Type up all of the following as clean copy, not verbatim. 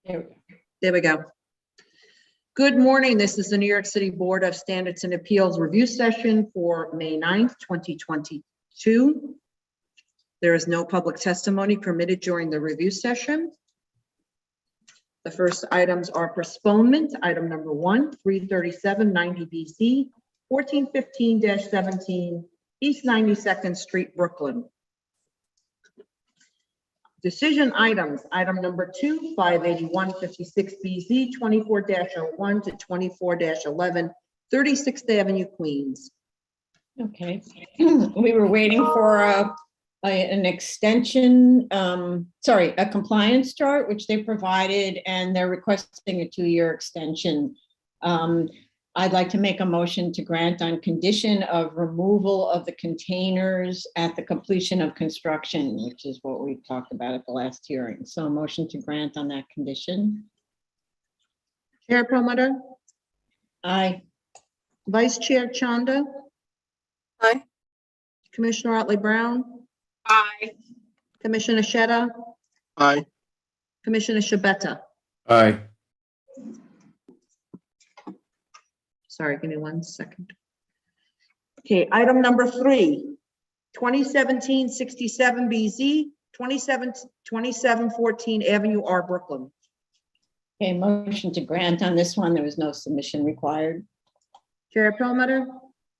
There we go. Good morning. This is the New York City Board of Standards and Appeals review session for May 9th, 2022. There is no public testimony permitted during the review session. The first items are postponement. Item number 1, 33790 BC, 1415-17, East 92nd Street, Brooklyn. Decision items, item number 2, 58156 BZ, 24-01 to 24-11, 36th Avenue, Queens. Okay, we were waiting for an extension, a compliance chart, which they provided, and they're requesting a 2-year extension. I'd like to make a motion to grant on condition of removal of the containers at the completion of construction, which is what we talked about at the last hearing. So a motion to grant on that condition. Chair Promoter, Aye. Vice Chair Chanda, Aye. Commissioner Otley Brown, Aye. Commissioner Sheta, Aye. Commissioner Shabeta. Aye. Sorry, give me 1 second. Okay, item number 3, 2017-67 BZ, 2714 Avenue R, Brooklyn. Okay, motion to grant on this one. There was no submission required. Chair Perlmutter,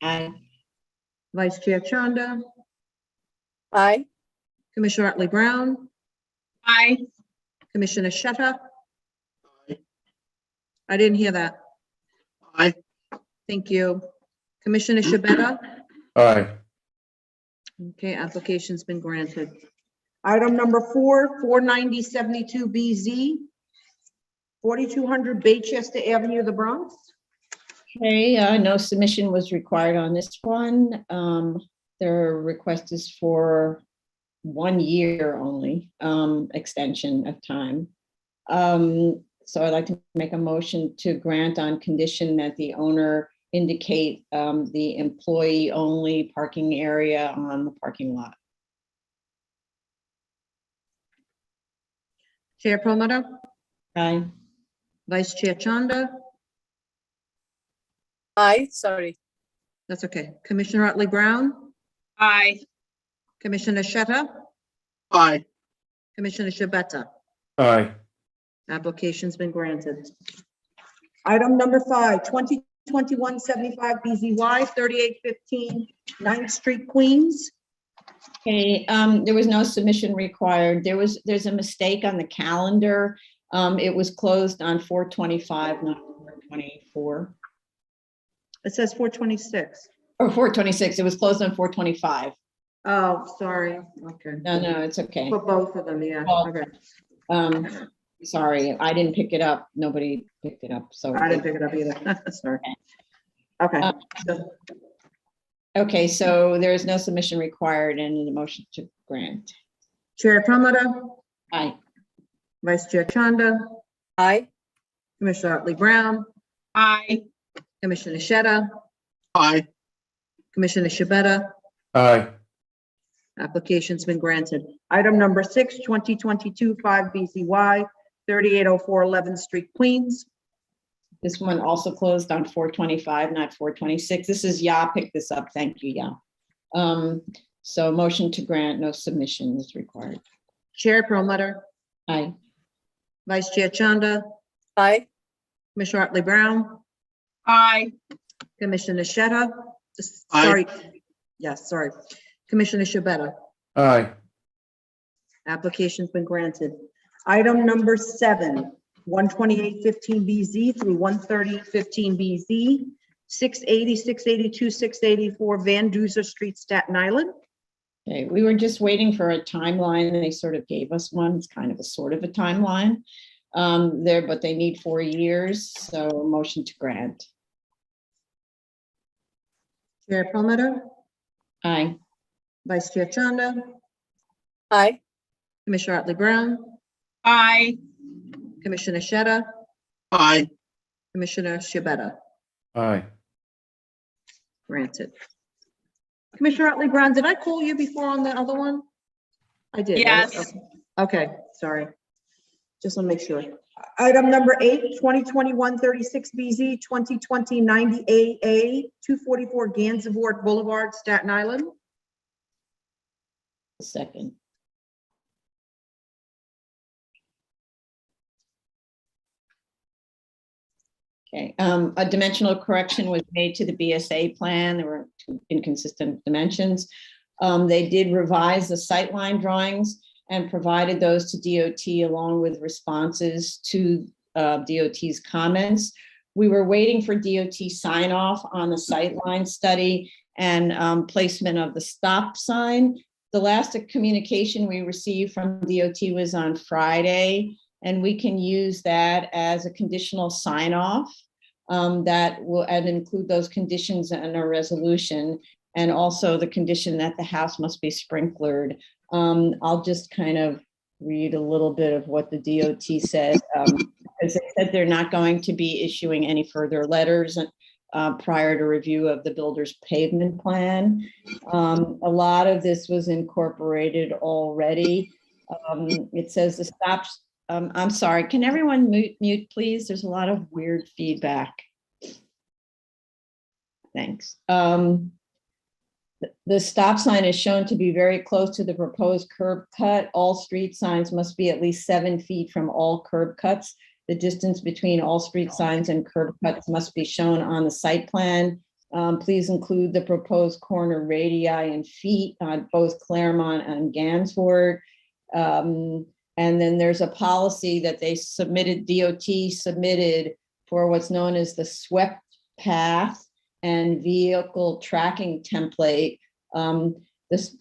Aye. Vice Chair Chanda, Aye. Commissioner Otley Brown, Aye. Commissioner Sheta. Aye. I didn't hear that. Aye. Thank you. Commissioner Shabeta. Aye. Okay, application's been granted. Item number 4, 49072 BZ, 4200 Baychester Avenue, the Bronx. Okay, no submission was required on this one. Their request is for 1 year only, extension of time. So I'd like to make a motion to grant on condition that the owner indicate the employee-only parking area on the parking lot. Chair Promoter, Aye. Vice Chair Chanda. Aye. Sorry. That's okay. Commissioner Otley Brown, Aye. Commissioner Sheta, Aye. Commissioner Shabeta. Aye. Application's been granted. Item number 5, 2021-75 BZY, 3815 9th Street, Queens. Okay, there was no submission required. There's a mistake on the calendar. It was closed on 4/25, not 4/24. It says 426. Or 4/26. It was closed on 4/25. Oh, sorry. Okay. No, it's okay. For both of them, yeah. Well, Okay. Sorry, I didn't pick it up. Nobody picked it up. So I didn't pick it up either. Sorry. Okay. okay, so there is no submission required and a motion to grant. Chair Promoter, Aye. Vice Chair Chanda, Aye. Commissioner Otley Brown, Aye. Commissioner Sheta, Aye. Commissioner Shabeta. Aye. Application's been granted. Item number 6, 2022 5 BZY, 3804 11th Street, Queens. This one also closed on 4/25, not 4/26. This is Ya picked this up. Thank you, Ya. So motion to grant, no submission is required. Chair Perlmutter, Aye. Vice Chair Chanda, Aye. Commissioner Otley Brown, Aye. Commissioner Sheta. Aye. Sorry. Yes, sorry. Commissioner Shabeta. Aye. Application's been granted. Item number 7, 12815 BZ through 13015 BZ, 680, 682, 684 Van Duzer Street, Staten Island. Okay, we were just waiting for a timeline. They sort of gave us one. It's kind of a sort of a timeline there, but they need 4 years. So motion to grant. Chair Perlmutter, Aye. Vice Chair Chanda, Aye. Commissioner Otley Brown, Aye. Commissioner Sheta, Aye. Commissioner Shabeta. Aye. Granted. Commissioner Otley Brown, did I call you before on the other one? I did. right? Yes. Okay, sorry. Just want to make sure. Item number 8, 2021-36BZ, 2020-90AA, 244 Gansevoort Boulevard, Staten Island. Second. Okay, a dimensional correction was made to the BSA plan. There were two inconsistent dimensions. They did revise the sightline drawings and provided those to DOT along with responses to DOT's comments. We were waiting for DOT sign off on the sightline study and placement of the stop sign. The last communication we received from DOT was on Friday, and we can use that as a conditional sign off that will and include those conditions in a resolution, and also the condition that the house must be sprinklered. I'll just kind of read a little bit of what the DOT said. As they said, they're not going to be issuing any further letters prior to review of the builder's pavement plan. A lot of this was incorporated already. It says the stops. I'm sorry, can everyone mute, please? There's a lot of weird feedback. Thanks. The stop sign is shown to be very close to the proposed curb cut. All street signs must be at least 7 feet from all curb cuts. The distance between all street signs and curb cuts must be shown on the site plan. Please include the proposed corner radii in feet on both Claremont and Gansevoort. And then there's a policy that they submitted, DOT submitted, for what's known as the swept path and vehicle tracking template,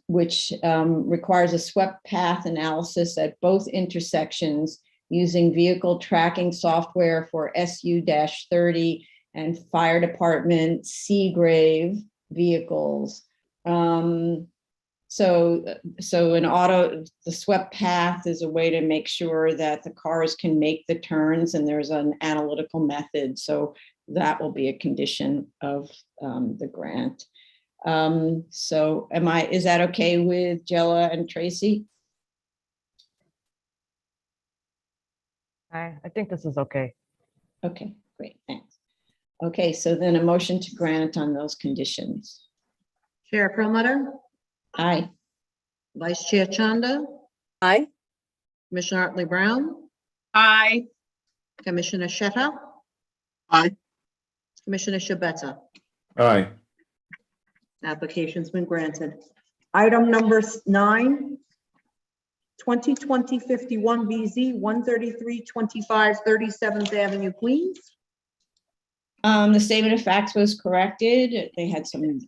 which requires a swept path analysis at both intersections using vehicle tracking software for SU-30 and fire department Seagrave vehicles. So the swept path is a way to make sure that the cars can make the turns, and there's an analytical method. So that will be a condition of the grant. So is that okay with Jella and Tracy? I think this is okay. Okay, great, thanks. Okay, so then a motion to grant on those conditions. Chair Perlmutter, Aye. Vice Chair Chanda, Aye. Commissioner Otley Brown, Aye. Commissioner Shetta, Aye. Commissioner Shabeta. Aye. Application's been granted. Item number 9, 2020-51BZ, 13325 37th Avenue, Queens. The statement of facts was corrected. They had some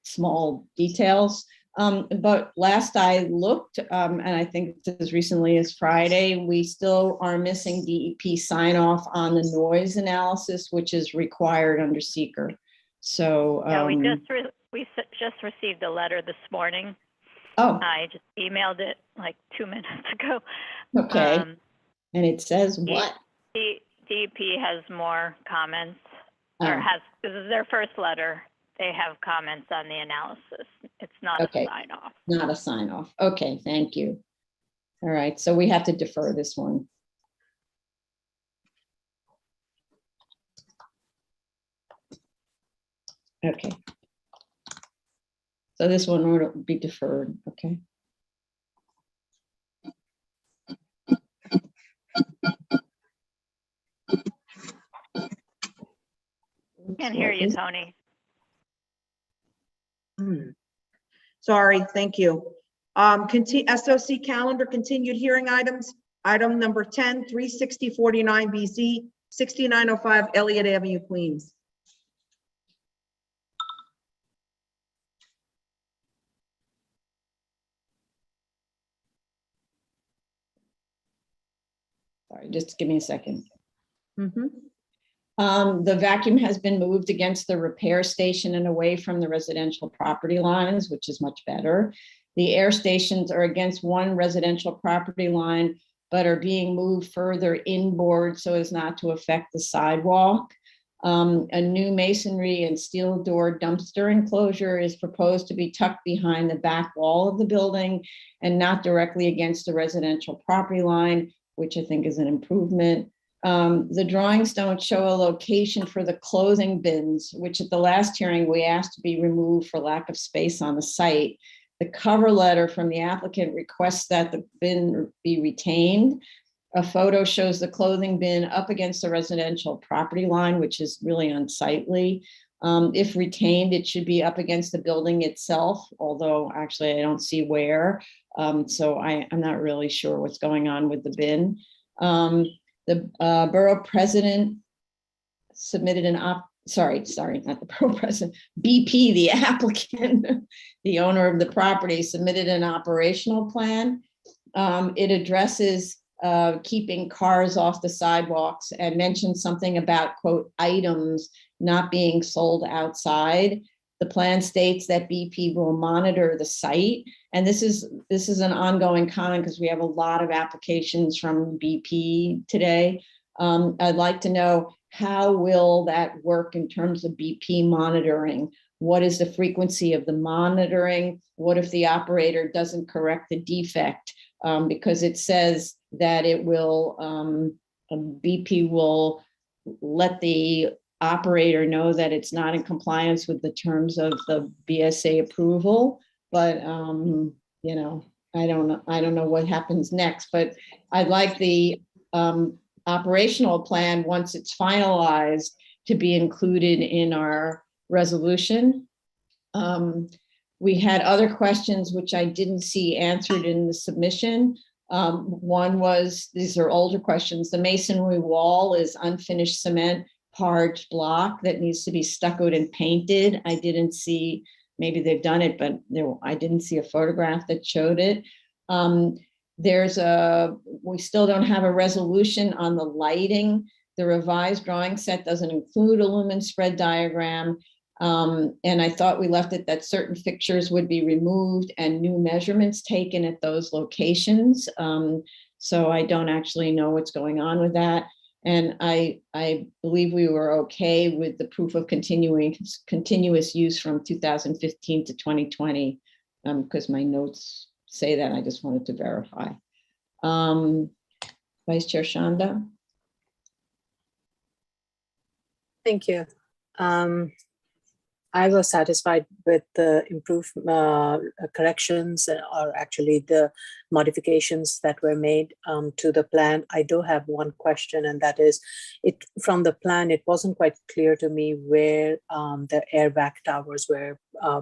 small details. But last I looked, and I think as recently as Friday, we still are missing DEP sign off on the noise analysis, which is required under seeker. So Yeah, we just received a letter this morning. oh, I just emailed it like 2 minutes ago. okay. And it says what? The DEP has more comments, Oh, or this is their first letter. They have comments on the analysis. It's not Okay. a sign off. not a sign off. Okay, thank you. All right, so we have to defer this one. Okay. So this one will be deferred, okay? Can't hear you, Tony. Sorry, thank you. SOC calendar, continued hearing items. Item number 10, 36049BZ, 6905 Elliott Avenue, Queens. Sorry, just give me a second. Mhm. The vacuum has been moved against the repair station and away from the residential property lines, which is much better. The air stations are against one residential property line, but are being moved further inboard so as not to affect the sidewalk. A new masonry and steel door dumpster enclosure is proposed to be tucked behind the back wall of the building and not directly against the residential property line. which I think is an improvement. The drawings don't show a location for the clothing bins, which at the last hearing we asked to be removed for lack of space on the site. The cover letter from the applicant requests that the bin be retained. A photo shows the clothing bin up against the residential property line, which is really unsightly. If retained, it should be up against the building itself, although actually I don't see where. So I'm not really sure what's going on with the bin. The borough president submitted an not the borough president, BP, the applicant, the owner of the property, submitted an operational plan. It addresses keeping cars off the sidewalks and mentions something about, quote, items not being sold outside. The plan states that BP will monitor the site. And this is an ongoing comment because we have a lot of applications from BP today. I'd like to know, how will that work in terms of BP monitoring? What is the frequency of the monitoring? What if the operator doesn't correct the defect? Because it says that it will, BP will let the operator know that it's not in compliance with the terms of the BSA approval. But, you know, I don't know what happens next, but I'd like the operational plan, once it's finalized, to be included in our resolution. We had other questions which I didn't see answered in the submission. One was, these are older questions. The masonry wall is unfinished cement parged block that needs to be stuccoed and painted. I didn't see, maybe they've done it, but I didn't see a photograph that showed it. We still don't have a resolution on the lighting. The revised drawing set doesn't include a lumen spread diagram. And I thought we left it that certain fixtures would be removed and new measurements taken at those locations. So I don't actually know what's going on with that. And I believe we were okay with the proof of continuous use from 2015 to 2020, because my notes say that. I just wanted to verify. Vice Chair Shanda. Thank you. I was satisfied with the improved corrections, or actually the modifications that were made to the plan. I do have one question, and that is, from the plan, it wasn't quite clear to me where the airbag towers were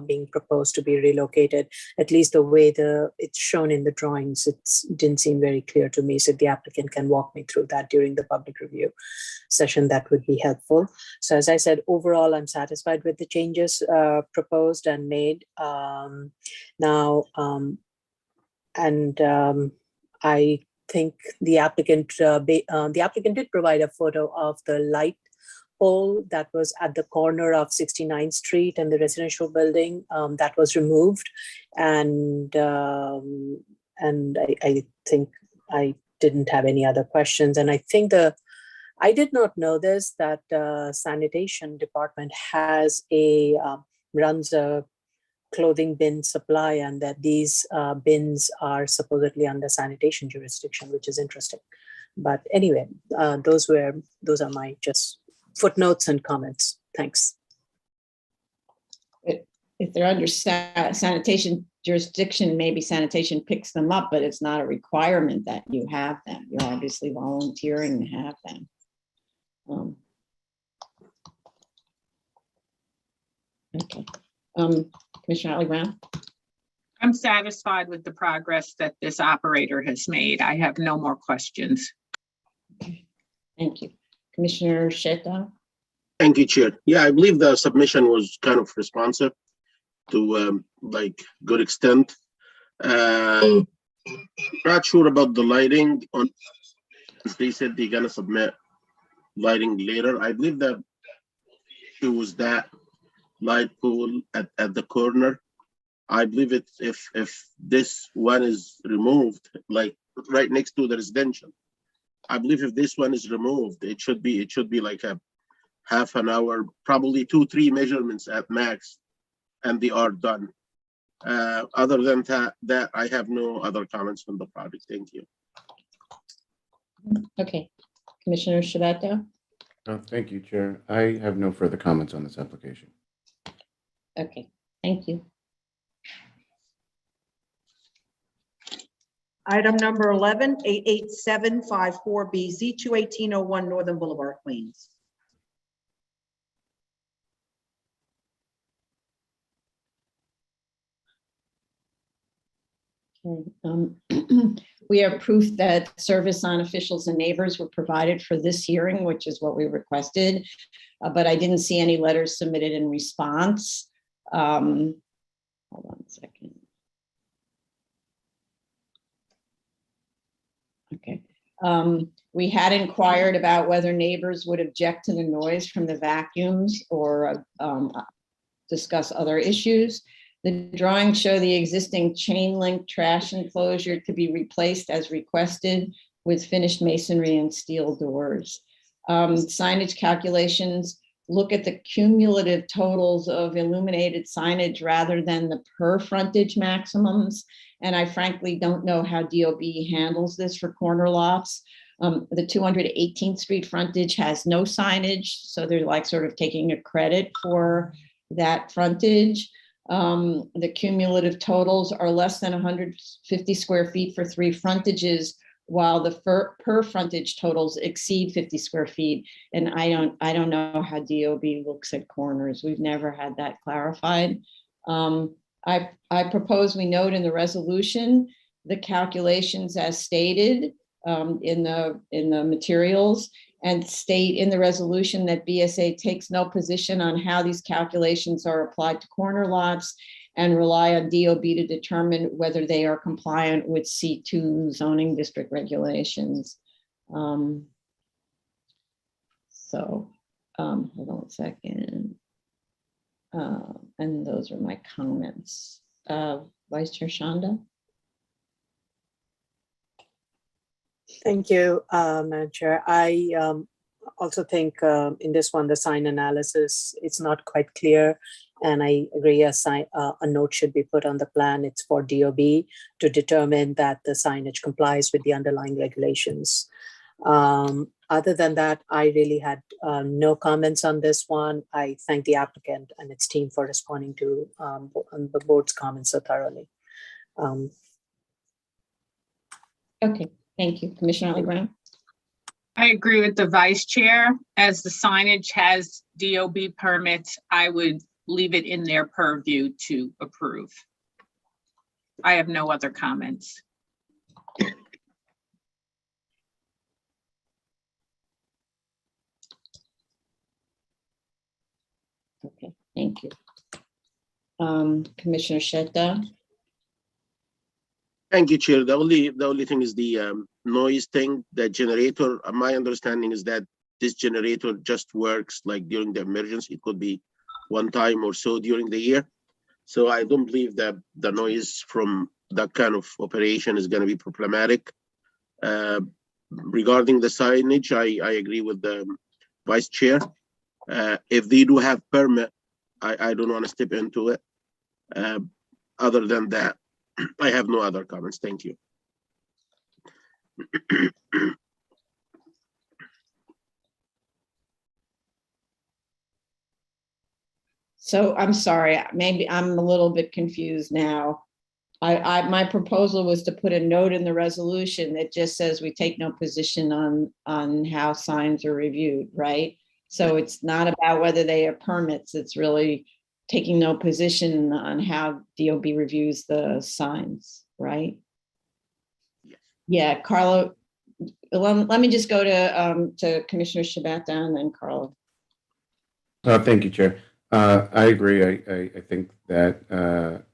being proposed to be relocated. At least the way it's shown in the drawings, it didn't seem very clear to me. So if the applicant can walk me through that during the public review session, that would be helpful. So as I said, overall, I'm satisfied with the changes proposed and made I think the applicant did provide a photo of the light pole that was at the corner of 69th Street and the residential building that was removed, and I think I didn't have any other questions. And I think I did not know this, that sanitation department runs a clothing bin supply, and that these bins are supposedly under sanitation jurisdiction, which is interesting. But anyway, those are my just footnotes and comments. Thanks. If they're under sanitation jurisdiction, maybe sanitation picks them up, but it's not a requirement that you have them. You're obviously volunteering to have them. Okay. Commissioner Ally Brown. I'm satisfied with the progress that this operator has made. I have no more questions. Okay. Thank you. Commissioner Sheta. Thank you, Chair. Yeah, I believe the submission was kind of responsive to good extent. Not sure about the lighting. They said they're gonna submit lighting later. I believe that it was that light pole at the corner. I believe it's if this one is removed, like right next to the residential, I believe if this one is removed, it should be like a half an hour, probably 2-3 measurements at max, and they are done. Other than that I have no other comments on the project. Thank you. Okay, Commissioner Shabeta? Thank you, Chair. I have no further comments on this application. Okay, thank you. Item number 11, 88754BZ, 21801 Northern Boulevard, Queens. Okay, we have proof that service on officials and neighbors were provided for this hearing, which is what we requested, but I didn't see any letters submitted in response. Hold on a second. Okay. We had inquired about whether neighbors would object to the noise from the vacuums or discuss other issues. The drawings show the existing chain link trash enclosure to be replaced as requested with finished masonry and steel doors. Signage calculations look at the cumulative totals of illuminated signage rather than the per frontage maximums. And I frankly don't know how DOB handles this for corner lots. The 218th Street frontage has no signage, so they're like sort of taking a credit for that frontage. The cumulative totals are less than 150 square feet for 3 frontages, while the per frontage totals exceed 50 square feet. And I don't know how DOB looks at corners. We've never had that clarified. I propose we note in the resolution the calculations as stated in the materials, and state in the resolution that BSA takes no position on how these calculations are applied to corner lots and rely on DOB to determine whether they are compliant with C2 zoning district regulations. Hold on a second. And those are my comments. Vice Chair Shanda? Thank you, Madam Chair. I also think in this one, the sign analysis, it's not quite clear. And I agree a note should be put on the plan. It's for DOB to determine that the signage complies with the underlying regulations. Other than that, I really had no comments on this one. I thank the applicant and its team for responding to the board's comments so thoroughly. Okay, thank you. Commissioner Ali Brown? I agree with the vice chair. As the signage has DOB permits, I would leave it in their purview to approve. I have no other comments. Okay, thank you. Commissioner Shetta? Thank you, Chair. The only thing is the noise thing, the generator. My understanding is that this generator just works like during the emergency. It could be one time or so during the year. So I don't believe that the noise from that kind of operation is going to be problematic. Regarding the signage, I agree with the Vice Chair. If they do have permit, I don't want to step into it. Other than that, I have no other comments. Thank you. So I'm sorry, maybe I'm a little bit confused now. My proposal was to put a note in the resolution that just says we take no position on how signs are reviewed, right? So it's not about whether they are permits, it's really taking no position on how DOB reviews the signs, right? Yes. Yeah, Carlo, let me just go to Commissioner Shabeta and then Carlo. Thank you, Chair. I agree. I think that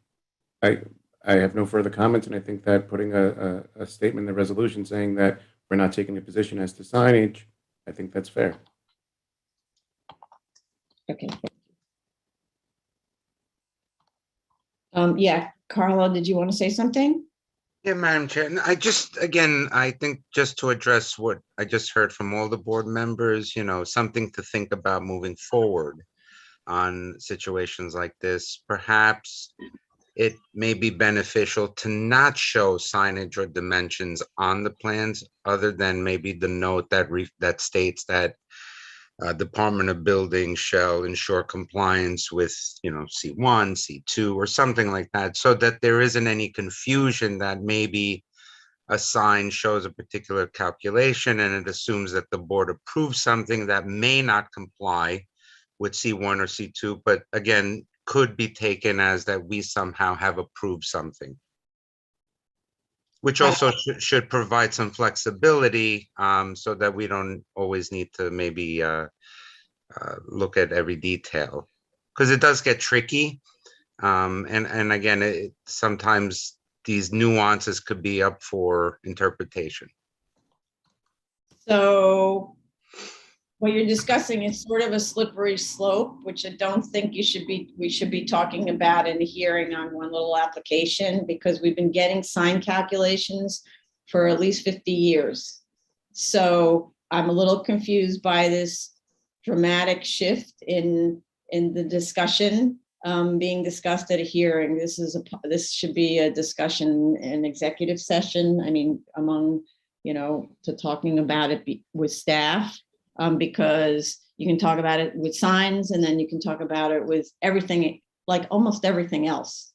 I have no further comments, and I think that putting a statement in the resolution saying that we're not taking a position as to signage, I think that's fair. Okay. Yeah, Carlo, did you want to say something? Yeah, Madam Chair. And I think just to address what I just heard from all the board members, something to think about moving forward on situations like this. Perhaps it may be beneficial to not show signage or dimensions on the plans, other than maybe the note that that states that Department of Buildings shall ensure compliance with, C1, C2, or something like that, so that there isn't any confusion that maybe a sign shows a particular calculation and it assumes that the board approves something that may not comply with C1 or C2, but again, could be taken as that we somehow have approved something. Which also should provide some flexibility, so that we don't always need to maybe look at every detail. Because it does get tricky. And again, sometimes these nuances could be up for interpretation. So what you're discussing is sort of a slippery slope, which I don't think we should be talking about in a hearing on one little application, because we've been getting sign calculations for at least 50 years. So I'm a little confused by this dramatic shift in the discussion being discussed at a hearing. This should be a discussion in executive session. I mean, among, to talking about it with staff. Because you can talk about it with signs, and then you can talk about it with everything, like almost everything else.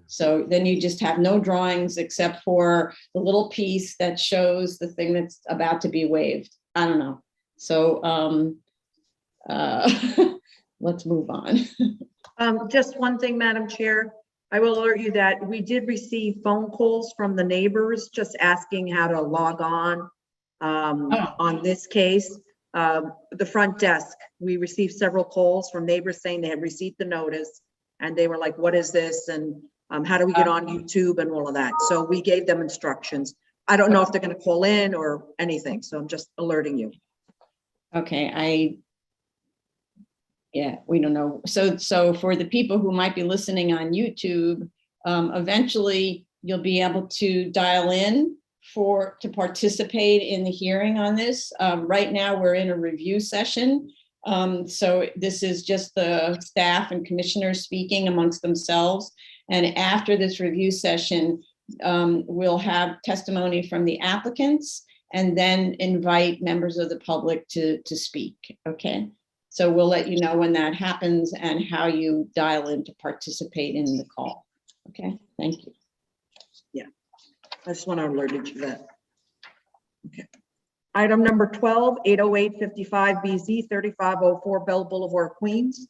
So then you just have no drawings except for the little piece that shows the thing that's about to be waived. I don't know. So let's move on. Just one thing, Madam Chair. I will alert you that we did receive phone calls from the neighbors just asking how to log on this case. The front desk, we received several calls from neighbors saying they had received the notice and they were like, what is this? And how do we get on YouTube and all of that? So we gave them instructions. I don't know if they're going to call in or anything. So I'm just alerting you. Okay, we don't know. So for the people who might be listening on YouTube, eventually you'll be able to dial in to participate in the hearing on this. Right now we're in a review session. So this is just the staff and commissioners speaking amongst themselves. And after this review session, we'll have testimony from the applicants and then invite members of the public to speak, okay? So we'll let you know when that happens and how you dial in to participate in the call, okay? Thank you. I just want to alert you to that. Okay. Item number 12, 80855 BZ 3504 Bell Boulevard, Queens.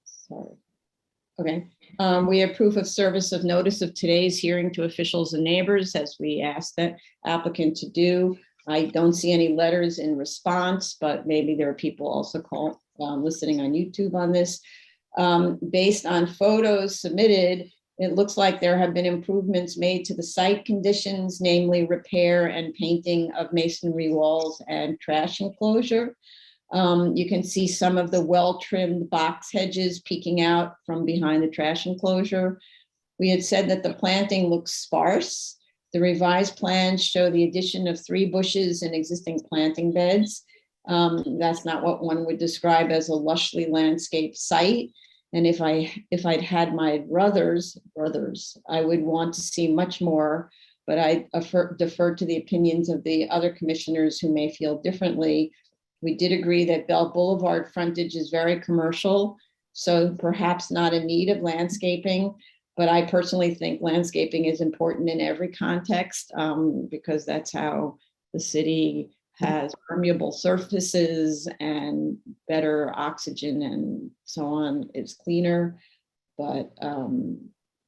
Sorry. Okay. We have proof of service of notice of today's hearing to officials and neighbors, as we asked the applicant to do. I don't see any letters in response, but maybe there are people also listening on YouTube on this. Based on photos submitted, it looks like there have been improvements made to the site conditions, namely repair and painting of masonry walls and trash enclosure. You can see some of the well-trimmed box hedges peeking out from behind the trash enclosure. We had said that the planting looks sparse. The revised plans show the addition of 3 bushes in existing planting beds. That's not what one would describe as a lushly landscaped site. And if I'd had my brothers, I would want to see much more, but I defer to the opinions of the other commissioners who may feel differently. We did agree that Bell Boulevard frontage is very commercial, so perhaps not in need of landscaping. But I personally think landscaping is important in every context because that's how the city has permeable surfaces and better oxygen and so on. It's cleaner, but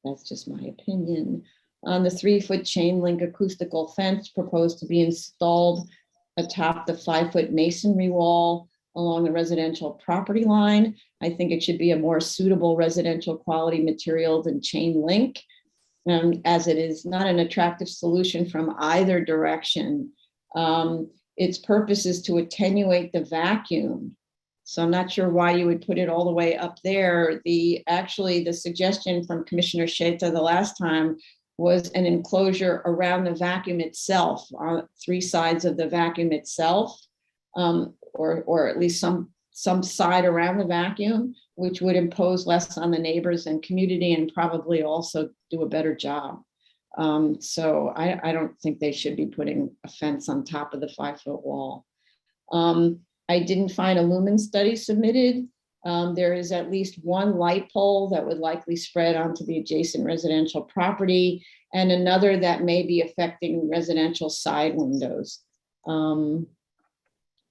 that's just my opinion. On the 3-foot chain link acoustical fence proposed to be installed atop the 5-foot masonry wall along the residential property line. I think it should be a more suitable residential quality material than chain link, as it is not an attractive solution from either direction. Its purpose is to attenuate the vacuum. So I'm not sure why you would put it all the way up there. Actually, the suggestion from Commissioner Sheta the last time was an enclosure around the vacuum itself, on 3 sides of the vacuum itself, or at least some side around the vacuum, which would impose less on the neighbors and community and probably also do a better job. So I don't think they should be putting a fence on top of the 5-foot wall. I didn't find a lumen study submitted. There is at least 1 light pole that would likely spread onto the adjacent residential property, and another that may be affecting residential side windows.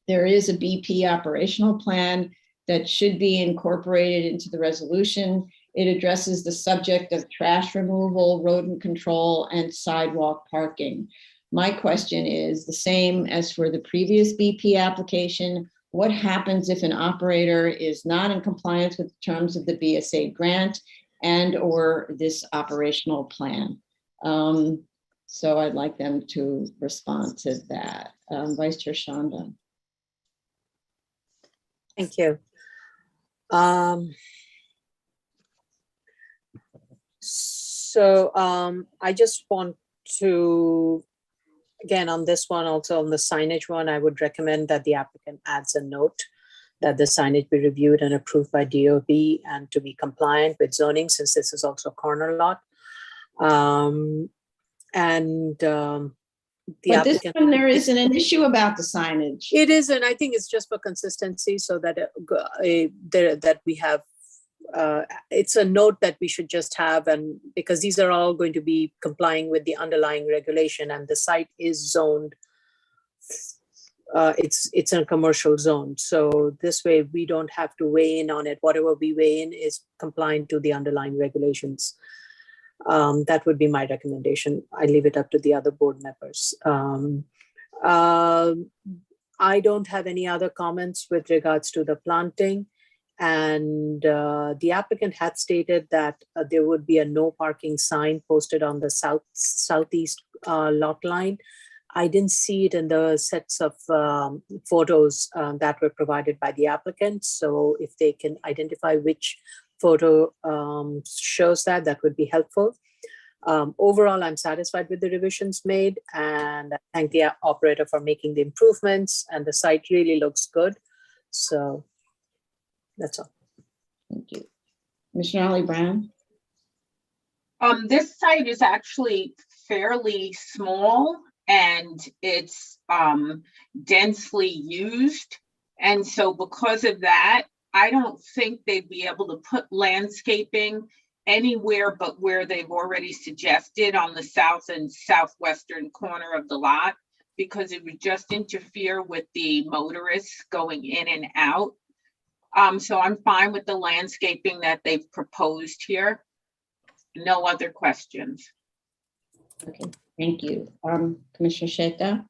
There is a BP operational plan that should be incorporated into the resolution. It addresses the subject of trash removal, rodent control, and sidewalk parking. My question is the same as for the previous BP application. What happens if an operator is not in compliance with the terms of the BSA grant and/or this operational plan? So I'd like them to respond to that. Vice Chair Shanda. Thank you. I just want to, again, on this one, also on the signage one, I would recommend that the applicant adds a note that the signage be reviewed and approved by DOB and to be compliant with zoning, since this is also a corner lot. But this one, there isn't an issue about the signage. It is, and I think it's just for consistency, so that that we have. It's a note that we should just have, and because these are all going to be complying with the underlying regulation, and the site is zoned. It's a commercial zone, so this way we don't have to weigh in on it. Whatever we weigh in is compliant to the underlying regulations. That would be my recommendation. I leave it up to the other board members. I don't have any other comments with regards to the planting. And the applicant had stated that there would be a no parking sign posted on the southeast lot line. I didn't see it in the sets of photos that were provided by the applicant. So if they can identify which photo shows that, that would be helpful. Overall, I'm satisfied with the revisions made, and I thank the operator for making the improvements, and the site really looks good. So that's all. Thank you. Commissioner Ollie Brown. This site is actually fairly small and it's densely used. And so because of that, I don't think they'd be able to put landscaping anywhere but where they've already suggested on the south and southwestern corner of the lot, because it would just interfere with the motorists going in and out. So I'm fine with the landscaping that they've proposed here. No other questions. Okay, thank you. Commissioner Sheta.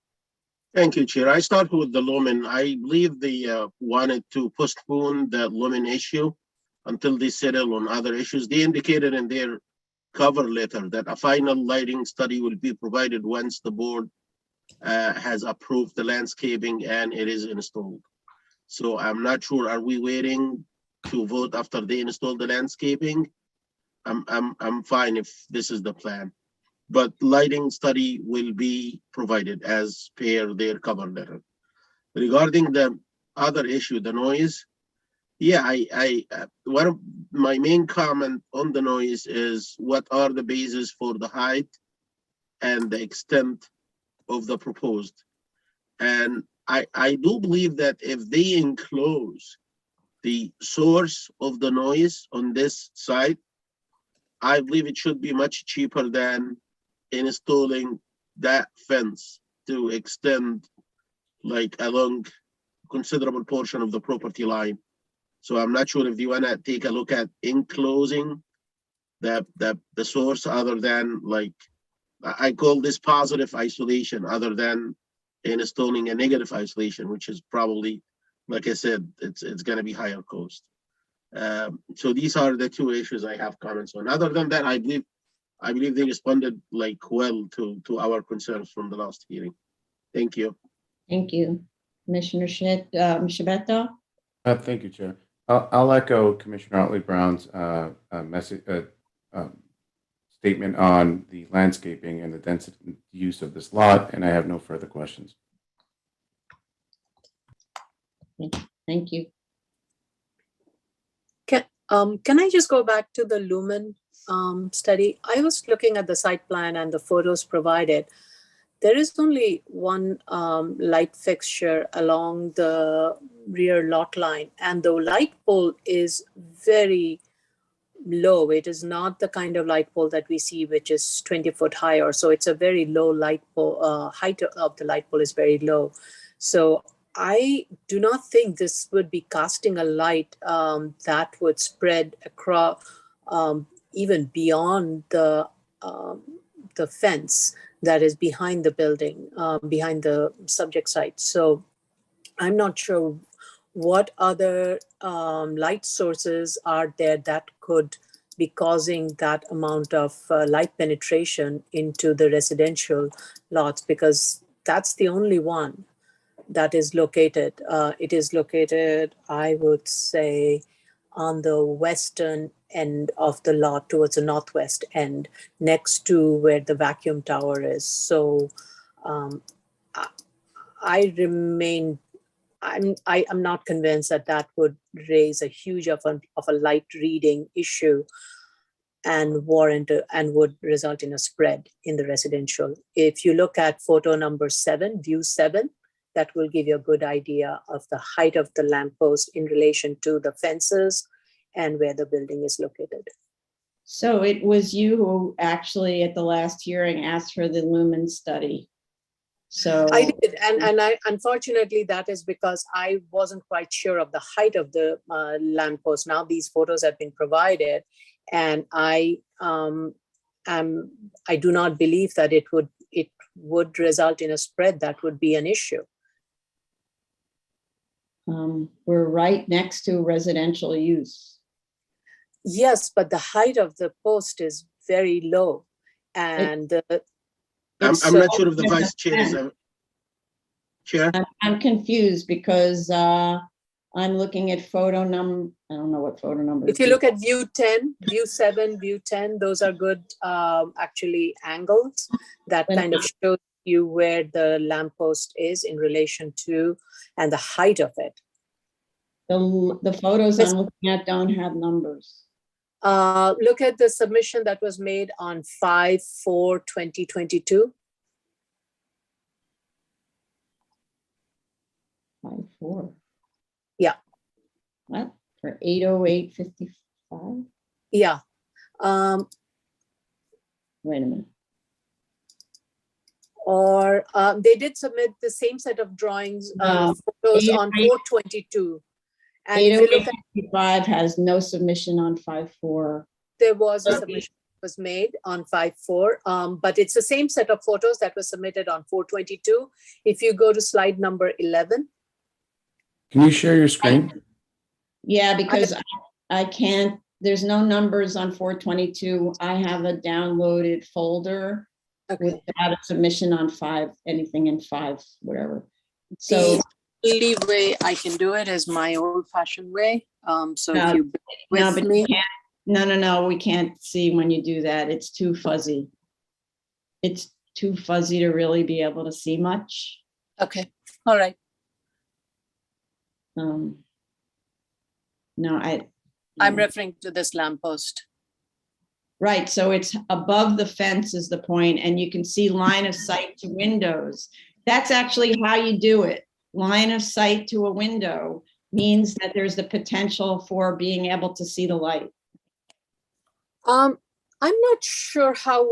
Thank you, Chair. I start with the lumen. I believe they wanted to postpone the lumen issue until they settle on other issues. They indicated in their cover letter that a final lighting study will be provided once the board has approved the landscaping and it is installed. So I'm not sure, are we waiting to vote after they install the landscaping? I'm fine if this is the plan. But lighting study will be provided as per their cover letter. Regarding the other issue, the noise, yeah, one of my main comment on the noise is what are the bases for the height and the extent of the proposed. And I do believe that if they enclose the source of the noise on this site, I believe it should be much cheaper than installing that fence to extend like along considerable portion of the property line. So I'm not sure if you want to take a look at enclosing the source, other than, like, I call this positive isolation, other than installing a negative isolation, which is probably, like I said, it's going to be higher cost. So these are the two issues I have comments on. Other than that, I believe they responded like well to our concerns from the last hearing. Thank you. Thank you. Commissioner Shabeta. Thank you, Chair. I'll echo Commissioner Otley Brown's statement on the landscaping and the density use of this lot, and I have no further questions. Thank you. Can I just go back to the lumen study? I was looking at the site plan and the photos provided. There is only one light fixture along the rear lot line, and the light pole is very low. It is not the kind of light pole that we see, which is 20 foot high or so. It's a very low light pole. Height of the light pole is very low. So I do not think this would be casting a light that would spread across even beyond the fence that is behind the building, behind the subject site. So I'm not sure what other light sources are there that could be causing that amount of light penetration into the residential lots, because that's the only one that is located. It is located, I would say, on the western end of the lot towards the northwest end, next to where the vacuum tower is. So I'm not convinced that that would raise a huge of a light reading issue and would result in a spread in the residential. If you look at photo number 7, view 7, that will give you a good idea of the height of the lamppost in relation to the fences and where the building is located. So it was you who actually at the last hearing asked for the lumen study. So I did, and I unfortunately that is because I wasn't quite sure of the height of the lamppost. Now these photos have been provided, and I do not believe that it would result in a spread that would be an issue. We're right next to residential use. Yes, but the height of the post is very low, and I'm so- not sure if the vice chair is, Chair? I'm confused because I'm looking at photo number, I don't know what photo number. if you look at view 10, view 7, view 10, those are good actually angles that kind of show you where the lamppost is in relation to and the height of it. The photos I'm looking at don't have numbers. Look at the submission that was made on 5/4/2022. 5/4. Yeah. What? For 80855? Yeah. Wait a minute. Or they did submit the same set of drawings, photos on 4/22. And if you look at, 80855 has no submission on 5/4. there was a submission that was made on 5/4, but it's the same set of photos that was submitted on 4/22. If you go to slide number 11. Can you share your screen? Yeah, because I can't, there's no numbers on 4/22. I have a downloaded folder without a submission on 5, anything in 5, whatever. So The only way I can do it is my old fashioned way. So No, if you bear with me. no, we can't see when you do that. It's too fuzzy. It's too fuzzy to really be able to see much. Okay, all right. No, I'm referring to this lamppost. right, so it's above the fence is the point, and you can see line of sight to windows. That's actually how you do it. Line of sight to a window means that there's the potential for being able to see the light. I'm not sure how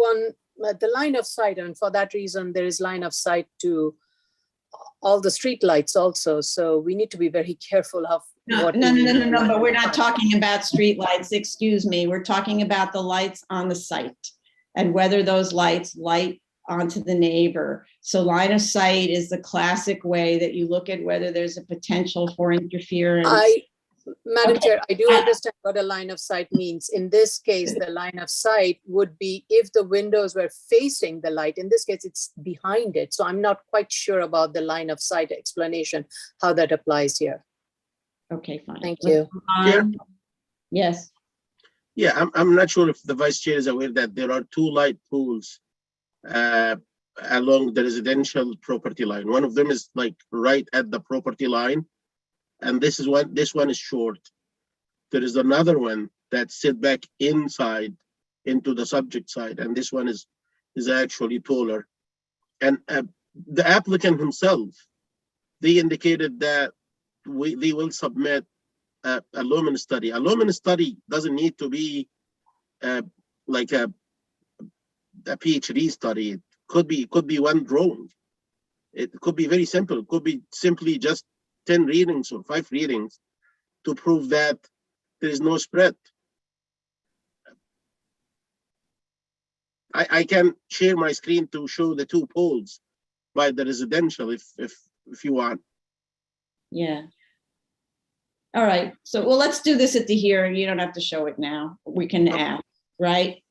the line of sight, and for that reason, there is line of sight to all the street lights also. So we need to be very careful of No, what. but we're not talking about street lights, excuse me. We're talking about the lights on the site and whether those lights light onto the neighbor. So line of sight is the classic way that you look at whether there's a potential for interference. Madam Chair, I do understand what a line of sight means. In this case, the line of sight would be if the windows were facing the light. In this case, it's behind it. So I'm not quite sure about the line of sight explanation, how that applies here. Okay, fine. Thank you. Chair? Yes. Yeah, I'm not sure if the vice chair is aware that there are two light poles along the residential property line. One of them is like right at the property line, and this one is short. There is another one that's set back inside into the subject side, and this one is actually taller. And the applicant himself, they indicated that they will submit a lumen study. A lumen study doesn't need to be like a PhD study. It could be one drawing. It could be very simple. It could be simply just 10 readings or 5 readings to prove that there is no spread. I can share my screen to show the 2 poles by the residential if you want. Yeah. All right, so, well, let's do this at the hearing. You don't have to show it now. We can Okay. ask, right?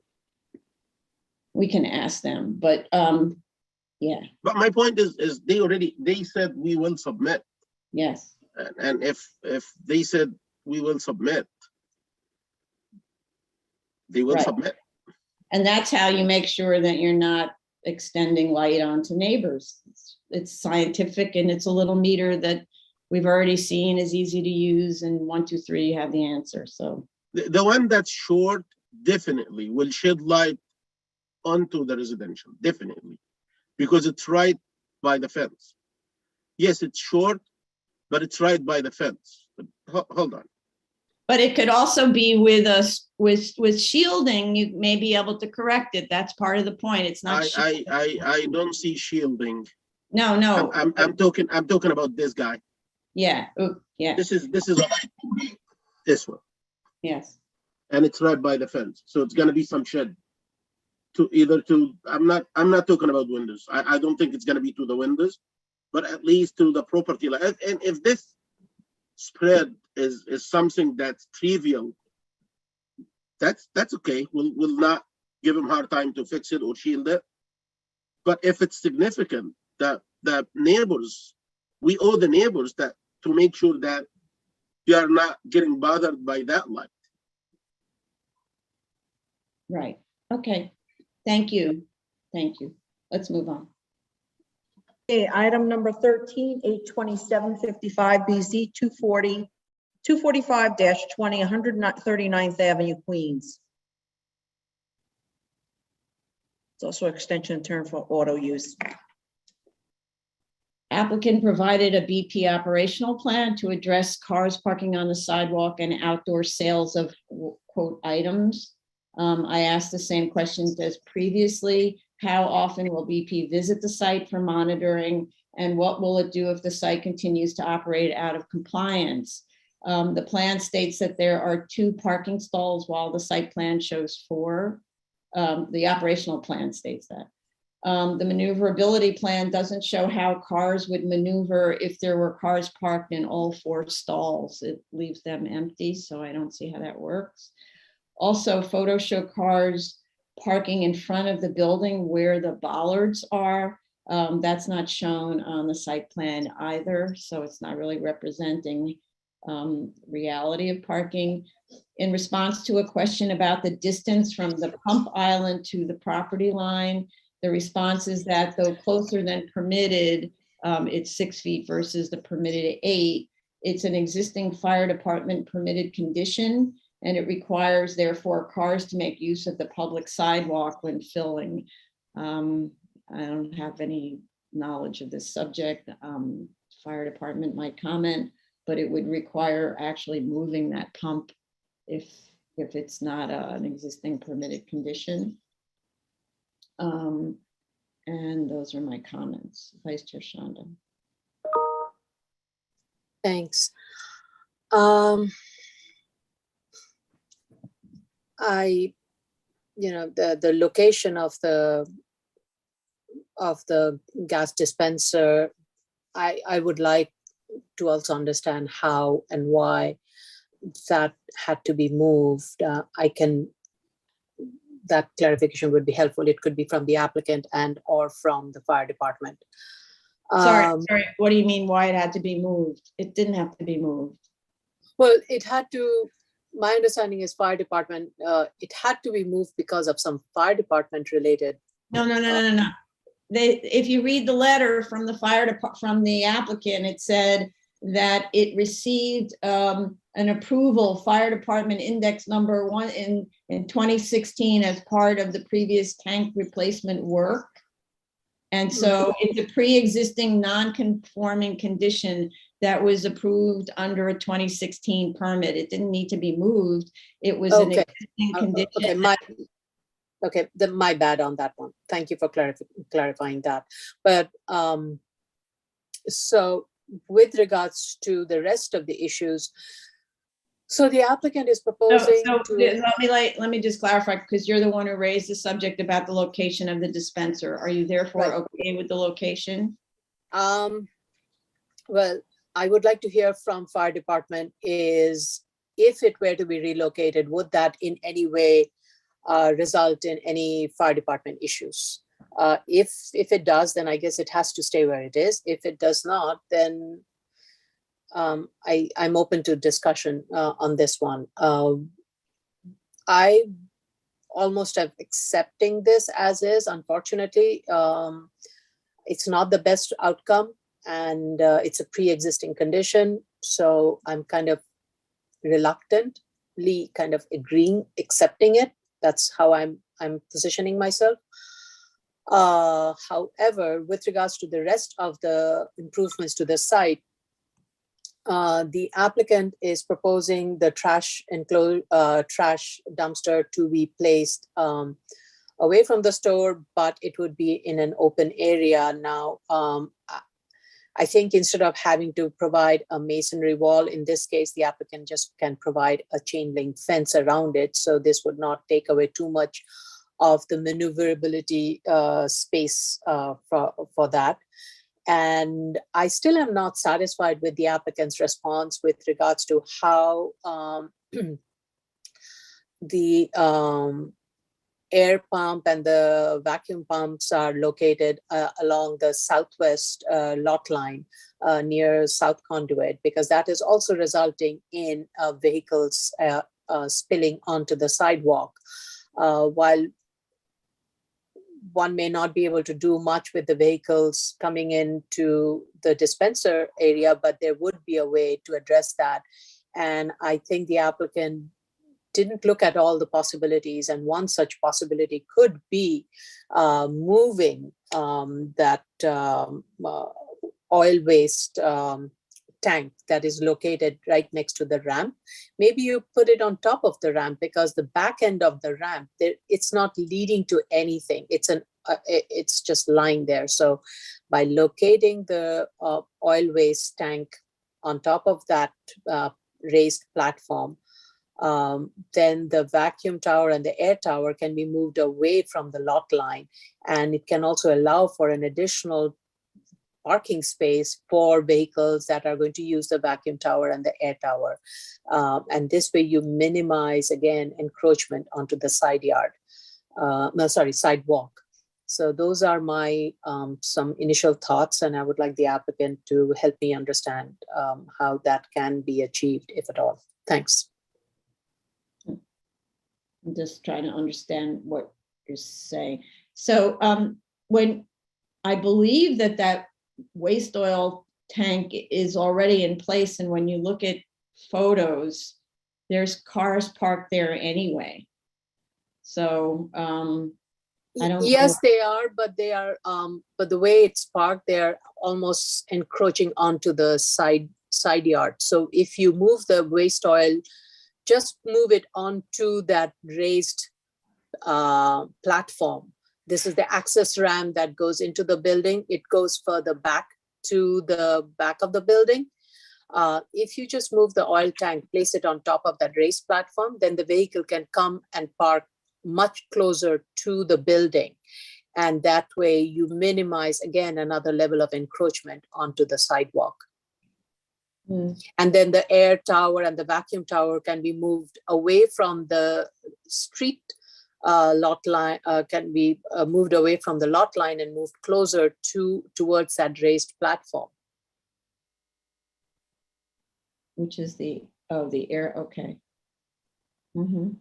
We can ask them, but, yeah, But my point is they said we will submit. yes, And if they said we will submit, they will Right. submit. and that's how you make sure that you're not extending light onto neighbors. It's scientific, and it's a little meter that we've already seen is easy to use, and 1, 2, 3, you have the answer, so. The one that's short definitely will shed light onto the residential, definitely, because it's right by the fence. Yes, it's short, but it's right by the fence. But hold on. But it could also be with us, with shielding, you may be able to correct it. That's part of the point. It's not. I don't see shielding. No. I'm talking about this guy. Yeah, yeah, This is this one, yes, and it's right by the fence. So it's gonna be some shed I'm not talking about windows. I don't think it's gonna be to the windows, but at least to the property line. And if this spread is something that's trivial, that's okay. We'll not give them hard time to fix it or shield it. But if it's significant, the neighbors, we owe the neighbors that to make sure that they are not getting bothered by that light. right. Okay, thank you. Thank you. Let's move on. Okay, item number 13, 82755 BZ 245-20, 139th Avenue, Queens. It's also extension term for auto use. Applicant provided a BP operational plan to address cars parking on the sidewalk and outdoor sales of quote items. I asked the same questions as previously. How often will BP visit the site for monitoring? And what will it do if the site continues to operate out of compliance? The plan states that there are 2 parking stalls while the site plan shows 4. The operational plan states that. The maneuverability plan doesn't show how cars would maneuver if there were cars parked in all 4 stalls. It leaves them empty, so I don't see how that works. Also, photos show cars parking in front of the building where the bollards are. That's not shown on the site plan either, so it's not really representing reality of parking. In response to a question about the distance from the pump island to the property line, the response is that though closer than permitted, it's 6 feet versus the permitted 8. It's an existing fire department permitted condition, and it requires therefore cars to make use of the public sidewalk when filling. I don't have any knowledge of this subject. Fire department might comment, but it would require actually moving that pump if it's not an existing permitted condition. And those are my comments. Vice Chair Shanda. Thanks. The location of the gas dispenser, I would like to also understand how and why that had to be moved. That clarification would be helpful. It could be from the applicant and or from the fire department. Sorry, what do you mean why it had to be moved? It didn't have to be moved. Well, it had to, my understanding is fire department, it had to be moved because of some fire department related. No. If you read the letter from the from the applicant, it said that it received an approval, fire department index number 1 in 2016 as part of the previous tank replacement work. And so it's a pre-existing non-conforming condition that was approved under a 2016 permit. It didn't need to be moved. It was an Okay. existing condition. Then my bad on that one. Thank you for clarifying that. But so with regards to the rest of the issues, so the applicant is proposing Let me just clarify, because you're the one who raised the subject about the location of the dispenser. Are you therefore Right. okay with the location? Well, I would like to hear from fire department is if it were to be relocated, would that in any way result in any fire department issues? If it does, then I guess it has to stay where it is. If it does not, then I'm open to discussion on this one. I almost am accepting this as is. Unfortunately, it's not the best outcome, and it's a pre-existing condition. So I'm kind of reluctantly kind of accepting it. That's how I'm positioning myself. However, with regards to the rest of the improvements to the site, the applicant is proposing the trash dumpster to be placed away from the store, but it would be in an open area. Now, I think instead of having to provide a masonry wall, in this case, the applicant just can provide a chain link fence around it. So this would not take away too much of the maneuverability space for that. And I still am not satisfied with the applicant's response with regards to how the air pump and the vacuum pumps are located along the southwest lot line near South Conduit, because that is also resulting in vehicles spilling onto the sidewalk. While one may not be able to do much with the vehicles coming into the dispenser area, but there would be a way to address that. And I think the applicant didn't look at all the possibilities. And one such possibility could be moving that oil waste tank that is located right next to the ramp. Maybe you put it on top of the ramp, because the back end of the ramp, it's not leading to anything. It's just lying there. So by locating the oil waste tank on top of that raised platform, then the vacuum tower and the air tower can be moved away from the lot line. And it can also allow for an additional parking space for vehicles that are going to use the vacuum tower and the air tower. And this way you minimize, again, encroachment onto the sidewalk. So those are my some initial thoughts, and I would like the applicant to help me understand how that can be achieved, if at all. Thanks. I'm just trying to understand what you're saying. So when I believe that waste oil tank is already in place, and when you look at photos, there's cars parked there anyway. So I don't Yes, know. they are, but but the way it's parked, they're almost encroaching onto the side yard. So if you move the waste oil, just move it onto that raised platform. This is the access ramp that goes into the building. It goes further back to the back of the building. If you just move the oil tank, place it on top of that raised platform, then the vehicle can come and park much closer to the building. And that way you minimize, again, another level of encroachment onto the sidewalk. And then the air tower and the vacuum tower can be moved away from the street lot line, can be moved away from the lot line and moved closer towards that raised platform. Which is the air, okay. Mhm.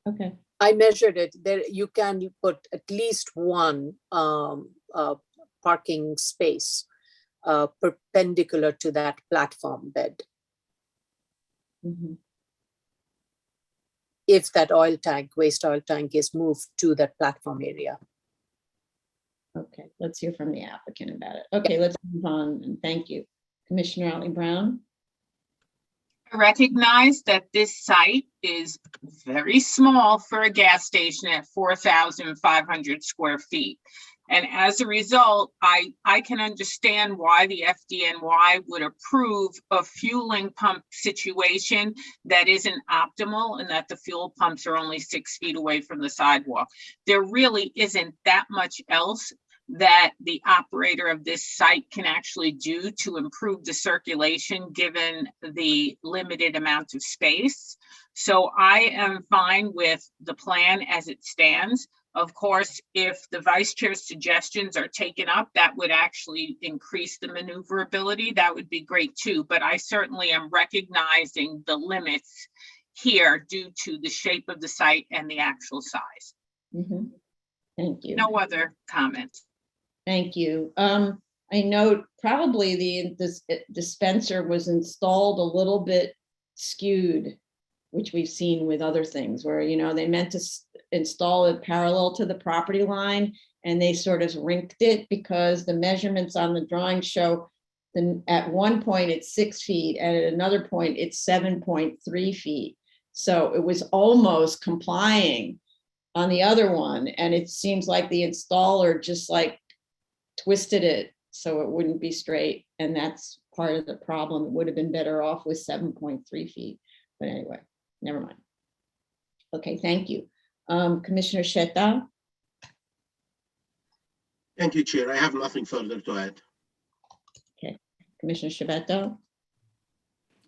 Okay, I measured it. There, you can put at least one parking space perpendicular to that platform bed. mhm. If that oil tank, waste oil tank is moved to that platform area. Okay, let's hear from the applicant about it. Okay, let's move on, and thank you. Commissioner Otley Brown? I recognize that this site is very small for a gas station at 4,500 square feet. And as a result, I can understand why the FDNY would approve a fueling pump situation that isn't optimal and that the fuel pumps are only 6 feet away from the sidewalk. There really isn't that much else that the operator of this site can actually do to improve the circulation given the limited amount of space. So I am fine with the plan as it stands. Of course, if the vice chair's suggestions are taken up, that would actually increase the maneuverability. That would be great too. But I certainly am recognizing the limits here due to the shape of the site and the actual size. Mhm. Thank you. No other comments. Thank you. I note probably this dispenser was installed a little bit skewed, which we've seen with other things where, they meant to install it parallel to the property line and they sort of rinked it because the measurements on the drawing show at one point it's 6 feet and at another point it's 7.3 feet. So it was almost complying on the other one. And it seems like the installer just like twisted it so it wouldn't be straight. And that's part of the problem. It would have been better off with 7.3 feet. But anyway, never mind. Okay, thank you. Commissioner Shetta? Thank you, Chair. I have nothing further to add. Okay, Commissioner Shabetto?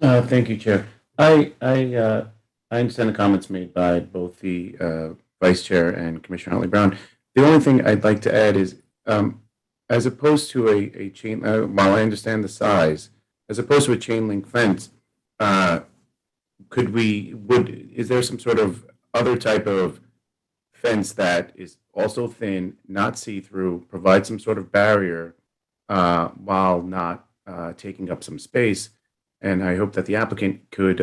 Thank you, Chair. I understand the comments made by both the Vice Chair and Commissioner Huntley Brown. The only thing I'd like to add is, as opposed to a chain, while I understand the size, as opposed to a chain link fence, is there some sort of other type of fence that is also thin, not see-through, provide some sort of barrier while not taking up some space? And I hope that the applicant could,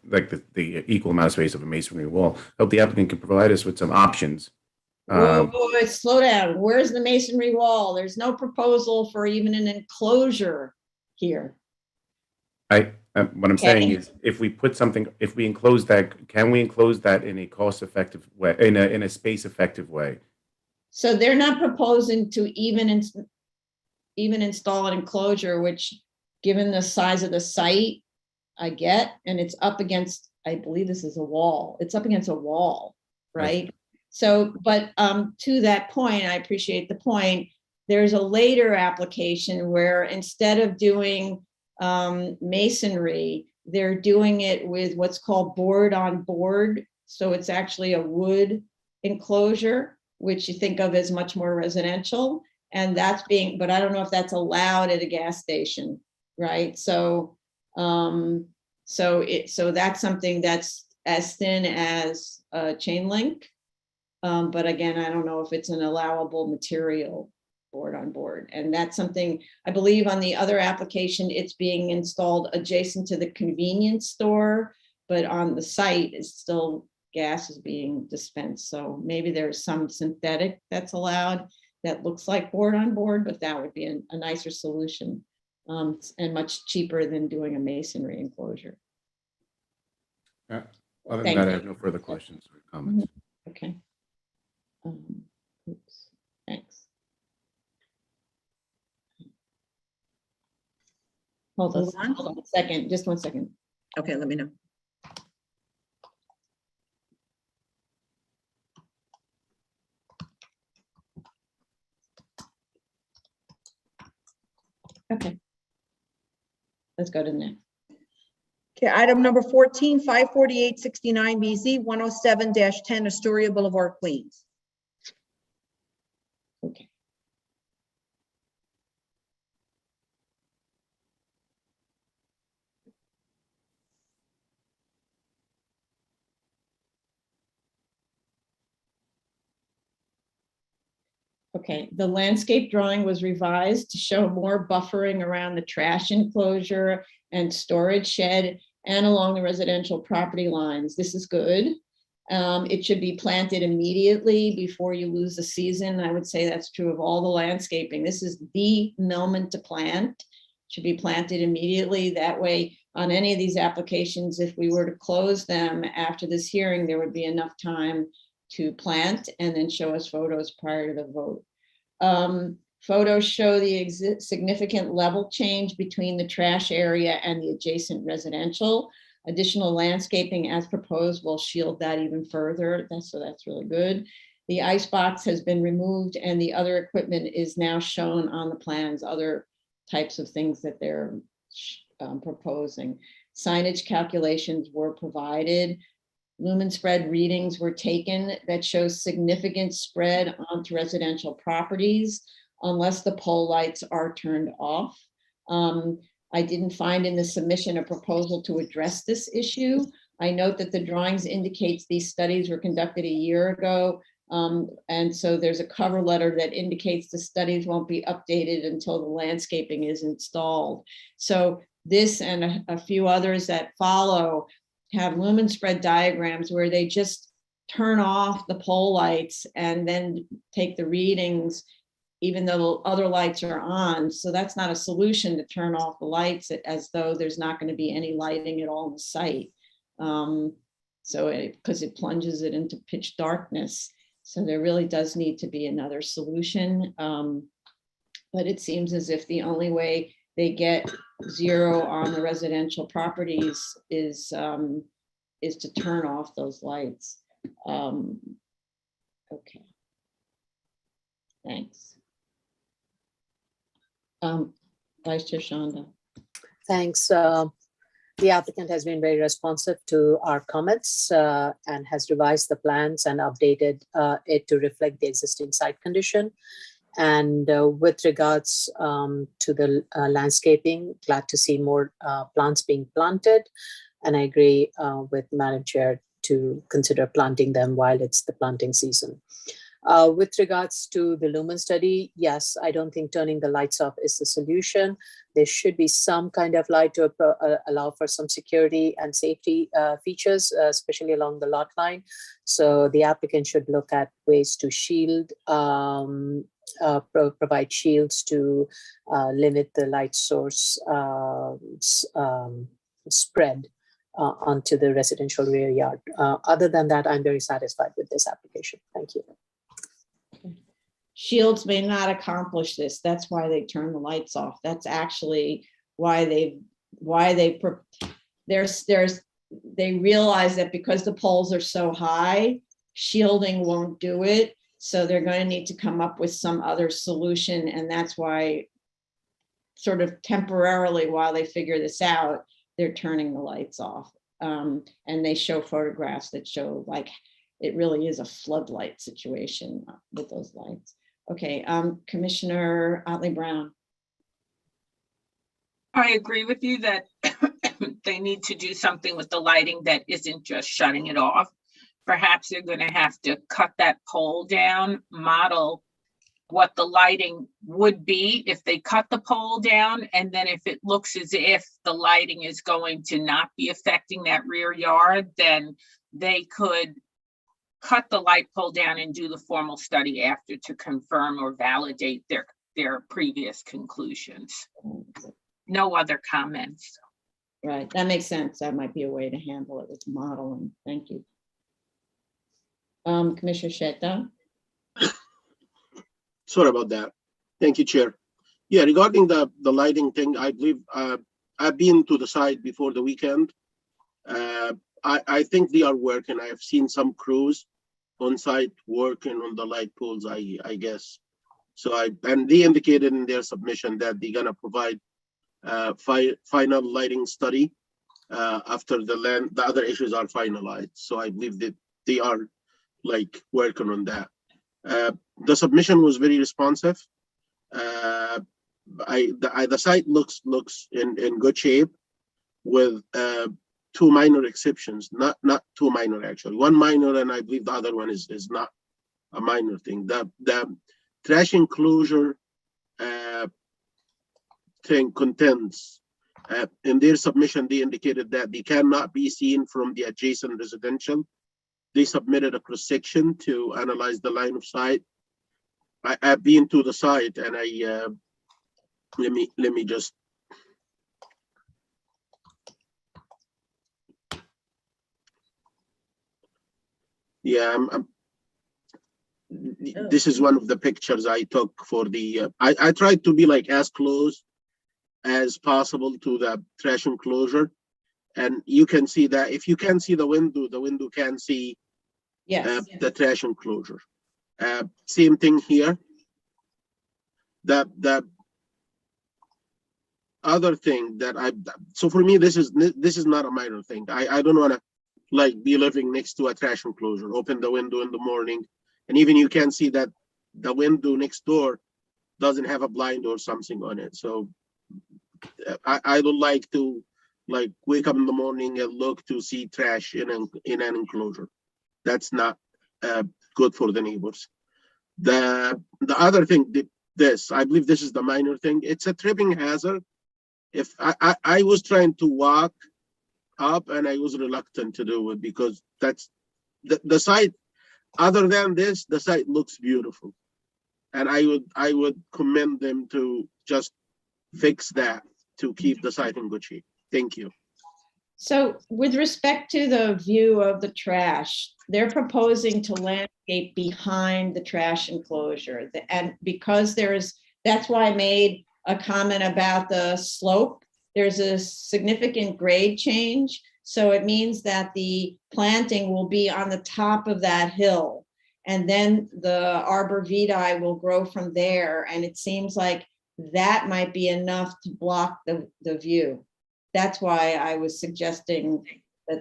like the equal amount of space of a masonry wall, I hope the applicant can provide us with some options. Whoa, slow down. Where's the masonry wall? There's no proposal for even an enclosure here. What I'm saying is, if we enclose that, can we enclose that in a cost-effective way, in a space-effective way? So they're not proposing to even install an enclosure, which, given the size of the site, I get, and it's up against, I believe this is a wall. It's up against a wall, right? So, but to that point, I appreciate the point. There's a later application where instead of doing masonry, they're doing it with what's called board on board. So it's actually a wood enclosure, which you think of as much more residential. And that's but I don't know if that's allowed at a gas station, right? So, so that's something that's as thin as a chain link. But again, I don't know if it's an allowable material, board on board. And that's something, I believe on the other application, it's being installed adjacent to the convenience store, but on the site is still gas is being dispensed. So maybe there's some synthetic that's allowed that looks like board on board, but that would be a nicer solution and much cheaper than doing a masonry enclosure. Other than Thank that, I you. have no further questions or comments. Okay. Oops, thanks. Hold Move on. on a second, just 1 second. Okay, let me know. Okay. Let's go to the next. Okay, item number 14, 54869 BZ 107-10 Astoria Boulevard, Queens. Okay. Okay, the landscape drawing was revised to show more buffering around the trash enclosure and storage shed and along the residential property lines. This is good. It should be planted immediately before you lose the season. I would say that's true of all the landscaping. This is the moment to plant. Should be planted immediately. That way, on any of these applications, if we were to close them after this hearing, there would be enough time to plant and then show us photos prior to the vote. Photos show the significant level change between the trash area and the adjacent residential. Additional landscaping as proposed will shield that even further. So that's really good. The ice box has been removed and the other equipment is now shown on the plans, other types of things that they're proposing. Signage calculations were provided. Lumen spread readings were taken that shows significant spread onto residential properties unless the pole lights are turned off. I didn't find in the submission a proposal to address this issue. I note that the drawings indicates these studies were conducted a year ago. And so there's a cover letter that indicates the studies won't be updated until the landscaping is installed. So this and a few others that follow have lumen spread diagrams where they just turn off the pole lights and then take the readings even though other lights are on. So that's not a solution to turn off the lights as though there's not going to be any lighting at all in the site. Because it plunges it into pitch darkness. So there really does need to be another solution. But it seems as if the only way they get zero on the residential properties is to turn off those lights. Okay. Thanks. Vice Chair Shanda. Thanks. The applicant has been very responsive to our comments and has revised the plans and updated it to reflect the existing site condition. And with regards to the landscaping, glad to see more plants being planted. And I agree with Madam Chair to consider planting them while it's the planting season. With regards to the lumen study, yes, I don't think turning the lights off is the solution. There should be some kind of light to allow for some security and safety features, especially along the lot line. So the applicant should look at ways to shield, provide shields to limit the light source spread onto the residential rear yard. Other than that, I'm very satisfied with this application. Thank you. Shields may not accomplish this. That's why they turn the lights off. That's actually why they realize that because the poles are so high, shielding won't do it. So they're going to need to come up with some other solution. And that's why sort of temporarily while they figure this out, they're turning the lights off. And they show photographs that show like it really is a floodlight situation with those lights. Okay, Commissioner Otley Brown. I agree with you that they need to do something with the lighting that isn't just shutting it off. Perhaps they're going to have to cut that pole down, model what the lighting would be if they cut the pole down, and then if it looks as if the lighting is going to not be affecting that rear yard, then they could cut the light pole down and do the formal study after to confirm or validate their previous conclusions. No other comments. Right, that makes sense. That might be a way to handle it with modeling. Thank you. Commissioner Shetta. Sorry about that. Thank you, Chair. Yeah, regarding the lighting thing, I believe I've been to the site before the weekend. I think they are working. I have seen some crews on site working on the light poles, I guess. So and they indicated in their submission that they're gonna provide final lighting study after the other issues are finalized. So I believe that they are like working on that. The submission was very responsive. The site looks in good shape with two minor exceptions, not two minor actually, one minor, and I believe the other one is not a minor thing. trash enclosure thing contents. In their submission, they indicated that they cannot be seen from the adjacent residential. They submitted a cross-section to analyze the line of sight. I've been to the site and let me just. Yeah, this is one of the pictures I took for the, I tried to be like as close as possible to the trash enclosure. And you can see that if you can see the window can see Yes. the trash enclosure. Same thing here. The other thing that so for me, this is not a minor thing. I don't want to like be living next to a trash enclosure, open the window in the morning, and even you can see that the window next door doesn't have a blind or something on it. So I don't like to like wake up in the morning and look to see trash in an enclosure. That's not good for the neighbors. The other thing, I believe this is the minor thing. It's a tripping hazard. If I was trying to walk up and I was reluctant to do it because that's the site. Other than this, the site looks beautiful, and I would commend them to just fix that to keep the site in good shape. Thank you. So with respect to the view of the trash, they're proposing to landscape behind the trash enclosure. And because that's why I made a comment about the slope. There's a significant grade change. So it means that the planting will be on the top of that hill. And then the arborvitae will grow from there. And it seems like that might be enough to block the view. That's why I was suggesting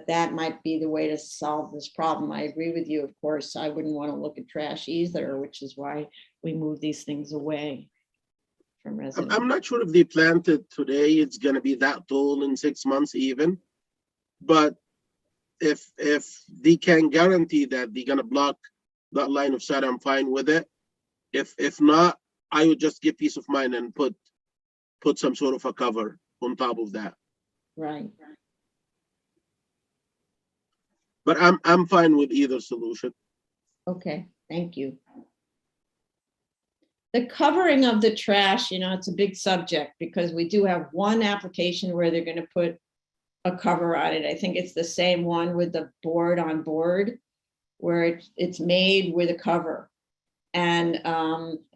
that might be the way to solve this problem. I agree with you, of course. I wouldn't want to look at trash either, which is why we move these things away from residents. I'm not sure if they planted today, it's going to be that tall in 6 months even. But if they can guarantee that they're going to block that line of sight, I'm fine with it. If not, I would just give peace of mind and put some sort of a cover on top of that. Right. But I'm fine with either solution. Okay, thank you. The covering of the trash, it's a big subject because we do have one application where they're going to put a cover on it. I think it's the same one with the board on board where it's made with a cover. And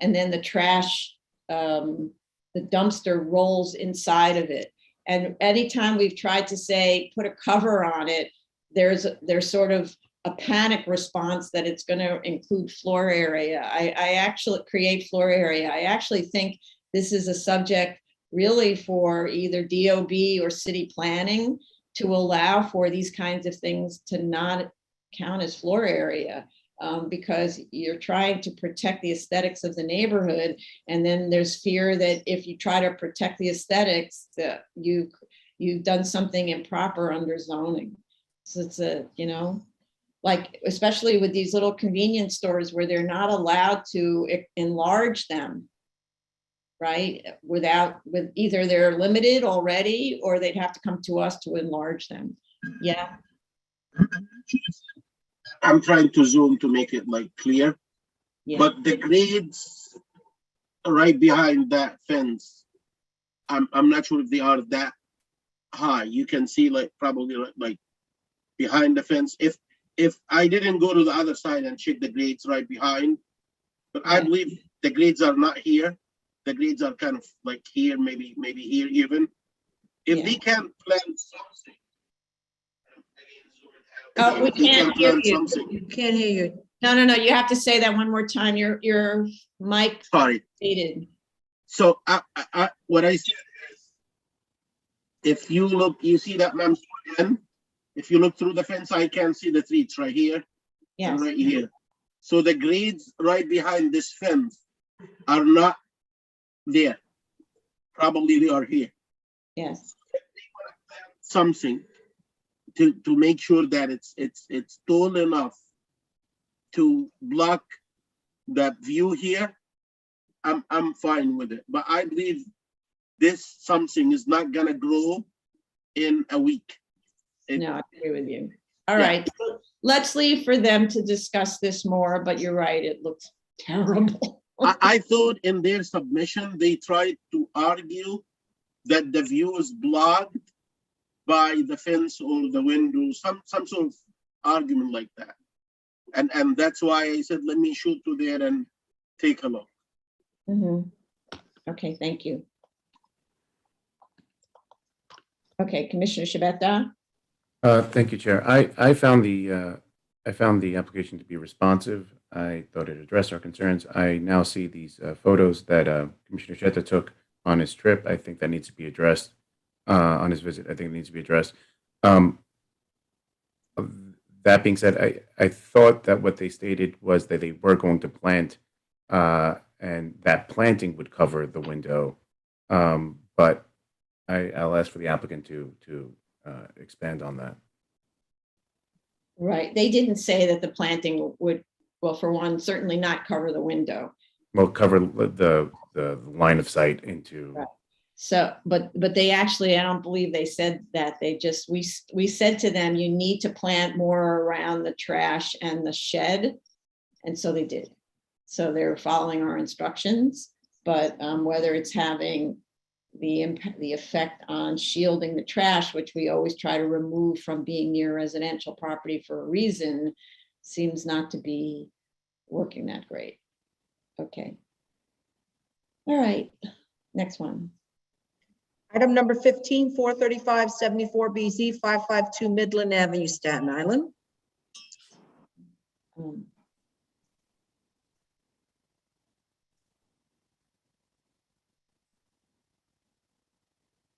then the trash, the dumpster rolls inside of it. And anytime we've tried to say, put a cover on it, there's sort of a panic response that it's going to include floor area. I actually create floor area. I actually think this is a subject really for either DOB or city planning to allow for these kinds of things to not count as floor area. Because you're trying to protect the aesthetics of the neighborhood. And then there's fear that if you try to protect the aesthetics, that you've done something improper under zoning. So it's like, especially with these little convenience stores where they're not allowed to enlarge them, right? With either they're limited already or they'd have to come to us to enlarge them. Yeah. I'm trying to zoom to make it like clear, Yeah. but the grades right behind that fence, I'm not sure if they are that high. You can see like probably like behind the fence. If I didn't go to the other side and check the grades right behind, but I believe the grades are not here. The grades are kind of like here, maybe here even. If they can plant something. Oh, we can't hear you. You can't hear you. No, you have to say that one more time. Your mic Sorry. faded. So what I said is, if you look, you see that man's end. If you look through the fence, I can see the trees right here and right here. So the grades right behind this fence are not there. Probably they are here. Yes. Something to make sure that it's tall enough to block that view here I'm fine with it. But I believe this something is not gonna grow in a week. No, I agree with you. All Yeah. right, so let's leave for them to discuss this more, but you're right, it looks terrible. I thought in their submission, they tried to argue that the view is blocked by the fence or the window, some sort of argument like that. And that's why I said, let me shoot to there and take a look. Mhm. Okay, thank you. Okay, Commissioner Shabeta? Thank you, Chair. I found the application to be responsive. I thought it addressed our concerns. I now see these photos that Commissioner Sheta took on his trip. I think that needs to be addressed on his visit. I think it needs to be addressed. That being said, I thought that what they stated was that they were going to plant and that planting would cover the window. But I'll ask for the applicant to expand on that. Right, they didn't say that the planting would, well, for one, certainly not cover the window. Well, cover the line of sight into. Right. So, but they actually, I don't believe they said that. They just, we said to them, you need to plant more around the trash and the shed. And so they did. So they're following our instructions, but whether it's having the impact, the effect on shielding the trash, which we always try to remove from being near residential property for a reason, seems not to be working that great. Okay. All right, next one. Item number 15, 435-74BZ, 552 Midland Avenue, Staten Island.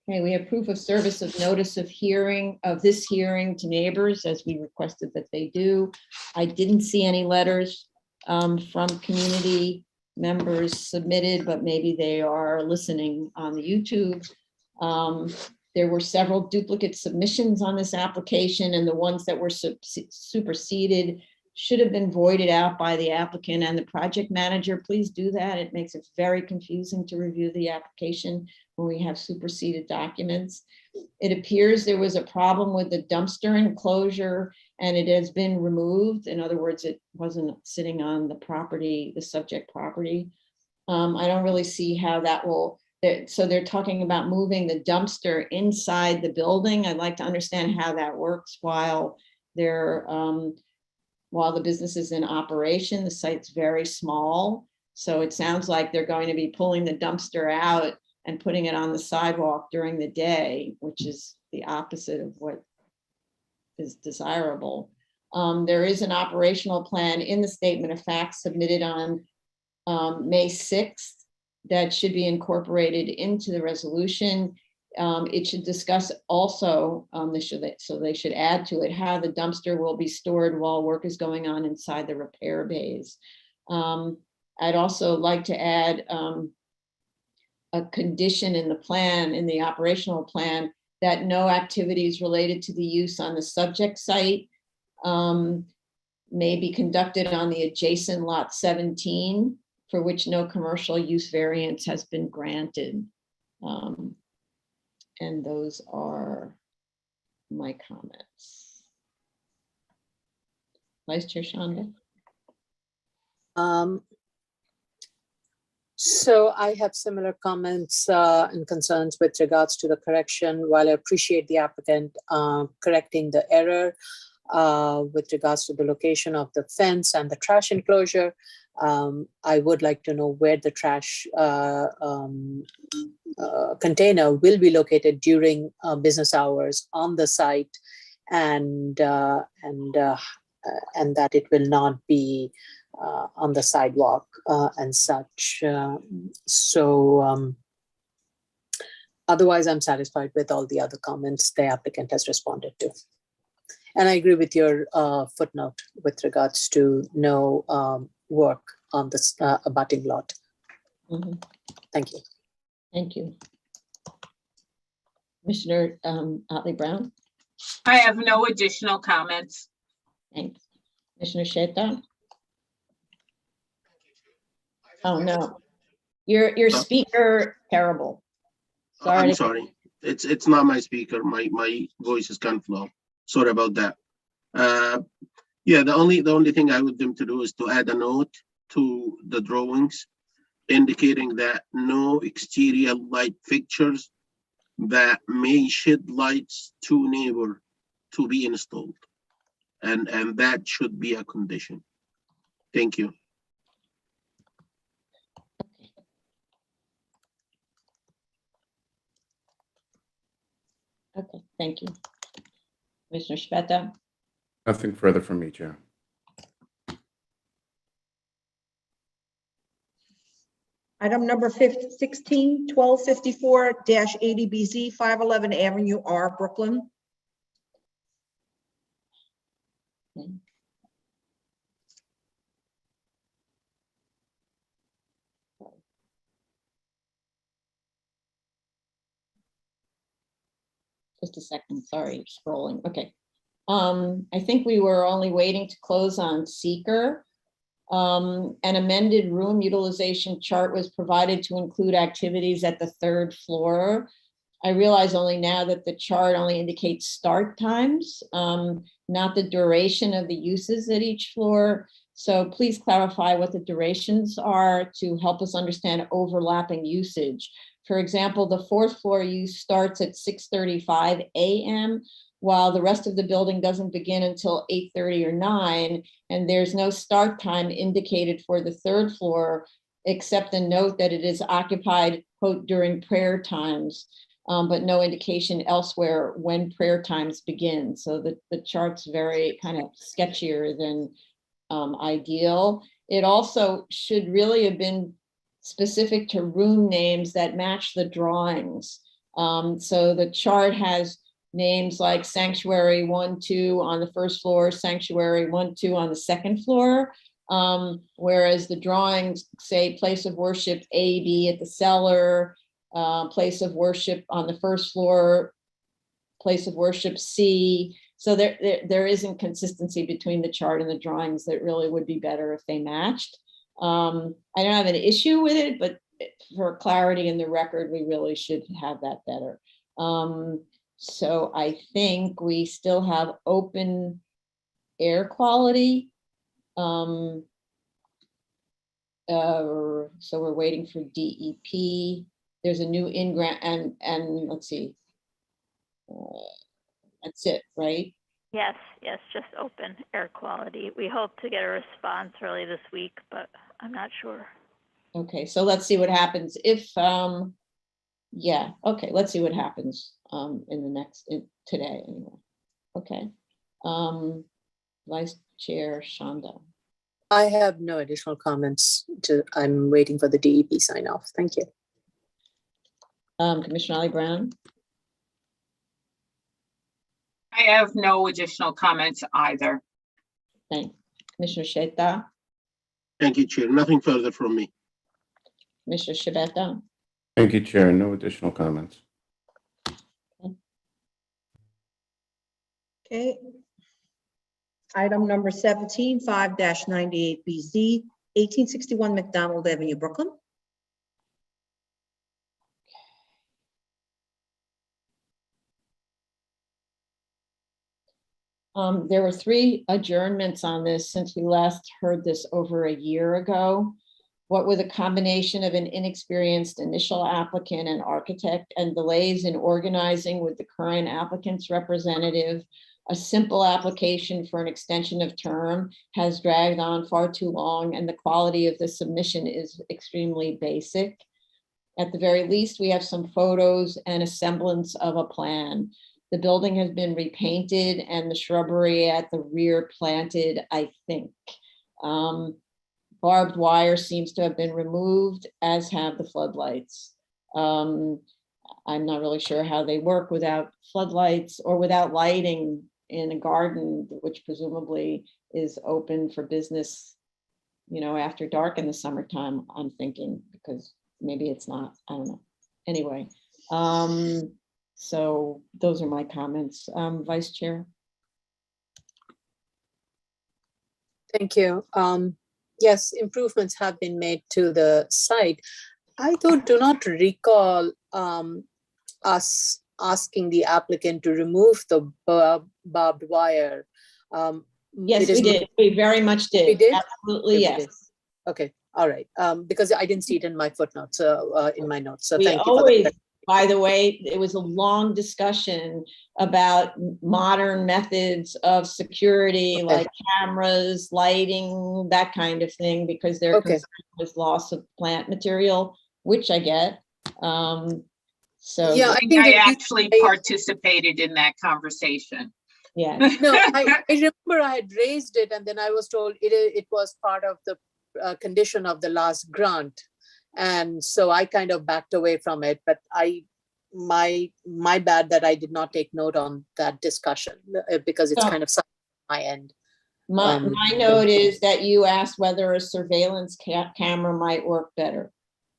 Okay, we have proof of service of notice of hearing, of this hearing to neighbors, as we requested that they do. I didn't see any letters from community members submitted, but maybe they are listening on the YouTube. There were several duplicate submissions on this application, and the ones that were superseded should have been voided out by the applicant and the project manager. Please do that. It makes it very confusing to review the application when we have superseded documents. It appears there was a problem with the dumpster enclosure and it has been removed. In other words, it wasn't sitting on the property, the subject property. I don't really see how that will, so they're talking about moving the dumpster inside the building. I'd like to understand how that works while they're, while the business is in operation. The site's very small. So it sounds like they're going to be pulling the dumpster out and putting it on the sidewalk during the day, which is the opposite of what is desirable. There is an operational plan in the statement of facts submitted on May 6th that should be incorporated into the resolution. It should discuss also, so they should add to it how the dumpster will be stored while work is going on inside the repair bays. I'd also like to add a condition in the plan, in the operational plan, that no activities related to the use on the subject site may be conducted on the adjacent lot 17, for which no commercial use variance has been granted. And those are my comments. Vice Chair Shanda. So I have similar comments and concerns with regards to the correction. While I appreciate the applicant correcting the error with regards to the location of the fence and the trash enclosure, I would like to know where the trash container will be located during business hours on the site, and that it will not be on the sidewalk and such. Otherwise, I'm satisfied with all the other comments the applicant has responded to. And I agree with your footnote with regards to no work on this abutting lot. Mm-hmm. Thank you. Thank you. Commissioner Otley Brown. I have no additional comments. Thanks. Commissioner Sheta. Oh, no. Your speaker, terrible. I'm to- sorry. It's not my speaker. My voice is kind of low. Sorry about that. Yeah, the only thing I would them to do is to add a note to the drawings indicating that no exterior light fixtures that may shed lights to neighbor to be installed. And that should be a condition. Thank you. Okay, thank you. Commissioner Speta? Nothing further from me, Chair. Item number 16, 1254-80BZ, 511 Avenue R, Brooklyn. Just a second, sorry, scrolling. Okay. I think we were only waiting to close on seeker. An amended room utilization chart was provided to include activities at the 3rd floor. I realize only now that the chart only indicates start times, not the duration of the uses at each floor. So please clarify what the durations are to help us understand overlapping usage. For example, the 4th floor use starts at 6:35 a.m., while the rest of the building doesn't begin until 8:30 or 9, and there's no start time indicated for the 3rd floor, except a note that it is occupied, quote, during prayer times, but no indication elsewhere when prayer times begin. So the chart's very kind of sketchier than ideal. It also should really have been specific to room names that match the drawings. So the chart has names like Sanctuary 1, 2 on the 1st floor, Sanctuary 1, 2 on the 2nd floor, whereas the drawings say Place of Worship A, B at the cellar, Place of Worship on the 1st floor, Place of Worship C. So there is inconsistency between the chart and the drawings that really would be better if they matched. I don't have an issue with it, but for clarity in the record, we really should have that better. So I think we still have open air quality. So we're waiting for DEP. There's a new in-grant and let's see. That's it, right? Yes, just open air quality. We hope to get a response early this week, but I'm not sure. Okay, so let's see what happens if, yeah, okay, let's see what happens today anyway. Okay. Vice Chair Shanda. I have no additional comments. I'm waiting for the DEP sign off. Thank you. Commissioner Ali Brown. I have no additional comments either. Thank Commissioner Sheta. Thank you, Chair. Nothing further from me. Commissioner Shabeta. Thank you, Chair. No additional comments. Okay. Item number 17, 5-98BZ, 1861 McDonald Avenue, Brooklyn. There were 3 adjournments on this since we last heard this over a year ago. What with a combination of an inexperienced initial applicant and architect and delays in organizing with the current applicant's representative, a simple application for an extension of term has dragged on far too long, and the quality of the submission is extremely basic. At the very least, we have some photos and a semblance of a plan. The building has been repainted and the shrubbery at the rear planted, I think. Barbed wire seems to have been removed, as have the floodlights. I'm not really sure how they work without floodlights or without lighting in a garden, which presumably is open for business, after dark in the summertime, I'm thinking, because maybe it's not, I don't know. Anyway, so those are my comments. Vice Chair. Thank you. Yes, improvements have been made to the site. I though do not recall us asking the applicant to remove the barbed wire. Yes, it is we did. We very much did. We did? Absolutely, Okay, we yes. did. Okay, all right. Because I didn't see it in my footnotes, in my notes. So We thank you for always, that. by the way, it was a long discussion about modern methods of security, Okay. like cameras, lighting, that kind of thing, because their Okay. concern was loss of plant material, which I get. So, Yeah, I I think think I the reason actually I- participated in that conversation. yeah. No, I remember I had raised it and then I was told it was part of the condition of the last grant. And so I kind of backed away from it, but my bad that I did not take note on that discussion because it's So- kind of something on my end. My Um, note is that you asked whether a surveillance camera might work better.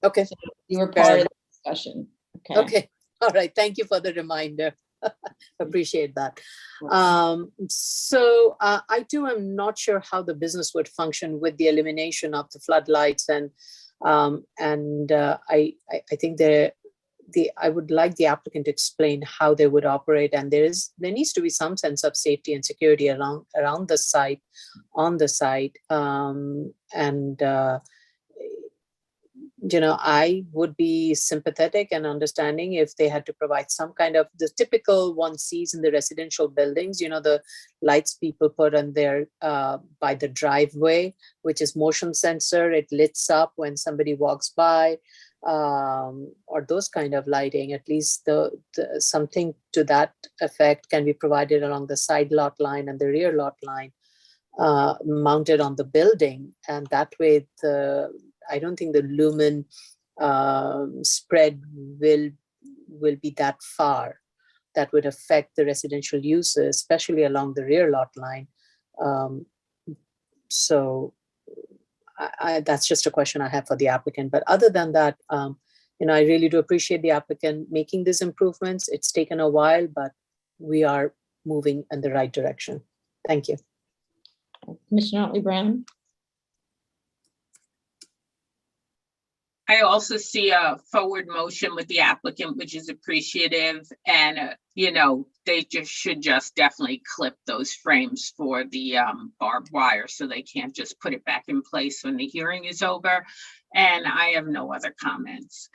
Okay, You were Fair part of the discussion. Okay. okay, all right, thank you for the reminder. Appreciate that. So I too am not sure how the business would function with the elimination of the floodlights, and I think I would like the applicant to explain how they would operate, and there needs to be some sense of safety and security around the site, on the site, I would be sympathetic and understanding if they had to provide some kind of the typical one sees in the residential buildings, the lights people put on there by the driveway, which is motion sensor. It lights up when somebody walks by, or those kind of lighting. At least the something to that effect can be provided along the side lot line and the rear lot line, mounted on the building, and that way I don't think the lumen spread will be that far. That would affect the residential uses, especially along the rear lot line. So that's just a question I have for the applicant. But other than that, I really do appreciate the applicant making these improvements. It's taken a while, but we are moving in the right direction. Thank you. Commissioner Otley Brown? I also see a forward motion with the applicant, which is appreciative. And, they should definitely clip those frames for the barbed wire, so they can't just put it back in place when the hearing is over. And I have no other comments.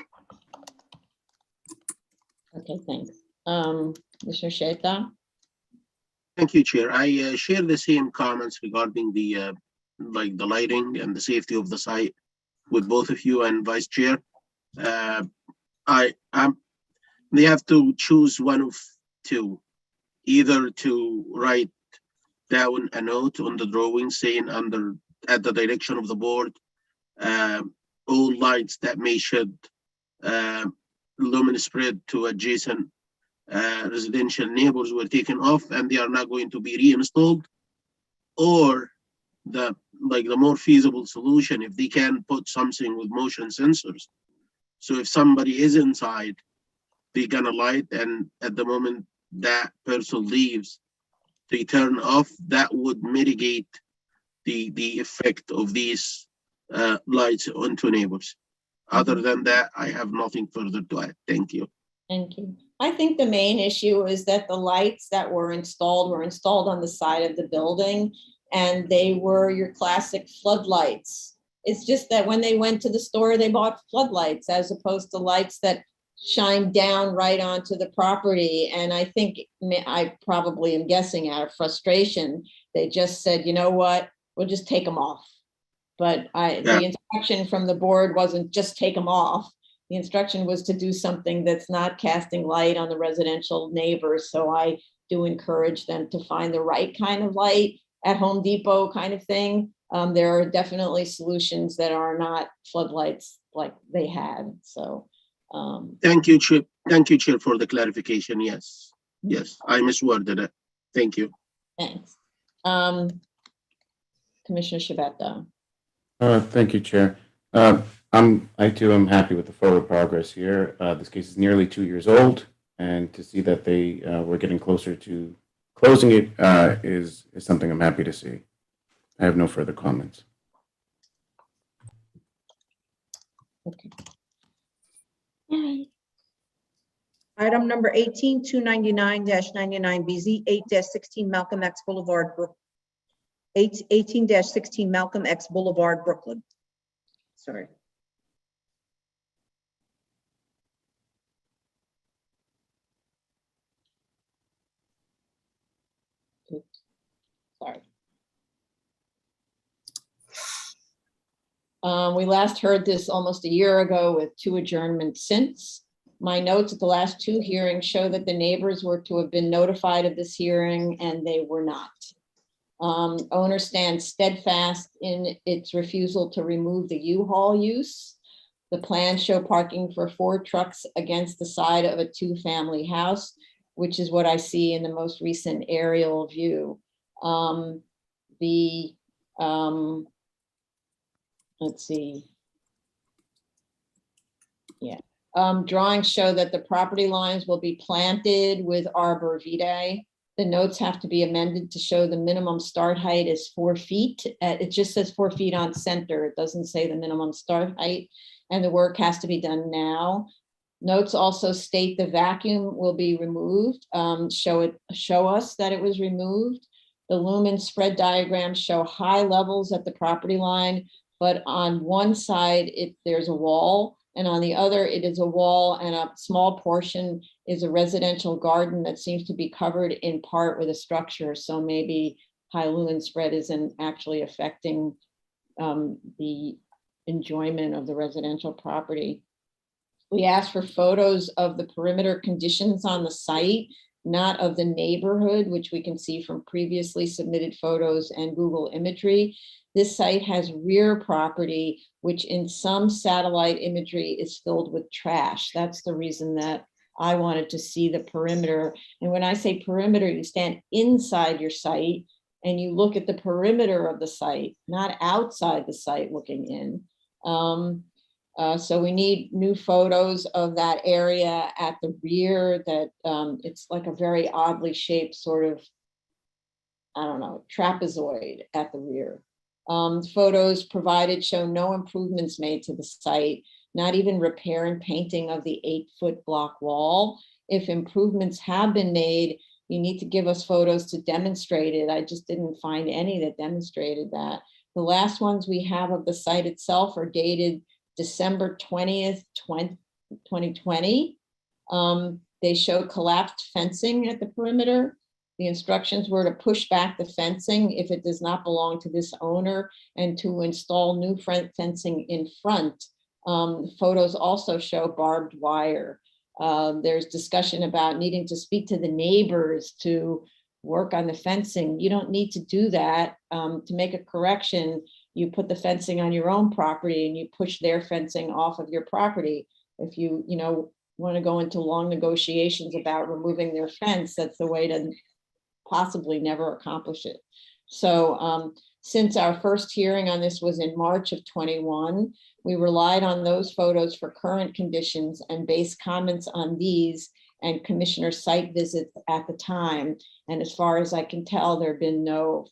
Okay, thanks. Commissioner Sheta? Thank you, Chair. I share the same comments regarding the lighting and the safety of the site with both of you and Vice Chair. They have to choose one of two, either to write down a note on the drawing saying at the direction of the board, all lights that may shed lumen spread to adjacent residential neighbors were taken off and they are not going to be reinstalled, or the more feasible solution, if they can put something with motion sensors. So if somebody is inside, they're gonna light, and at the moment that person leaves, they turn off. That would mitigate the effect of these lights onto neighbors. Other than that, I have nothing further to add. Thank you. Thank you. I think the main issue is that the lights that were installed on the side of the building, and they were your classic floodlights. It's just that when they went to the store, they bought floodlights as opposed to lights that shine down right onto the property. And I think, I probably am guessing out of frustration, they just said, you know what, we'll just take them off. But the instruction from the board wasn't just take them off. The instruction was to do something that's not casting light on the residential neighbors. So I do encourage them to find the right kind of light at Home Depot kind of thing. There are definitely solutions that are not floodlights like they had. So thank you, Chair. Thank you, Chair, for the clarification. Yes, I misworded it. Thank you. Thanks. Commissioner Shabeta. Thank you, Chair. I too am happy with the forward progress here. This case is nearly 2 years old, and to see that they were getting closer to closing it is something I'm happy to see. I have no further comments. Okay. Item number 18, 299-99BZ, 8-16 Malcolm X Boulevard, 18-16 Malcolm X Boulevard, Brooklyn. Sorry. Sorry. We last heard this almost a year ago with 2 adjournments since. My notes at the last 2 hearings show that the neighbors were to have been notified of this hearing and they were not. Owner stands steadfast in its refusal to remove the U-Haul use. The plans show parking for 4 trucks against the side of a 2-family house, which is what I see in the most recent aerial view. Let's see. Yeah. Drawings show that the property lines will be planted with arbor vitae. The notes have to be amended to show the minimum start height is 4 feet. It just says 4 feet on center. It doesn't say the minimum start height, and the work has to be done now. Notes also state the vacuum will be removed. Show us that it was removed. The lumen spread diagrams show high levels at the property line, but on one side there's a wall, and on the other it is a wall, and a small portion is a residential garden that seems to be covered in part with a structure. So maybe high lumen spread isn't actually affecting the enjoyment of the residential property. We asked for photos of the perimeter conditions on the site, not of the neighborhood, which we can see from previously submitted photos and Google imagery. This site has rear property, which in some satellite imagery is filled with trash. That's the reason that I wanted to see the perimeter. And when I say perimeter, you stand inside your site and you look at the perimeter of the site, not outside the site looking in. So we need new photos of that area at the rear that it's like a very oddly shaped sort of, I don't know, trapezoid at the rear. Photos provided show no improvements made to the site, not even repair and painting of the 8-foot block wall. If improvements have been made, you need to give us photos to demonstrate it. I just didn't find any that demonstrated that. The last ones we have of the site itself are dated December 20th, 2020. They show collapsed fencing at the perimeter. The instructions were to push back the fencing if it does not belong to this owner and to install new fencing in front. Photos also show barbed wire. There's discussion about needing to speak to the neighbors to work on the fencing. You don't need to do that. To make a correction, you put the fencing on your own property and you push their fencing off of your property. If you want to go into long negotiations about removing their fence, that's the way to possibly never accomplish it. So since our first hearing on this was in March of 21, we relied on those photos for current conditions and based comments on these and commissioner site visits at the time. And as far as I can tell, there have been no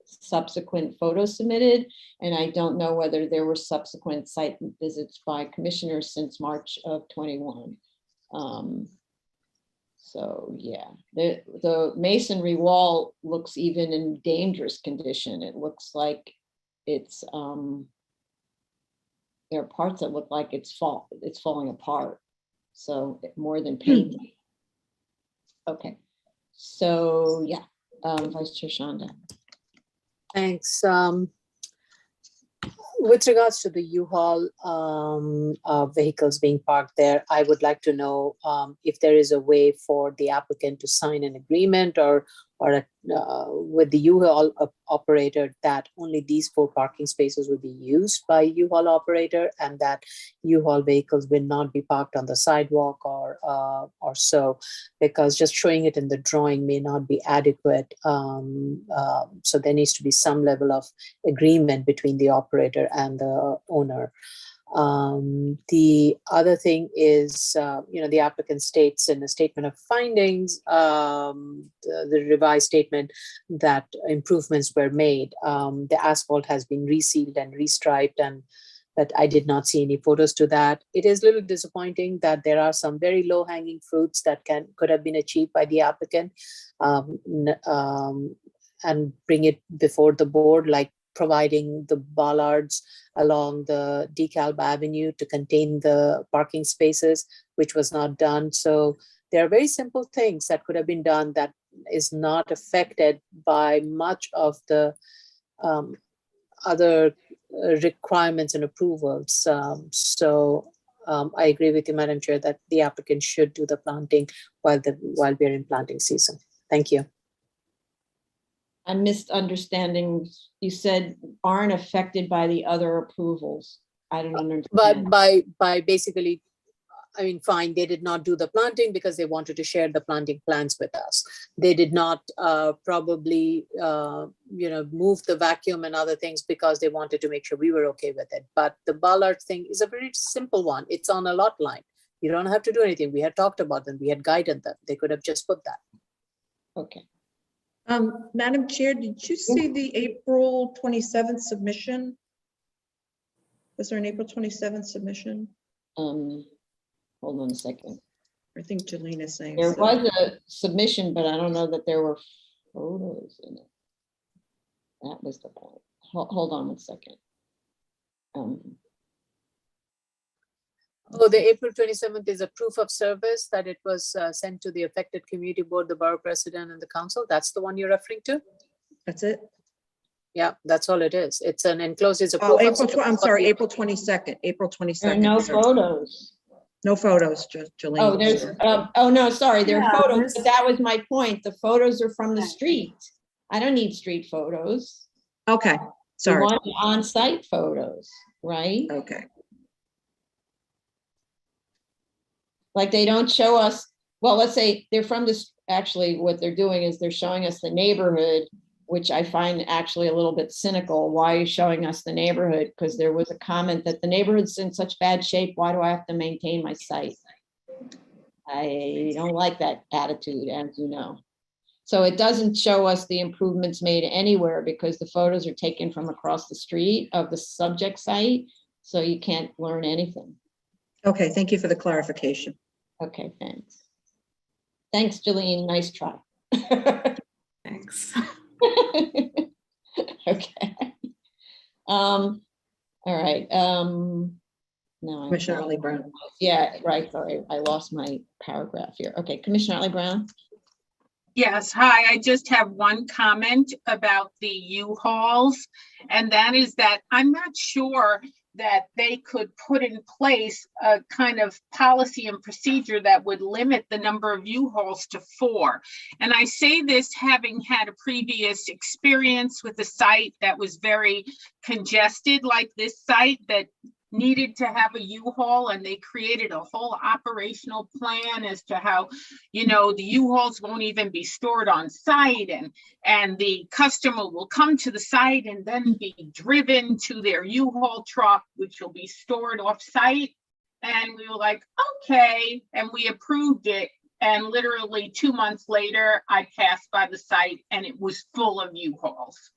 subsequent photos submitted, and I don't know whether there were subsequent site visits by commissioners since March of 21. So yeah, the masonry wall looks even in dangerous condition. It looks like it's there are parts that look like it's falling apart. So more than painting. Okay, so yeah, Vice Chair Shonda. Thanks. With regards to the U-Haul vehicles being parked there, I would like to know if there is a way for the applicant to sign an agreement or with the U-Haul operator that only these 4 parking spaces will be used by U-Haul operator and that U-Haul vehicles will not be parked on the sidewalk or so, because just showing it in the drawing may not be adequate. So there needs to be some level of agreement between the operator and the owner. The other thing is, the applicant states in a statement of findings, the revised statement, that improvements were made. The asphalt has been resealed and restriped, and but I did not see any photos to that. It is a little disappointing that there are some very low-hanging fruits that could have been achieved by the applicant, and bring it before the board, like providing the bollards along the DeKalb Avenue to contain the parking spaces, which was not done. So there are very simple things that could have been done that is not affected by much of the other requirements and approvals. I agree with you, Madam Chair, that the applicant should do the planting while we're in planting season. Thank you. I'm misunderstanding. You said aren't affected by the other approvals. I don't understand. But by basically, I mean, fine, they did not do the planting because they wanted to share the planting plans with us. They did not probably, move the vacuum and other things because they wanted to make sure we were okay with it. But the bollard thing is a very simple one. It's on a lot line. You don't have to do anything. We had talked about them. We had guided them. They could have just put that. Okay. Madam Chair, did you see the April 27th submission? Was there an April 27th submission? Hold on a second. I think Jolene is saying There so. was a submission, but I don't know that there were photos in it. That was the point. Hold on one second. Oh, the April 27th is a proof of service that it was sent to the affected community board, the borough president and the council. That's the one you're referring to? That's it? Yeah, that's all it is. It's an enclosed, it's a Oh, proof of April, service. I'm sorry, April 22nd, April There are 22nd. no sorry. photos. No photos, Jolene. Oh, there's, oh, no, sorry, there are Yeah, photos, there's- but that was my point. The photos are from the Okay. street. I don't need street photos. Okay, We sorry. want on-site photos, right? Okay. Like they don't show us, well, let's say they're from this, actually what they're doing is they're showing us the neighborhood, which I find actually a little bit cynical. Why are you showing us the neighborhood? Because there was a comment that the neighborhood's in such bad shape, why do I have to maintain my site? I don't like that attitude, as you know. So it doesn't show us the improvements made anywhere because the photos are taken from across the street of the subject site. So you can't learn anything. Okay, thank you for the clarification. Okay, thanks. Thanks, Jolene. Nice try. Thanks. Okay. All right. No, Commissioner Otley Brown. yeah, right. Sorry, I lost my paragraph here. Okay, Commissioner Otley Brown. Yes, hi, I just have one comment about the U-Hauls, and that is that I'm not sure that they could put in place a kind of policy and procedure that would limit the number of U-Hauls to 4. And I say this having had a previous experience with a site that was very congested, like this site that needed to have a U-Haul, and they created a whole operational plan as to how, the U-Hauls won't even be stored on site, and the customer will come to the site and then be driven to their U-Haul truck, which will be stored off site. And we were like, okay, and we approved it. And literally 2 months later, I passed by the site and it was full of U-Hauls.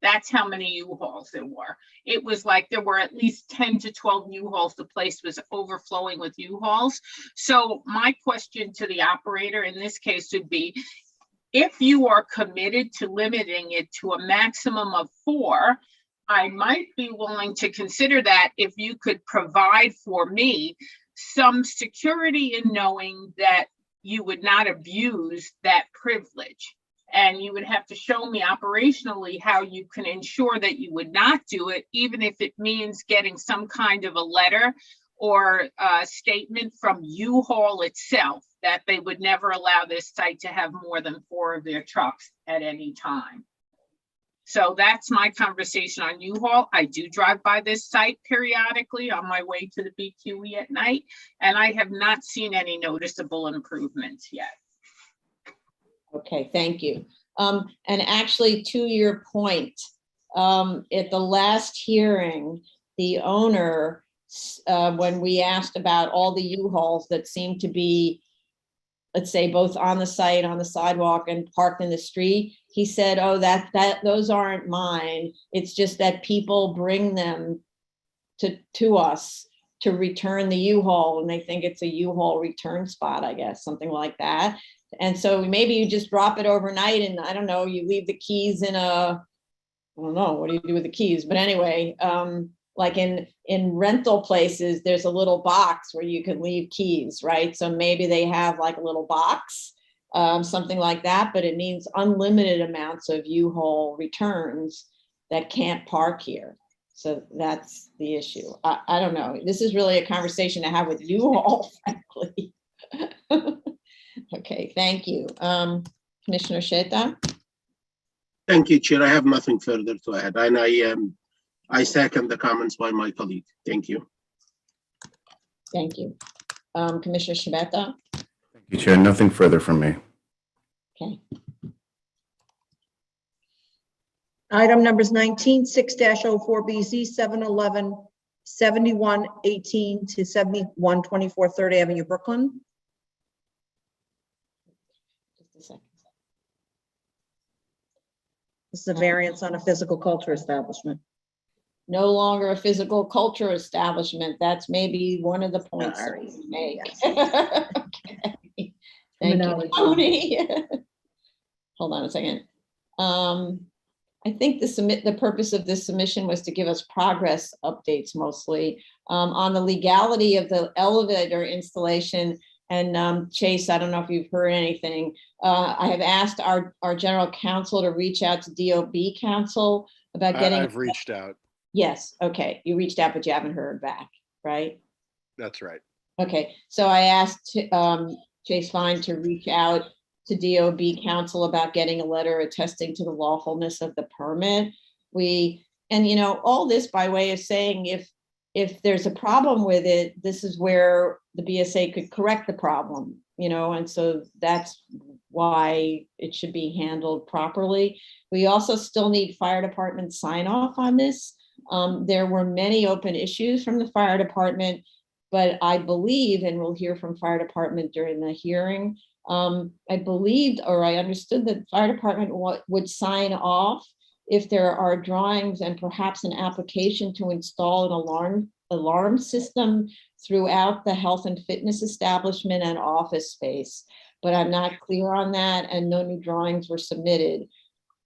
That's how many U-Hauls there were. It was like there were at least 10 to 12 U-Hauls. The place was overflowing with U-Hauls. So my question to the operator in this case would be, if you are committed to limiting it to a maximum of 4, I might be willing to consider that if you could provide for me some security in knowing that you would not abuse that privilege. And you would have to show me operationally how you can ensure that you would not do it, even if it means getting some kind of a letter or a statement from U-Haul itself that they would never allow this site to have more than 4 of their trucks at any time. So that's my conversation on U-Haul. I do drive by this site periodically on my way to the BQE at night, and I have not seen any noticeable improvements yet. Okay, thank you. And actually, to your point, at the last hearing, the owner, when we asked about all the U-Hauls that seemed to be, let's say, both on the site, on the sidewalk, and parked in the street, he said, oh, those aren't mine. It's just that people bring them to us to return the U-Haul, and they think it's a U-Haul return spot, I guess, something like that. And so maybe you just drop it overnight, and I don't know, you leave the keys in I don't know, what do you do with the keys? But anyway, like in rental places, there's a little box where you can leave keys, right? So maybe they have like a little box, something like that, but it means unlimited amounts of U-Haul returns that can't park here. So that's the issue. I don't know. This is really a conversation to have with U-Haul, frankly. Okay, thank you. Commissioner Sheta? Thank you, Chair. I have nothing further to add, and I second the comments by my colleague. Thank you. Thank you. Commissioner Shabeta? Thank you, Chair. Nothing further from me. Okay. Item numbers 19, 6-04BZ, 711, 7118 to 7124 3rd Avenue, Brooklyn. Just a second. This is a variance on a physical culture establishment. No longer a physical culture establishment. That's maybe one of the points that Sorry. we make. Yes. Okay. Thank you, Terminology. Tony. Hold on a second. I think the purpose of this submission was to give us progress updates mostly on the legality of the elevator installation. And Chase, I don't know if you've heard anything. I have asked our general counsel to reach out to DOB counsel about getting. I've reached out. Yes, okay. You reached out, but you haven't heard back, right? That's right. Okay, so I asked Chase Fine to reach out to DOB counsel about getting a letter attesting to the lawfulness of the permit. And you know, all this by way of saying if there's a problem with it, this is where the BSA could correct the problem, you know, and so that's why it should be handled properly. We also still need fire department sign off on this. There were many open issues from the fire department, but I believe, and we'll hear from fire department during the hearing, I believed, or I understood that the fire department would sign off if there are drawings and perhaps an application to install an alarm system throughout the health and fitness establishment and office space. But I'm not clear on that, and no new drawings were submitted.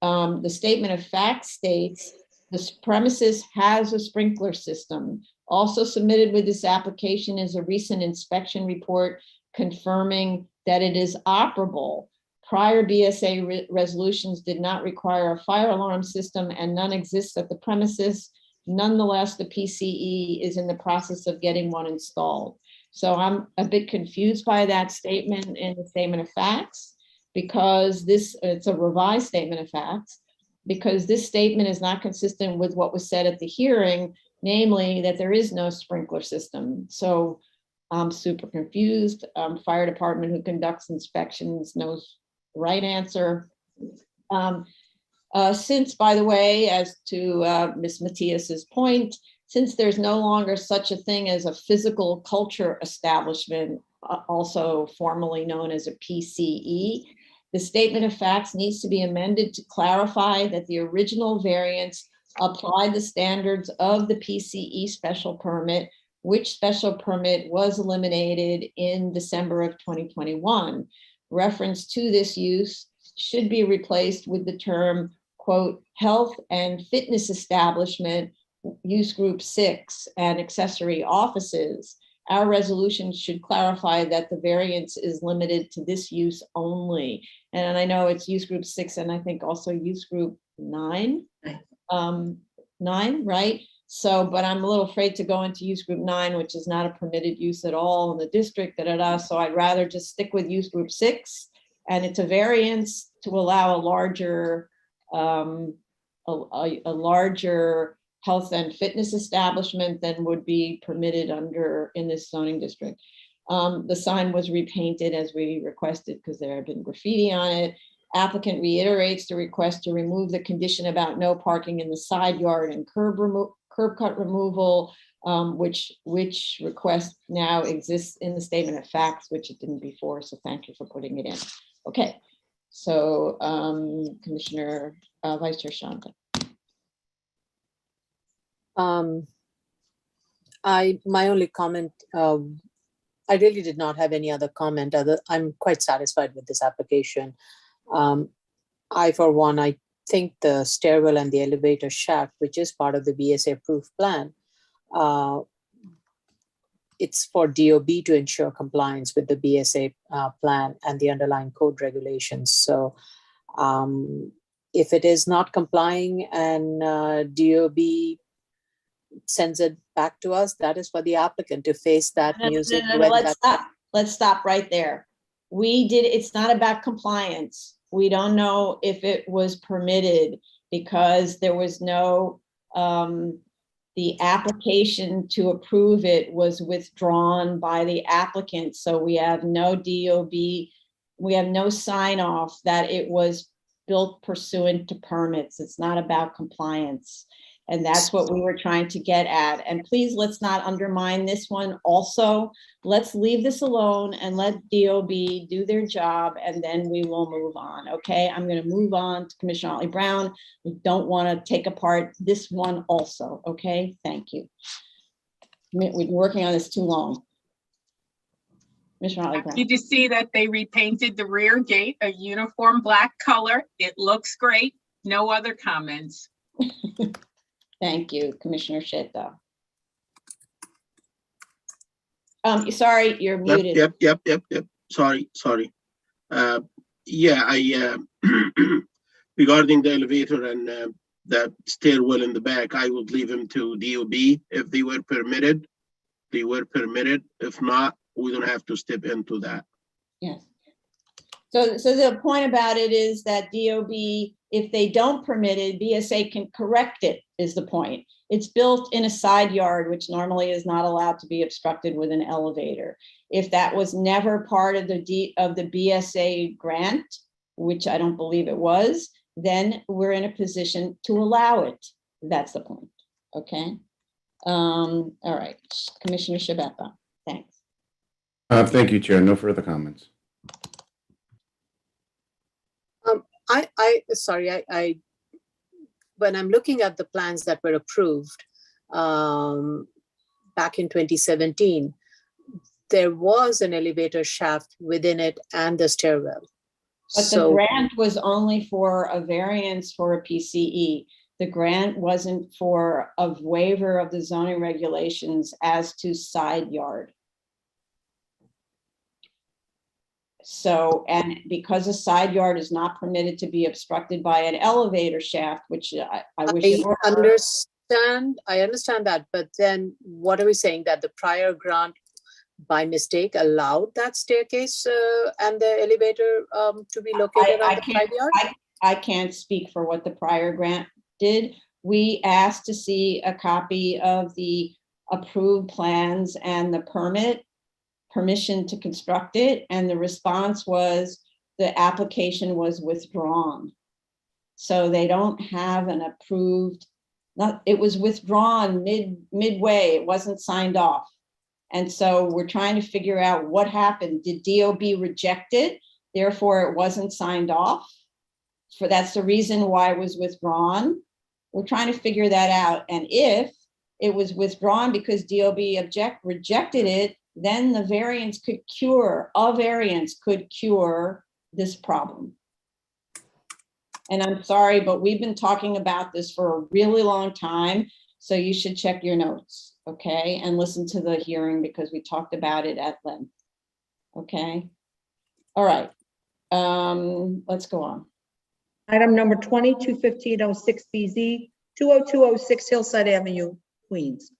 The statement of facts states this premises has a sprinkler system. Also submitted with this application is a recent inspection report confirming that it is operable. Prior BSA resolutions did not require a fire alarm system and none exists at the premises. Nonetheless, the PCE is in the process of getting one installed. So I'm a bit confused by that statement in the statement of facts because it's a revised statement of facts, because this statement is not consistent with what was said at the hearing, namely that there is no sprinkler system. So I'm super confused. Fire department who conducts inspections knows the right answer. Since, by the way, as to Ms. Matias's point, since there's no longer such a thing as a physical culture establishment, also formally known as a PCE, the statement of facts needs to be amended to clarify that the original variance applied the standards of the PCE special permit, which special permit was eliminated in December of 2021. Reference to this use should be replaced with the term, quote, health and fitness establishment, use group 6, and accessory offices. Our resolution should clarify that the variance is limited to this use only. And I know it's use group 6 and I think also use group 9, 9, right? So, but I'm a little afraid to go into use group 9, which is not a permitted use at all in the district, So I'd rather just stick with use group 6. And it's a variance to allow a larger, a larger health and fitness establishment than would be permitted in this zoning district. The sign was repainted as we requested because there had been graffiti on it. Applicant reiterates the request to remove the condition about no parking in the side yard and curb cut removal, which request now exists in the statement of facts, which it didn't before. So thank you for putting it in. Okay, so Commissioner Vice Chair Shanta. My only comment, I really did not have any other comment. I'm quite satisfied with this application. For one, I think the stairwell and the elevator shaft, which is part of the BSA approved plan, it's for DOB to ensure compliance with the BSA plan and the underlying code regulations. So if it is not complying and DOB sends it back to us, that is for the applicant to face that music. Let's stop right there. It's not about compliance. We don't know if it was permitted because there was no, the application to approve it was withdrawn by the applicant. So we have no DOB, we have no sign off that it was built pursuant to permits. It's not about compliance. And that's what we were trying to get at. And please, let's not undermine this one also. Let's leave this alone and let DOB do their job, and then we will move on, okay? I'm gonna move on to Commissioner Otley Brown. We don't wanna take apart this one also, okay? Thank you. We've been working on this too long. Commissioner Otley Brown. Happy to see that they repainted the rear gate a uniform black color. It looks great. No other comments. Thank you, Commissioner Sheta. Sorry, you're muted. Yep. Sorry. Yeah, regarding the elevator and the stairwell in the back, I would leave them to DOB if they were permitted. They were permitted. If not, we don't have to step into that. Yes. So the point about it is that DOB, if they don't permit it, BSA can correct it, is the point. It's built in a side yard, which normally is not allowed to be obstructed with an elevator. If that was never part of the BSA grant, which I don't believe it was, then we're in a position to allow it. That's the point, okay? All right, Commissioner Shabeta, thanks. Thank you, Chair. No further comments. When I'm looking at the plans that were approved back in 2017, there was an elevator shaft within it and the stairwell. But the grant was only for a variance for a PCE. The grant wasn't for a waiver of the zoning regulations as to side yard. So, and because a side yard is not permitted to be obstructed by an elevator shaft, which I wish it were. I understand that, but then what are we saying, that the prior grant by mistake allowed that staircase and the elevator to be located on the side yard? I can't speak for what the prior grant did. We asked to see a copy of the approved plans and the permission to construct it, and the response was the application was withdrawn. So they don't have an approved, it was withdrawn midway, it wasn't signed off. And so we're trying to figure out what happened. Did DOB reject it? Therefore, it wasn't signed off. That's the reason why it was withdrawn. We're trying to figure that out. And if it was withdrawn because DOB rejected it, then the variance could cure this problem. And I'm sorry, but we've been talking about this for a really long time. So you should check your notes, okay? And listen to the hearing because we talked about it at length, okay? All right, let's go on. Item number 221506 BZ, 20206 Hillside Avenue, Queens.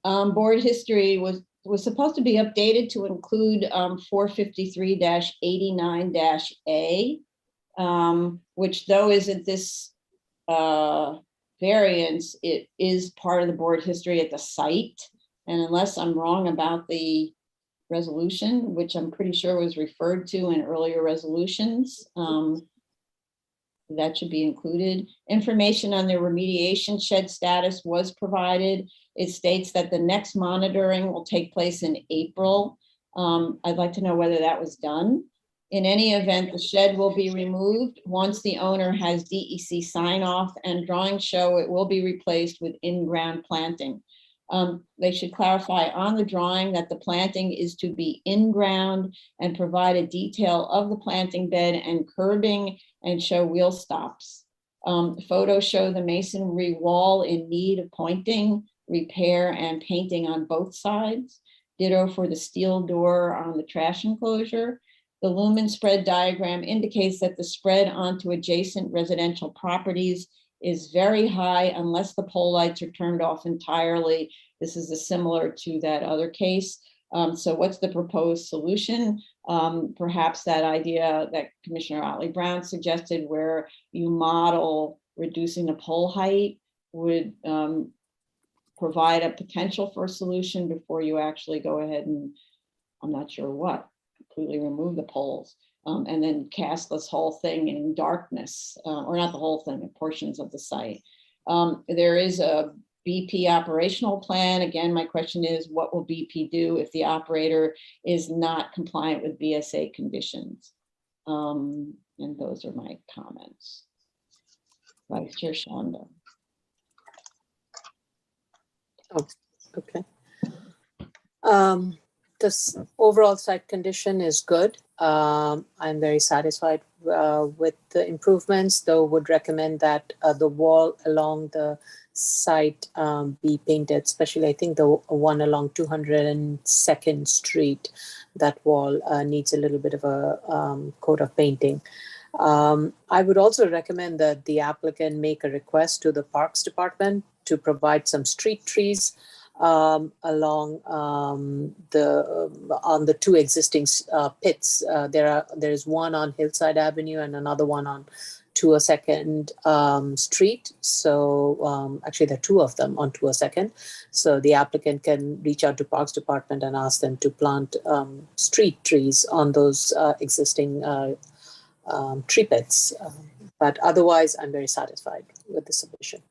Board history was supposed to be updated to include 453-89-A, which though isn't this variance, it is part of the board history at the site. And unless I'm wrong about the resolution, which I'm pretty sure was referred to in earlier resolutions, that should be included. Information on the remediation shed status was provided. It states that the next monitoring will take place in April. I'd like to know whether that was done. In any event, the shed will be removed once the owner has DEC sign off, and drawings show it will be replaced with in-ground planting. They should clarify on the drawing that the planting is to be in-ground and provide a detail of the planting bed and curbing and show wheel stops. Photos show the masonry wall in need of pointing, repair, and painting on both sides. Ditto for the steel door on the trash enclosure. The lumen spread diagram indicates that the spread onto adjacent residential properties is very high unless the pole lights are turned off entirely. This is similar to that other case. So what's the proposed solution? Perhaps that idea that Commissioner Otley Brown suggested, where you model reducing the pole height, would provide a potential for a solution before you actually go ahead and, I'm not sure what, completely remove the poles, and then cast this whole thing in darkness, or not the whole thing, portions of the site. There is a BP operational plan. Again, my question is, what will BP do if the operator is not compliant with BSA conditions? And those are my comments. Vice Chair Shonda. Oh, okay. This overall site condition is good. I'm very satisfied with the improvements, though would recommend that the wall along the site be painted, especially I think the one along 202nd Street, that wall needs a little bit of a coat of painting. I would also recommend that the applicant make a request to the Parks Department to provide some street trees along on the two existing pits. There is one on Hillside Avenue and another one on 202nd Street. So actually there are two of them on 202nd. So the applicant can reach out to Parks Department and ask them to plant street trees on those existing tree pits. But otherwise, I'm very satisfied with the submission.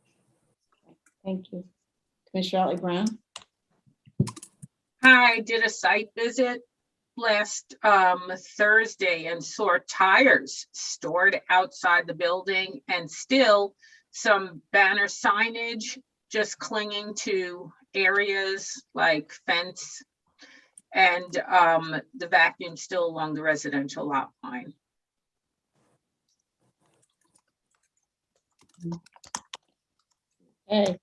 Thank you. Commissioner Otley Brown. I did a site visit last Thursday and saw tires stored outside the building, and still some banner signage just clinging to areas like fence, and the vacuum still along the residential lot line. Okay.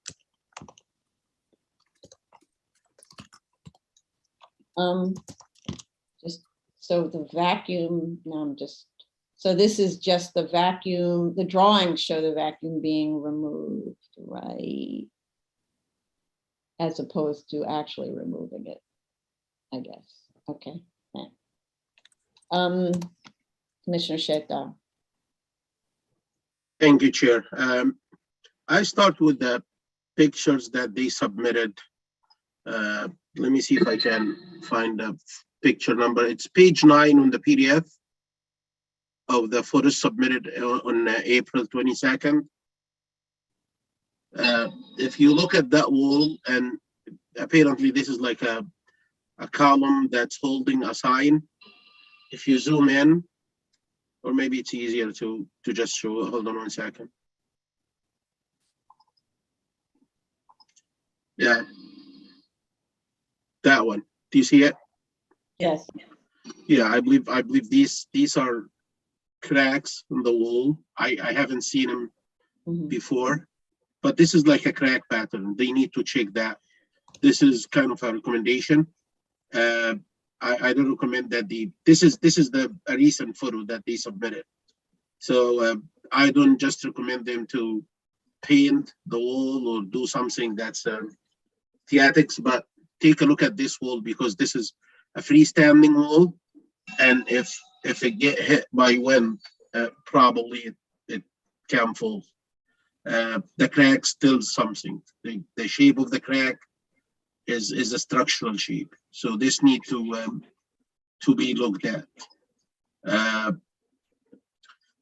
Just so the vacuum, so this is just the vacuum, the drawings show the vacuum being removed, right? As opposed to actually removing it, I guess. Okay. Yeah. Commissioner Sheta. Thank you, Chair. I start with the pictures that they submitted. Let me see if I can find a picture number. It's page 9 on the PDF of the photos submitted on April 22nd. If you look at that wall, and apparently this is like a column that's holding a sign. If you zoom in, or maybe it's easier to just show, hold on 1 second. Yeah. That one. Do you see it? Yes. Yeah, I believe these are cracks in the wall. I haven't seen them before, but this is like a crack pattern. They need to check that. This is kind of a recommendation. I don't recommend that this is a recent photo that they submitted. So I don't just recommend them to paint the wall or do something that's theatrics, but take a look at this wall, because this is a freestanding wall, and if it get hit by wind, probably it can fall. The crack still something. The shape of the crack is a structural shape, so this need to be looked at.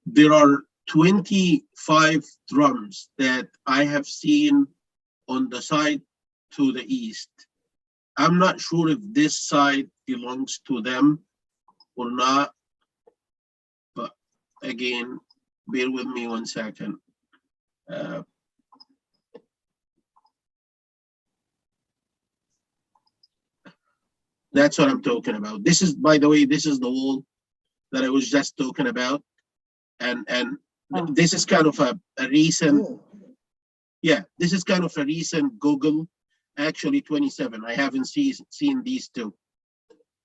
There are 25 drums that I have seen on the side to the east. I'm not sure if this side belongs to them or not, again, bear with me 1 second. That's what I'm talking about. This is, by the way, this is the wall that I was just talking about. And this is kind of a recent, yeah, this is kind of a recent Google, actually 27. I haven't seen these two.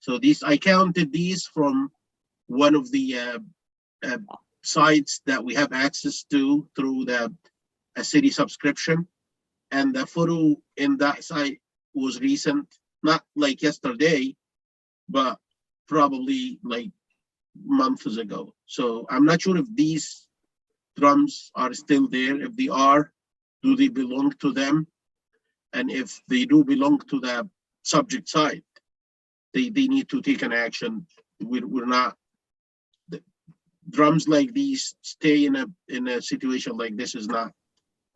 So these, I counted these from one of the sites that we have access to through a city subscription. And the photo in that site was recent, not like yesterday, but probably like months ago. So I'm not sure if these drums are still there. If they are, do they belong to them? And if they do belong to the subject site, they need to take an action. We're not, drums like these stay in a situation like this is not,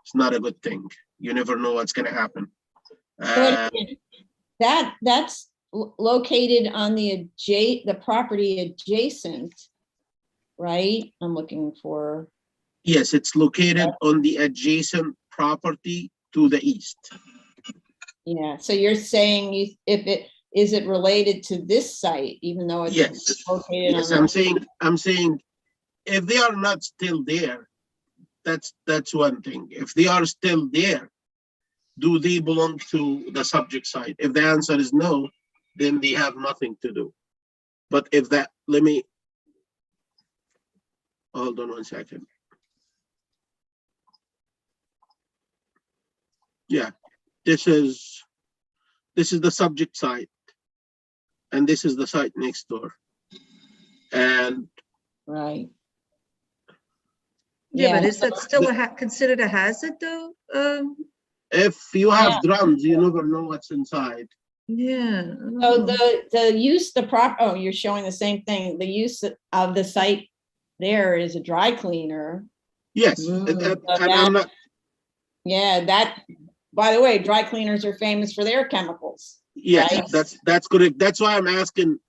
it's not a good thing. You never know what's going to happen. That's located on the property adjacent, right? I'm looking for. Yes, it's located on the adjacent property to the east. Yeah, so you're saying is it related to this site, even though it's Yes. located Yes, on I'm saying if they are not still there, that's one thing. If they are still there, do they belong to the subject site? If the answer is no, then they have nothing to do. But if that, let me, hold on 1 second. Yeah, this is the subject site, and this is the site next door. And right. Yeah, but is that still considered a hazard though? if you have drums, you never know what's inside. Yeah. So the use, you're showing the same thing. The use of the site there is a dry cleaner. Yes, So and I'm not. Yeah, that, by the way, dry cleaners are famous for their chemicals. Yes, right? that's correct. That's why I'm asking,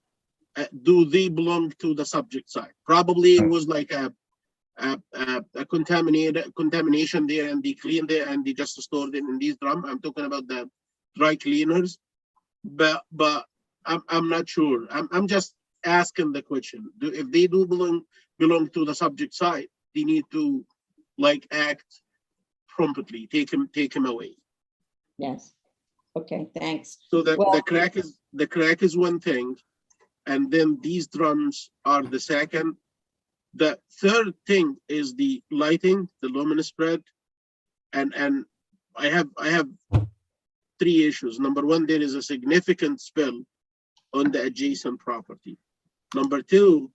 do they belong to the subject site? Probably it was like a contamination there, and they cleaned it and they just stored it in these drums. I'm talking about the dry cleaners, but I'm not sure. I'm just asking the question. If they do belong to the subject site, they need to like act promptly. Take him away. Yes. Okay, thanks. So the crack is one thing, and then these drums are the second. The third thing is the lighting, the luminous spread, and I have 3 issues. Number one, there is a significant spill on the adjacent property. Number two,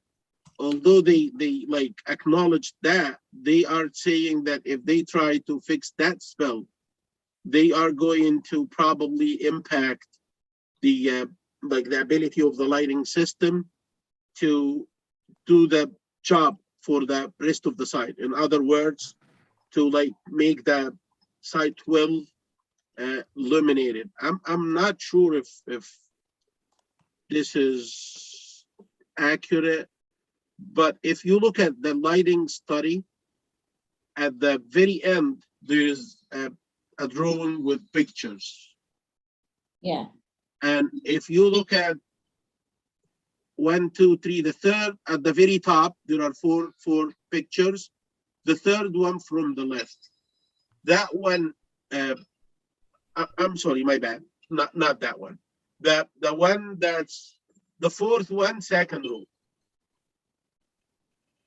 although they like acknowledge that, they are saying that if they try to fix that spill, they are going to probably impact the like the ability of the lighting system to do the job for the rest of the site. In other words, to like make the site well illuminated. I'm not sure if this is accurate, but if you look at the lighting study, at the very end, there's a drawing with pictures. Yeah. And if you look at 1, 2, 3, the third at the very top, there are four pictures. The third one from the left, that one, I'm sorry, my bad, not that one. The one that's the fourth one, second row.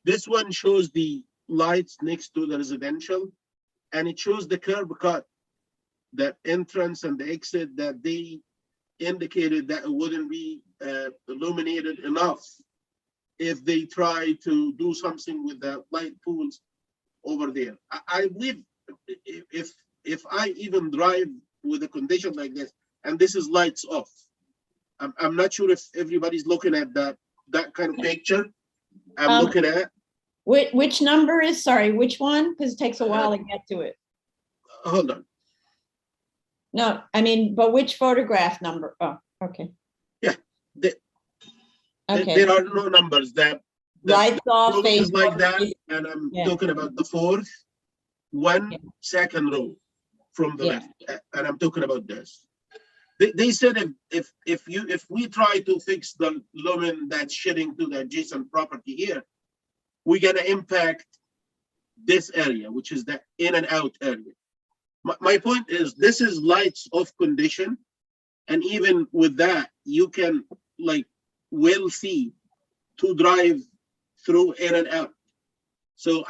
This one shows the lights next to the residential, and it shows the curb cut, the entrance and the exit that they indicated that it wouldn't be illuminated enough if they try to do something with the light poles over there. I believe if I even drive with a condition like this, and this is lights off, I'm not sure if everybody's looking at that kind of picture I'm looking at. Which number is, sorry, which one? Because it takes a while to get to it. Hold on. No, I mean, but which photograph number? Oh, okay. Yeah. Okay. There are no numbers. That Lights off. row is face like off. that, and I'm Yeah. talking about the fourth, one Yeah. second row from the Yeah. left, and I'm talking about this. They said if we try to fix the lumen that's shedding to the adjacent property here, we're gonna impact this area, which is the in and out area. My point is, this is lights off condition, and even with that, you can like well see to drive through in and out. So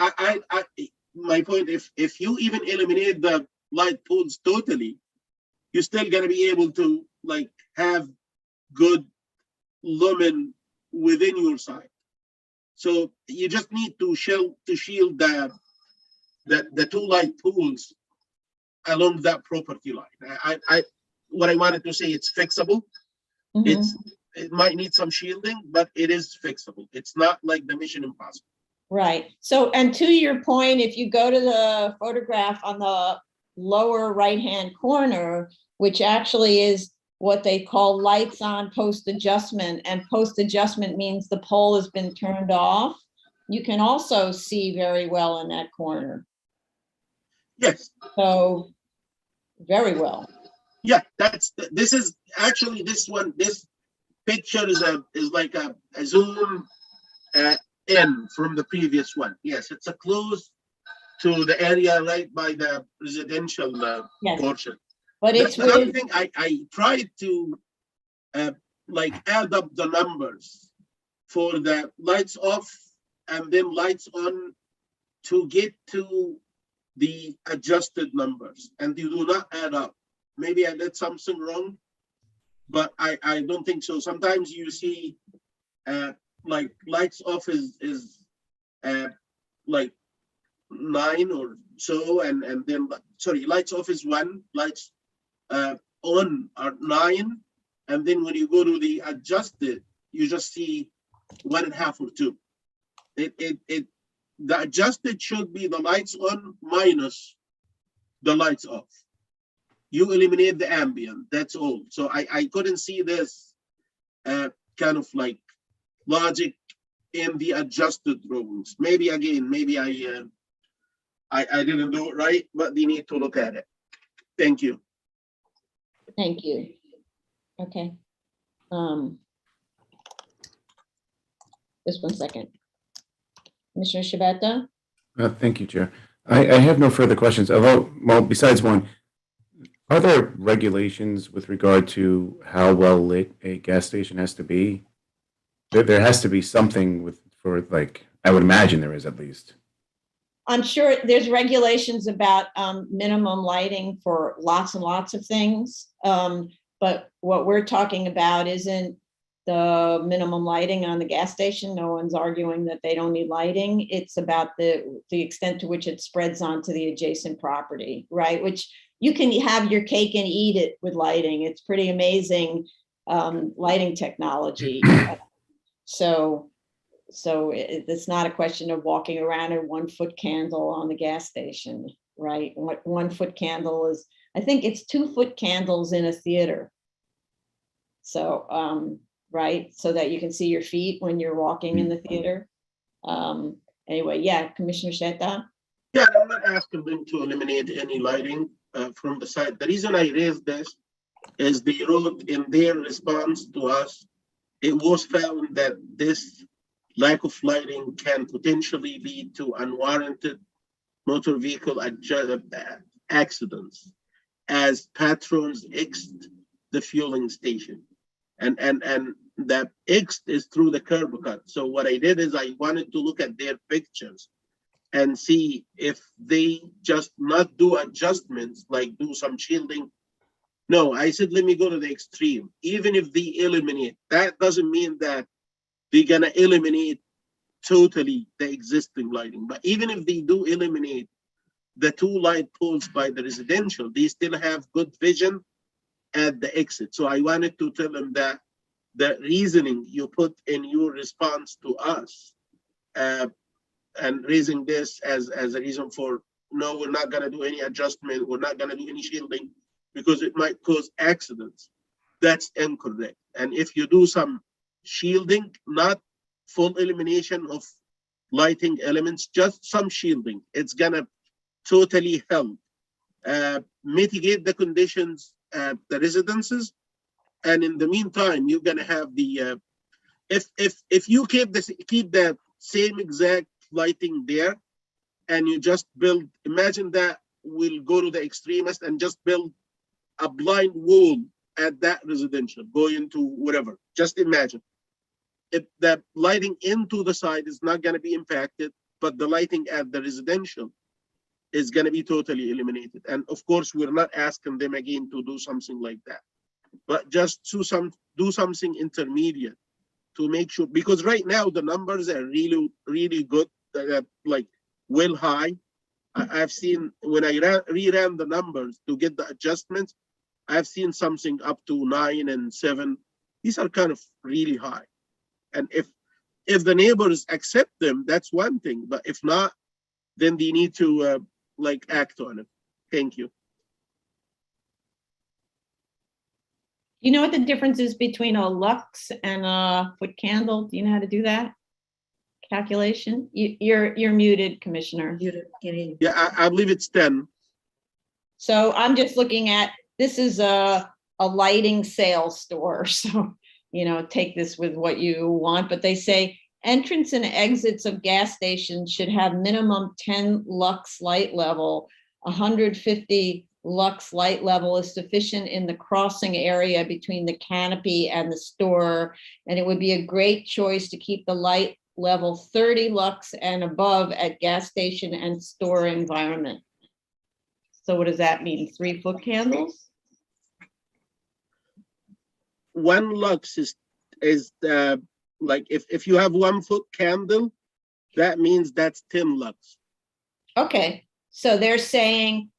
my point, if you even eliminate the light poles totally, you're still gonna be able to like have good lumen within your site. So you just need to shield the two light poles along that property line. What I wanted to say, it's fixable. Mhm. It might need some shielding, but it is fixable. It's not like the Mission Impossible. Right. So, and to your point, if you go to the photograph on the lower right-hand corner, which actually is what they call lights on post adjustment, and post adjustment means the pole has been turned off, you can also see very well in that corner. Yes. So, very well. Yeah, this is actually this picture is like a zoom in from the previous one. Yes, it's a close to the area right by the residential Yes. portion. But it's Another with, thing, I tried to like add up the numbers for the lights off and then lights on to get to the adjusted numbers, and they do not add up. Maybe I did something wrong, but I don't think so. Sometimes you see like lights off is like 9 or so, and then sorry, lights off is 1, lights on are 9, and then when you go to the adjusted, you just see 1.5 or 2. The adjusted should be the lights on minus the lights off. You eliminate the ambient, that's all. So I couldn't see this kind of like logic in the adjusted drawings. Maybe again, maybe I didn't do it right, but they need to look at it. Thank you. thank you. Okay. Just 1 second. Commissioner Shabeta? Thank you, Chair. I have no further questions, although, well, besides one, are there regulations with regard to how well lit a gas station has to be? There has to be something for like, I would imagine there is at least. I'm sure there's regulations about minimum lighting for lots and lots of things. But what we're talking about isn't the minimum lighting on the gas station. No one's arguing that they don't need lighting. It's about the extent to which it spreads onto the adjacent property, right? Which you can have your cake and eat it with lighting. It's pretty amazing lighting technology. So it's not a question of walking around a 1-foot candle on the gas station, right? What 1-foot candle is, I think it's 2-foot candles in a theater. So, right, so that you can see your feet when you're walking in the theater. Anyway, yeah, Commissioner Sheta? Yeah, I'm not asking them to eliminate any lighting from the site. The reason I raised this is they wrote in their response to us, it was found that this lack of lighting can potentially lead to unwarranted motor vehicle accidents as patrons exit the fueling station. And that exit is through the curb cut. So what I did is I wanted to look at their pictures and see if they just not do adjustments, like do some shielding. No, I said, let me go to the extreme. Even if they eliminate, that doesn't mean that they're gonna eliminate totally the existing lighting. But even if they do eliminate the 2 light poles by the residential, they still have good vision at the exit. So I wanted to tell them that the reasoning you put in your response to us and raising this as a reason for, no, we're not gonna do any adjustment, we're not gonna do any shielding because it might cause accidents. That's incorrect. And if you do some shielding, not full elimination of lighting elements, just some shielding. It's gonna totally help mitigate the conditions at the residences. And in the meantime, you're gonna have the if you keep that same exact lighting there, and you just build, imagine that we'll go to the extremist and just build a blind wall at that residential, go into whatever. Just imagine. If the lighting into the side is not going to be impacted, but the lighting at the residential is going to be totally eliminated. And of course, we're not asking them again to do something like that, but just do something intermediate to make sure, because right now the numbers are really, really good, like well high. I've seen when I reran the numbers to get the adjustments, I've seen something up to 9 and 7. These are kind of really high. And if the neighbors accept them, that's one thing. But if not, then they need to like act on it. Thank you. You know what the difference is between a lux and a foot candle? Do you know how to do that calculation? You're muted, Commissioner. Yeah, I believe it's 10. So I'm just looking at, this is a lighting sales store. So, take this with what you want, but they say entrance and exits of gas stations should have minimum 10 lux light level. 150 lux light level is sufficient in the crossing area between the canopy and the store. And it would be a great choice to keep the light level 30 lux and above at gas station and store environment. So what does that mean? 3 foot candles? 1 lux is like if you have 1 foot candle, that means that's 10 lux. Okay, so they're saying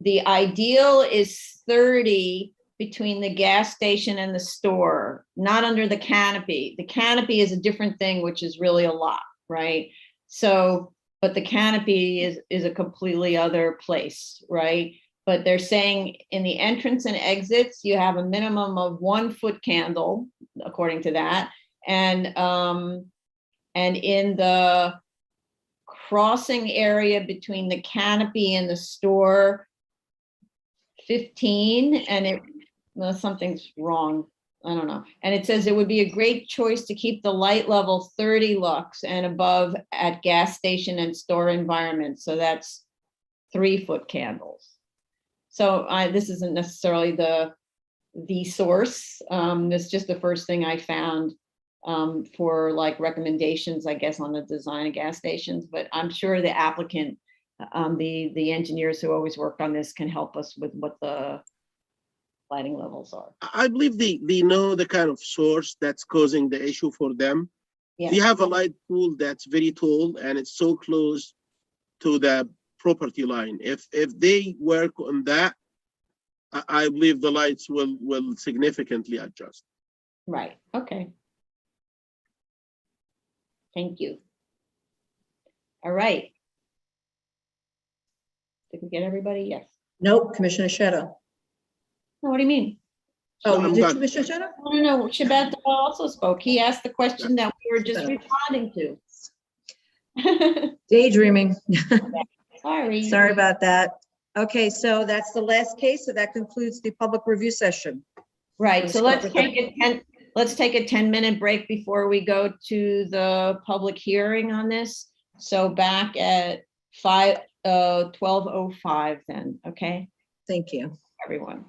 the ideal is 30 between the gas station and the store, not under the canopy. The canopy is a different thing, which is really a lot, right? So, but the canopy is a completely other place, right? But they're saying in the entrance and exits, you have a minimum of 1 foot candle, according to that. And in the crossing area between the canopy and the store, 15, and something's wrong. I don't know. And it says it would be a great choice to keep the light level 30 lux and above at gas station and store environments. So that's 3 foot candles. So this isn't necessarily the source. This is just the first thing I found for like recommendations, I guess, on the design of gas stations. But I'm sure the applicant, the engineers who always worked on this can help us with what the lighting levels are. I believe they know the kind of source that's causing the issue for them. Yeah. They have a light pole that's very tall and it's so close to the property line. If they work on that, I believe the lights will significantly adjust. Right. Okay. Thank you. All right. Did we get everybody? Yes. Nope, Commissioner Sheta. No, what do you mean? Oh, I'm you did, done. Commissioner Sheta? No, Shabbat also spoke. He asked the question that we were just responding to. Daydreaming. Sorry. Sorry about that. Okay, so that's the last case. So that concludes the public review session. Right, so let's take a 10-minute break before we go to the public hearing on this. So back at 12:05 then, okay, Thank you. everyone.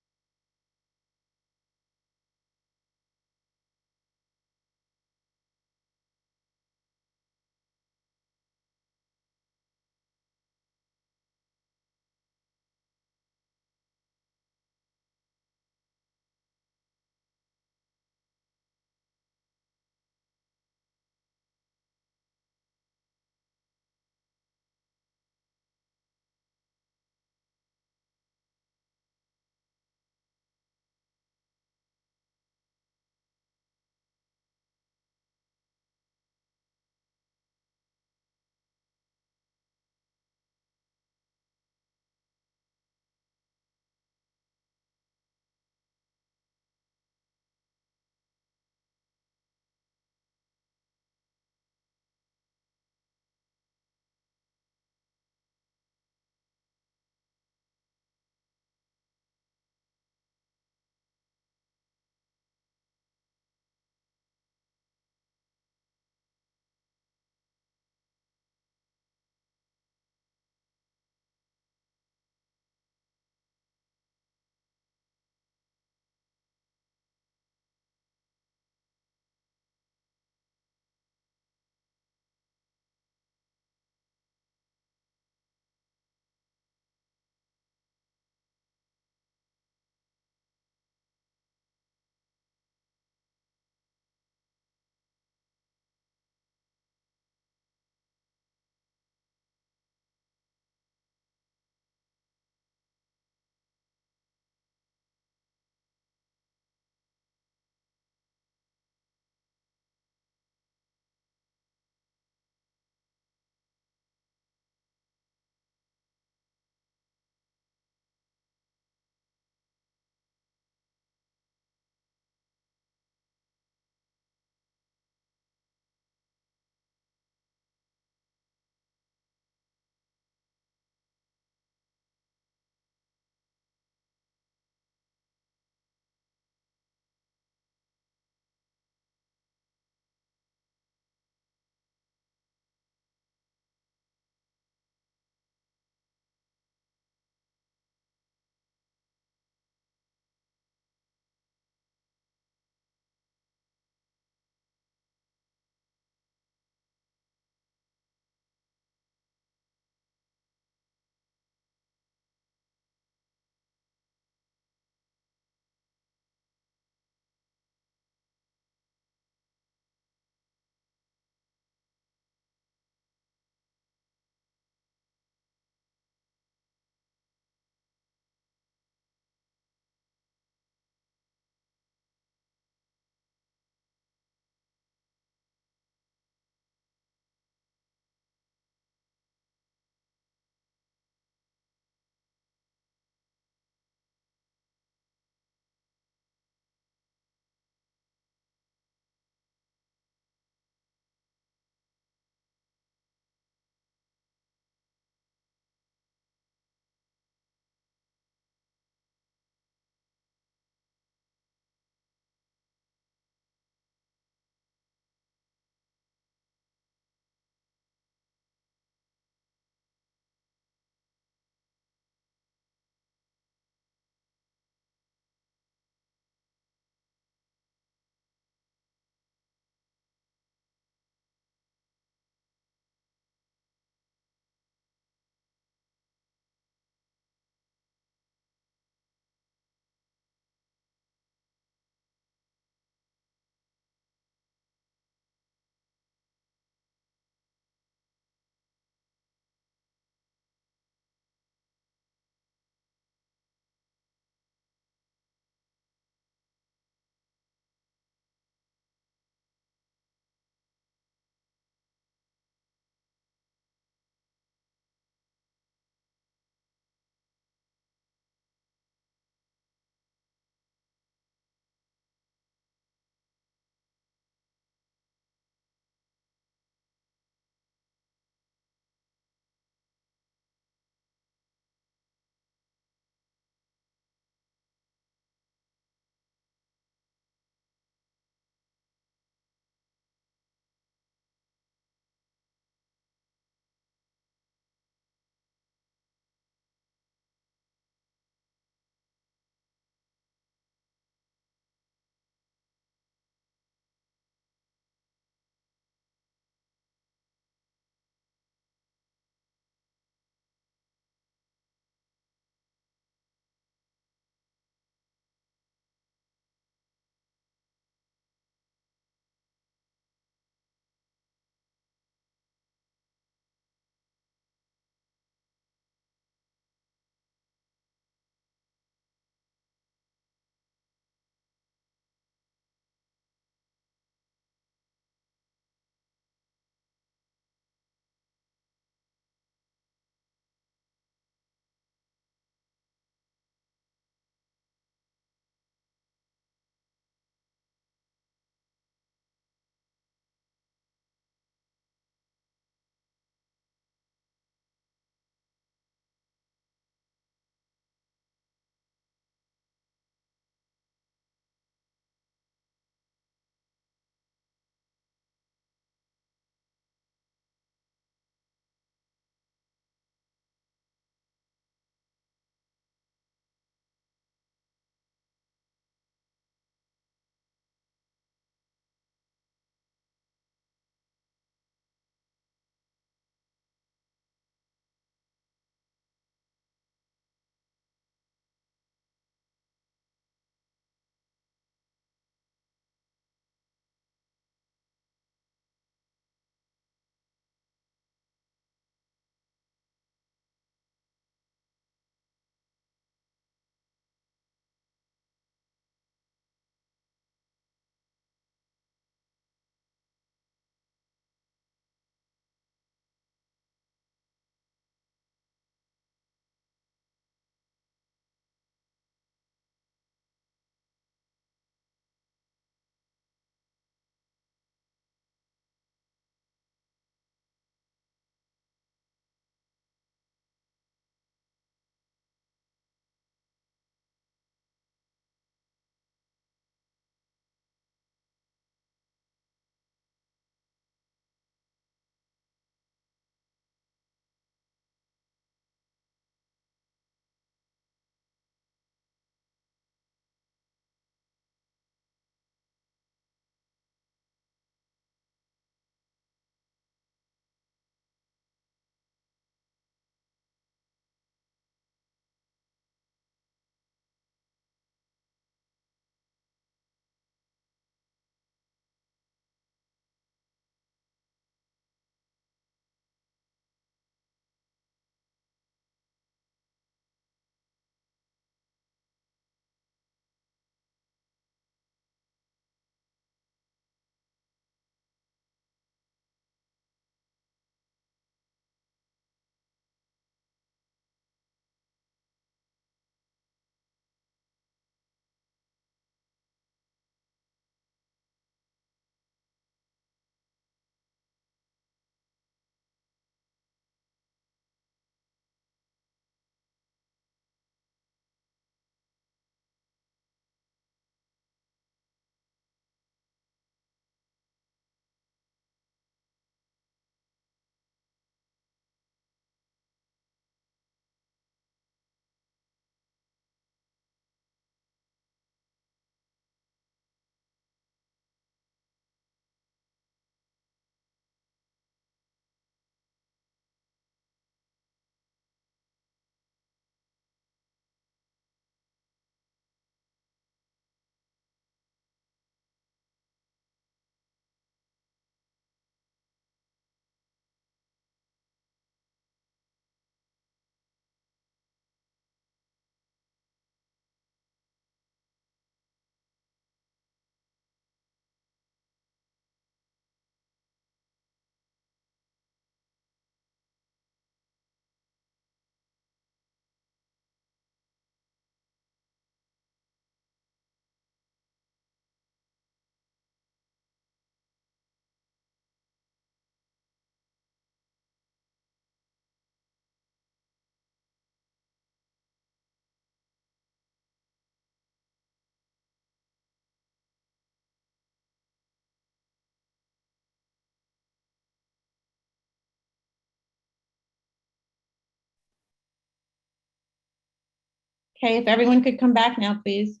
Okay, if everyone could come back now, please.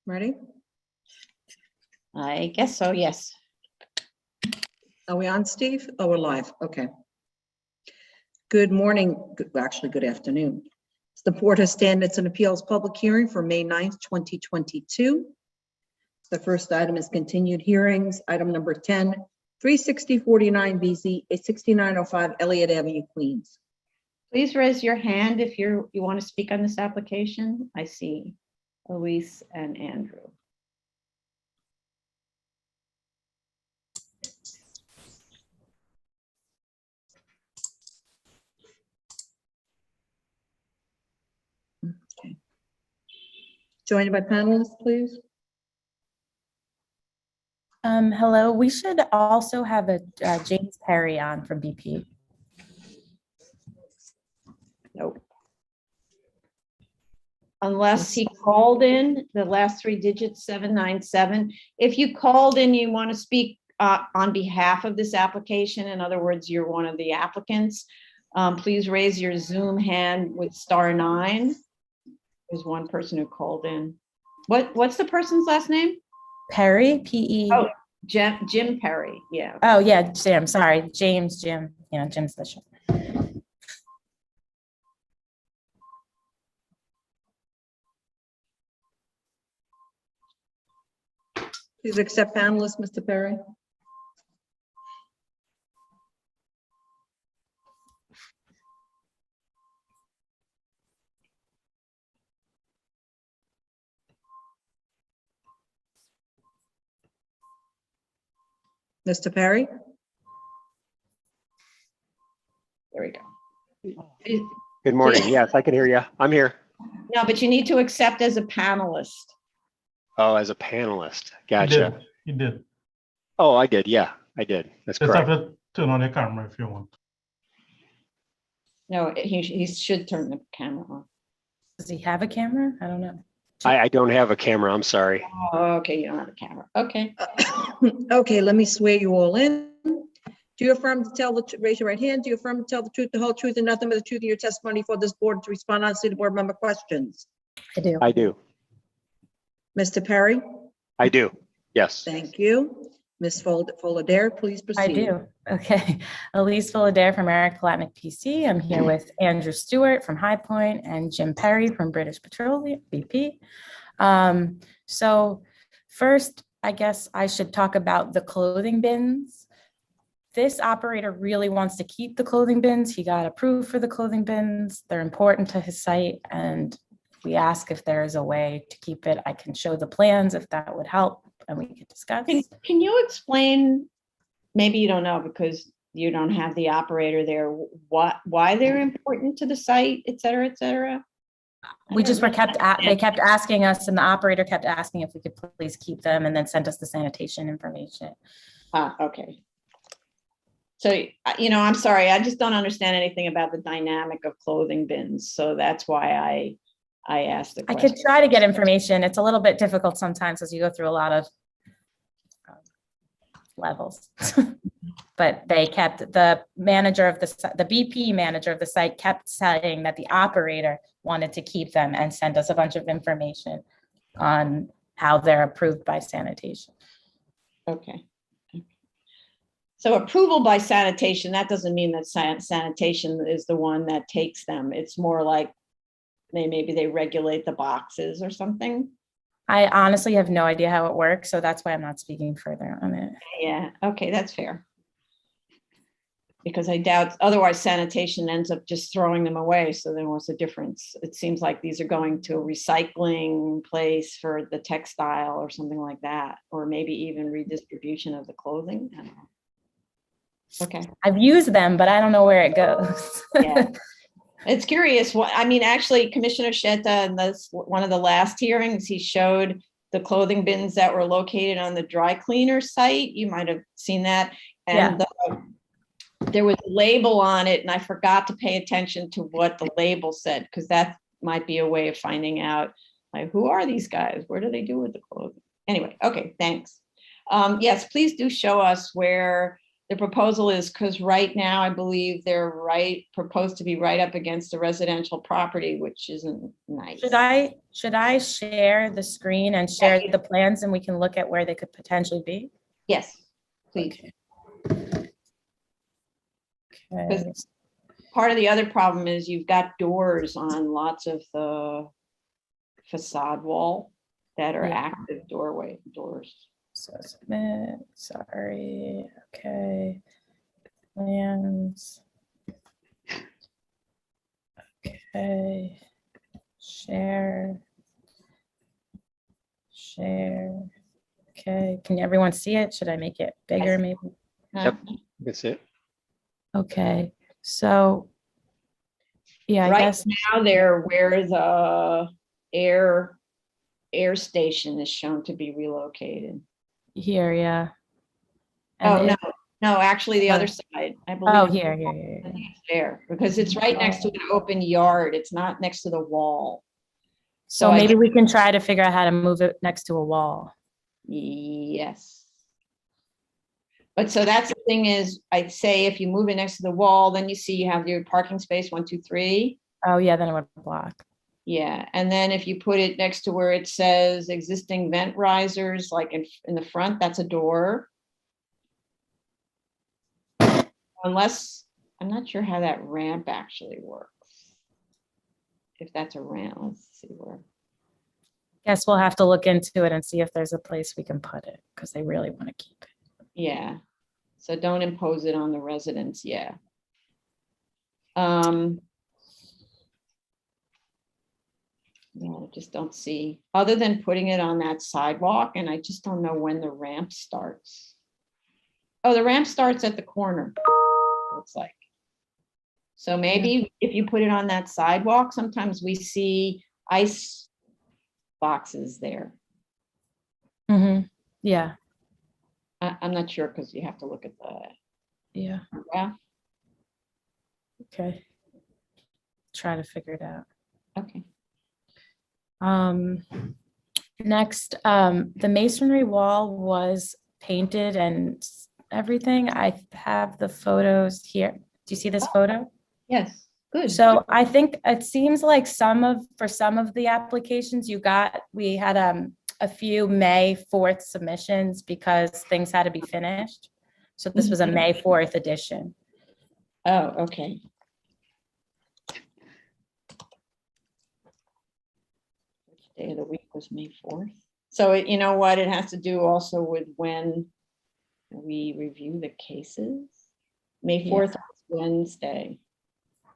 Ready? I guess so, yes. Are we on, Steve? Oh, we're live. Okay. Good morning, actually, good afternoon. The Board of Standards and Appeals public hearing for May 9th, 2022. The first item is continued hearings. Item number 10, 36049 BZ, 6905 Elliott Avenue, Queens. Please raise your hand if you want to speak on this application. I see Elise and Andrew. Okay. Joined by panelists, please. Hello, we should also have a James Perry on from BP. Nope. Unless he called in, the last three digits, 797. If you called in, you want to speak on behalf of this application, in other words, you're one of the applicants, please raise your Zoom hand with *9. There's one person who called in. What's the person's last name? Perry, P-E. Oh, Jim Perry, yeah. Oh, yeah, Jim, sorry, James, Jim, Jim's the show. Please accept panelist, Mr. Perry. Mr. Perry? There we go. Good morning. Yes, I can hear you. I'm here. No, but you need to accept as a panelist. Oh, as a panelist. Gotcha. You did. Oh, I did. Yeah, I did. That's Just have correct. to turn on your camera if you want. No, he should turn the camera on. Does he have a camera? I don't know. I don't have a camera. I'm sorry. Oh, okay, you don't have a camera. Okay. Okay, let me swear you all in. Do you affirm to tell raise your right hand. Do you affirm to tell the truth, the whole truth, and nothing but the truth in your testimony for this board to respond honestly to board member questions? I do. I do. Mr. Perry? I do. Yes. Thank you. Ms. Fullader, please proceed. I do. Okay. Elise Fullader from Eric Latnick PC. I'm here with Andrew Stewart from High Point and Jim Perry from British Petroleum, BP. So first, I guess I should talk about the clothing bins. This operator really wants to keep the clothing bins. He got approved for the clothing bins. They're important to his site. And we ask if there is a way to keep it. I can show the plans if that would help and we could discuss. Can you explain, maybe you don't know because you don't have the operator there, why they're important to the site, et cetera, et cetera? They kept asking us and the operator kept asking if we could please keep them and then sent us the sanitation information. Okay. So, I'm sorry, I just don't understand anything about the dynamic of clothing bins. So that's why I asked the I question. could try to get information. It's a little bit difficult sometimes as you go through a lot of levels. But they kept, the manager of the BP manager of the site kept saying that the operator wanted to keep them and send us a bunch of information on how they're approved by sanitation. Okay. So approval by sanitation, that doesn't mean that sanitation is the one that takes them. It's more like maybe they regulate the boxes or something. I honestly have no idea how it works, so that's why I'm not speaking further on it. Yeah, okay, that's fair. Because I doubt, otherwise sanitation ends up just throwing them away. So then what's the difference? It seems like these are going to a recycling place for the textile or something like that, or maybe even redistribution of the clothing. I don't know. Okay. I've used them, but I don't know where it goes. Yeah. It's curious. What I mean, actually, Commissioner Sheta in this one of the last hearings, he showed the clothing bins that were located on the dry cleaner site. You might have seen that. And there was a label on it, and I forgot to pay attention to what the label said, because that might be a way of finding out, like, who are these guys? What do they do with the clothing? Anyway, okay, thanks. Yes, please do show us where the proposal is, because right now I believe they're proposed to be right up against the residential property, which isn't nice. Should I share the screen and share the plans, and we can look at where they could potentially be? Yes, please. Okay. Because part of the other problem is you've got doors on lots of the facade wall that are active doors. So submit, sorry, okay. Plans. Okay, share. Okay, can everyone see it? Should I make it bigger maybe? Yep, that's it. Okay, so, yeah, I Right guess. now they're where the air station is shown to be relocated. Here, yeah. Oh, no, actually the other side, I believe. Oh, here. There, because it's right next to an open yard. It's not next to the wall. So maybe we can try to figure out how to move it next to a wall. Yes. But so that's the thing is, I'd say if you move it next to the wall, then you see you have your parking space, 1, 2, 3. Oh, yeah, then it would block. Yeah, and then if you put it next to where it says existing vent risers, like in the front, that's a door. Unless, I'm not sure how that ramp actually works. If that's a ramp, let's see where. Guess we'll have to look into it and see if there's a place we can put it, because they really want to keep it. Yeah, so don't impose it on the residents, yeah. Yeah, I just don't see, other than putting it on that sidewalk, and I just don't know when the ramp starts. Oh, the ramp starts at the corner, looks like. So maybe if you put it on that sidewalk, sometimes we see ice boxes there. Mm-hmm. Yeah. I'm not sure, because you have to look at the. Yeah. Okay. Try to figure it out. Okay. Next, the masonry wall was painted and everything. I have the photos here. Do you see this photo? Yes, good. So I think it seems like for some of the applications we had a few May 4th submissions because things had to be finished. So this was a May 4th edition. Oh, okay. Which day of the week was May 4th? So you know what, it has to do also with when we review the cases. May 4th is Wednesday.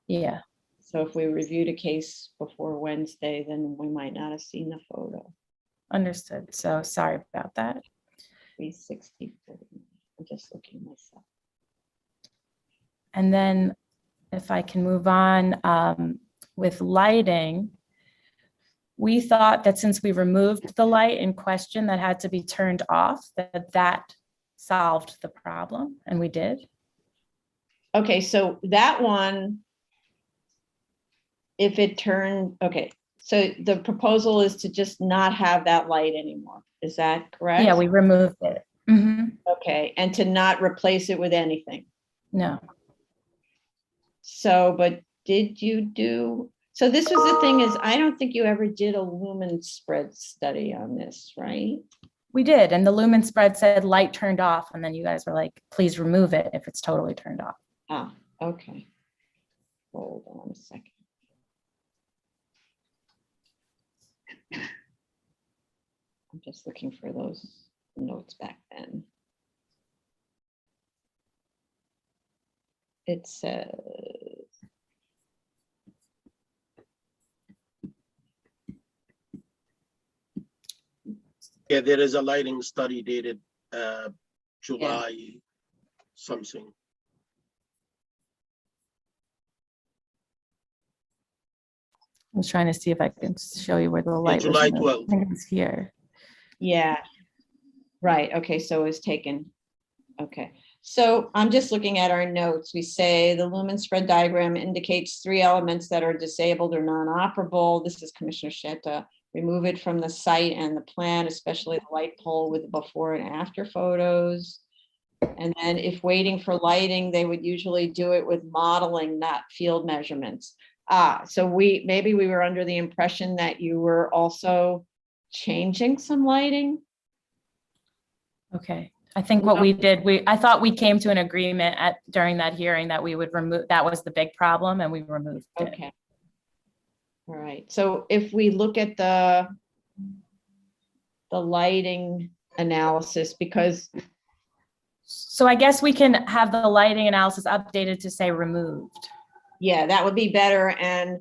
Yeah. So if we reviewed a case before Wednesday, then we might not have seen the photo. Understood. So sorry about that. 360. I'm just looking myself. And then if I can move on with lighting, we thought that since we removed the light in question that had to be turned off, that solved the problem, and we did. Okay, so that one, if it turned, okay, so the proposal is to just not have that light anymore. Is that correct? Yeah, we removed it. Mm-hmm. Okay, and to not replace it with anything. No. So, but did you do, so this was the thing is, I don't think you ever did a lumen spread study on this, right? We did, and the lumen spread said light turned off, and then you guys were like, please remove it if it's totally turned off. Ah, okay. Hold on a second. I'm just looking for those notes back then. It says, Yeah, there is a lighting study dated July something. I was trying to see if I can show you where the light was. July removed. 12th. I think it's here. Yeah. Right, okay, so it was taken. Okay, so I'm just looking at our notes. We say the lumen spread diagram indicates 3 elements that are disabled or non-operable. This is Commissioner Sheta. Remove it from the site and the plan, especially the light pole with before and after photos. And then if waiting for lighting, they would usually do it with modeling, not field measurements. So maybe we were under the impression that you were also changing some lighting. Okay. I think what we did, I thought we came to an agreement during that hearing that we would remove, that was the big problem, and we removed it. Okay. All right. So if we look at the lighting analysis, because So I guess we can have the lighting analysis updated to say removed. yeah, that would be better. And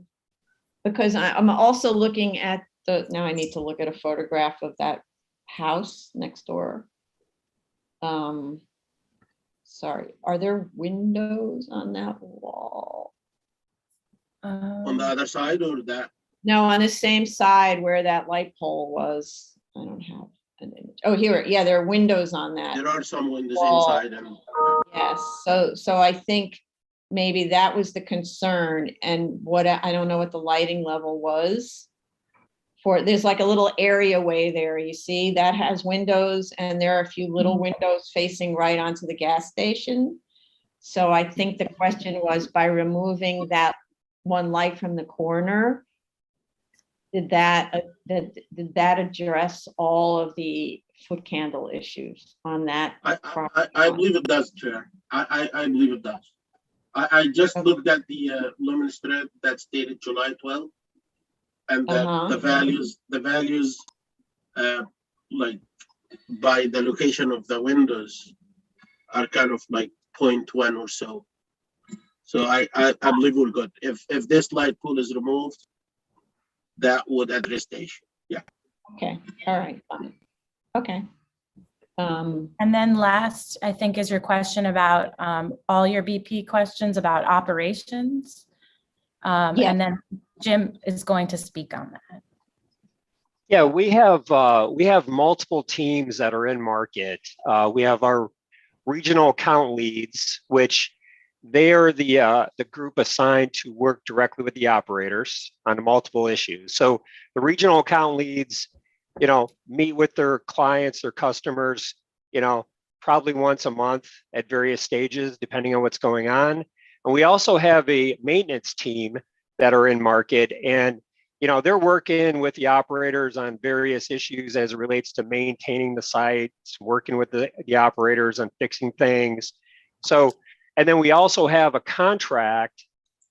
because I'm also looking at now I need to look at a photograph of that house next door. Sorry, are there windows on that wall? On the other side or that? No, on the same side where that light pole was. I don't have an image. Oh, here, yeah, there are windows on that. There are some windows wall. inside and. Yes, so I think maybe that was the concern, and what, I don't know what the lighting level was. There's like a little areaway there, you see, that has windows, and there are a few little windows facing right onto the gas station. So I think the question was, by removing that one light from the corner, did that address all of the foot candle issues on that? I believe it does, Chair. I believe it does. I just looked at the lumen spread that stated July 12th. And the values, like by the location of the windows are kind of like 0.1 or so. So I believe we're good. If this light pole is removed, that would address the issue. Yeah. Okay, all right, fine. Okay. And then last, I think, is your question about all your BP questions about operations. Yeah. And then Jim is going to speak on that. Yeah, we have multiple teams that are in market. We have our regional account leads, which they are the group assigned to work directly with the operators on multiple issues. So the regional account leads, meet with their clients, their customers, probably once a month at various stages, depending on what's going on. And we also have a maintenance team that are in market, and they're working with the operators on various issues as it relates to maintaining the sites, working with the operators on fixing things. So, and then we also have a contract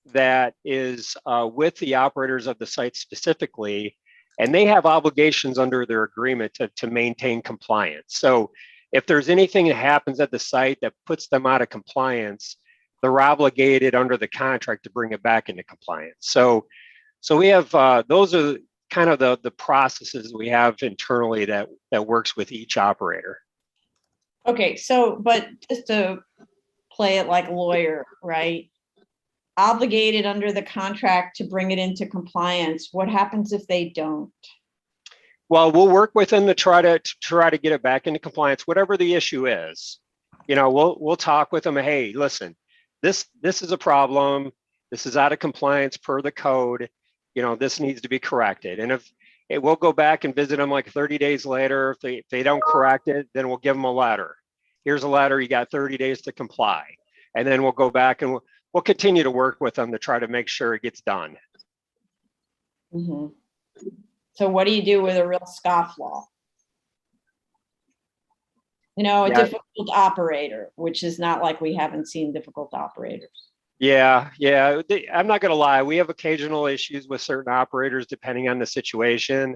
that is with the operators of the site specifically, and they have obligations under their agreement to maintain compliance. So if there's anything that happens at the site that puts them out of compliance, they're obligated under the contract to bring it back into compliance. So we have, those are kind of the processes we have internally that works with each operator. Okay, so, but just to play it like a lawyer, right? Obligated under the contract to bring it into compliance. What happens if they don't? Well, we'll work with them to try to get it back into compliance, whatever the issue is. We'll talk with them. Hey, listen, this is a problem. This is out of compliance per the code. This needs to be corrected. And if we'll go back and visit them like 30 days later, if they don't correct it, then we'll give them a letter. Here's a letter. You got 30 days to comply. And then we'll go back and we'll continue to work with them to try to make sure it gets done. Mm-hmm. So what do you do with a real scofflaw? A difficult operator, which is not like we haven't seen difficult operators. Yeah. I'm not going to lie. We have occasional issues with certain operators depending on the situation.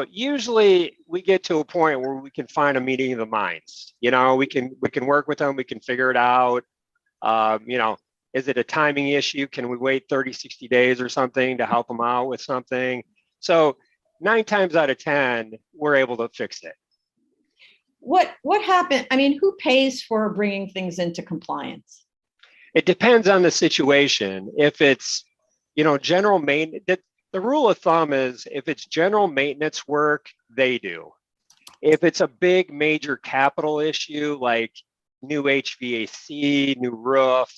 Usually we get to a point where we can find a meeting of the minds. We can work with them. We can figure it out. Is it a timing issue? Can we wait 30, 60 days or something to help them out with something? So 9 times out of 10, we're able to fix it. What happened? I mean, who pays for bringing things into compliance? It depends on the situation. If it's, general main, the rule of thumb is if it's general maintenance work, they do. If it's a big major capital issue like new HVAC, new roof,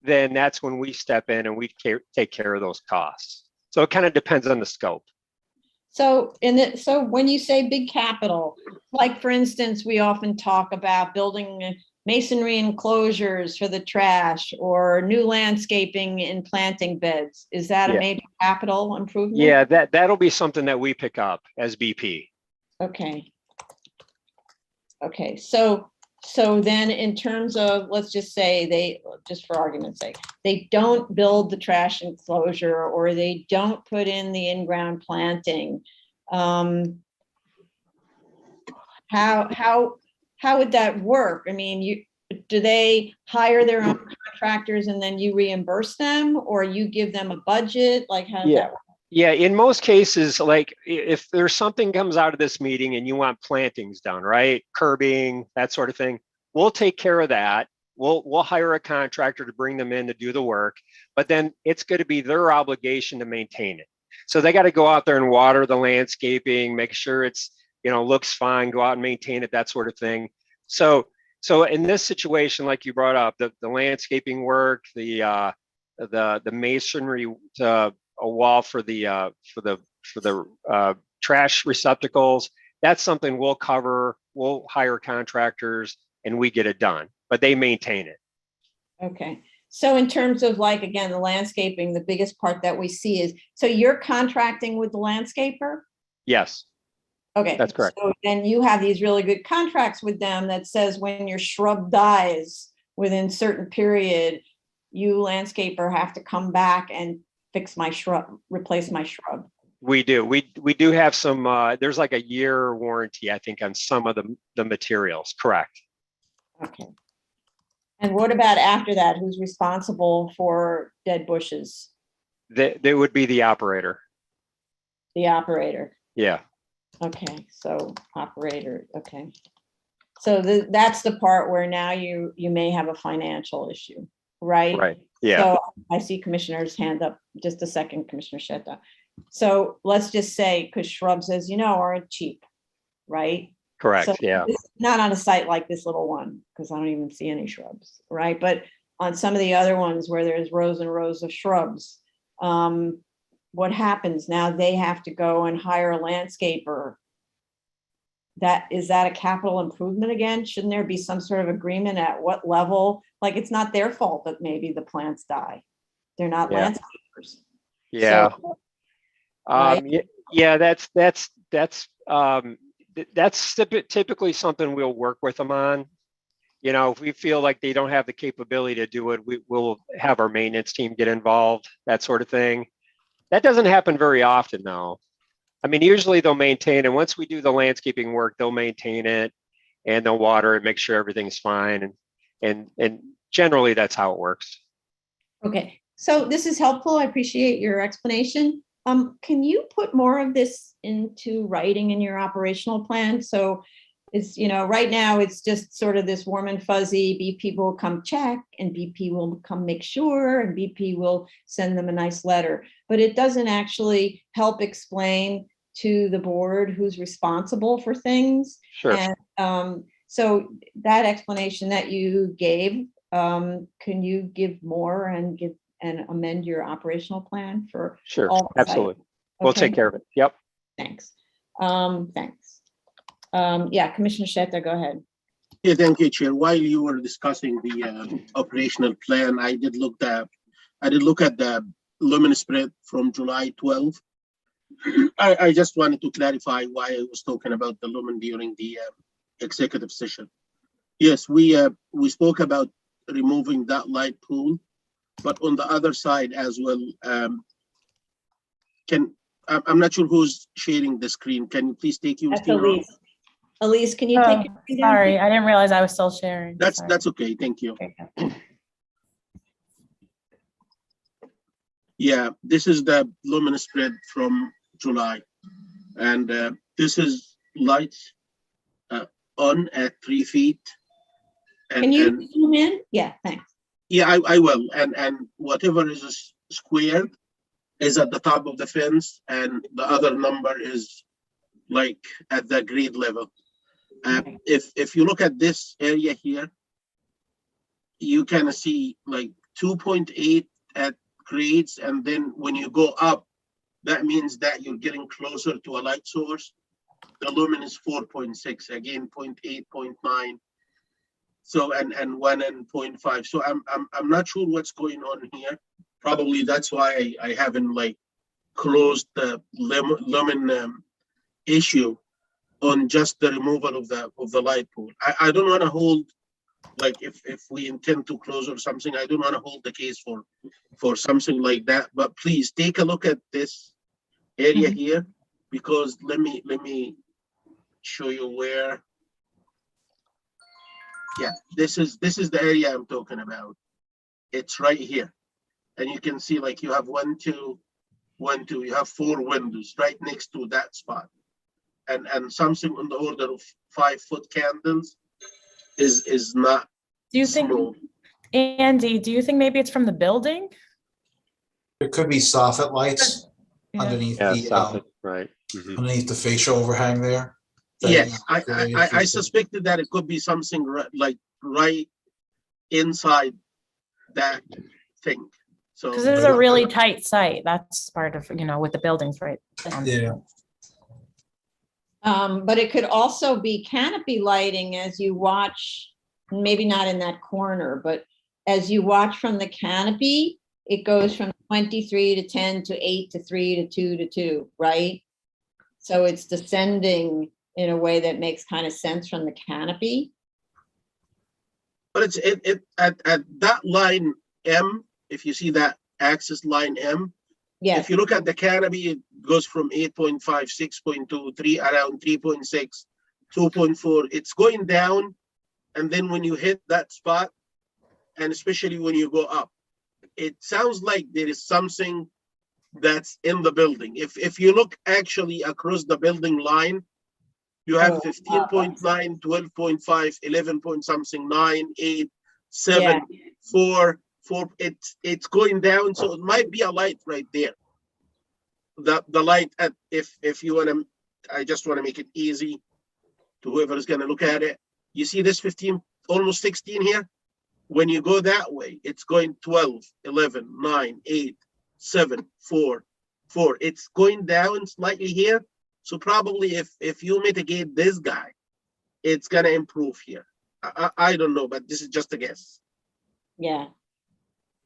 then that's when we step in and we take care of those costs. So it kind of depends on the scope. So so when you say big capital, like for instance, we often talk about building masonry enclosures for the trash or new landscaping in planting beds. Is that a Yeah. major capital improvement? Yeah, that'll be something that we pick up as BP. Okay. Okay, so then in terms of, let's just say just for argument's sake, they don't build the trash enclosure or they don't put in the in-ground planting. How would that work? I mean, do they hire their own contractors and then you reimburse them, or you give them a budget? Like, how does that work? Yeah, in most cases, like if there's something comes out of this meeting and you want plantings done, right? Curbing, that sort of thing, we'll take care of that. We'll hire a contractor to bring them in to do the work, but then it's going to be their obligation to maintain it. So they got to go out there and water the landscaping, make sure it's, looks fine, go out and maintain it, that sort of thing. So in this situation, like you brought up, the landscaping work, the masonry, a wall for the trash receptacles, that's something we'll cover. We'll hire contractors and we get it done, but they maintain it. Okay. So in terms of, like, again, the landscaping, the biggest part that we see is, so you're contracting with the landscaper? Yes. Okay. That's correct. So then you have these really good contracts with them that says when your shrub dies within certain period, you landscaper have to come back and fix my shrub, replace my shrub. We do. We do have some, there's like a year warranty, I think, on some of the materials. Correct. Okay. And what about after that? Who's responsible for dead bushes? They would be the operator. The operator. Yeah. Okay, so operator, okay. So that's the part where now you may have a financial issue, right? Right. Yeah. So I see Commissioner's hand up. Just a second, Commissioner Shetta. So let's just say, because shrubs, as you know, aren't cheap, right? Correct. So Yeah. not on a site like this little one, because I don't even see any shrubs, right? But on some of the other ones where there's rows and rows of shrubs, what happens now? They have to go and hire a landscaper. Is that a capital improvement again? Shouldn't there be some sort of agreement at what level? Like, it's not their fault that maybe the plants die. They're not landscapers. Yeah. So, right? Yeah. That's typically something we'll work with them on. If we feel like they don't have the capability to do it, we'll have our maintenance team get involved, that sort of thing. That doesn't happen very often, though. I mean, usually they'll maintain it. Once we do the landscaping work, they'll maintain it and they'll water it, make sure everything's fine. And generally that's how it works. Okay. So this is helpful. I appreciate your explanation. Can you put more of this into writing in your operational plan? So it's, right now it's just sort of this warm and fuzzy, BP will come check and BP will come make sure and BP will send them a nice letter, but it doesn't actually help explain to the board who's responsible for things. Sure. And so that explanation that you gave, can you give more and amend your operational plan for? Sure, all the absolutely. sites? We'll Okay. take care of it. Yep. Thanks. Thanks. Yeah, Commissioner Shetta, go ahead. Yeah, thank you, Chair. While you were discussing the operational plan, I did look at the lumen spread from July 12. I just wanted to clarify why I was talking about the lumen during the executive session. Yes, we spoke about removing that light pole, but on the other side as well, I'm not sure who's sharing the screen. Can you please take your That's screen off? Elise, can you take your screen down? Sorry, I didn't realize I was still sharing. That's Sorry. that's okay. Thank you. Okay. Yeah, this is the lumen spread from July, and this is lights on at 3 feet. Can you zoom in? Yeah, thanks. Yeah, I will. And whatever is squared is at the top of the fence, and the other number is like at the grade level. If you look at this area here, you can see like 2.8 at grades, and then when you go up, that means that you're getting closer to a light source. The lumen is 4.6, again 0.8, 0.9. So and 1 and 0.5. So I'm not sure what's going on here. Probably that's why I haven't like closed the lumen issue on just the removal of the light pole. I don't want to hold, like if we intend to close or something, I don't want to hold the case for something like that. But please take a look at this area here, because let me show you where. Yeah, this is the area I'm talking about. It's right here, and you can see like you have 1, 2, 1, 2. You have 4 windows right next to that spot, and something on the order of 5-foot candles is not. Do you think, small. Andy, do you think maybe it's from the building? There could be soffit lights Yeah. underneath Yeah, the soffit, right. Mhm. underneath the fascia overhang there. Yes, Related I to- suspected that it could be something like right inside that thing. So Because it is a really tight site. That's part of, with the buildings, right? Yeah, But it could also be canopy lighting as you watch, maybe not in that corner, but as you watch from the canopy, it goes from 23 to 10 to 8 to 3 to 2 to 2, right? So it's descending in a way that makes kind of sense from the canopy. but it's at that line M, if you see that axis line M, Yes, if you look at the canopy, it goes from 8.5, 6.2, 3, around 3.6, 2.4. It's going down, and then when you hit that spot, and especially when you go up, it sounds like there is something that's in the building. If you look actually across the building line, you have 15.9, 12.5, 11 point something, 9, 8, 7, 4. It's going down, so it might be a light right there. The light at if you want to, I just want to make it easy to whoever is going to look at it. You see this 15, almost 16 here? When you go that way, it's going 12, 11, 9, 8, 7, 4, 4. It's going down slightly here. So probably if you mitigate this guy, it's gonna improve here. I don't know, but this is just a guess. yeah.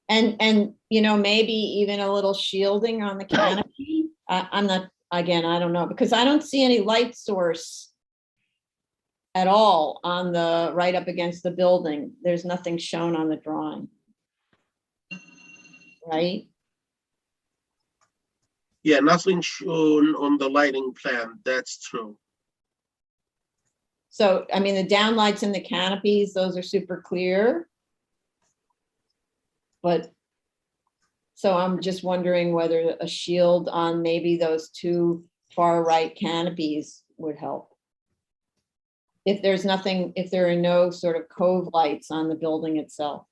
And maybe even a little shielding on the canopy. I'm not, again, I don't know, because I don't see any light source at all on the right up against the building. There's nothing shown on the drawing. Right? Yeah, nothing shown on the lighting plan. That's true. So, I mean, the downlights in the canopies, those are super clear. But, so I'm just wondering whether a shield on maybe those 2 far right canopies would help. If there's nothing, if there are no sort of cove lights on the building itself.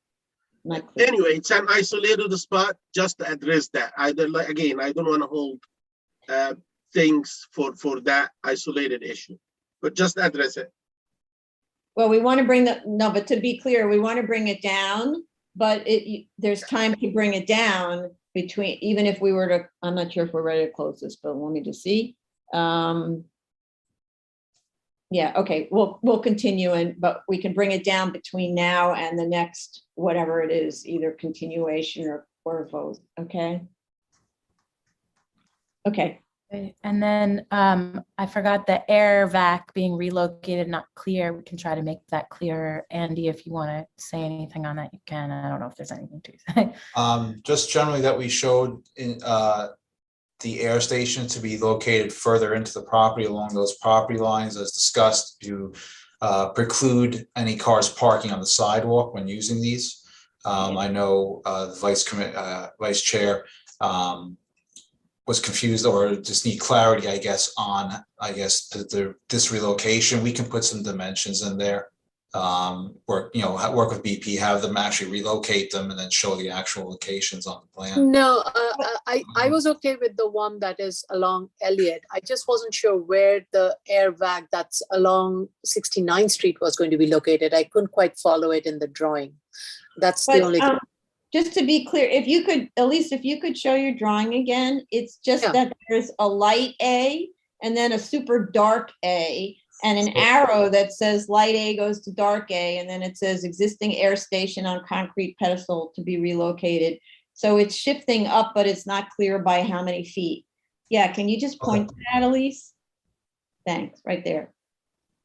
Not clear. Anyway, it's an isolated spot. Just to address that. I don't want to hold things for that isolated issue, but just address it. Well, we want to but to be clear, we want to bring it down, but there's time to bring it down between, even if we were to, I'm not sure if we're ready to close this, but let me just see. Yeah, okay, we'll continue but we can bring it down between now and the next, whatever it is, either continuation or vote, okay? Okay. And then I forgot the air vac being relocated, not clear. We can try to make that clearer. Andy, if you want to say anything on that, you can. I don't know if there's anything to say. just generally that we showed in the air station to be located further into the property along those property lines as discussed to preclude any cars parking on the sidewalk when using these. I know the vice chair was confused or just need clarity, I guess, on this relocation. We can put some dimensions in there work with BP, have them actually relocate them and then show the actual locations on the plan. No, I was okay with the one that is along Elliott. I just wasn't sure where the air vac that's along 69th Street was going to be located. I couldn't quite follow it in the drawing. That's the But, only thing. just to be clear, if you could, Elise, if you could show your drawing again, it's just Yeah. that there's a light A and then a super dark A and an arrow that says light A goes to dark A, and then it says existing air station on concrete pedestal to be relocated. So it's shifting up, but it's not clear by how many feet. Yeah, can you just point to that, Elise? Thanks, right there.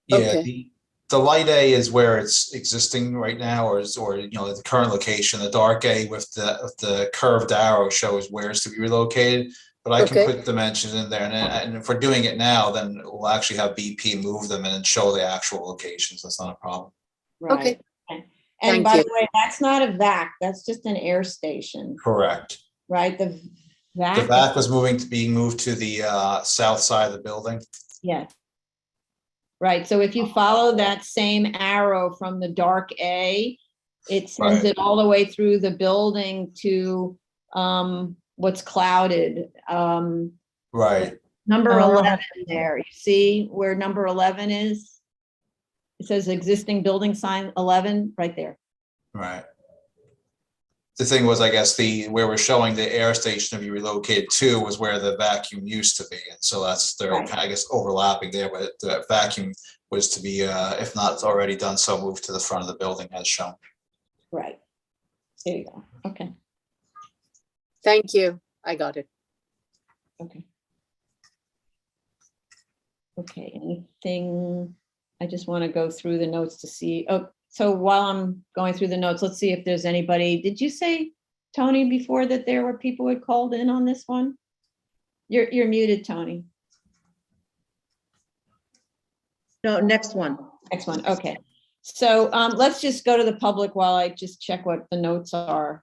Yeah, Okay. the light A is where it's existing right now, or the current location. The dark A with the curved arrow shows where it's to be relocated. But I can Okay. put dimensions in there, and if we're doing it now, then we'll actually have BP move them and then show the actual locations. That's not a problem. Okay. And Thank by you. the way, that's not a vac, that's just an air station, Correct. right? The The vac. vac was being moved to the south side of the building. Yeah. Right, so if you follow that same arrow from the dark A, it sends Right. it all the way through the building to what's clouded. Right. Number Oh. 11 there, you see where number 11 is? It says existing building sign 11, right there. Right. The thing was, I guess where we're showing the air station to be relocated to was where the vacuum used to be, and so they're Right. kind of, I guess, overlapping there. But the vacuum was to be, if not already done so, moved to the front of the building as shown. Right. There you go, okay, Thank you. I got it. okay. Okay, anything, I just want to go through the notes to see, so while I'm going through the notes, let's see if there's anybody, did you say, Tony, before that there were people who had called in on this one? You're muted, Tony. No, next one. Next one, okay. So let's just go to the public while I just check what the notes are.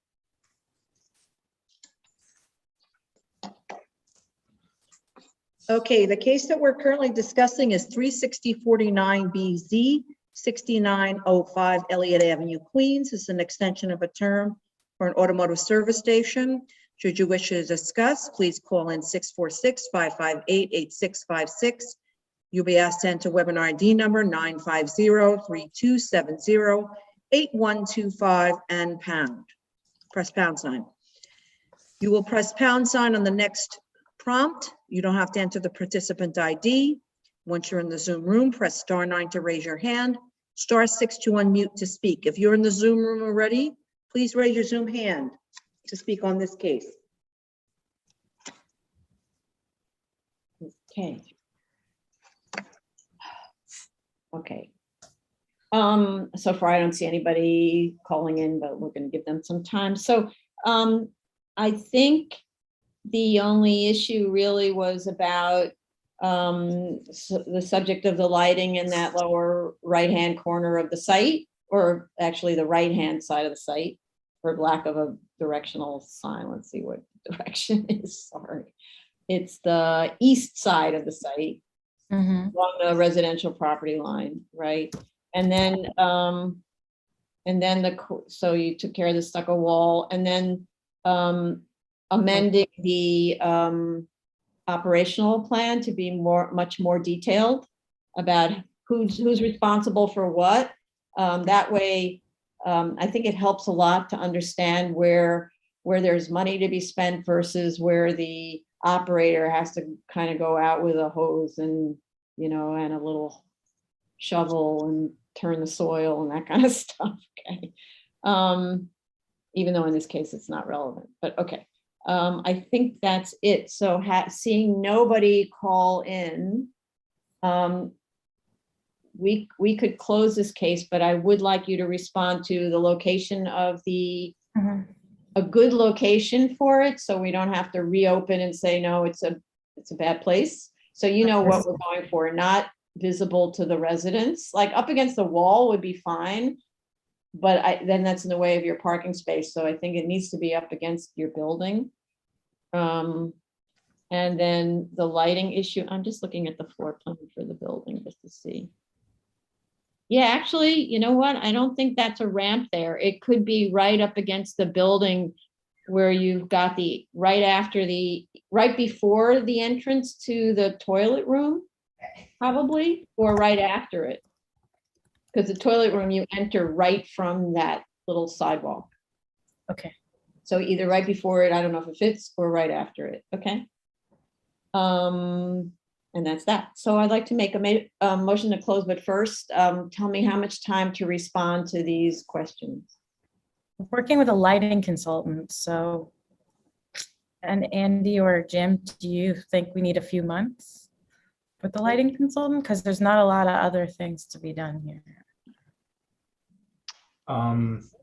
Okay, the case that we're currently discussing is 36049BZ, 6905 Elliott Avenue, Queens. It's an extension of a term for an automotive service station. Should you wish to discuss, please call in 646-558-8656. You'll be asked to enter webinar ID number 950-3270-8125 and pound. Press pound sign. You will press pound sign on the next prompt. You don't have to enter the participant ID. Once you're in the Zoom room, press *9 to raise your hand, *6 to unmute to speak. If you're in the Zoom room already, please raise your Zoom hand to speak on this case. Okay. Okay. So far I don't see anybody calling in, but we're going to give them some time. So I think the only issue really was about the subject of the lighting in that lower right-hand corner of the site, or actually the right-hand side of the site, for lack of a directional sign. Let's see what direction is, sorry. It's the east side of the site, Mhm. along the residential property line, right? And then so you took care of the stucco wall, and then amending the operational plan to be much more detailed about who's responsible for what. That way, I think it helps a lot to understand where there's money to be spent versus where the operator has to kind of go out with a hose and, and a little shovel and turn the soil and that kind of stuff. Okay. Even though in this case it's not relevant, but okay. I think that's it. So seeing nobody call in, we could close this case, but I would like you to respond to the location of a good location for it, so we don't have to reopen and say, no, it's a bad place. So you know what we're going for, not visible to the residents, like up against the wall would be fine, but then that's in the way of your parking space. So I think it needs to be up against your building. And then the lighting issue, I'm just looking at the floor plan for the building just to see. Yeah, actually, you know what? I don't think that's a ramp there. It could be right up against the building where you've got the, right before the entrance to the toilet room, probably, or right after it. Because the toilet room, you enter right from that little sidewalk. Okay. So either right before it, I don't know if it fits, or right after it, okay? And that's that. So I'd like to make a motion to close, but first, tell me how much time to respond to these questions. Working with a lighting consultant, so, and Andy or Jim, do you think we need a few months with the lighting consultant? Because there's not a lot of other things to be done here.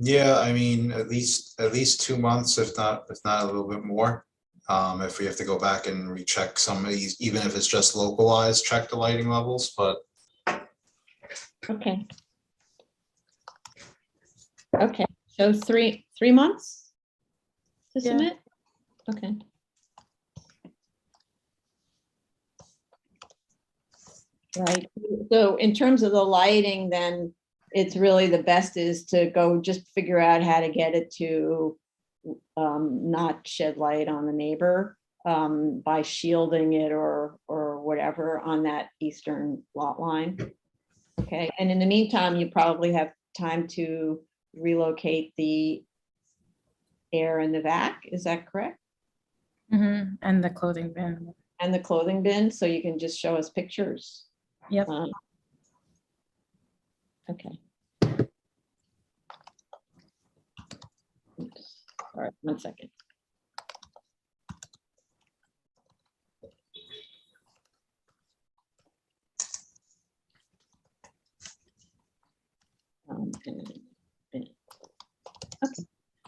Yeah, I mean, at least 2 months, if not a little bit more. If we have to go back and recheck some of these, even if it's just localized, check the lighting levels, but Okay. Okay, so three months to Yeah. submit? Okay. Right, so in terms of the lighting, then it's really the best is to go just figure out how to get it to not shed light on the neighbor by shielding it or whatever on that eastern lot line. Okay, and in the meantime, you probably have time to relocate the air in the vac, is that correct? Mm-hmm. And the clothing bin. And the clothing bin, so you can just show us pictures. Yep. Okay. Oops. All right, 1 second. Okay.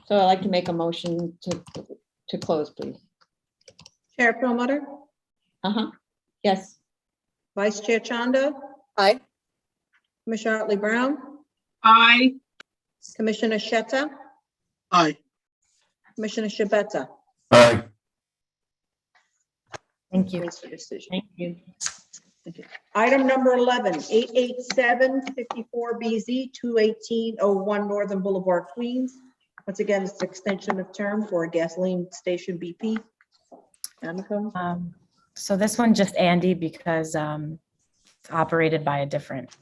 So I'd like to make a motion to close, please. Chair Perlmutter, Uh-huh, yes. Vice Chair Chanda, Aye. Commissioner Otley Brown, Aye. Commissioner Sheta, Aye. Commissioner Shabeta. Aye. Thank you. Thanks for your decision. Thank you. Item number 11, 887-54BZ, 21801 Northern Boulevard, Queens. Once again, it's the extension of term for a gasoline station BP. Amico? So this one just Andy because it's operated by a different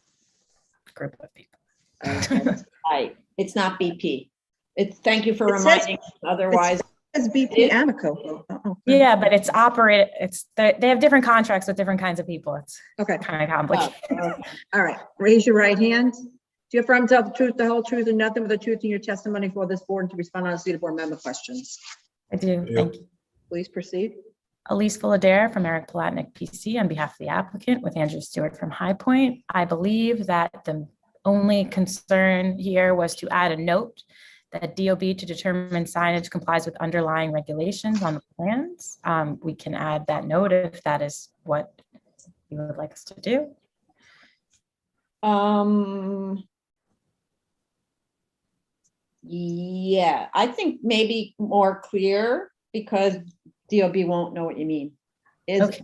group of people. Right, it's not BP. It's, thank you for It says- reminding, otherwise. It's BP Amico. Oh, Yeah, but it's operated, they have different contracts with different kinds of people. It's okay. kind of complicated. All right, raise your right hand. Do you affirm to tell the truth, the whole truth, and nothing but the truth in your testimony for this board and to respond honestly to board member questions? I do, thank you. Please proceed. Elise Fullader from Eric Palatnik PC on behalf of the applicant with Andrew Stewart from High Point. I believe that the only concern here was to add a note that DOB to determine signage complies with underlying regulations on the plans. We can add that note if that is what you would like us to do. Yeah, I think maybe more clear because DOB won't know what you mean. Is Okay.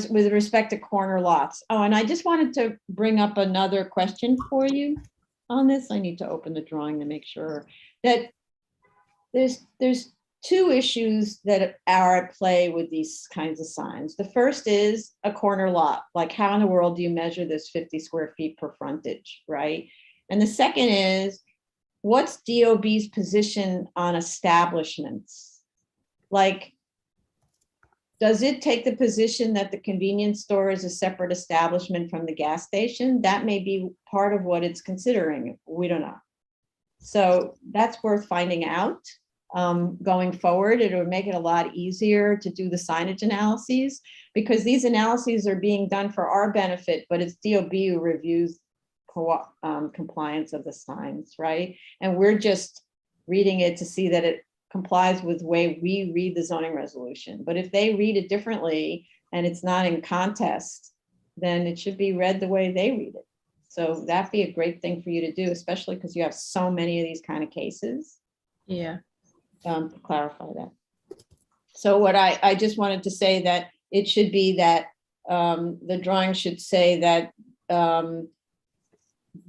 with respect to corner lots. Oh, and I just wanted to bring up another question for you on this. I need to open the drawing to make sure that there's two issues that are at play with these kinds of signs. The first is a corner lot. Like, how in the world do you measure this 50 square feet per frontage, right? And the second is, what's DOB's position on establishments? Like, does it take the position that the convenience store is a separate establishment from the gas station? That may be part of what it's considering. We don't know. So that's worth finding out going forward. It would make it a lot easier to do the signage analyses because these analyses are being done for our benefit, but it's DOB who reviews compliance of the signs, right? And we're just reading it to see that it complies with the way we read the zoning resolution. But if they read it differently and it's not in contest, then it should be read the way they read it. So that'd be a great thing for you to do, especially because you have so many of these kind of cases. Yeah. To clarify that. So what I just wanted to say that it should be that the drawing should say that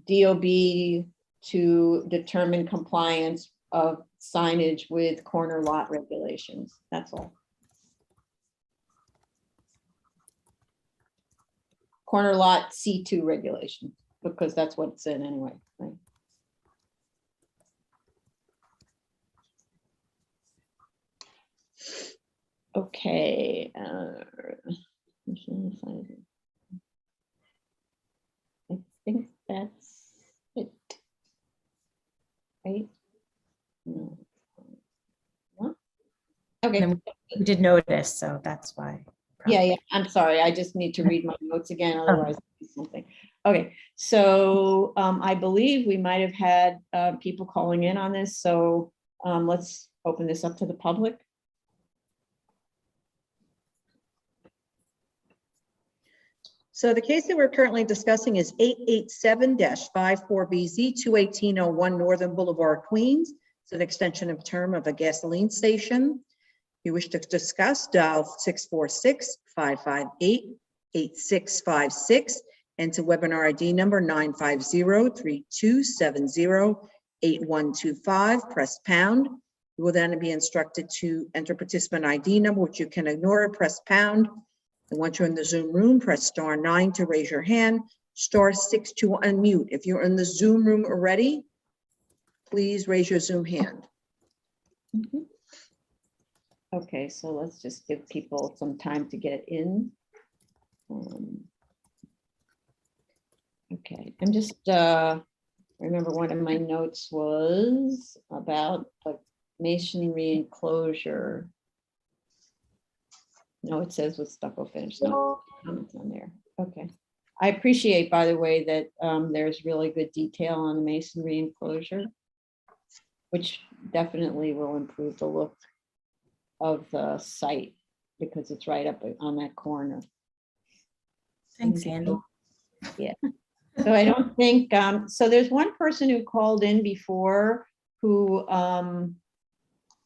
DOB to determine compliance of signage with corner lot regulations. That's all. Corner lot C2 regulation, because that's what it's in anyway, right? Okay. I think that's it. Right? No. Huh? Okay. And we did notice, so that's why. Yeah, I'm sorry. I just need to read my notes again, otherwise I'll do something. Okay, so I believe we might have had people calling in on this, so let's open this up to the public. So the case that we're currently discussing is 887-54BZ 21801 Northern Boulevard, Queens. It's an extension of term of a gasoline station. If you wish to discuss, dial 646-558-8656, enter webinar ID number 950-3270-8125, press pound. You will then be instructed to enter participant ID number, which you can ignore, press pound. And once you're in the Zoom room, press *9 to raise your hand, *6 to unmute. If you're in the Zoom room already, please raise your Zoom hand. Mhm. Okay, so let's just give people some time to get in. Okay, I'm just, remember one of my notes was about the masonry enclosure. No, it says with stucco finish, no comments on there. Okay. I appreciate, by the way, that there's really good detail on the masonry enclosure, which definitely will improve the look of the site because it's right up on that corner. Thanks, Andy. Yeah. So I don't think, so there's one person who called in before who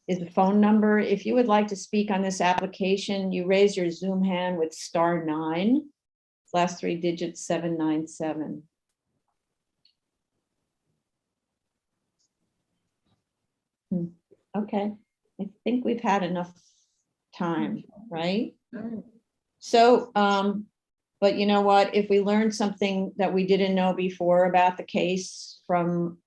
is a phone number. If you would like to speak on this application, you raise your Zoom hand with *9, last 3 digits 797. Okay, I think we've had enough time, right? So, but you know what, if we learned something that we didn't know before about the case from,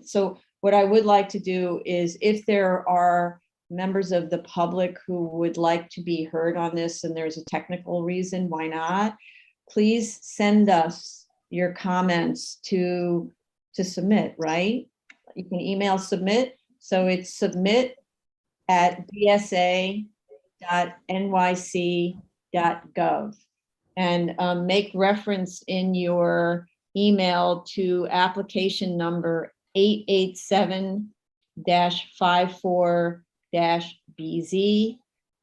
so what I would like to do is if there are members of the public who would like to be heard on this and there's a technical reason, why not? Please send us your comments to submit, right? You can email submit. So it's submit@bsa.nyc.gov and make reference in your email to application number 887-54-BZ,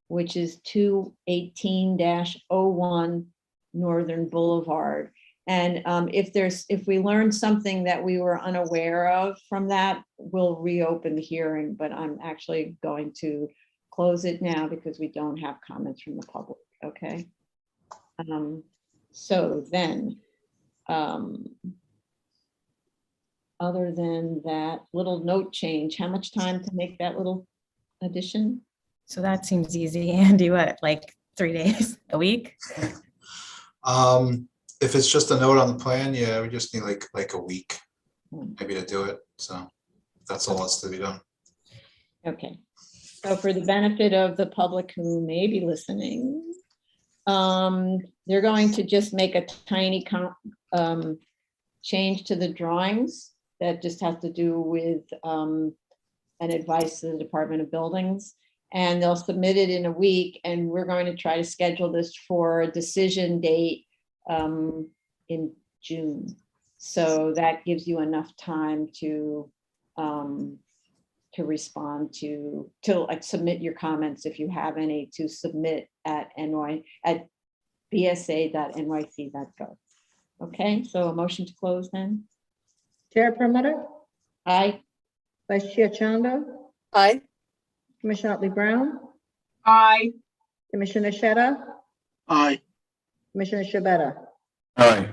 which is 218-01 Northern Boulevard. And if we learn something that we were unaware of from that, we'll reopen the hearing, but I'm actually going to close it now because we don't have comments from the public, okay? So then, other than that little note change, how much time to make that little addition? So that seems easy. Andy, what, like 3 days, a week? If it's just a note on the plan, yeah, we just need like a week maybe to do it. So that's all that's to be done. Okay. So for the benefit of the public who may be listening, they're going to just make a tiny change to the drawings that just has to do with an advice to the Department of Buildings. And they'll submit it in a week, and we're going to try to schedule this for a decision date in June. So that gives you enough time to respond to like submit your comments if you have any, to submit at bsa.nyc.gov. Okay, so a motion to close then? Chair Permetta, Aye. Vice Chair Chanda, Aye. Commissioner Otley Brown, Aye. Commissioner Sheta, Aye. Commissioner Shabeta. Aye.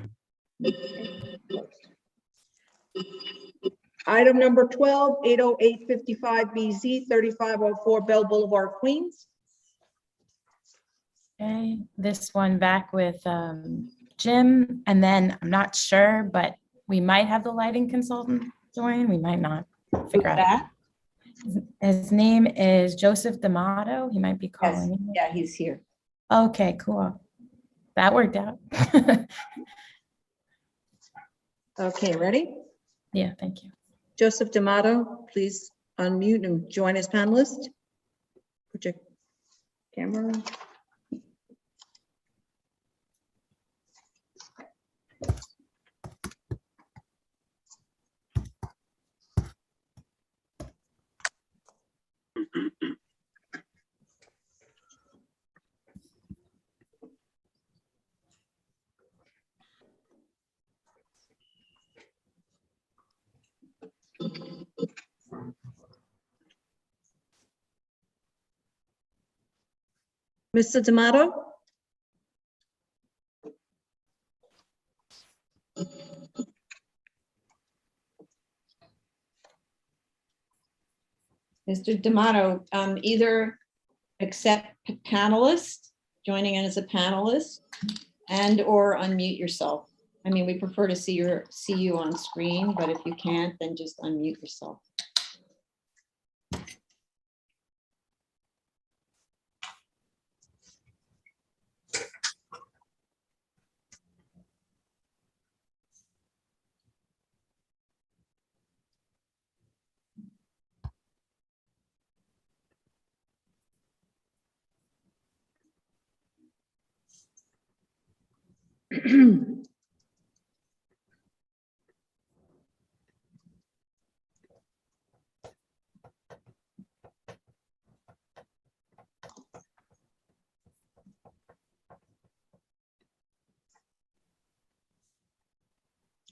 Item number 12, 80855 BZ, 3504 Bell Boulevard, Queens. Okay, this one back with Jim, and then I'm not sure, but we might have the lighting consultant join, we might not. Figure out. That? His name is Joseph D'Amato. He might be Yes, calling in. yeah, he's here. Okay, cool. That worked out. Okay, ready? Yeah, thank you. Joseph D'Amato, please unmute and join as panelist. Put your camera on. Mr. D'Amato? Mr. D'Amato, either accept panelist, joining in as a panelist, and or unmute yourself. I mean, we prefer to see you on screen, but if you can't, then just unmute yourself.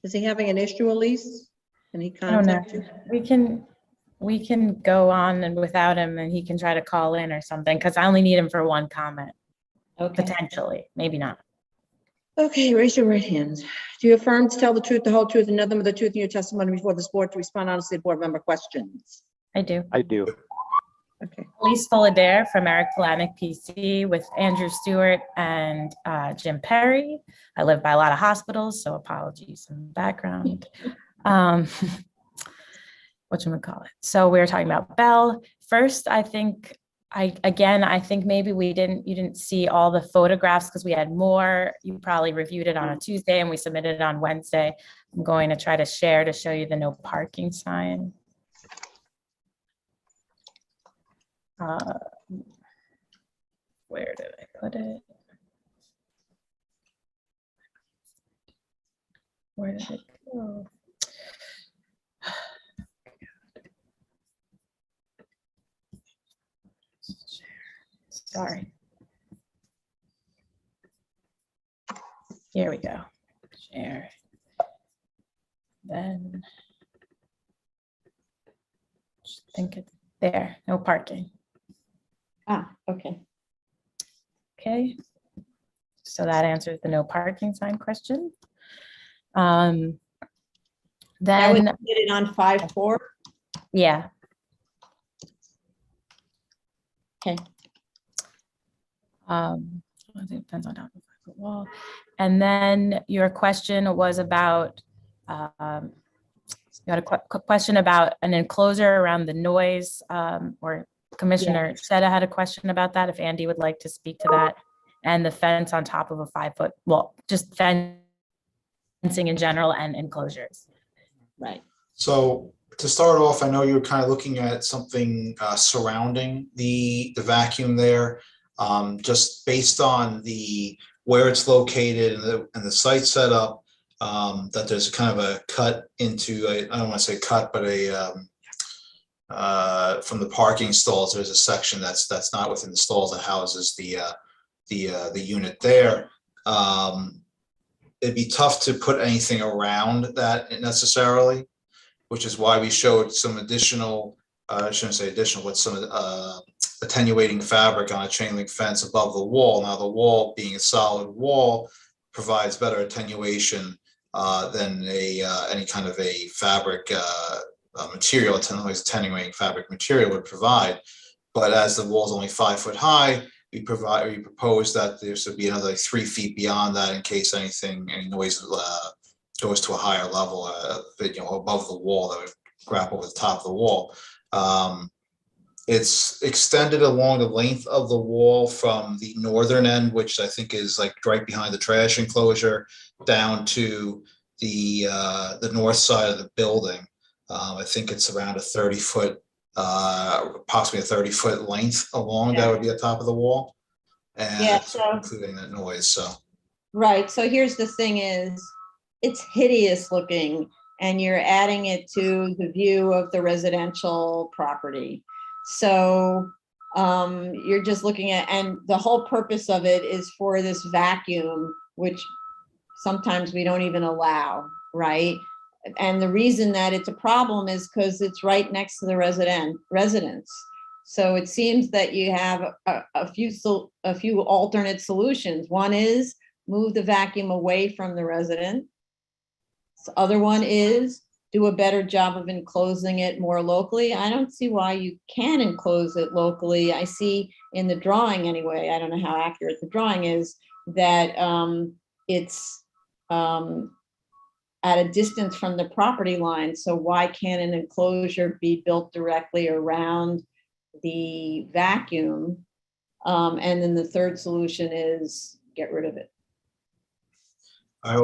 Is he having an issue, Elise? Can he I don't know. contact you? We can go on and without him, and he can try to call in or something, because I only need him for one comment, Okay. potentially, maybe not. Okay, raise your right hands. Do you affirm to tell the truth, the whole truth, and nothing but the truth in your testimony before this board, to respond honestly to board member questions? I do. I do. Okay. Elise Fullader from Eric Kalanick PC with Andrew Stewart and Jim Perry. I live by a lot of hospitals, so apologies in the background. Whatchamacallit. So we were talking about Bell. First, I think maybe you didn't see all the photographs because we had more. You probably reviewed it on a Tuesday and we submitted it on Wednesday. I'm going to try to share to show you the no parking sign. Where did I put it? Where did it go? Sorry. Here we go. Share. Then just think it's there. No parking. Ah, okay. Okay. So that answers the no parking sign question. Then That was submitted on 5/4. yeah. Okay. It depends on how the wall. And then your question was about you had a question about an enclosure around the noise, or Commissioner Seta had a question about that, if Andy would like to speak to that, and the fence on top of a 5-foot, well, just fencing in general and enclosures. Right. So to start off, I know you're kind of looking at something surrounding the vacuum there. Just based on where it's located and the site setup, that there's kind of a cut into, I don't want to say cut, but from the parking stalls, there's a section that's not within the stalls that houses the unit there. It'd be tough to put anything around that necessarily, which is why we showed some additional, I shouldn't say additional, but some attenuating fabric on a chain link fence above the wall. Now the wall, being a solid wall, provides better attenuation than any kind of a fabric material, noise attenuating fabric material would provide. But as the wall is only 5 foot high, we propose that there should be another 3 feet beyond that in case any noise goes to a higher level, above the wall that would grapple with the top of the wall. It's extended along the length of the wall from the northern end, which I think is like right behind the trash enclosure, down to the north side of the building. I think it's around a 30-foot, approximately a 30-foot length along. That would be the top of the wall, and including that noise. So right. So here's the thing: is it's hideous looking, and you're adding it to the view of the residential property. So you're just looking at, and the whole purpose of it is for this vacuum, which sometimes we don't even allow, right? And the reason that it's a problem is because it's right next to the residence. So it seems that you have a few alternate solutions. One is move the vacuum away from the resident. The other one is do a better job of enclosing it more locally. I don't see why you can enclose it locally. I see in the drawing anyway, I don't know how accurate the drawing is, that it's at a distance from the property line. So why can't an enclosure be built directly around the vacuum? And then the third solution is get rid of it.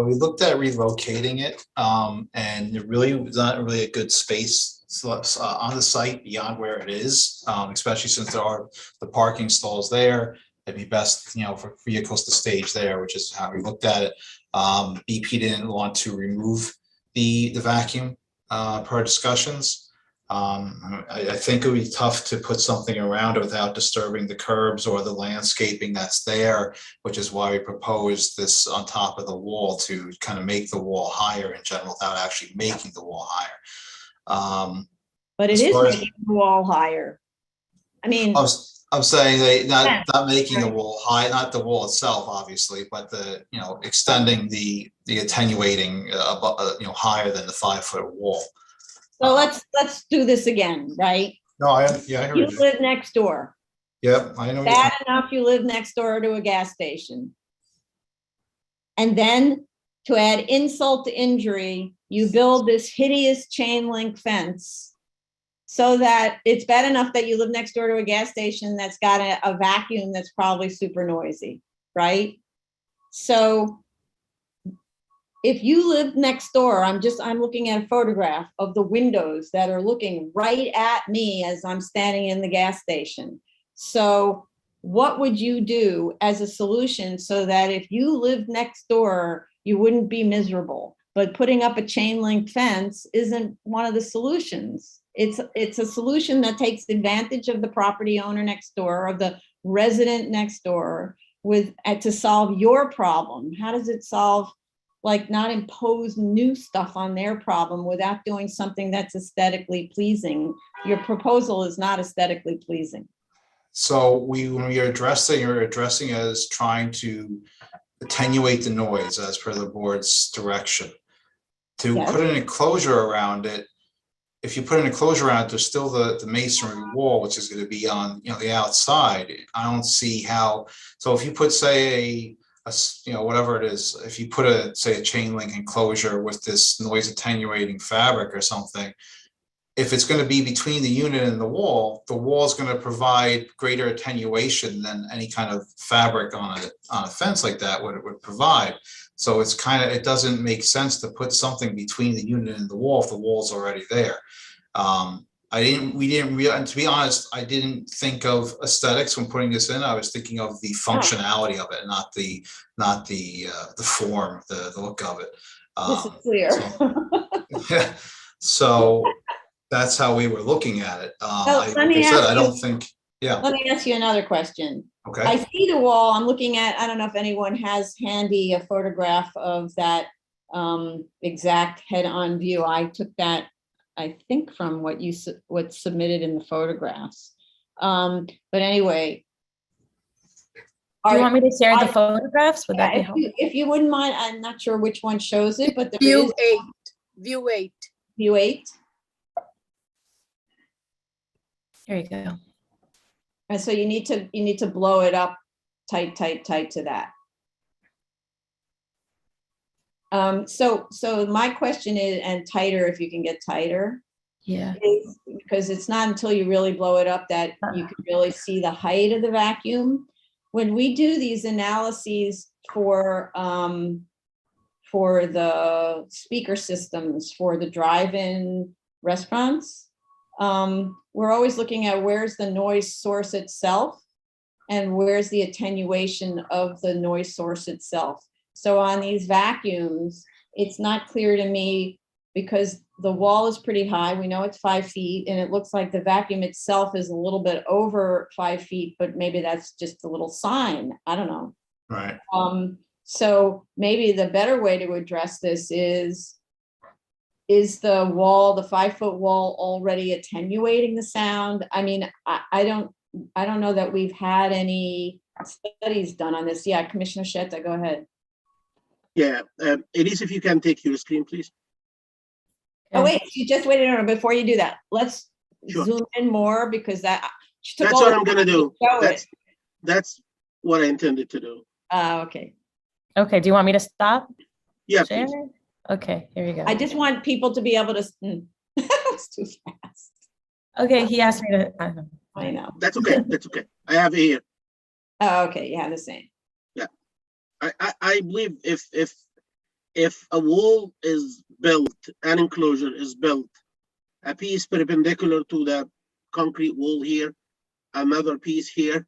we looked at relocating it, and there really was not really a good space on the site beyond where it is, especially since there are the parking stalls there. It'd be best, for vehicles to stage there, which is how we looked at it. BP didn't want to remove the vacuum per discussions. I think it would be tough to put something around it without disturbing the curbs or the landscaping that's there, which is why we proposed this on top of the wall to kind of make the wall higher in general without actually making the wall higher. But it is making the wall higher. I mean, I'm saying not making the wall high, not the wall itself, obviously, but extending the attenuating higher than the 5-foot wall. So let's do this again, right? No, I hear you live next door. Yep, I know. Bad enough you live next door to a gas station. And then to add insult to injury, you build this hideous chain link fence so that it's bad enough that you live next door to a gas station that's got a vacuum that's probably super noisy, right? So if you live next door, I'm looking at a photograph of the windows that are looking right at me as I'm standing in the gas station. So what would you do as a solution so that if you lived next door, you wouldn't be miserable? But putting up a chain link fence isn't one of the solutions. It's a solution that takes advantage of the property owner next door, of the resident next door, to solve your problem. How does it solve? Like, not impose new stuff on their problem without doing something that's aesthetically pleasing. Your proposal is not aesthetically pleasing. So when you're addressing as trying to attenuate the noise as per the board's direction. To put an enclosure around it, if you put an enclosure around it, there's still the masonry wall, which is going to be on the outside. I don't see how. So if you put, say, whatever it is, if you put a chain link enclosure with this noise attenuating fabric or something, if it's going to be between the unit and the wall is going to provide greater attenuation than any kind of fabric on a fence like that would provide. So it doesn't make sense to put something between the unit and the wall if the wall's already there. And to be honest, I didn't think of aesthetics when putting this in. I was thinking of the functionality of it, not the form, the look of it. This is clear. So that's how we were looking at it. Let me ask you another question. Okay. I see the wall. I'm looking at, I don't know if anyone has handy a photograph of that exact head-on view. I took that, I think, from what's submitted in the photographs. But anyway. Do you want me to share the photographs? Would that be helpful? If you wouldn't mind, I'm not sure which one shows it, but View 8. View 8. View 8. Here you go. And so you need to blow it up tight to that. So my question is, and tighter if you can get tighter, Yeah. is because it's not until you really blow it up that you can really see the height of the vacuum. When we do these analyses for the speaker systems for the drive-in restaurants, we're always looking at where's the noise source itself and where's the attenuation of the noise source itself. So on these vacuums, it's not clear to me because the wall is pretty high. We know it's 5 feet and it looks like the vacuum itself is a little bit over 5 feet, but maybe that's just a little sign. I don't know. Right. So maybe the better way to address this is the wall, the 5-foot wall, already attenuating the sound? I mean, I don't know that we've had any studies done on this. Yeah, Commissioner Shetta, go ahead. Yeah, Elise, if you can take your screen, please. Oh, wait, you just waited on before you do that. Let's Sure. zoom in more because that. That's what I'm gonna do. Show it. That's what I intended to do. Okay. Okay, do you want me to stop? Yeah, Share? please. Okay, here we go. I just want people to be able to. That was too fast. Okay, he asked me to. I know. That's okay. That's okay. I have it here. Oh, okay, you have the same. Yeah, I believe if a wall is built, an enclosure is built, a piece perpendicular to the concrete wall here, another piece here,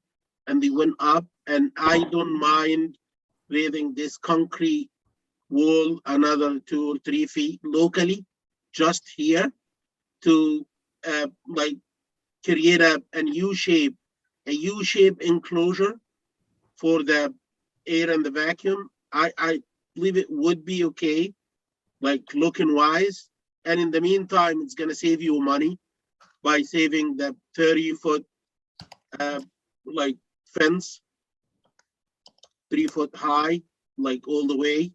and they went up, and I don't mind raising this concrete wall another 2 or 3 feet locally, just here, to like create an U-shape enclosure for the air and the vacuum. I believe it would be okay, like looking wise. And in the meantime, it's gonna save you money by saving the 30-foot like fence, 3 foot high, like all the way.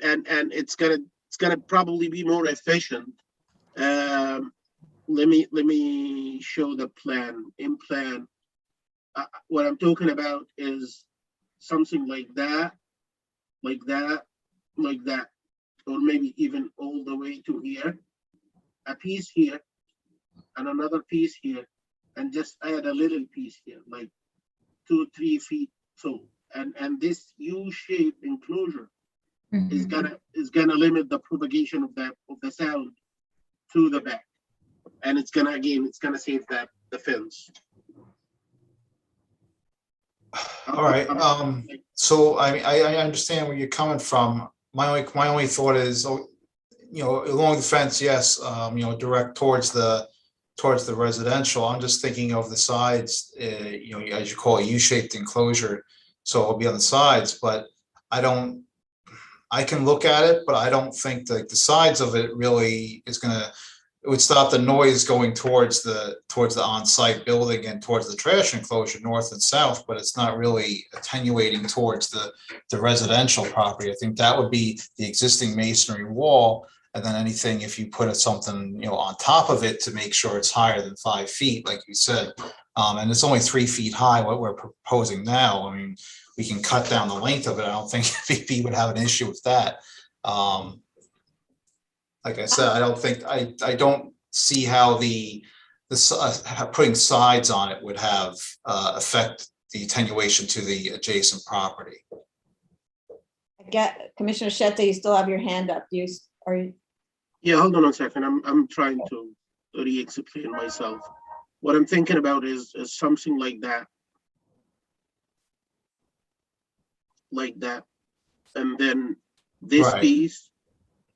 And it's gonna probably be more efficient. Let me show the plan. In plan, what I'm talking about is something like that, like that, like that, or maybe even all the way to here. A piece here, and another piece here, and just add a little piece here, like 2 or 3 feet tall. And this U-shaped enclosure is gonna limit the propagation of the sound to the back, and it's gonna save the fence. All right. So I understand where you're coming from. My only thought is, along the fence, yes, direct towards the residential. I'm just thinking of the sides, as you call it, U-shaped enclosure. So it'll be on the sides, but I can look at it, but I don't think that the sides of it really is it would stop the noise going towards the on-site building and towards the trash enclosure north and south, but it's not really attenuating towards the residential property. I think that would be the existing masonry wall, and then anything, if you put something on top of it to make sure it's higher than 5 feet, like you said, and it's only 3 feet high, what we're proposing now. I mean, we can cut down the length of it. I don't think VP would have an issue with that. Like I said, I don't see how putting sides on it would have affect the attenuation to the adjacent property. I get Commissioner Shetta, you still have your hand up. Are you? Yeah, hold on a second. I'm trying to re-explain myself. What I'm thinking about is something like that. Like that. And then this Right. piece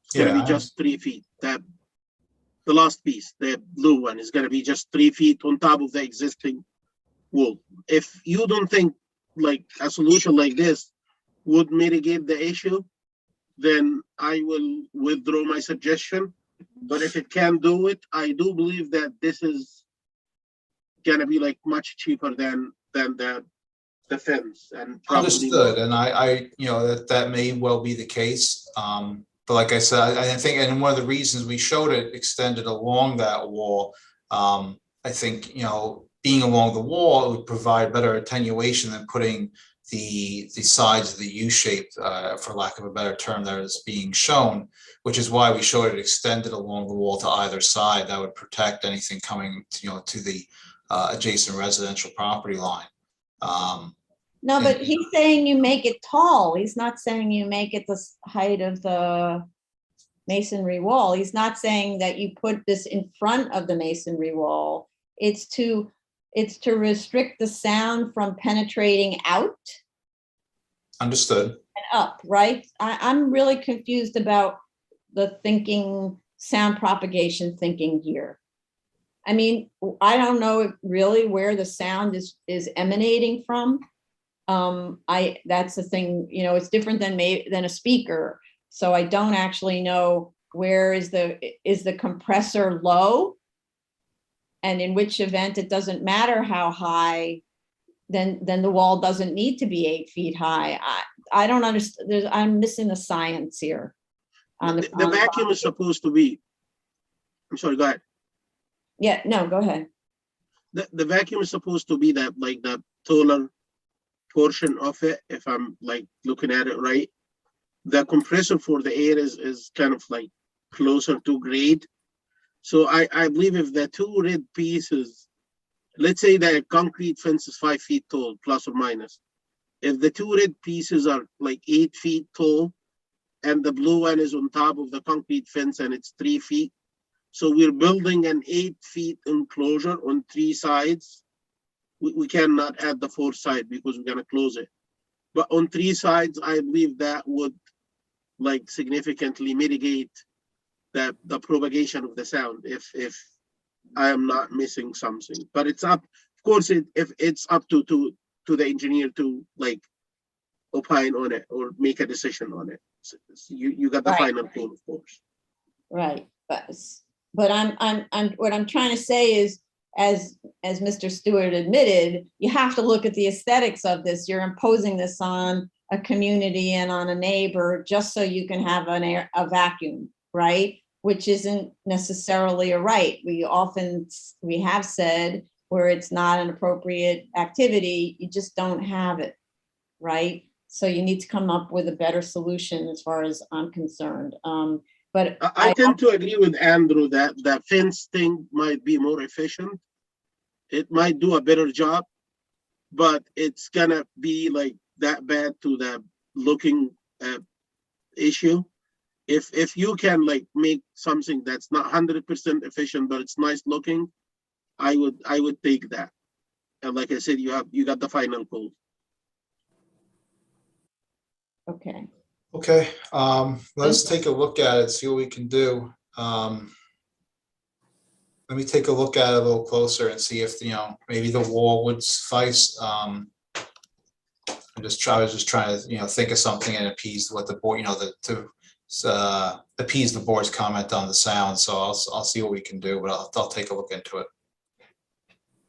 is gonna Yeah. be just 3 feet. The last piece, the blue one, is gonna be just 3 feet on top of the existing wall. If you don't think like a solution like this would mitigate the issue, then I will withdraw my suggestion. But if it can do it, I do believe that this is gonna be like much cheaper than the fence, and probably Understood, and I that may well be the case. But like I said, I think, and one of the reasons we showed it extended along that wall I think, being along the wall, it would provide better attenuation than putting the sides of the U shape, for lack of a better term, that is being shown, which is why we showed it extended along the wall to either side. That would protect anything coming, to the adjacent residential property line. No, but he's saying you make it tall. He's not saying you make it the height of the masonry wall. He's not saying that you put this in front of the masonry wall. It's to restrict the sound from penetrating out Understood. and up, right? I'm really confused about the sound propagation thinking here. I mean, I don't know really where the sound is emanating from. That's the thing, it's different than a speaker. So I don't actually know where is the compressor low, and in which event it doesn't matter how high, then the wall doesn't need to be 8 feet high. I don't understand. I'm missing the science here. The vacuum is supposed to be, I'm sorry, go ahead. Yeah, no, go ahead. The vacuum is supposed to be that, like, the taller portion of it, if I'm like looking at it right. The compressor for the air is kind of like closer to grade. So I believe if the two red pieces, let's say the concrete fence is 5 feet tall, plus or minus. If the two red pieces are like 8 feet tall, and the blue one is on top of the concrete fence and it's 3 feet, so we're building an 8 feet enclosure on 3 sides. We cannot add the 4th side because we're gonna close it. But on 3 sides, I believe that would like significantly mitigate the propagation of the sound if I am not missing something. But it's up, of course, if it's up to the engineer to like opine on it or make a decision on it. So you got the Right. final call, of course. Right, but I'm what I'm trying to say is, as Mr. Stewart admitted, you have to look at the aesthetics of this. You're imposing this on a community and on a neighbor just so you can have a vacuum, right? Which isn't necessarily a right. We have said where it's not an appropriate activity, you just don't have it, right? So you need to come up with a better solution as far as I'm concerned. But I tend to agree with Andrew that the fence thing might be more efficient. It might do a better job, but it's gonna be like that bad to the looking issue. If you can like make something that's not 100% efficient, but it's nice looking, I would take that. And like I said, you got the final call. okay. Okay, let's take a look at it, see what we can do. Let me take a look at it a little closer and see if, maybe the wall would suffice. I was just trying to, think of something and appease what the board, to appease the board's comment on the sound. So I'll see what we can do, but I'll take a look into it.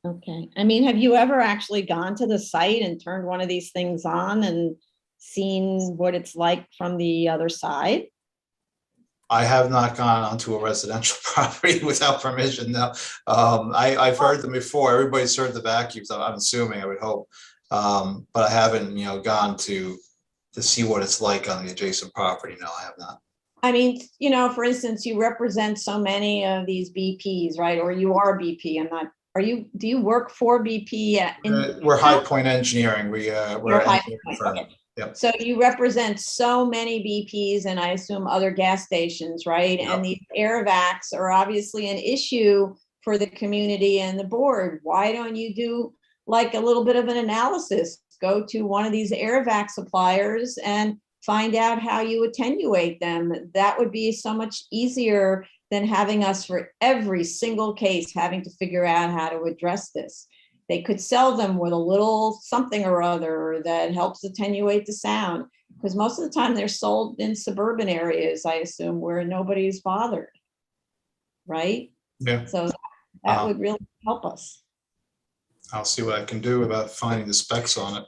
Okay. I mean, have you ever actually gone to the site and turned one of these things on and seen what it's like from the other side? I have not gone onto a residential property without permission. No, I've heard them before. Everybody's heard the vacuums. I'm assuming, I would hope, but I haven't, gone to see what it's like on the adjacent property. No, I have not. I mean, for instance, you represent so many of these BPs, right? Or you are BP. Do you work for BP? We're High Point Engineering. We're High engineering Point, firm. okay. Yep. So you represent so many BPs and I assume other gas stations, right? Yep. And these air vacs are obviously an issue for the community and the board. Why don't you do like a little bit of an analysis? Go to one of these air vac suppliers and find out how you attenuate them. That would be so much easier than having us for every single case having to figure out how to address this. They could sell them with a little something or other that helps attenuate the sound, because most of the time they're sold in suburban areas, I assume, where nobody's bothered, right? Yeah. So that would really help us. I'll see what I can do about finding the specs on it.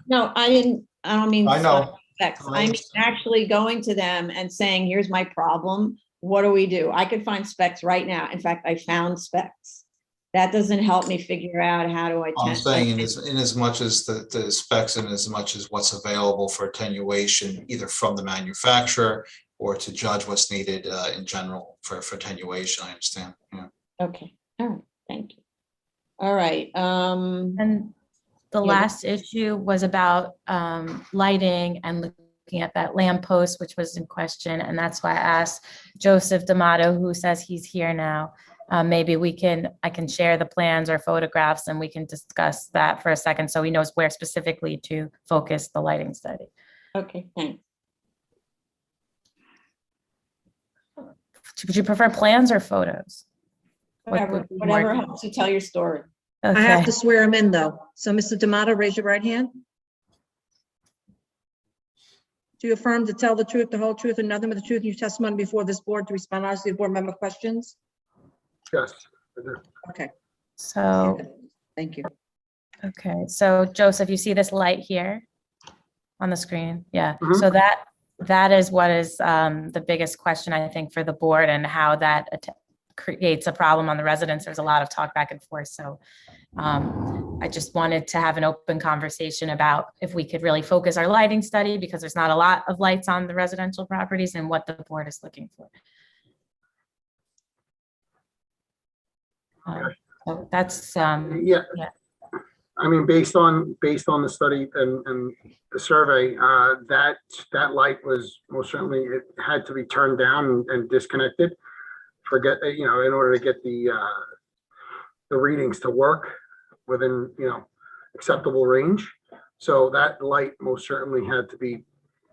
No, I don't mean I know. specs. I mean actually going to them and saying, here's my problem. what do we do? I could find specs right now. In fact, I found specs. That doesn't help me figure out how do I. I'm saying in as much as the specs and as much as what's available for attenuation, either from the manufacturer or to judge what's needed in general for attenuation, I understand. Yeah. Okay, all right, thank you. All right. And the Yeah. last issue was about lighting and looking at that lamppost, which was in question. And that's why I asked Joseph D'Amato, who says he's here now. Maybe I can share the plans or photographs and we can discuss that for a second so he knows where specifically to focus the lighting study. Okay, thanks. Would you prefer plans or photos? Whatever helps you tell your story. Okay. I have to swear him in though. So Mr. D'Amato, raise your right hand. Do you affirm to tell the truth, the whole truth, and nothing but the truth in your testimony before this board to respond honestly to board member questions? Yes, I do. Okay, So, thank you. okay. So Joseph, you see this light here on the screen? Yeah. Mhm. So that is what is the biggest question, I think, for the board and how that creates a problem on the residents. There's a lot of talk back and forth. So I just wanted to have an open conversation about if we could really focus our lighting study because there's not a lot of lights on the residential properties and what the board is looking for. So that's Yeah. yeah. I mean, based on the study and the survey, that light was most certainly, it had to be turned down and disconnected. In order to get the readings to work within, acceptable range. So that light most certainly had to be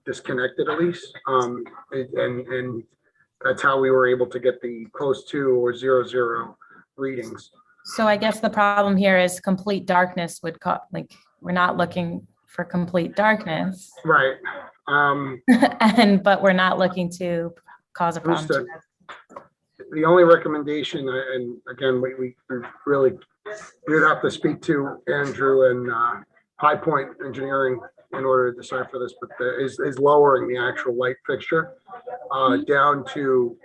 disconnected at least. And that's how we were able to get the close to or 0 readings. So I guess the problem here is complete darkness would we're not looking for complete darkness. Right. But we're not looking to cause a problem. Understood. The only recommendation, and again, we really, we'd have to speak to Andrew and High Point Engineering in order to decipher this, but is lowering the actual light fixture down to,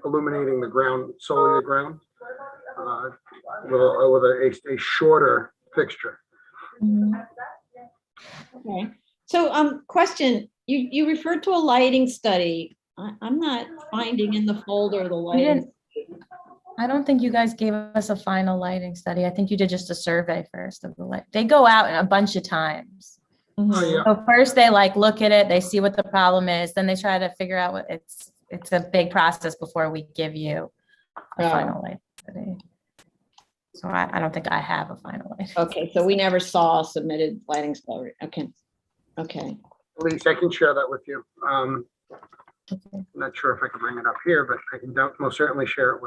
illuminating the ground, solely the ground, with a shorter fixture. Okay. So, question, you referred to a lighting study. I'm not finding in the folder the lighting. I don't think you guys gave us a final lighting study. I think you did just a survey first of the light. They go out a bunch of times. Oh, yeah. So first they look at it, they see what the problem is, then they try to figure out what it's a big process before we give you a final lighting study. So I don't think I have a final lighting. Okay, so we never saw a submitted lighting study. Okay. Elise, I can share that with you. I'm not sure if I can bring it up here, but I can most certainly share it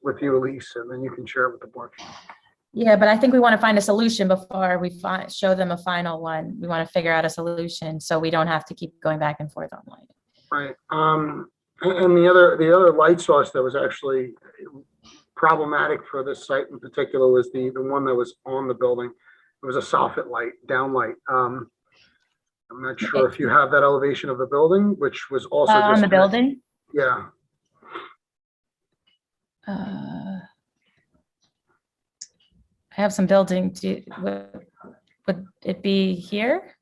with you, Elise, and then you can share it with the board. Yeah, but I think we want to find a solution before we show them a final one. We want to figure out a solution so we don't have to keep going back and forth on lighting. Right. And the other light source that was actually problematic for this site in particular was the one that was on the building. It was a soffit light, down light. I'm not sure if you have that elevation of the building, which was also on the building. Yeah. I have some building. Would it be here?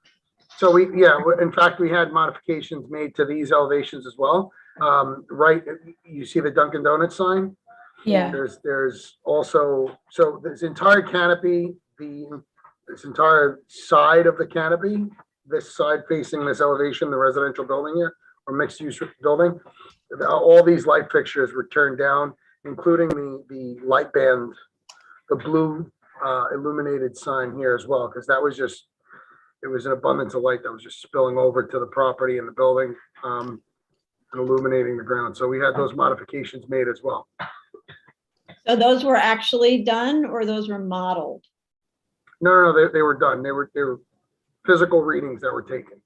So in fact, we had modifications made to these elevations as well. Right, you see the Dunkin' Donuts sign? Yeah. There's also, so this entire canopy, this entire side of the canopy, this side facing this elevation, the residential building here, or mixed use building, all these light fixtures were turned down, including the light band, the blue illuminated sign here as well, because that was just, it was an abundance of light that was just spilling over to the property and the building and illuminating the ground. So we had those modifications made as well. So those were actually done or those were modeled? No, they were done. They were physical readings that were taken.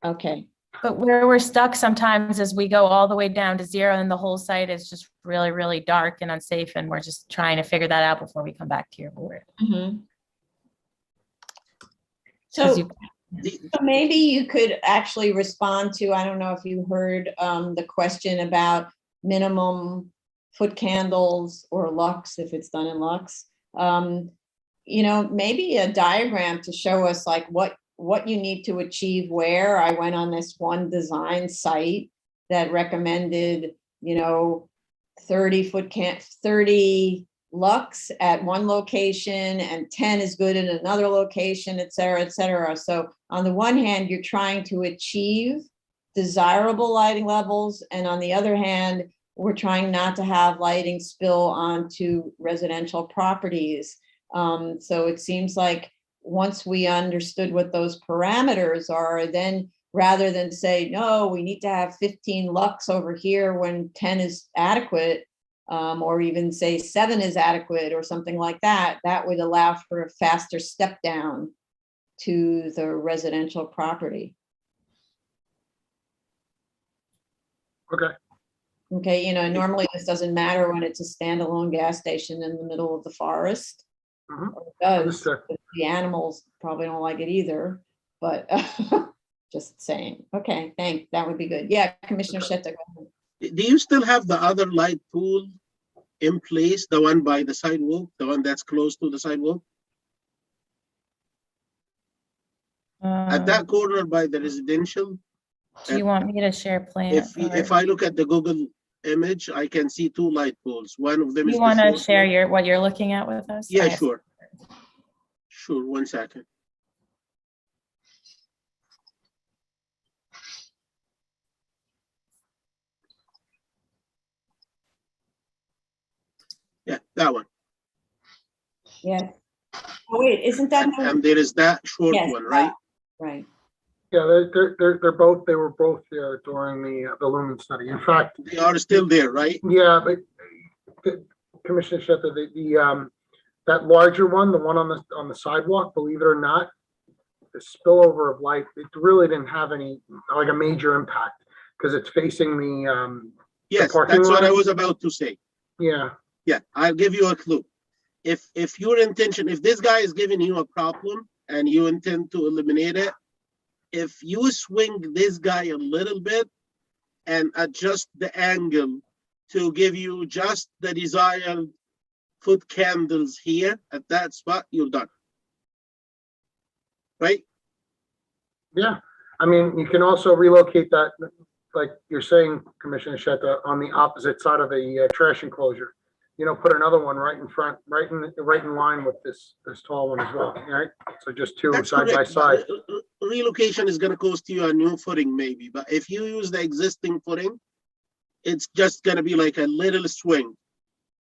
Okay. But where we're stuck sometimes is we go all the way down to 0 and the whole site is just really, really dark and unsafe. And we're just trying to figure that out before we come back to your board. So So maybe you could actually respond to, I don't know if you heard the question about minimum foot candles or lux, if it's done in lux. You know, maybe a diagram to show us like what you need to achieve where. I went on this one design site that recommended, you know, 30 lux at one location and 10 is good in another location, et cetera, et cetera. So on the one hand, you're trying to achieve desirable lighting levels. And on the other hand, we're trying not to have lighting spill onto residential properties. So it seems like once we understood what those parameters are, then rather than say, no, we need to have 15 lux over here when 10 is adequate, or even say 7 is adequate or something like that, that would allow for a faster step down to the residential property. Okay. Okay, you know, normally this doesn't matter when it's a standalone gas station in the middle of the forest. Mhm. Or it does, Understood. but the animals probably don't like it either, but just saying. Okay, thanks. That would be good. Yeah, Commissioner Sheta, go ahead. Do you still have the other light pole in place, the one by the sidewalk, the one that's close to the sidewalk? At that corner by the residential? Do you want me to share plan? If I look at the Google image, I can see 2 light poles. One of them is You the want to short share one. what you're looking at with us? Yeah, I- sure. Sure, 1 second. Yeah, that one. Yeah. Oh, wait, isn't that? And there is that short Yes, one, right? Right. Yeah, they were both there during the lumen study. In fact, They are still there, right? yeah, but Commissioner Shepherd, that larger one, the one on the sidewalk, believe it or not, the spillover of light, it really didn't have any, like a major impact because it's facing the Yes, parking that's what I lot. was about to say. Yeah, Yeah, I'll give you a clue. If your intention, if this guy is giving you a problem and you intend to eliminate it, if you swing this guy a little bit and adjust the angle to give you just the desired foot candles here at that spot, you're done. Right? yeah. I mean, you can also relocate that, like you're saying, Commissioner Sheta, on the opposite side of the trash enclosure. You know, put another one right in front, right in line with this tall one as well, right? So just 2 That's side by correct. side. Relocation is going to cost you a new footing maybe, but if you use the existing footing, it's just going to be like a little swing.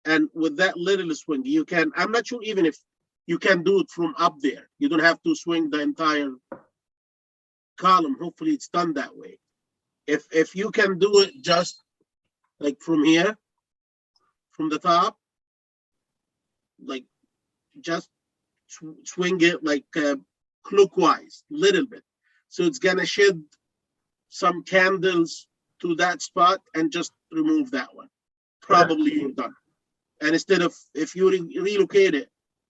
And with that little swing, you can, I'm not sure even if you can do it from up there. You don't have to swing the entire column. Hopefully it's done that way. If you can do it just like from here, from the top, like just swing it like clockwise, little bit. So it's gonna shed some candles to that spot and just remove that one. Probably you're done. And instead of, if you relocate it,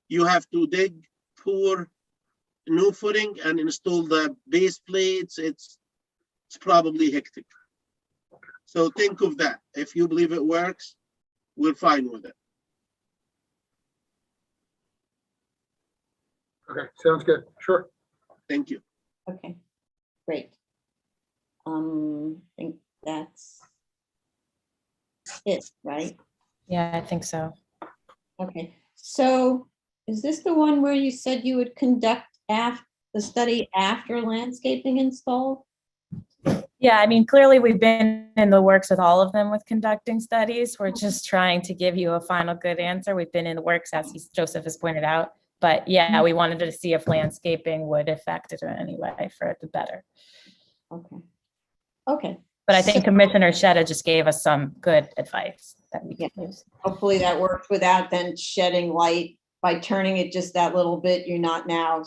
you have to dig, pour new footing and install the base plates. It's probably hectic. So think of that. If you believe it works, we're fine with it. Okay, sounds good. Sure. Thank you. Okay, great. I think that's it, right? Yeah, I think so. Okay, so is this the one where you said you would conduct the study after landscaping installed? Yeah, I mean, clearly we've been in the works with all of them with conducting studies. We're just trying to give you a final good answer. We've been in the works, as Joseph has pointed out. But yeah, we wanted to see if landscaping would affect it in any way for the better. Okay. Okay. But I think Commissioner Sheta just gave us some good advice that we can use. Hopefully that works without then shedding light by turning it just that little bit. You're not now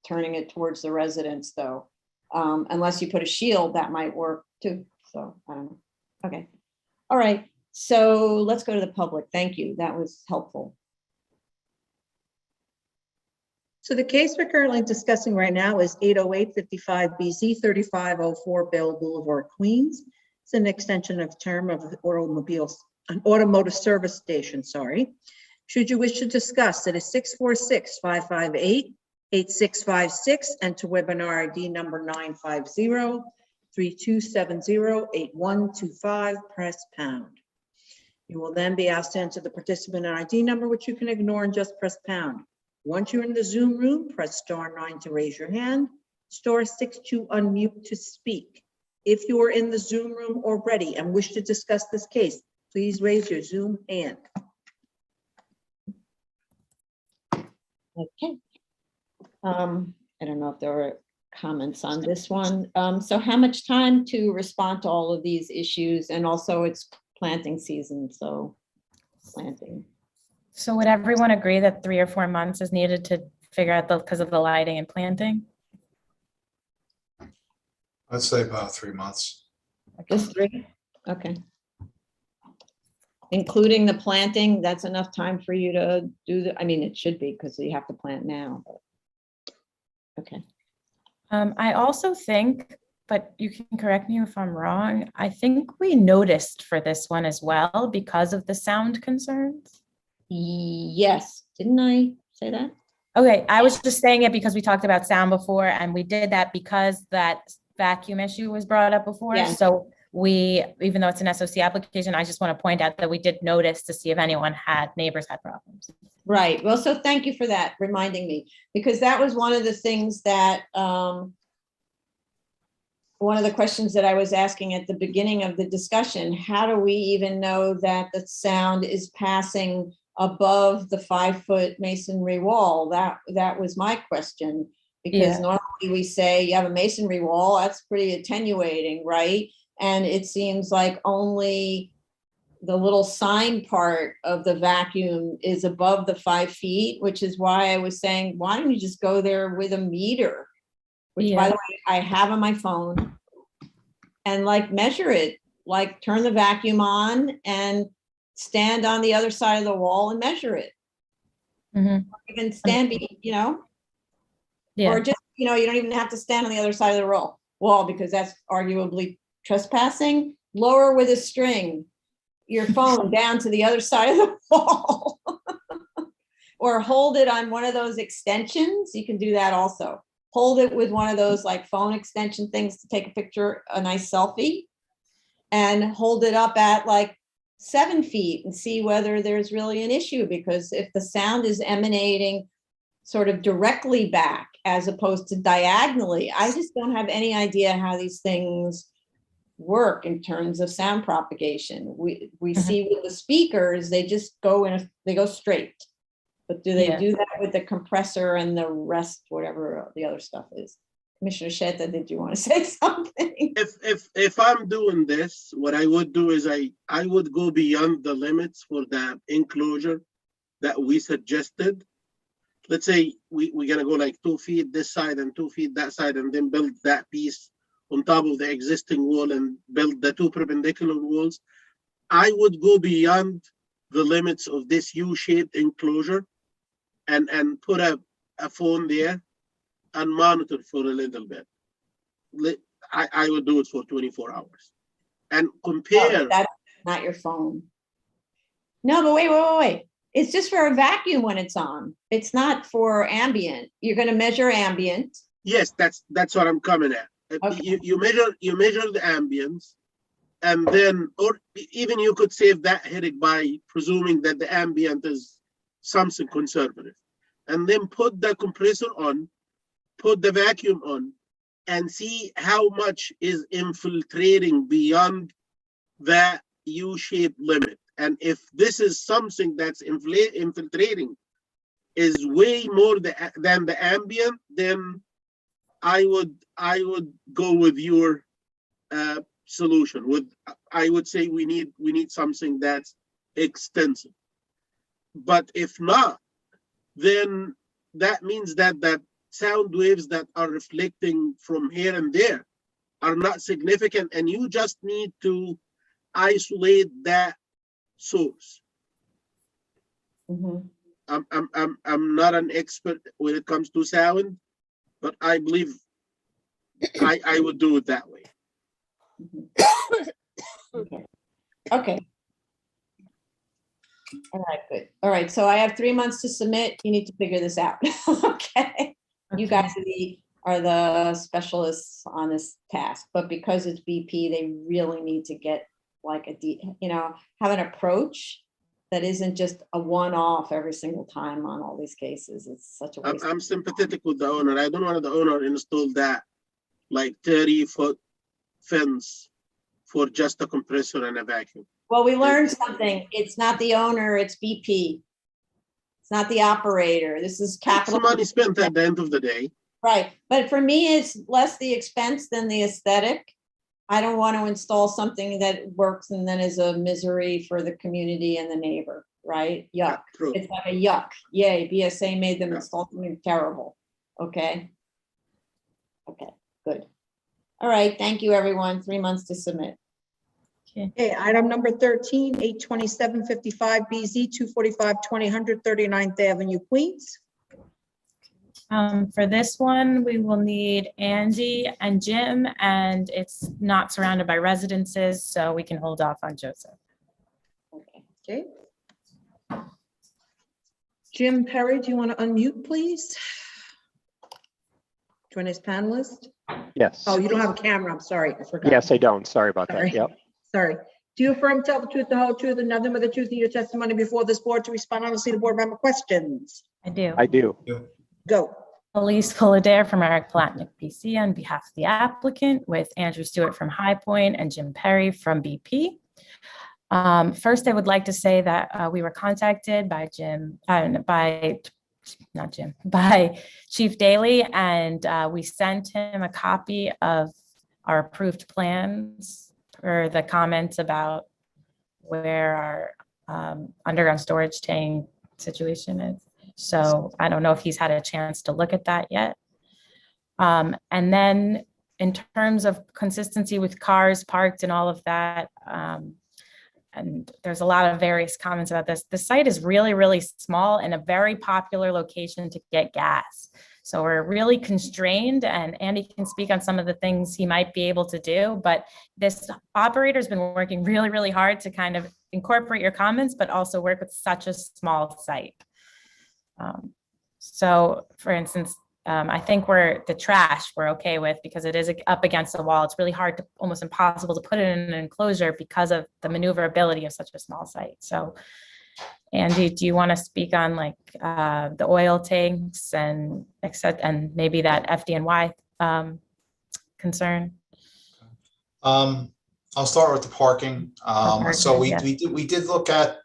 turning it towards the residents though. Unless you put a shield, that might work too. So I don't know. Okay. All right. So let's go to the public. Thank you. That was helpful. So the case we're currently discussing right now is 80855 BZ 3504 Bell Boulevard, Queens. It's an extension of term of the an automotive service station, sorry. Should you wish to discuss, it is 646-558-8656, and to webinar ID number 950-3270-8125, press pound. You will then be asked to enter the participant ID number, which you can ignore and just press pound. Once you're in the Zoom room, press *9 to raise your hand, *6 to unmute to speak. If you are in the Zoom room already and wish to discuss this case, please raise your Zoom hand. Okay. I don't know if there are comments on this one. So how much time to respond to all of these issues? And also it's planting season, so planting. So would everyone agree that 3 or 4 months is needed to figure out because of the lighting and planting? I'd say about 3 months. Just 3? Okay. Including the planting, that's enough time for you to do the, I mean, it should be because you have to plant now. But, okay. I also think, but you can correct me if I'm wrong, I think we noticed for this one as well because of the sound concerns. Yes, didn't I say that? Okay, I was just saying it because we talked about sound before, and we did that because that vacuum issue was brought up before. Yeah. So we, even though it's an SOC application, I just want to point out that we did notice to see if neighbors had problems. Right. Well, so thank you for that, reminding me, because that was one of the things that, one of the questions that I was asking at the beginning of the discussion. How do we even know that the sound is passing above the 5-foot masonry wall? That was my question, because normally we say you have a masonry wall, that's pretty attenuating, right? And it seems like only the little sign part of the vacuum is above the 5 feet, which is why I was saying, why don't you just go there with a meter? Which, by the way, I have on my phone, and like measure it, like turn the vacuum on and stand on the other side of the wall and measure it. Mm-hmm. Even stand, or just, you don't even have to stand on the other side of the wall because that's arguably trespassing. Lower with a string your phone down to the other side of the wall, or hold it on one of those extensions. You can do that also. Hold it with one of those like phone extension things to take a picture, a nice selfie, and hold it up at like 7 feet and see whether there's really an issue. Because if the sound is emanating sort of directly back as opposed to diagonally, I just don't have any idea how these things work in terms of sound propagation. We see with the speakers, they just go they go straight. But do they do that with the compressor and the rest, whatever the other stuff is? Commissioner Sheta, did you want to say something? If I'm doing this, what I would do is I would go beyond the limits for the enclosure that we suggested. Let's say we're gonna go like 2 feet this side and 2 feet that side, and then build that piece on top of the existing wall and build the 2 perpendicular walls. I would go beyond the limits of this U-shaped enclosure and put a phone there and monitor for a little bit. I would do it for 24 hours and compare. That's not your phone. No, but wait. It's just for a vacuum when it's on. It's not for ambient. You're going to measure ambient. Yes, that's what I'm coming at. Okay. You measure the ambience, and then, or even you could save that headache by presuming that the ambient is something conservative, and then put the compressor on, put the vacuum on, and see how much is infiltrating beyond that U-shaped limit. And if this is something that's infiltrating is way more than the ambient, then I would go with your solution. I would say we need something that's extensive. But if not, then that means that sound waves that are reflecting from here and there are not significant, and you just need to isolate that source. Mm-hmm. I'm not an expert when it comes to sound, but I believe I would do it that way. Okay. Okay. All right, good. All right, so I have 3 months to submit. You need to figure this out. Okay. You guys are the specialists on this task, but because it's BP, they really need to get like have an approach that isn't just a one-off every single time on all these cases. It's such a waste. I'm sympathetic with the owner. I don't want the owner install that like 30-foot fence for just a compressor and a vacuum. Well, we learned something. It's not the owner, it's BP. It's not the operator. This is capital. It's money spent at the end of the day. Right, but for me, it's less the expense than the aesthetic. I don't want to install something that works and then is a misery for the community and the neighbor, right? Yuck. True. It's like a yuck. Yay, BSA made them install something terrible. Okay. Okay, good. All right, thank you, everyone. 3 months to submit. Okay, item number 13, 82755 BZ, 245 2000 39th Avenue, Queens. For this one, we will need Angie and Jim, and it's not surrounded by residences, so we can hold off on Joseph. Okay. Jim Perry, do you want to unmute, please? Join as panelist. Yes. Oh, you don't have a camera. I'm sorry. I forgot. Yes, I don't. Sorry about Sorry. that. Yep. Sorry. Do you affirm to tell the truth, the whole truth, and nothing but the truth in your testimony before this board to respond honestly to board member questions? I do. I do. Go. Elise Fullader from Eric Palatnik PC on behalf of the applicant, with Andrew Stewart from High Point and Jim Perry from BP. First, I would like to say that we were contacted by by Chief Daly, and we sent him a copy of our approved plans for the comments about where our underground storage tank situation is. So I don't know if he's had a chance to look at that yet. And then in terms of consistency with cars parked and all of that, and there's a lot of various comments about this. The site is really, really small and a very popular location to get gas. So we're really constrained, and Andy can speak on some of the things he might be able to do, but this operator's been working really, really hard to kind of incorporate your comments, but also work with such a small site. So for instance, I think the trash we're okay with because it is up against the wall. It's really hard to, almost impossible to put it in an enclosure because of the maneuverability of such a small site. So Andy, do you want to speak on like the oil tanks and maybe that FDNY concern? I'll start with the parking. So we did look at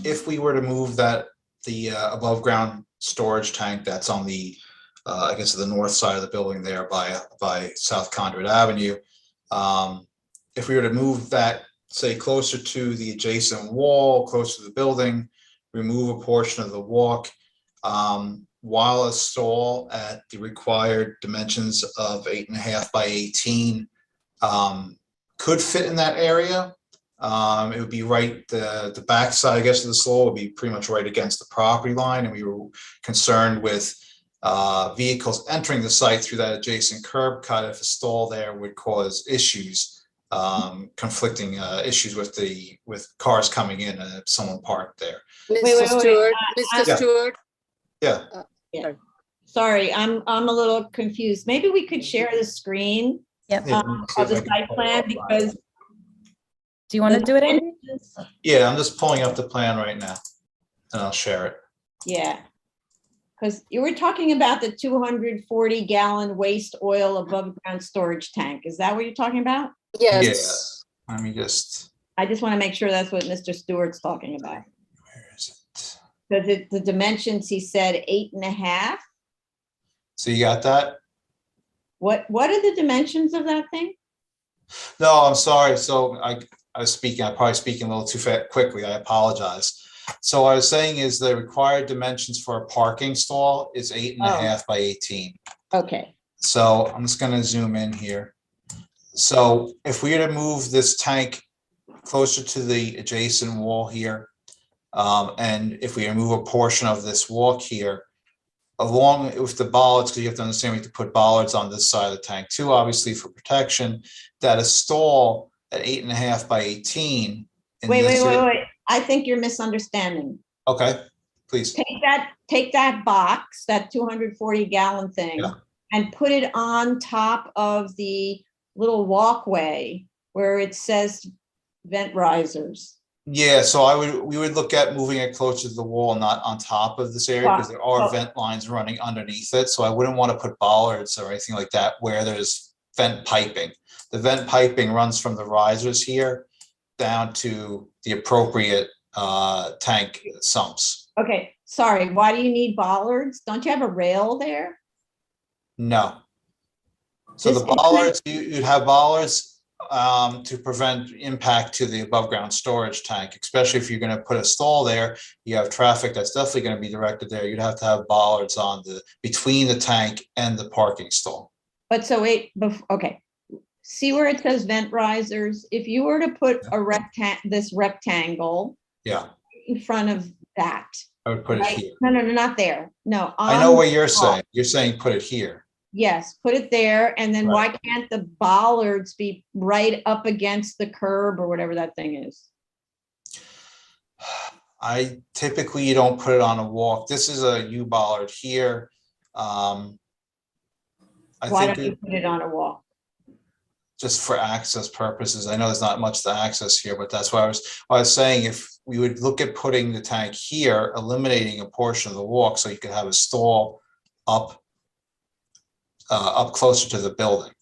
if we were to move the above ground storage tank that's on the I guess the north side of the building there by South Conduit Avenue. If we were to move that, say, closer to the adjacent wall, closer to the building, remove a portion of the walk, while a stall at the required dimensions of 8.5 by 18 could fit in that area. It would be right, the back side, I guess, of the stall would be pretty much right against the property line, and we were concerned with vehicles entering the site through that adjacent curb cut if a stall there would cause issues, conflicting issues with cars coming in and if someone parked there. Mr. Stewart, Mr. Stewart. Yeah. Yeah. Sorry, I'm a little confused. Maybe we could share the screen of the site plan, because do you want to do it, Andy? Yeah, I'm just pulling up the plan right now and I'll share it. Yeah. Because you were talking about the 240-gallon waste oil above ground storage tank. Is that what you're talking about? Yes. Yeah. Let me just. I just want to make sure that's what Mr. Stewart's talking about. Where is it? Because the dimensions, he said 8.5. So you got that? What are the dimensions of that thing? No, I'm sorry. So I was speaking, I'm probably speaking a little too quickly. I apologize. So what I was saying is the required dimensions for a parking stall is 8.5 by 18. Okay. So I'm just going to zoom in here. So if we were to move this tank closer to the adjacent wall here, And if we remove a portion of this walk here, along with the bollards, because you have to understand we have to put bollards on this side of the tank too, obviously for protection, that a stall at 8.5 by 18. in Wait, this area- wait. I think you're misunderstanding. Okay, please. Take that box, that 240 gallon thing, Yeah. and put it on top of the little walkway where it says vent risers. Yeah, so we would look at moving it closer to the wall, not on top of this area, because there are Well- vent lines running underneath it. So I wouldn't want to put bollards or anything like that where there's vent piping. The vent piping runs from the risers here down to the appropriate tank sumps. Okay, sorry, why do you need bollards? Don't you have a rail there? No. So the This- bollards, you'd have bollards to prevent impact to the above ground storage tank, especially if you're going to put a stall there. You have traffic that's definitely going to be directed there. You'd have to have bollards on between the tank and the parking stall. But so okay. See where it says vent risers? If you were to put this rectangle Yeah, in front of that. I would put it right? here. No, not there. No. I know on what the you're wall. saying. You're saying put it here. Yes, put it there, and then Right. why can't the bollards be right up against the curb or whatever that thing is? I typically, you don't put it on a walk. This is a U bollard here. I Why think don't you put it on a wall? just for access purposes. I know there's not much to access here, but that's why I was saying if we would look at putting the tank here, eliminating a portion of the walk so you could have a stall up closer to the building,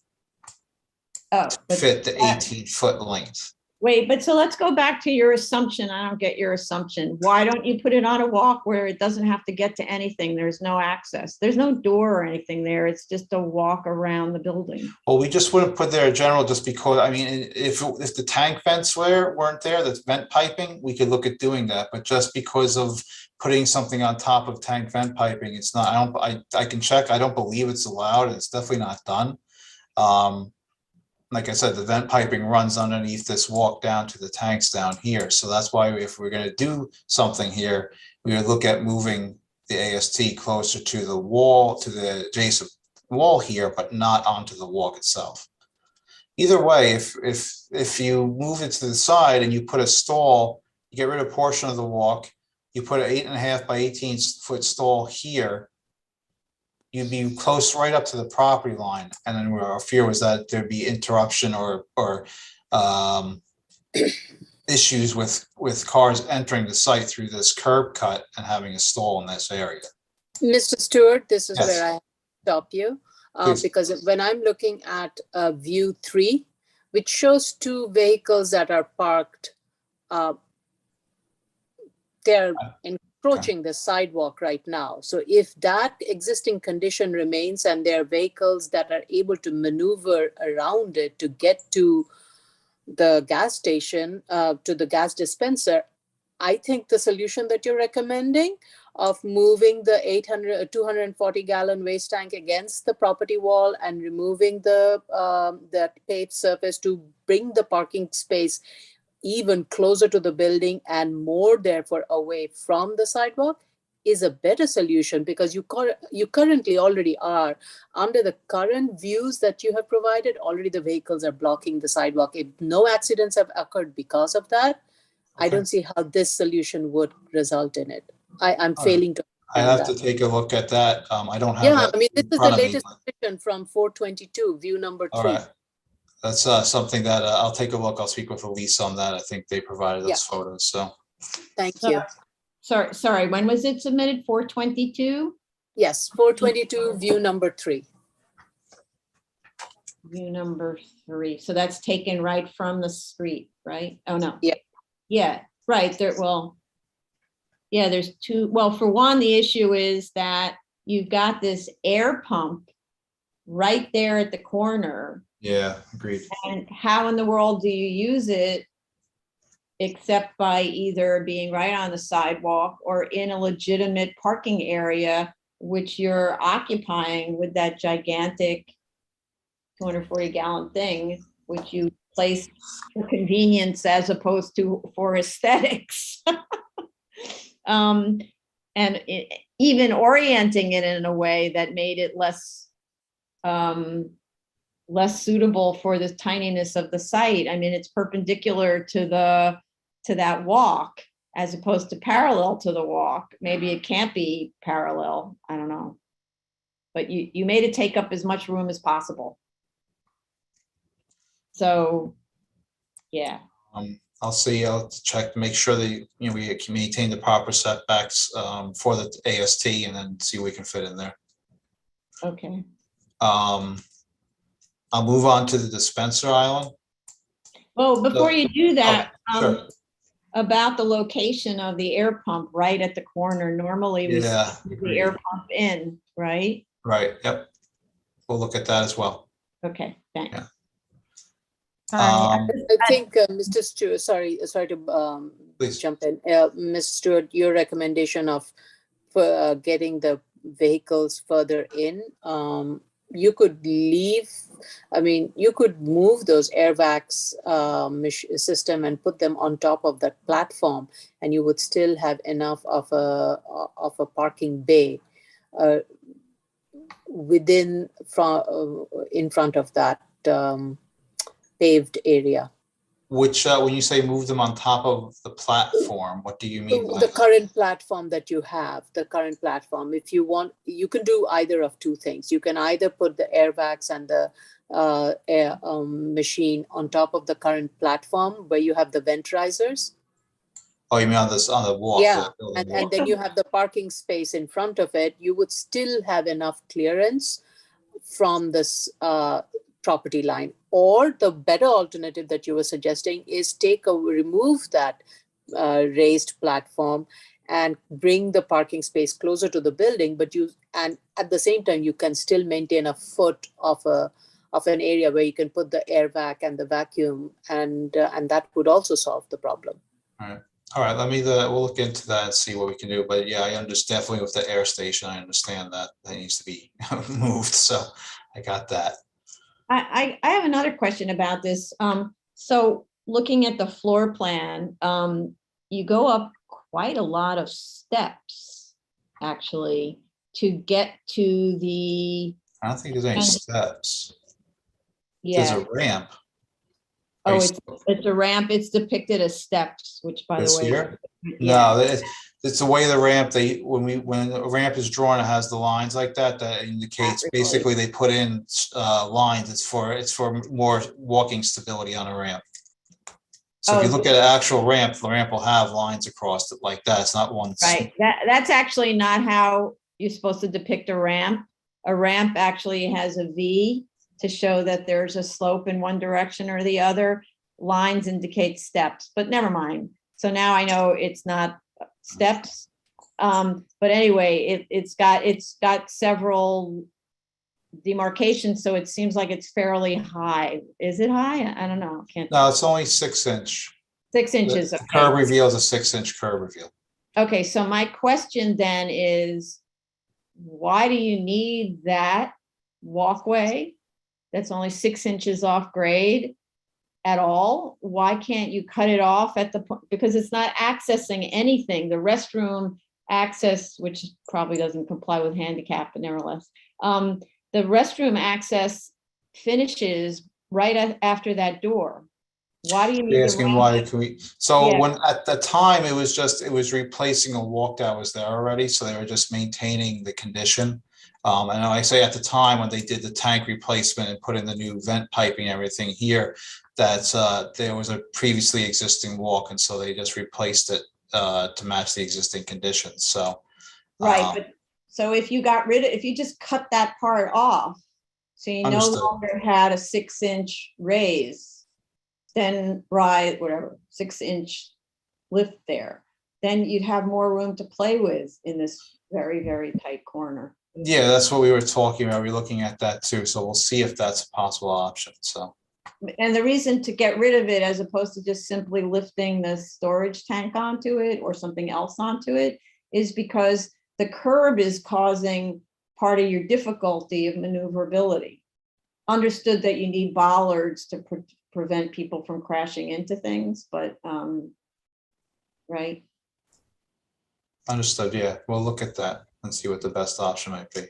Oh, but fit the 18-foot length. wait, but so let's go back to your assumption. I don't get your assumption. Why don't you put it on a walk where it doesn't have to get to anything? There's no access. There's no door or anything there. It's just a walk around the building. Well, we just wouldn't put there in general just because, I mean, if the tank vents weren't there, that's vent piping, we could look at doing that. But just because of putting something on top of tank vent piping, it's not, I can check. I don't believe it's allowed, and it's definitely not done. Like I said, the vent piping runs underneath this walk down to the tanks down here. So that's why if we're going to do something here, we would look at moving the AST closer to the wall, to the adjacent wall here, but not onto the walk itself. Either way, if you move it to the side and you put a stall, you get rid of a portion of the walk, you put an 8.5 by 18-foot stall here, you'd be close right up to the property line. And then our fear was that there'd be interruption or issues with cars entering the site through this curb cut and having a stall in this area. Mr. Stewart, this is Yes. where I stop you. Please. Because when I'm looking at view 3, which shows 2 vehicles that are parked, they're encroaching the sidewalk right now. So if that existing condition remains and there are vehicles that are able to maneuver around it to get to the gas station, to the gas dispenser, I think the solution that you're recommending of moving the 240 gallon waste tank against the property wall and removing that paved surface to bring the parking space even closer to the building and more therefore away from the sidewalk is a better solution, because you currently already are under the current views that you have provided. Already the vehicles are blocking the sidewalk. If no accidents have occurred because of that, I don't see how this solution would result in it. I'm failing to. I have understand to that. take a look at that. I don't have Yeah, that I mean, this in is the front of me, latest but- edition from 422, view number 3. All right. That's something that I'll take a look. I'll speak with Elise on that. I think they provided those photos, so. Thank you. Sorry, when was it submitted? 422? Yes, 422, view number 3. View number 3. So that's taken right from the street, right? Oh, no. Yeah. Yeah, right. There's 2. Well, for one, the issue is that you've got this air pump right there at the corner. Yeah, agreed. And how in the world do you use it except by either being right on the sidewalk or in a legitimate parking area, which you're occupying with that gigantic 240 gallon thing, which you place for convenience as opposed to for aesthetics. And even orienting it in a way that made it less suitable for the tininess of the site. I mean, it's perpendicular to that walk as opposed to parallel to the walk. Maybe it can't be parallel. I don't know. But you made it take up as much room as possible. So, yeah. I'll see, I'll check to make sure that, we can maintain the proper setbacks for the AST and then see what we can fit in there. Okay. I'll move on to the dispenser island. Well, before you do that, Sure. about the location of the air pump right at the corner, normally we Yeah, stick the air pump in, right? Right, yep. We'll look at that as well. Okay, thanks. Yeah. I think, Mr. Stewart, sorry to Please. jump in. Ms. Stewart, your recommendation of getting the vehicles further in, you could leave, you could move those airbags system and put them on top of that platform, and you would still have enough of a parking bay in front of that paved area. Which, when you say move them on top of the platform, what do you mean by The that? current platform that you have, if you want, you can do either of two things. You can either put the airbags and the machine on top of the current platform where you have the vent risers. Oh, you mean on the walk? Yeah, the and then you have the parking space in front of it. You would still have enough clearance from this property line. Or the better alternative that you were suggesting is remove that raised platform and bring the parking space closer to the building, and at the same time you can still maintain a foot of an area where you can put the air vac and the vacuum, and that would also solve the problem. All right, we'll look into that and see what we can do. But yeah, I understand, definitely with the air station, I understand that needs to be moved. So I got that. I have another question about this. So looking at the floor plan, you go up quite a lot of steps, actually, to get to the. I don't think there's any steps. Yeah. There's a ramp. Oh, it's a ramp. It's depicted as steps, which, by the way. Here? Yeah. No, it's the way the ramp, when a ramp is drawn, it has the lines like that indicates basically they put in lines. It's for more walking stability on a ramp. So if you look at an actual ramp, the ramp will have lines across it like that. It's not one. Right. That's actually not how you're supposed to depict a ramp. A ramp actually has a V to show that there's a slope in one direction or the other. Lines indicate steps, but never mind. So now I know it's not steps. But anyway, it's got several demarcations, so it seems like it's fairly high. Is it high? I don't know. No, it's only 6 inch. 6 inches. The curb reveal is a 6 inch curb reveal. Okay, so my question then is, why do you need that walkway that's only 6 inches off grade at all? Why can't you cut it off at the point? Because it's not accessing anything. The restroom access, which probably doesn't comply with handicap, but nevertheless, the restroom access finishes right after that door. Why do you need asking why can we? So when at the time it was replacing a walk that was there already, so they were just maintaining the condition. And I say at the time when they did the tank replacement and put in the new vent piping and everything here, that there was a previously existing walk, and so they just replaced it to match the existing conditions. So right, but so if you just cut that part off, so you no longer had a 6 inch raise, then 6 inch lift there, then you'd have more room to play with in this very, very tight corner. Yeah, that's what we were talking about. We're looking at that too. So we'll see if that's a possible option. So. And the reason to get rid of it, as opposed to just simply lifting the storage tank onto it or something else onto it, is because the curb is causing part of your difficulty of maneuverability. Understood that you need bollards to prevent people from crashing into things, but right. Understood, yeah. We'll look at that and see what the best option might be.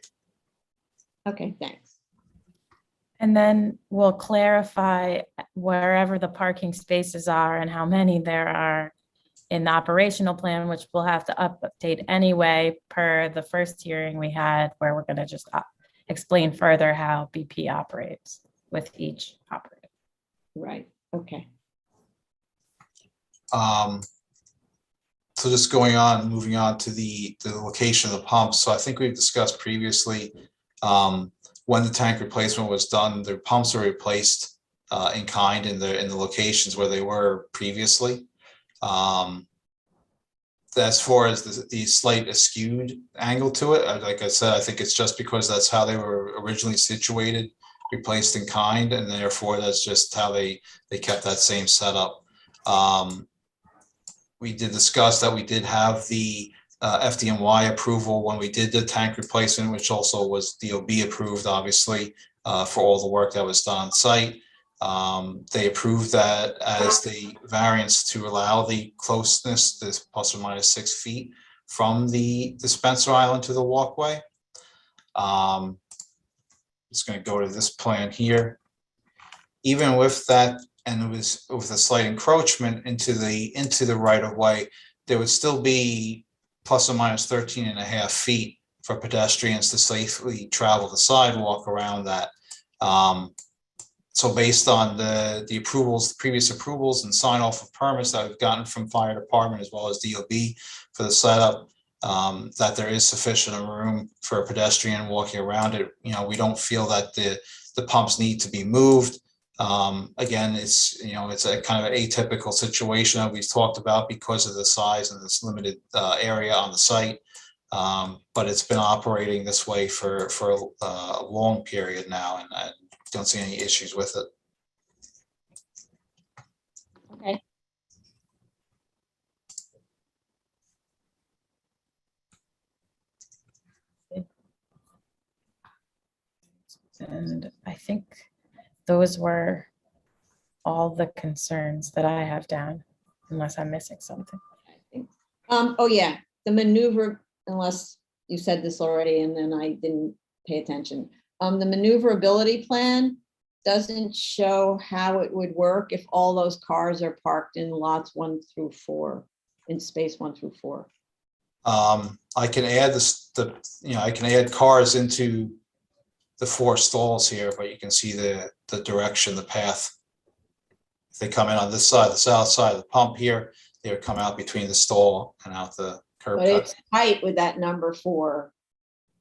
Okay, thanks. And then we'll clarify wherever the parking spaces are and how many there are in the operational plan, which we'll have to update anyway per the first hearing we had, where we're going to just explain further how BP operates with each operator. Right, okay. So just moving on to the location of the pumps. So I think we've discussed previously, when the tank replacement was done, the pumps were replaced in kind in the locations where they were previously. As far as the slight askewed angle to it, like I said, I think it's just because that's how they were originally situated, replaced in kind, and therefore that's just how they kept that same setup. We did discuss that we did have the FDNY approval when we did the tank replacement, which also was DOB approved, obviously, for all the work that was done on site. They approved that as the variance to allow the closeness, this plus or minus 6 feet from the dispenser island to the walkway. It's going to go to this plan here. Even with that, and it was with a slight encroachment into the right of way, there would still be plus or minus 13.5 feet for pedestrians to safely travel the sidewalk around that. So based on the approvals, the previous approvals and sign off of permits that we've gotten from fire department as well as DOB for the setup, that there is sufficient room for a pedestrian walking around it. You know, we don't feel that the pumps need to be moved. Again, it's a kind of atypical situation that we've talked about because of the size and this limited area on the site. But it's been operating this way for a long period now, and I don't see any issues with it. Okay. And I think those were all the concerns that I have down, unless I'm missing something. Oh yeah, the maneuver, unless you said this already and then I didn't pay attention. The maneuverability plan doesn't show how it would work if all those cars are parked in lots 1 through 4, in space 1 through 4. I can add I can add cars into the 4 stalls here, but you can see the direction, the path. If they come in on this side, the south side of the pump here, they would come out between the stall and out the curb But cut. it's tight with that number 4.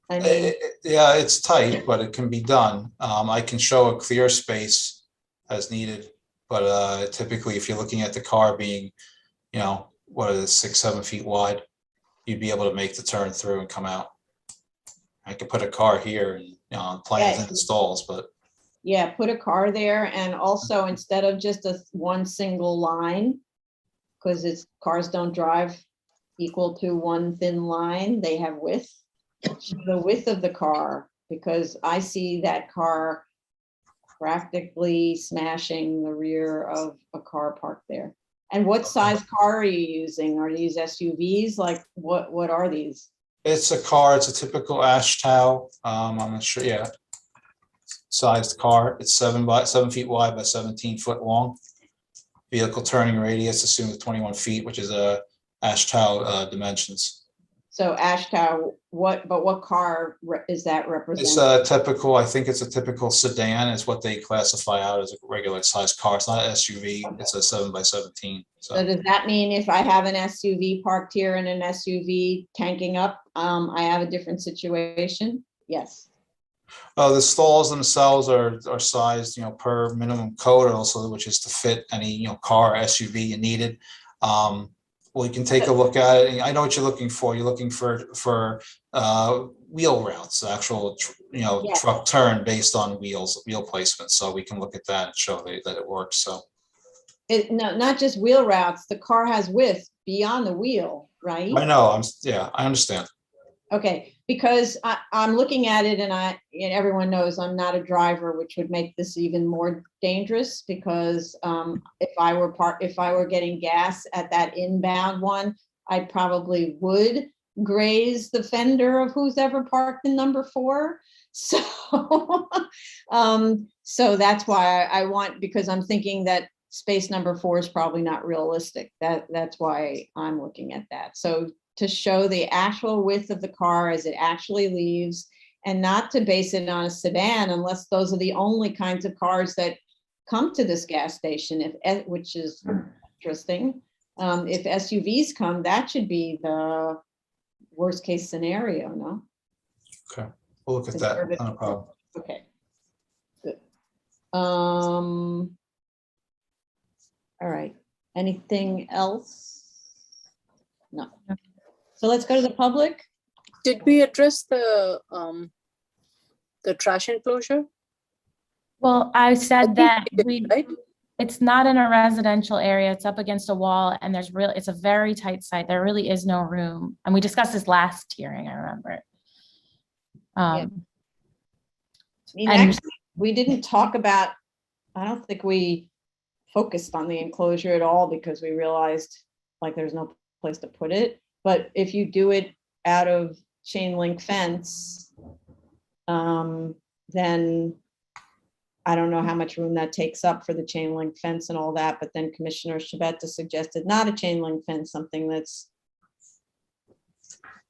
I mean, Yeah, it's tight, but it can be done. I can show a clear space as needed, but typically if you're looking at the car being, what is it, 6-7 feet wide, you'd be able to make the turn through and come out. I could put a car here and plans in the stalls, but yeah, put a car there, and also instead of just one single line, because cars don't drive equal to one thin line, they have width. The width of the car, because I see that car practically smashing the rear of a car parked there. And what size car are you using? Are these SUVs? Like what are these? it's a car. It's a typical Ashtow. I'm not sure. Yeah, sized car. It's 7 feet wide by 17 foot long. Vehicle turning radius assumes 21 feet, which is a Ashtow dimensions. So Ashtow, what car is that representing? It's a typical, I think it's a typical sedan is what they classify out as a regular sized car. It's not an SUV. Okay. It's a 7 by 17. So does that mean if I have an SUV parked here and an SUV tanking up, I have a different situation? Yes. The stalls themselves are sized, per minimum code also, which is to fit any, car or SUV you needed. Well, you can take a look at it. I know what you're looking for. You're looking for wheel routes, actual, truck turn based on wheel placement. So we can look at that and show that it works. So. No, not just wheel routes. The car has width beyond the wheel, right? I know. I understand. Okay, because I'm looking at it, and everyone knows I'm not a driver, which would make this even more dangerous. Because if I were getting gas at that inbound one, I probably would. graze the fender of who's ever parked in number 4. So, so that's why I want, because I'm thinking that space number 4 is probably not realistic. That's why I'm looking at that. So to show the actual width of the car as it actually leaves, and not to base it on a sedan unless those are the only kinds of cars that come to this gas station, which is interesting. If SUVs come, that should be the worst case scenario, no? Okay, we'll look at that, not a problem. Okay, good. All right, anything else? No. So let's go to the public. Did we address the trash enclosure? Well, I said that Right? it's not in a residential area. It's up against a wall and it's a very tight site. There really is no room. And we discussed this last hearing, I remember. I mean, actually, we didn't talk about, I don't think we focused on the enclosure at all because we realized like there's no place to put it. But if you do it out of chain link fence, then I don't know how much room that takes up for the chain link fence and all that, but then Commissioner Shabeta suggested not a chain link fence, something that's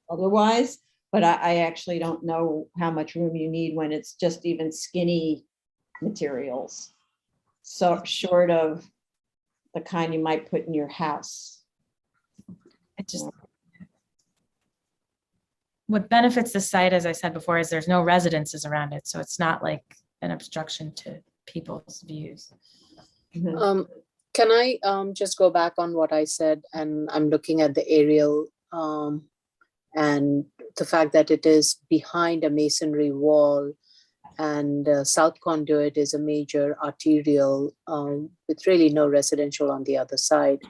otherwise, but I actually don't know how much room you need when it's just even skinny materials. So short of the kind you might put in your house. What benefits the site, as I said before, is there's no residences around it. So it's not like an obstruction to people's views. Can I just go back on what I said? And I'm looking at the aerial and the fact that it is behind a masonry wall, and South Conduit is a major arterial with really no residential on the other side.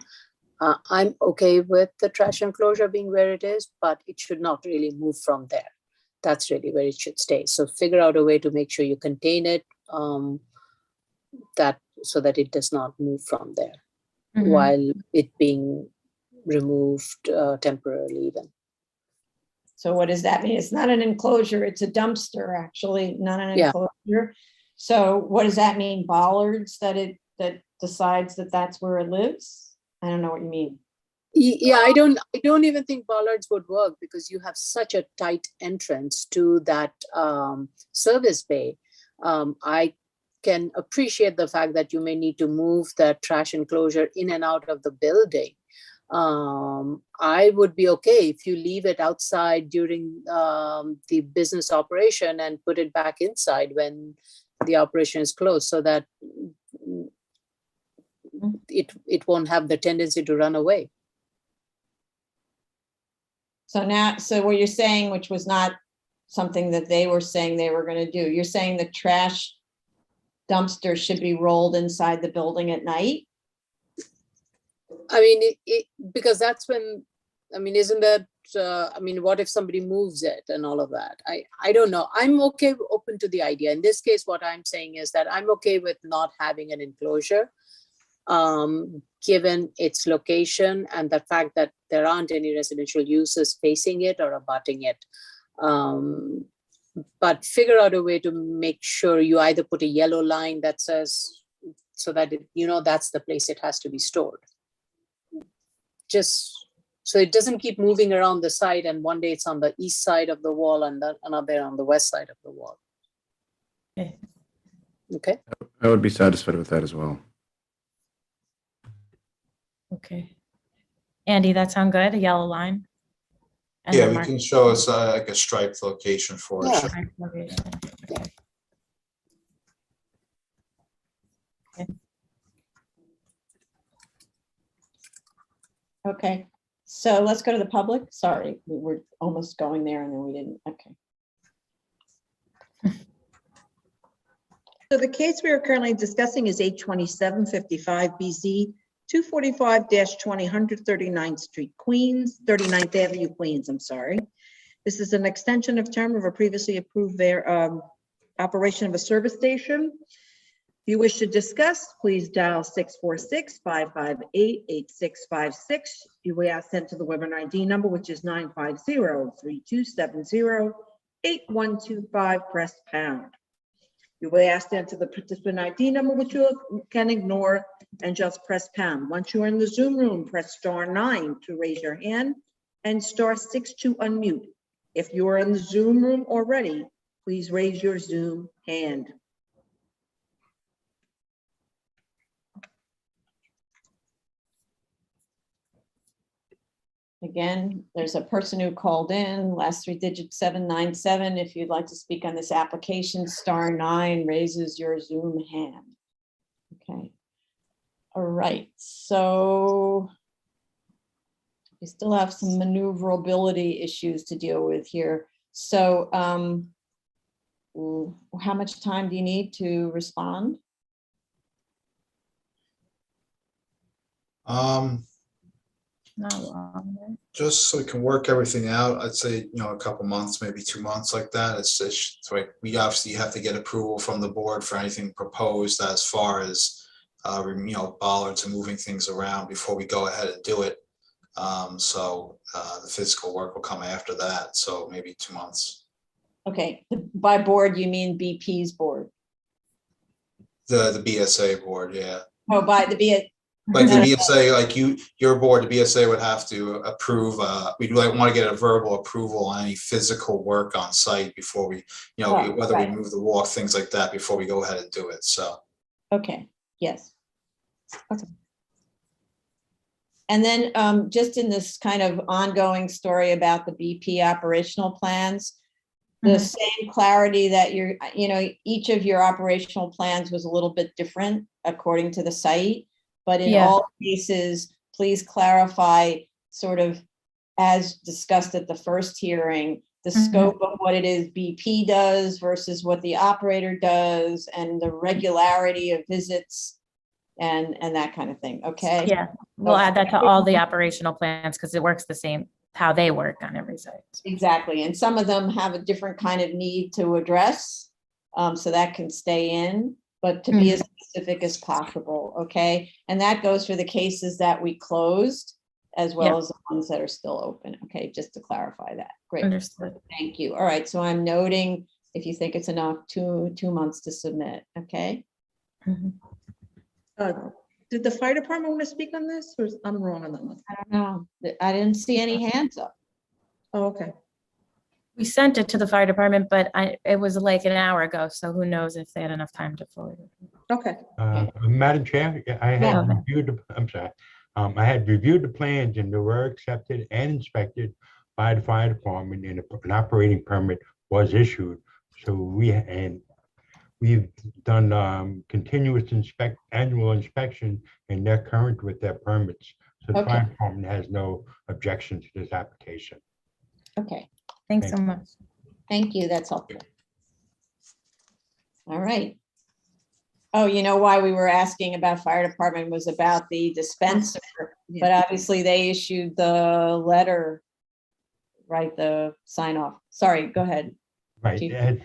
I'm okay with the trash enclosure being where it is, but it should not really move from there. That's really where it should stay. So figure out a way to make sure you contain it so that it does not move from there while it being removed temporarily even. So what does that mean? It's not an enclosure, it's a dumpster, actually, not an enclosure. So what does that mean? Bollards that decides that that's where it lives? I don't know what you mean. Yeah, I don't even think bollards would work because you have such a tight entrance to that service bay. I can appreciate the fact that you may need to move the trash enclosure in and out of the building. I would be okay if you leave it outside during the business operation and put it back inside when the operation is closed, so that it won't have the tendency to run away. So what you're saying, which was not something that they were saying they were going to do, you're saying the trash dumpster should be rolled inside the building at night? I mean, because that's when, I mean, isn't that, what if somebody moves it and all of that? I don't know. I'm okay, open to the idea. In this case, what I'm saying is that I'm okay with not having an enclosure, given its location and the fact that there aren't any residential uses facing it or abutting it. But figure out a way to make sure you either put a yellow line that says, so that that's the place it has to be stored. Just so it doesn't keep moving around the site, and one day it's on the east side of the wall and another on the west side of the wall. Okay. I would be satisfied with that as well. Okay. Andy, that sound good? A yellow line? And Yeah, the we mark- can show us like a striped location for it. Yeah. Okay. Okay, so let's go to the public. Sorry, we were almost going there and then we didn't. Okay. So the case we are currently discussing is 82755 BZ 245-20 139th Street, Queens, 39th Avenue, Queens, I'm sorry. This is an extension of term of a previously approved operation of a service station. If you wish to discuss, please dial 646-558-8656. You will ask sent to the webinar ID number, which is 950-3270-8125. Press pound. You will ask enter the participant ID number, which you can ignore and just press pound. Once you're in the Zoom room, press *9 to raise your hand and *6 to unmute. If you are in the Zoom room already, please raise your Zoom hand. Again, there's a person who called in, last 3 digits 797. If you'd like to speak on this application, *9 raises your Zoom hand. Okay. All right, so we still have some maneuverability issues to deal with here. So how much time do you need to respond? Not long. Just so we can work everything out, I'd say, a couple months, maybe 2 months like that. It's like, we obviously have to get approval from the board for anything proposed as far as, bollards and moving things around before we go ahead and do it. So the physical work will come after that. So maybe 2 months. Okay, by board, you mean BP's board? The BSA board, yeah. Oh, by the Like the BSA, like your board, the BSA would have to approve, we'd want to get a verbal approval on any physical work on site before we, whether we move the walk, things like that, before we go ahead and do it, so. Okay, yes. Okay. And then just in this kind of ongoing story about the BP operational plans, the same clarity that each of your operational plans was a little bit different according to the site. But in all cases, please clarify sort of as discussed at the first hearing, the scope of what it is BP does versus what the operator does and the regularity of visits and that kind of thing. Okay. Yeah, we'll add that to all the operational plans because it works the same how they work on every site. Exactly. And some of them have a different kind of need to address. So that can stay in, but to be as specific as possible, okay? And that goes for the cases that we closed as well as the ones that are still open, okay? Just to clarify that. Great. Understood. Thank you. All right, so I'm noting if you think it's enough, two months to submit, okay? Did the fire department want to speak on this, or I'm wrong on that one? I don't know. I didn't see any hands up. Oh, okay. We sent it to the fire department, but it was like an hour ago, so who knows if they had enough time to forward it. Okay. Madam Chair, I had Yeah. reviewed, I had reviewed the plans and they were accepted and inspected by the fire department and an operating permit was issued. So we've done continuous annual inspection and they're current with their permits. So the fire department has no objection to this application. Okay. Thanks so much. Thank you. That's helpful. All right. Oh, you know why we were asking about fire department was about the dispenser, but obviously they issued the letter, right? The sign off. Sorry, go ahead. Right. Chief. As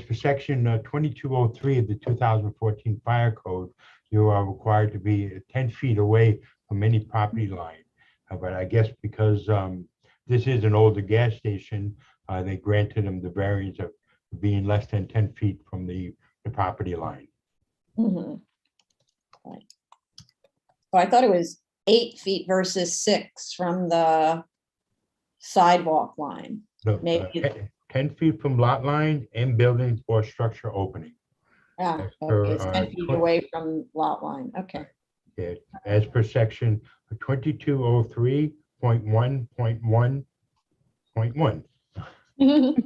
for section 2203 of the 2014 fire code, you are required to be 10 feet away from any property line. But I guess because this is an older gas station, they granted them the variance of being less than 10 feet from the property line. Right. Well, I thought it was 8 feet versus 6 from the sidewalk line. No, Maybe. 10 feet from lot line and building or structure opening. Okay, it's 10 feet away from lot line. Okay. Yeah, as per section 2203.1.1.1.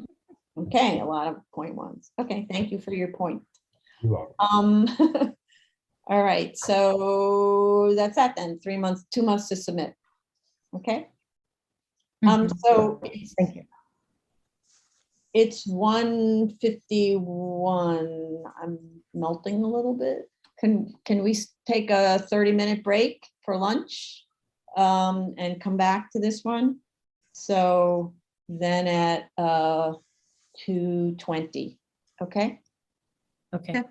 Okay, a lot of point ones. Okay, thank you for your point. You're welcome. All right, so that's that then. 3 months, 2 months to submit. Okay. So Thank you. it's 1:51. I'm melting a little bit. Can we take a 30-minute break for lunch and come back to this one? So then at 2:20, okay? Okay.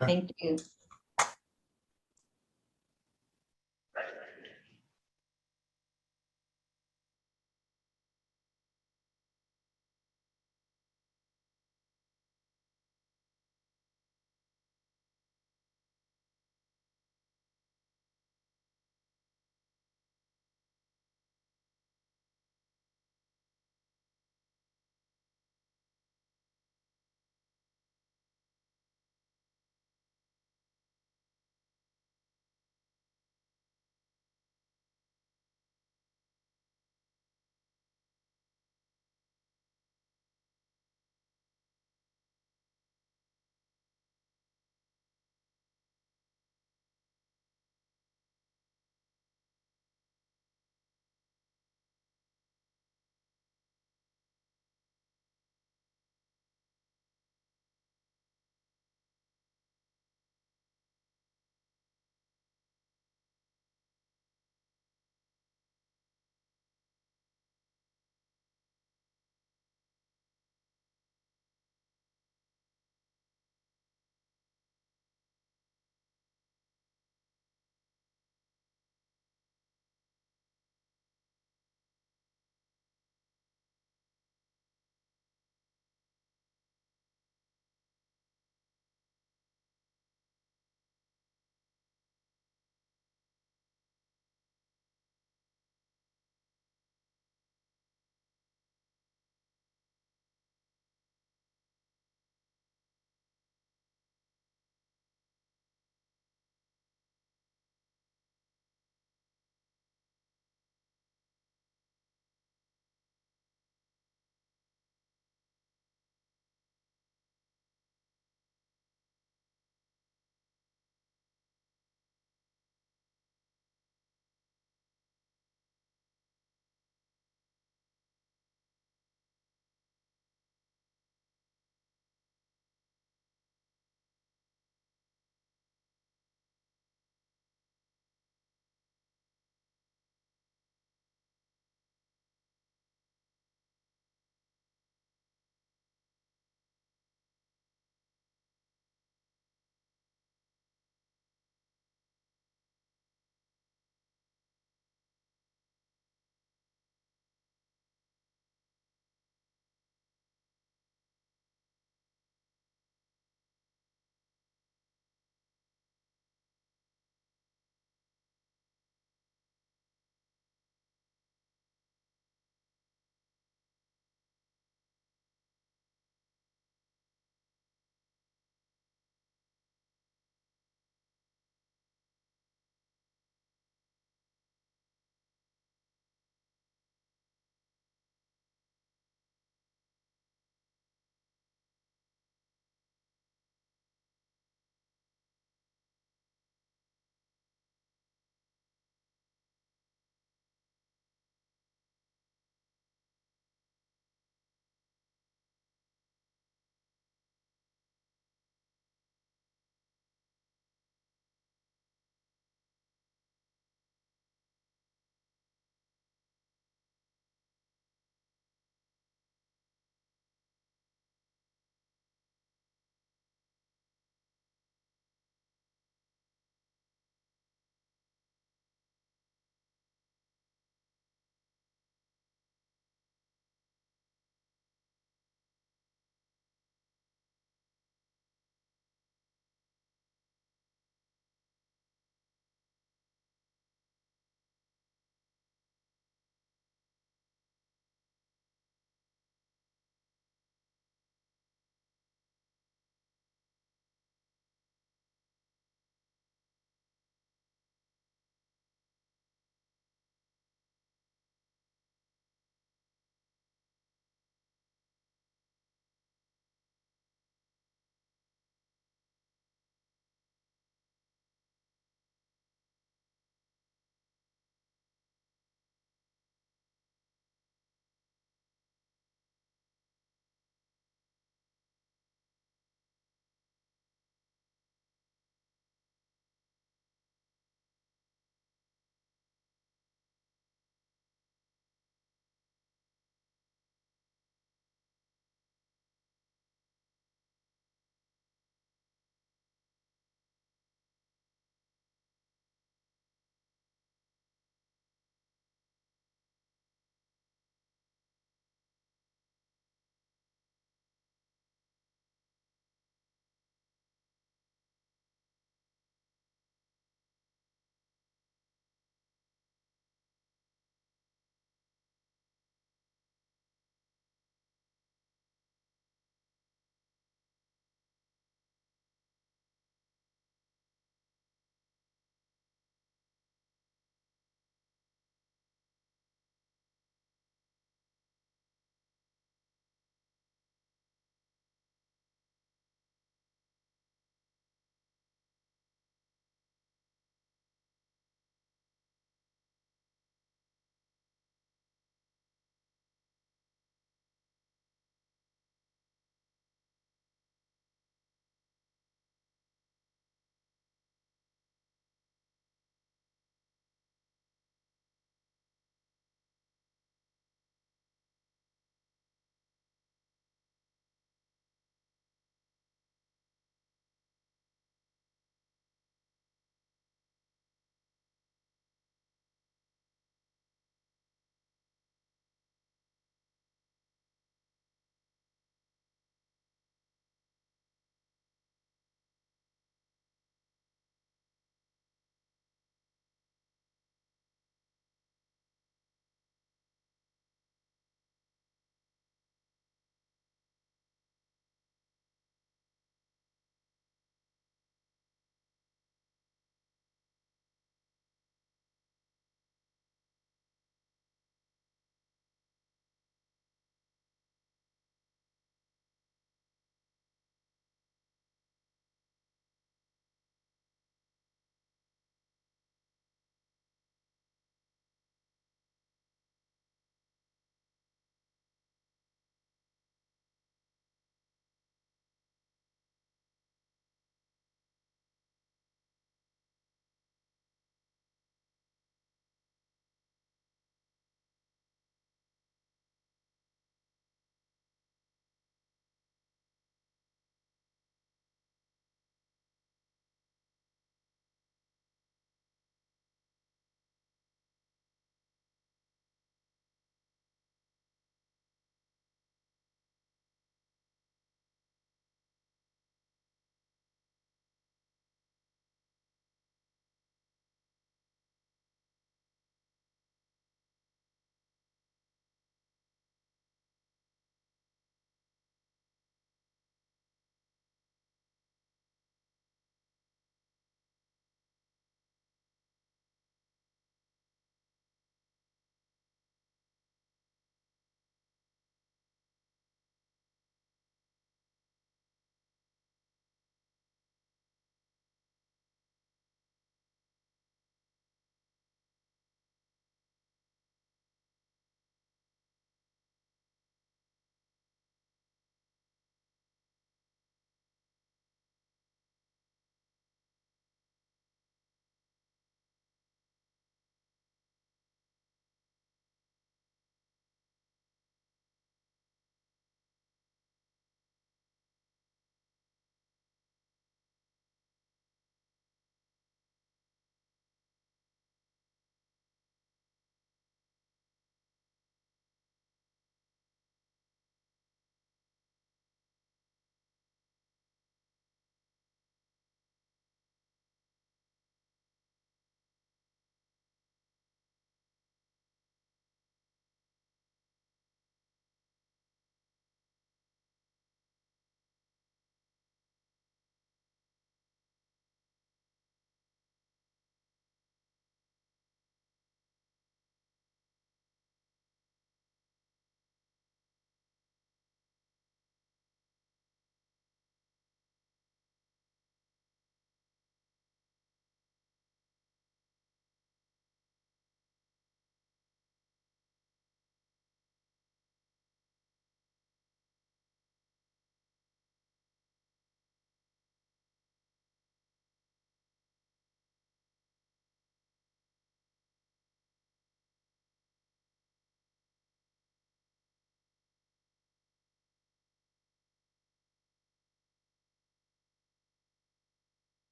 Thank you.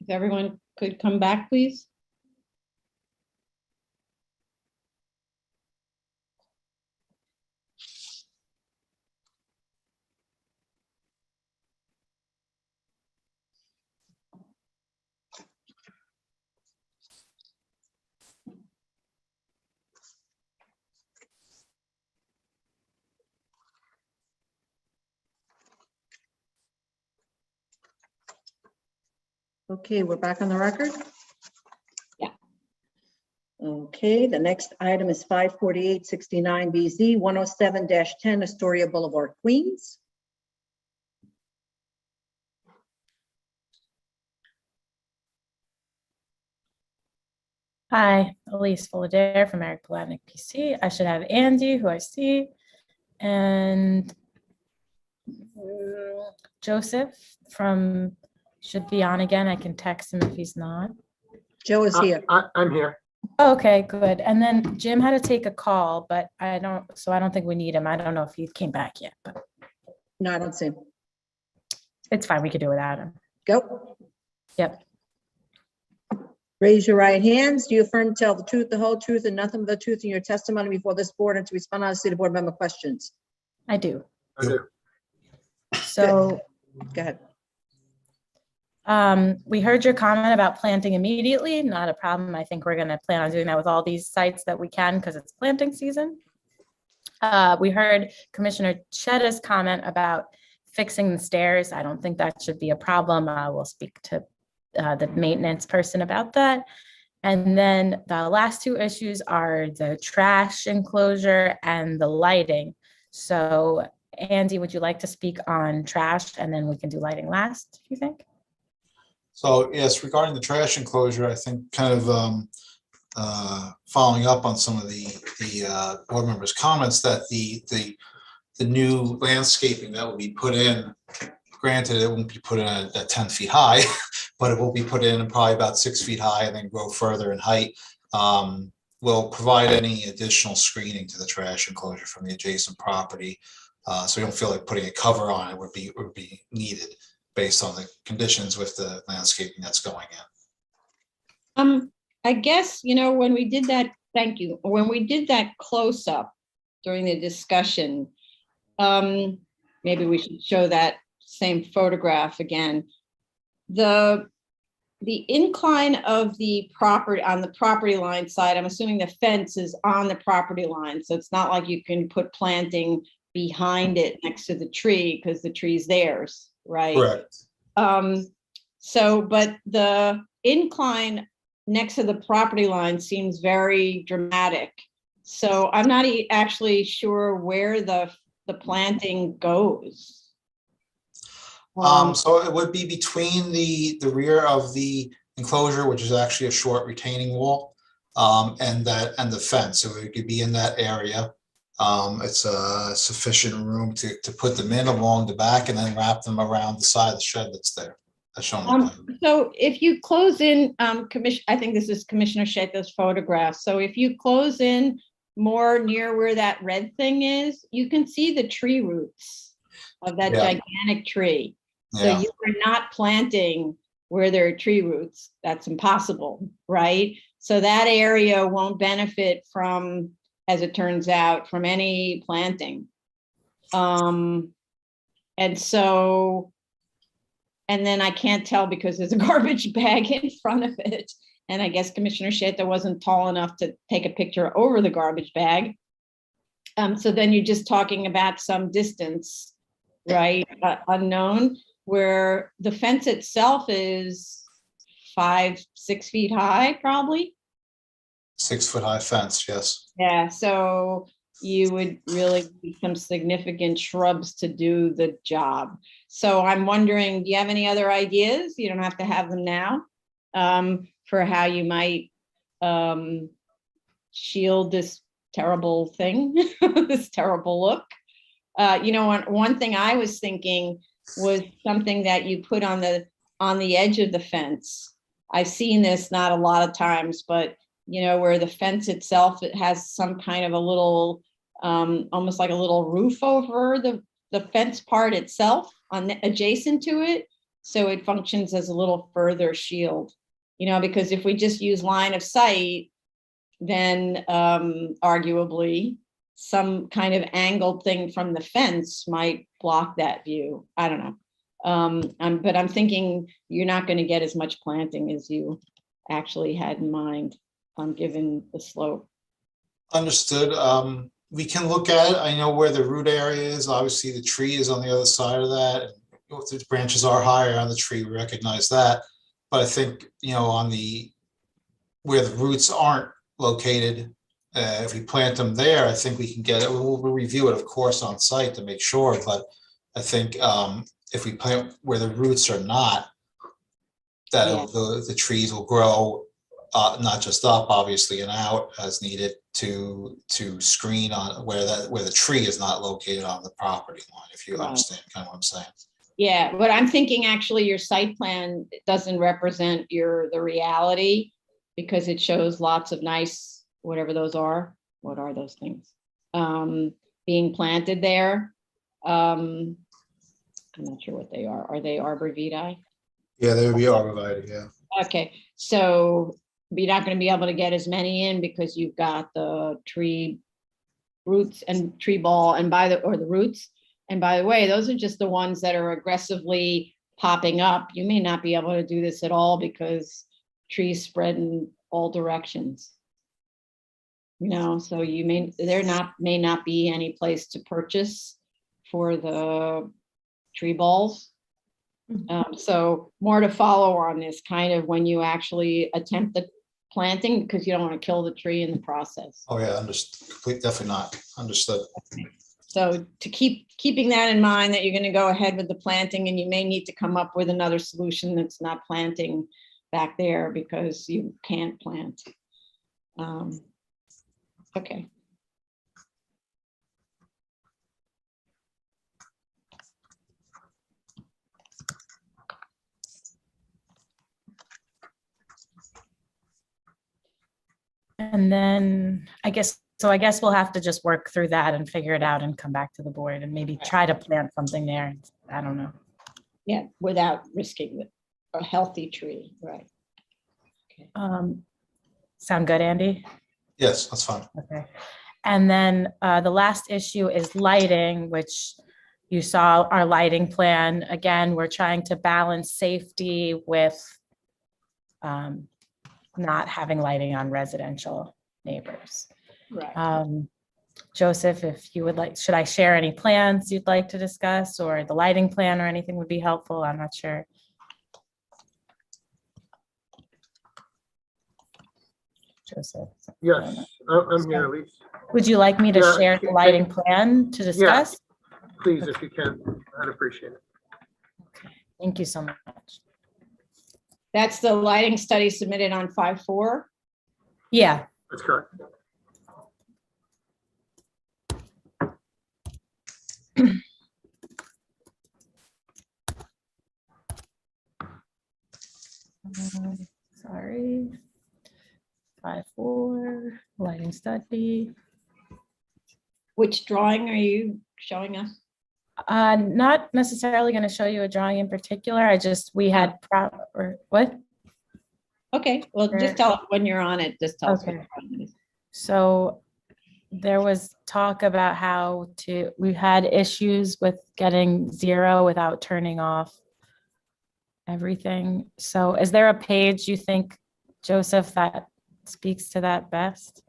If everyone could come back, please. Okay, we're back on the record? Yeah. Okay, the next item is 54869 BZ 107-10 Astoria Boulevard, Queens. Hi, Elise Fullader from Eric Palatnik PC. I should have Andy, who I see, and Joseph should be on again. I can text him if he's not. Joe is here. I'm here. Oh, okay, good. And then Jim had to take a call, but I don't think we need him. I don't know if he came back yet, but No, I don't see him. it's fine. We could do without him. Go. Yep. Raise your right hands. Do you affirm to tell the truth, the whole truth, and nothing but the truth in your testimony before this board and to respond honestly to board member questions? I do. I do. So Go ahead. we heard your comment about planting immediately. Not a problem. I think we're going to plan on doing that with all these sites that we can because it's planting season. We heard Commissioner Chetta's comment about fixing the stairs. I don't think that should be a problem. We'll speak to the maintenance person about that. And then the last two issues are the trash enclosure and the lighting. So Andy, would you like to speak on trash and then we can do lighting last, do you think? So yes, regarding the trash enclosure, I think kind of following up on some of the board members' comments that the new landscaping that will be put in, granted, it won't be put in at 10 feet high, but it will be put in probably about 6 feet high and then grow further in height. Will provide any additional screening to the trash enclosure from the adjacent property. So we don't feel like putting a cover on it would be needed based on the conditions with the landscaping that's going in. I guess, when we did that, thank you. When we did that close up during the discussion, maybe we should show that same photograph again. The incline of the property on the property line side, I'm assuming the fence is on the property line. So it's not like you can put planting behind it next to the tree because the tree's theirs, right? Correct. But the incline next to the property line seems very dramatic. So I'm not actually sure where the planting goes. So it would be between the rear of the enclosure, which is actually a short retaining wall, and the fence. So it could be in that area. It's a sufficient room to put them in along the back and then wrap them around the side of the shed that's there. That's shown on the plan. So if you close in, I think this is Commissioner Sheta's photograph. So if you close in more near where that red thing is, you can see the tree roots of that gigantic tree. So you are not planting where there are tree roots. That's impossible, right? So that area won't benefit from, as it turns out, from any planting. And then I can't tell because there's a garbage bag in front of it. And I guess Commissioner Sheta wasn't tall enough to take a picture over the garbage bag. So then you're just talking about some distance, right? Unknown, where the fence itself is 5-6 feet high, probably. 6 foot high fence, yes. Yeah, so you would really need some significant shrubs to do the job. So I'm wondering, do you have any other ideas? You don't have to have them now, for how you might shield this terrible thing, this terrible look. One thing I was thinking was something that you put on the edge of the fence. I've seen this not a lot of times, but where the fence itself, it has some kind of a little, almost like a little roof over the fence part itself adjacent to it. so it functions as a little further shield. You know, because if we just use line of sight, then arguably some kind of angled thing from the fence might block that view. I don't know. But I'm thinking you're not going to get as much planting as you actually had in mind, given the slope. Understood. We can look at it. I know where the root area is. Obviously, the tree is on the other side of that. If the branches are higher on the tree, we recognize that. But I think, you know, on the where the roots aren't located, if we plant them there, I think we can get it. We'll review it, of course, on site to make sure. But I think if we plant where the roots are not, that the trees will grow not just up, obviously, and out as needed to screen on where the tree is not located on the property line. If you understand kind of what I'm saying. Yeah, but I'm thinking actually your site plan doesn't represent the reality, because it shows lots of nice, whatever those are. What are those things? Being planted there. I'm not sure what they are. Are they arborvitae? Yeah, they would be arborvitae, yeah. Okay, so you're not going to be able to get as many in because you've got the tree roots and tree ball the roots. And by the way, those are just the ones that are aggressively popping up. You may not be able to do this at all because trees spread in all directions. You know, so may not be any place to purchase for the tree balls. So more to follow on this kind of when you actually attempt the planting, because you don't want to kill the tree in the process. Oh yeah, understood. Definitely not. Understood. Okay. So to keeping that in mind, that you're going to go ahead with the planting, and you may need to come up with another solution that's not planting back there because you can't plant. Okay. And then I guess we'll have to just work through that and figure it out and come back to the board and maybe try to plant something there. I don't know. Yeah, without risking a healthy tree, right? Okay. Sound good, Andy? Yes, that's fine. Okay. And then the last issue is lighting, which you saw our lighting plan. Again, we're trying to balance safety with not having lighting on residential neighbors. Right. Joseph, if you would like, should I share any plans you'd like to discuss, or the lighting plan or anything would be helpful? I'm not sure. Joseph. Yes, I'm here, Elise. Would you like me to share the lighting plan to discuss? Yeah, please, if you can, I'd appreciate it. Okay, thank you so much. That's the lighting study submitted on 5/4? Yeah. That's correct. Sorry. 5/4, lighting study. Which drawing are you showing us? Not necessarily going to show you a drawing in particular. We had what? Okay, well, just tell us when you're on it. Just tell us. Okay. So there was talk about we had issues with getting 0 without turning off everything. So is there a page you think, Joseph, that speaks to that best?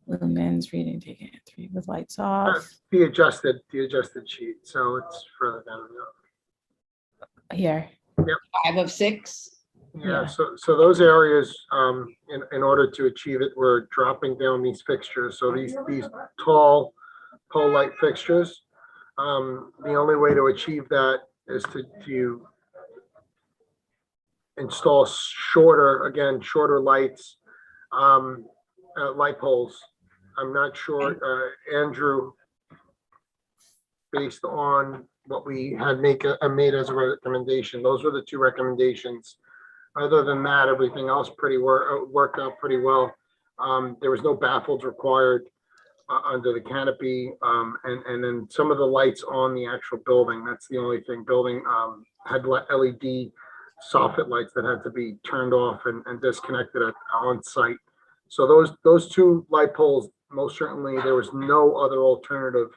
Lumens reading, taking it 3 with lights off. The adjusted sheet, so it's further down. Here. Yep. 5 of 6. Yeah, so those areas, in order to achieve it, we're dropping down these fixtures. So these tall pole light fixtures, the only way to achieve that is to install shorter lights, light poles. I'm not sure, Andrew, based on what we had made as a recommendation, those were the 2 recommendations. Other than that, everything else worked out pretty well. There was no baffles required. under the canopy, and then some of the lights on the actual building. That's the only thing. Building had LED soffit lights that had to be turned off and disconnected on site. So those two light poles, most certainly, there was no other alternative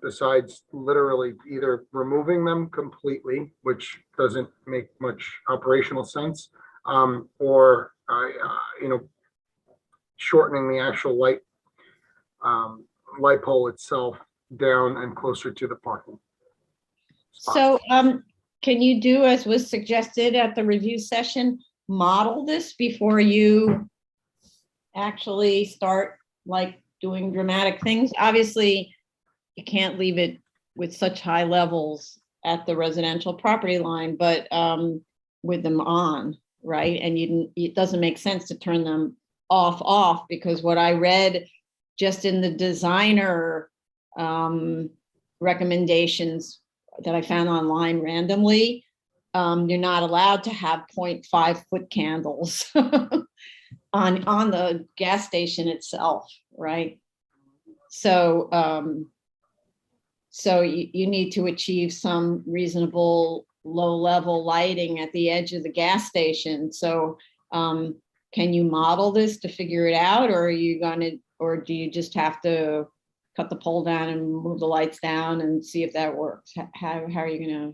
besides literally either removing them completely, which doesn't make much operational sense, or shortening the actual light pole itself down and closer to the parking spot. So, can you do as was suggested at the review session, model this before you actually start like doing dramatic things? Obviously, you can't leave it with such high levels at the residential property line, but with them on, right? And it doesn't make sense to turn them off, because what I read just in the designer recommendations that I found online randomly, you're not allowed to have 0.5 foot candles on the gas station itself, right? So you need to achieve some reasonable low-level lighting at the edge of the gas station. So can you model this to figure it out, or do you just have to cut the pole down and move the lights down and see if that works? How are you gonna?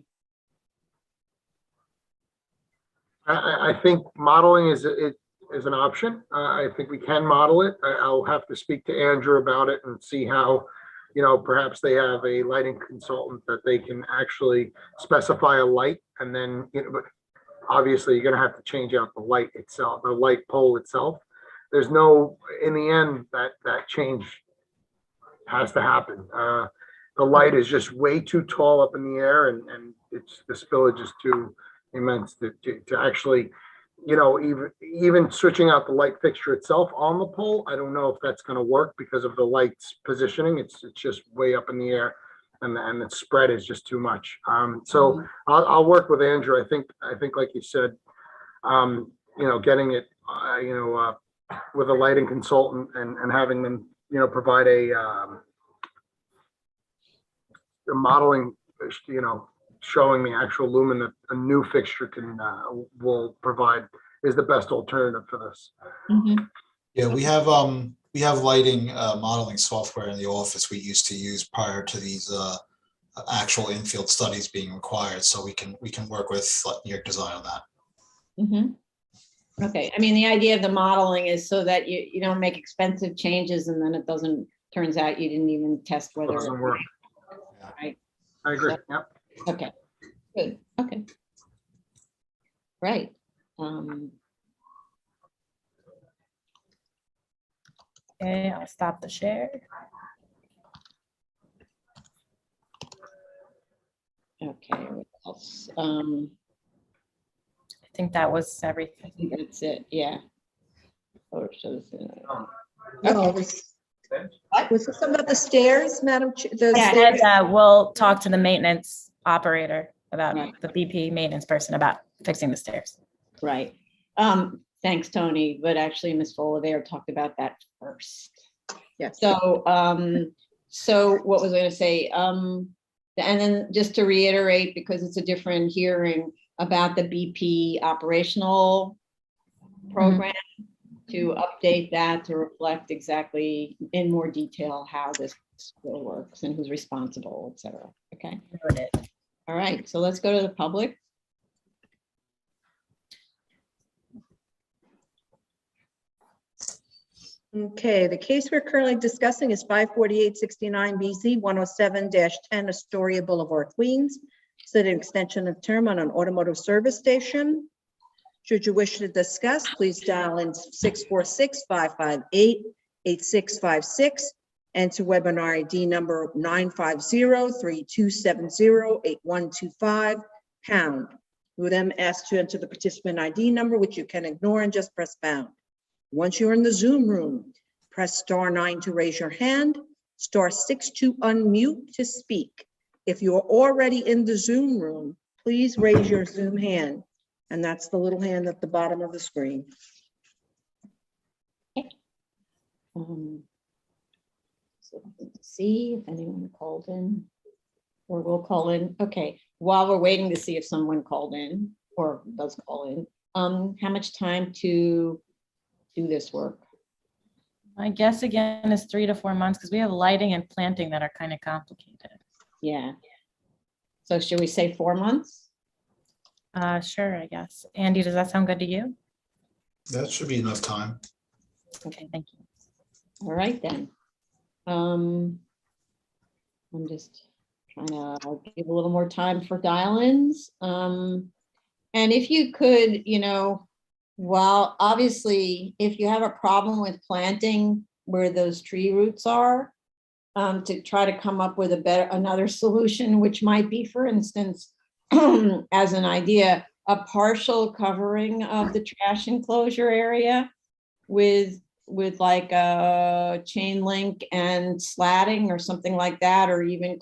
I think modeling is an option. I think we can model it. I'll have to speak to Andrew about it and see how, perhaps they have a lighting consultant that they can actually specify a light, and then, but obviously you're gonna have to change out the light itself, the light pole itself. There's no, in the end, that change has to happen. The light is just way too tall up in the air, and the spillage is too immense to actually, even switching out the light fixture itself on the pole. I don't know if that's going to work because of the light's positioning. It's just way up in the air, and the spread is just too much. So I'll work with Andrew. I think like you said, getting it, with a lighting consultant and having them, provide a modeling, showing the actual lumen that a new fixture will provide is the best alternative for this. Yeah, we have lighting modeling software in the office we used to use prior to these actual infield studies being required, so we can work with New York Design on that. Okay, I mean, the idea of the modeling is so that you don't make expensive changes and then it turns out you didn't even test whether It doesn't work. Right. I agree. Yep. Okay, good. Okay. Right. Okay, I'll stop the share. Okay, what else? I think that was everything. I think that's it, yeah. No, was this about the stairs, Madam Chair? Yeah, we'll talk to the maintenance operator about the BP maintenance person about fixing the stairs. Right. Thanks, Tony, but actually Ms. Folliver talked about that first. Yes. So what was I going to say? And then just to reiterate, because it's a different hearing, about the BP operational program, to update that to reflect exactly in more detail how this still works and who's responsible, et cetera. Okay. All right, so let's go to the public. Okay, the case we're currently discussing is 54869 BZ 107-10 Astoria Boulevard, Queens. So an extension of term on an automotive service station. Should you wish to discuss, please dial in 646-558-8656, enter webinar ID number 950-3270-8125, pound. You will then ask to enter the participant ID number, which you can ignore and just press pound. Once you're in the Zoom room, press *9 to raise your hand, *6 to unmute to speak. If you're already in the Zoom room, please raise your Zoom hand. And that's the little hand at the bottom of the screen. So let's see if anyone called in, or will call in. Okay, while we're waiting to see if someone called in or does call in, how much time to do this work? My guess again is 3 to 4 months because we have lighting and planting that are kind of complicated. Yeah. So should we say 4 months? Sure, I guess. Andy, does that sound good to you? That should be enough time. Okay, thank you. All right then. I'm just trying to give a little more time for dial-ins. And if you could, well, obviously, if you have a problem with planting where those tree roots are, to try to come up with another solution, which might be, for instance, as an idea, a partial covering of the trash enclosure area with like a chain link and slatting or something like that, or even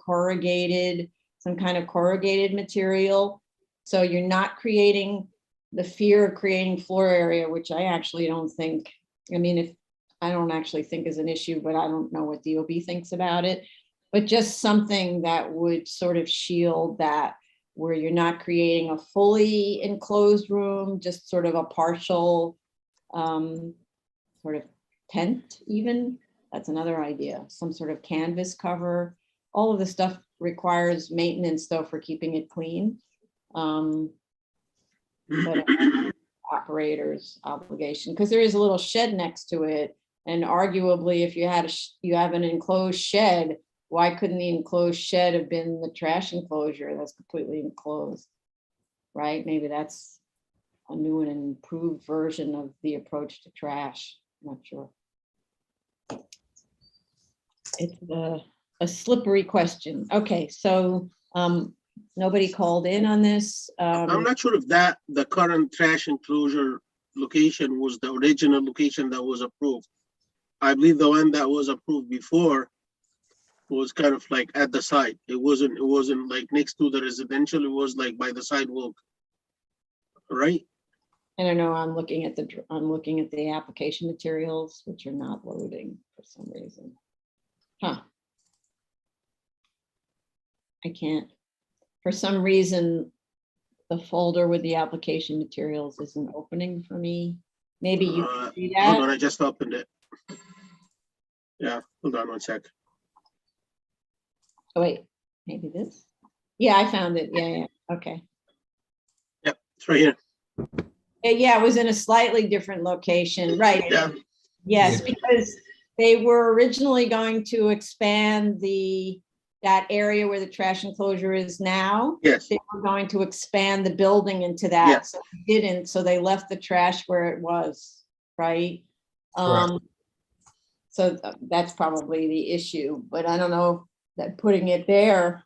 some kind of corrugated material. So you're not creating the fear of creating floor area, which I actually don't think, I don't actually think is an issue, but I don't know what DOB thinks about it. But just something that would sort of shield that, where you're not creating a fully enclosed room, just sort of a partial sort of tent even. That's another idea. Some sort of canvas cover. All of the stuff requires maintenance though for keeping it clean. But operator's obligation, because there is a little shed next to it. And arguably, if you have an enclosed shed, why couldn't the enclosed shed have been the trash enclosure that's completely enclosed? Right? Maybe that's a new and improved version of the approach to trash. I'm not sure. It's a slippery question. Okay, so nobody called in on this. I'm not sure if the current trash enclosure location was the original location that was approved. I believe the one that was approved before was kind of like at the site. It wasn't like next to the residential. It was like by the sidewalk, right? I don't know. I'm looking at the application materials, which are not loading for some reason. Huh. I can't. For some reason, the folder with the application materials isn't opening for me. Maybe you can see that. Hold on, I just opened it. Yeah, hold on one sec. Oh, wait, maybe this? Yeah, I found it. Yeah, okay. Yep, it's right here. Yeah, it was in a slightly different location, right? Yeah. Yes, because they were originally going to expand that area where the trash enclosure is now. Yes. They were going to expand the building into that. Yes. So they didn't, so they left the trash where it was, right? Correct. So that's probably the issue, but I don't know that putting it there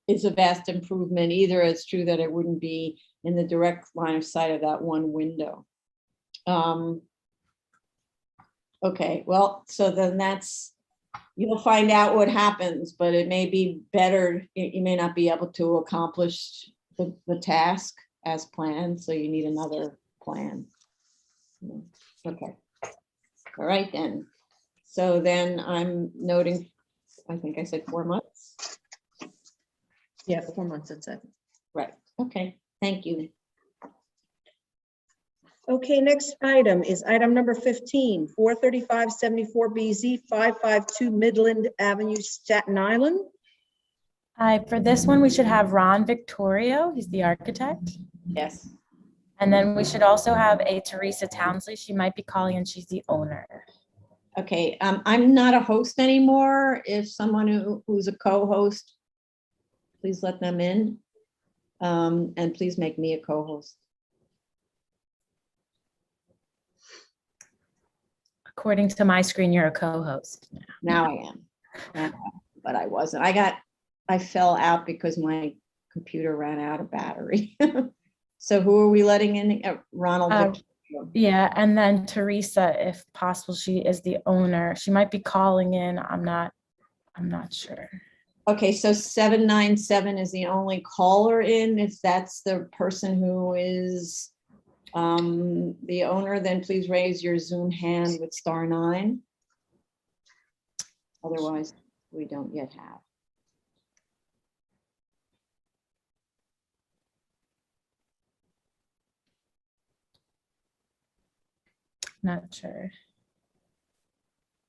is a vast improvement either. It's true that it wouldn't be in the direct line of sight of that one window. Okay, well, so then you'll find out what happens, but it may be better. You may not be able to accomplish the task as planned, so you need another plan. Okay, all right then. So then I'm noting, I think I said 4 months. Yeah, 4 months, that's it. Right, okay, thank you. Okay, next item is item number 15, 43574BZ, 552 Midland Avenue, Staten Island. For this one, we should have Ron Victorio. He's the architect. Yes. And then we should also have a Teresa Townsley. She might be calling and she's the owner. Okay, I'm not a host anymore. If someone who's a co-host, please let them in. And please make me a co-host. According to my screen, you're a co-host. Now I am, but I wasn't. I fell out because my computer ran out of battery. So who are we letting in? Ronald Victorio. Yeah, and then Teresa, if possible, she is the owner. She might be calling in. I'm not sure. Okay, so 797 is the only caller in. If that's the person who is the owner, then please raise your Zoom hand with *9. Otherwise, we don't yet have. Not sure.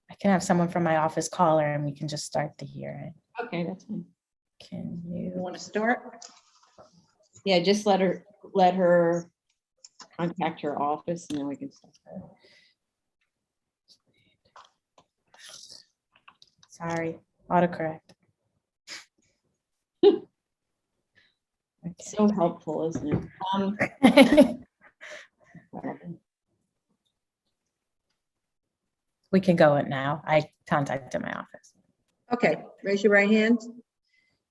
I can have someone from my office call her and we can just start the hearing. Okay, that's fine. Can You you? want to start? Yeah, just let her contact her office and then we can start. Sorry, autocorrect. So helpful, isn't it? We can go it now. I contacted my office. Okay, raise your right hand.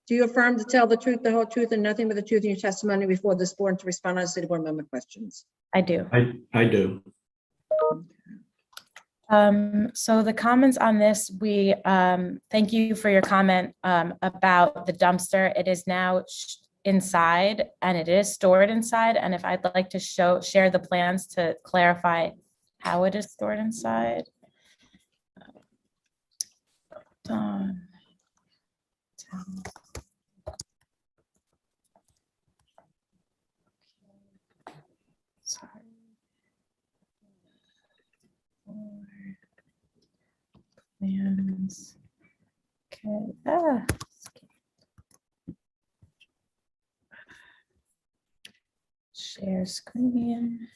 Do you affirm to tell the truth, the whole truth, and nothing but the truth in your testimony before this board and to respond on city board member questions? I do. I do. So the comments on this, we thank you for your comment about the dumpster. It is now inside and it is stored inside. And if I'd like to share the plans to clarify how it is stored inside. Sorry. Plans. Okay. Share screen.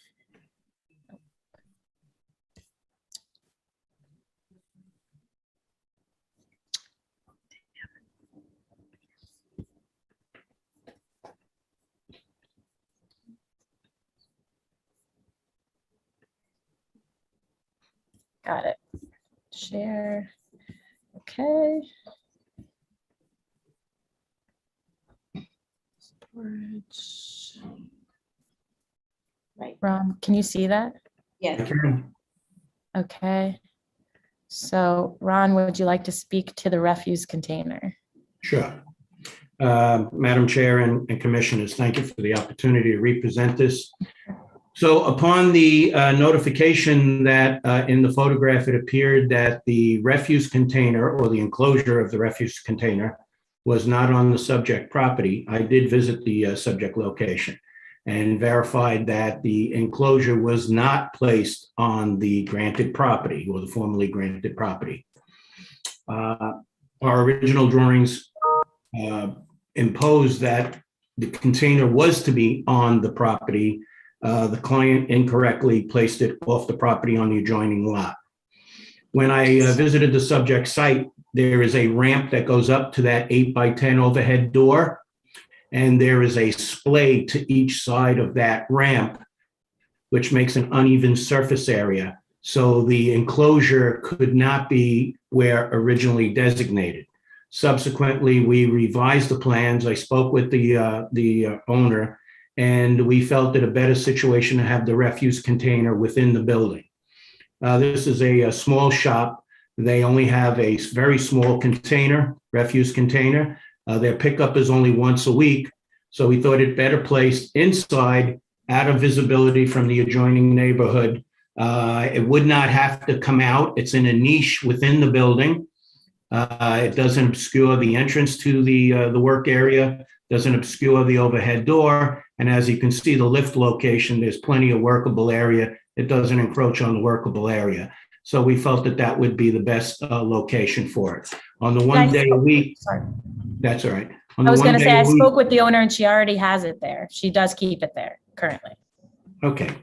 Got it. Share. Okay. Storage. Right. Ron, can you see that? Yes. Okay. So Ron, would you like to speak to the refuse container? Sure. Madam Chair and Commissioners, thank you for the opportunity to represent this. So upon the notification that in the photograph, it appeared that the refuse container or the enclosure of the refuse container was not on the subject property, I did visit the subject location and verified that the enclosure was not placed on the granted property or the formerly granted property. Our original drawings imposed that the container was to be on the property. The client incorrectly placed it off the property on the adjoining lot. When I visited the subject site, there is a ramp that goes up to that 8x10 overhead door, and there is a splay to each side of that ramp, which makes an uneven surface area. So the enclosure could not be where originally designated. Subsequently, we revised the plans. I spoke with the owner, and we felt it a better situation to have the refuse container within the building. This is a small shop. They only have a very small container, refuse container. Their pickup is only once a week. So we thought it better placed inside, out of visibility from the adjoining neighborhood. It would not have to come out. It's in a niche within the building. It doesn't obscure the entrance to the work area, doesn't obscure the overhead door. And as you can see, the lift location, there's plenty of workable area. It doesn't encroach on the workable area. So we felt that that would be the best location for it. On the 1 day a week, that's all right. I was going to say, I spoke with the owner and she already has it there. She does keep it there currently. Okay.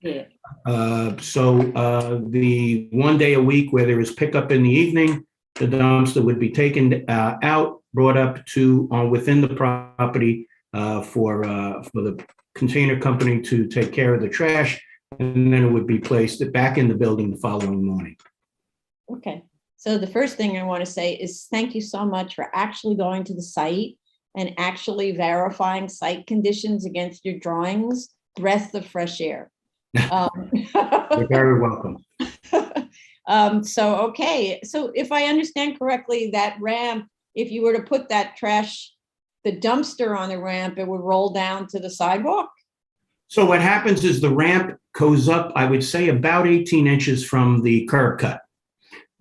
Yeah. The 1 day a week where there is pickup in the evening, the dumpster would be taken out, brought up to within the property for the container company to take care of the trash, and then it would be placed back in the building the following morning. Okay. So the first thing I want to say is thank you so much for actually going to the site and actually verifying site conditions against your drawings. Breath of fresh air. You're very welcome. Okay. So if I understand correctly, that ramp, if you were to put that trash, the dumpster on the ramp, it would roll down to the sidewalk? So what happens is the ramp goes up, I would say about 18 inches from the curb cut.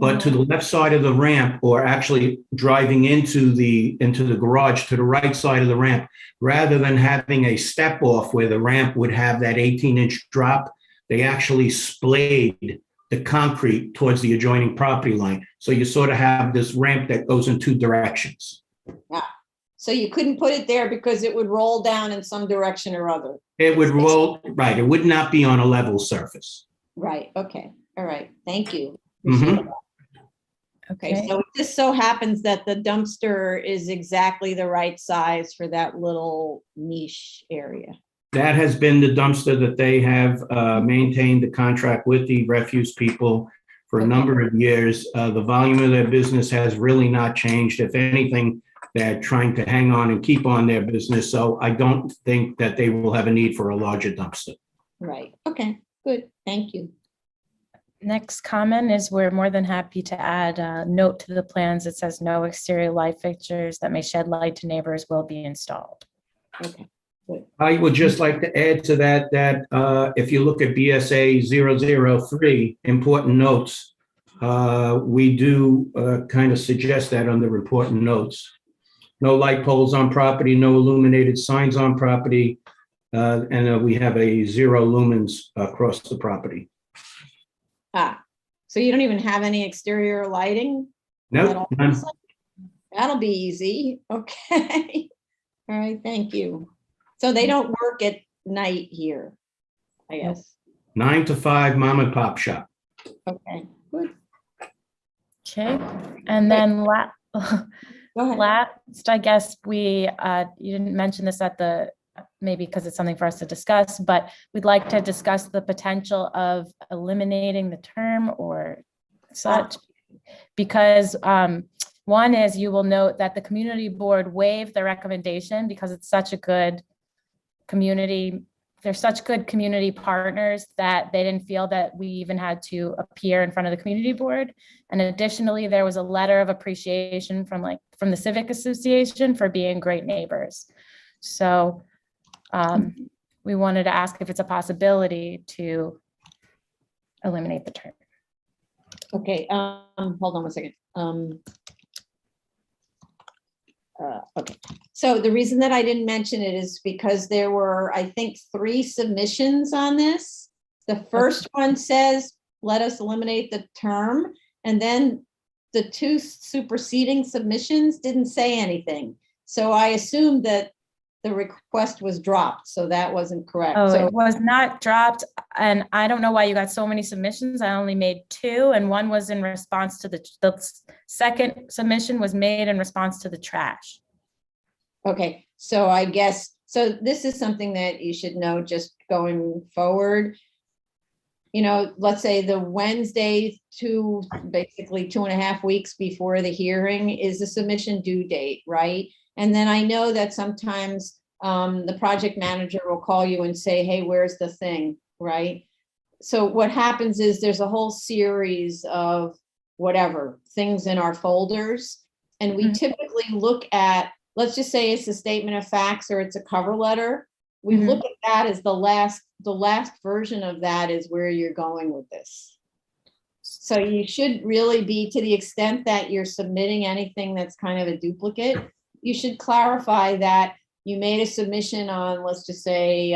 But to the left side of the ramp, or actually driving into the garage to the right side of the ramp, rather than having a step off where the ramp would have that 18-inch drop, they actually splayed the concrete towards the adjoining property line. So you sort of have this ramp that goes in two directions. Yeah. So you couldn't put it there because it would roll down in some direction or other. It would roll, right, it would not be on a level surface. Right, okay, all right, thank you. Mhm. Okay, so it just so happens that the dumpster is exactly the right size for that little niche area. That has been the dumpster that they have maintained the contract with the refuse people for a number of years. The volume of their business has really not changed. If anything, they're trying to hang on and keep on their business. So I don't think that they will have a need for a larger dumpster. Right, okay, good, thank you. Next comment is we're more than happy to add a note to the plans that says no exterior light fixtures that may shed light to neighbors will be installed. Okay. I would just like to add to that, if you look at BSA 003, important notes, we do kind of suggest that under important notes. No light poles on property, no illuminated signs on property, and we have a 0 lumens across the property. Ah, so you don't even have any exterior lighting? Nope, none. That'll be easy, okay. All right, thank you. So they don't work at night here, I guess. 9 to 5 mom and pop shop. Okay, good. Okay, and then Go ahead. last, I guess you didn't mention this at the, maybe because it's something for us to discuss, but we'd like to discuss the potential of eliminating the term or such. Because one is, you will note that the community board waived the recommendation because it's such a good community. They're such good community partners that they didn't feel that we even had to appear in front of the community board. And additionally, there was a letter of appreciation from the Civic Association for being great neighbors. So we wanted to ask if it's a possibility to eliminate the term. Okay, hold on one second. Okay, so the reason that I didn't mention it is because there were, I think, 3 submissions on this. The first one says, let us eliminate the term. And then the 2 superseding submissions didn't say anything. So I assumed that the request was dropped, so that wasn't correct. Oh, So it was not dropped, and I don't know why you got so many submissions. I only made 2, and one was in response to the second submission was made in response to the trash. okay, so I guess, so this is something that you should know just going forward. You know, let's say the Wednesday basically 2.5 weeks before the hearing is the submission due date, right? And then I know that sometimes the project manager will call you and say, hey, where's the thing, right? So what happens is there's a whole series of whatever things in our folders. And we typically look at, let's just say it's a statement of facts or it's a cover letter. We look at that as the last version of that is where you're going with this. So you should really be, to the extent that you're submitting anything that's kind of a duplicate, you should clarify that you made a submission on, let's just say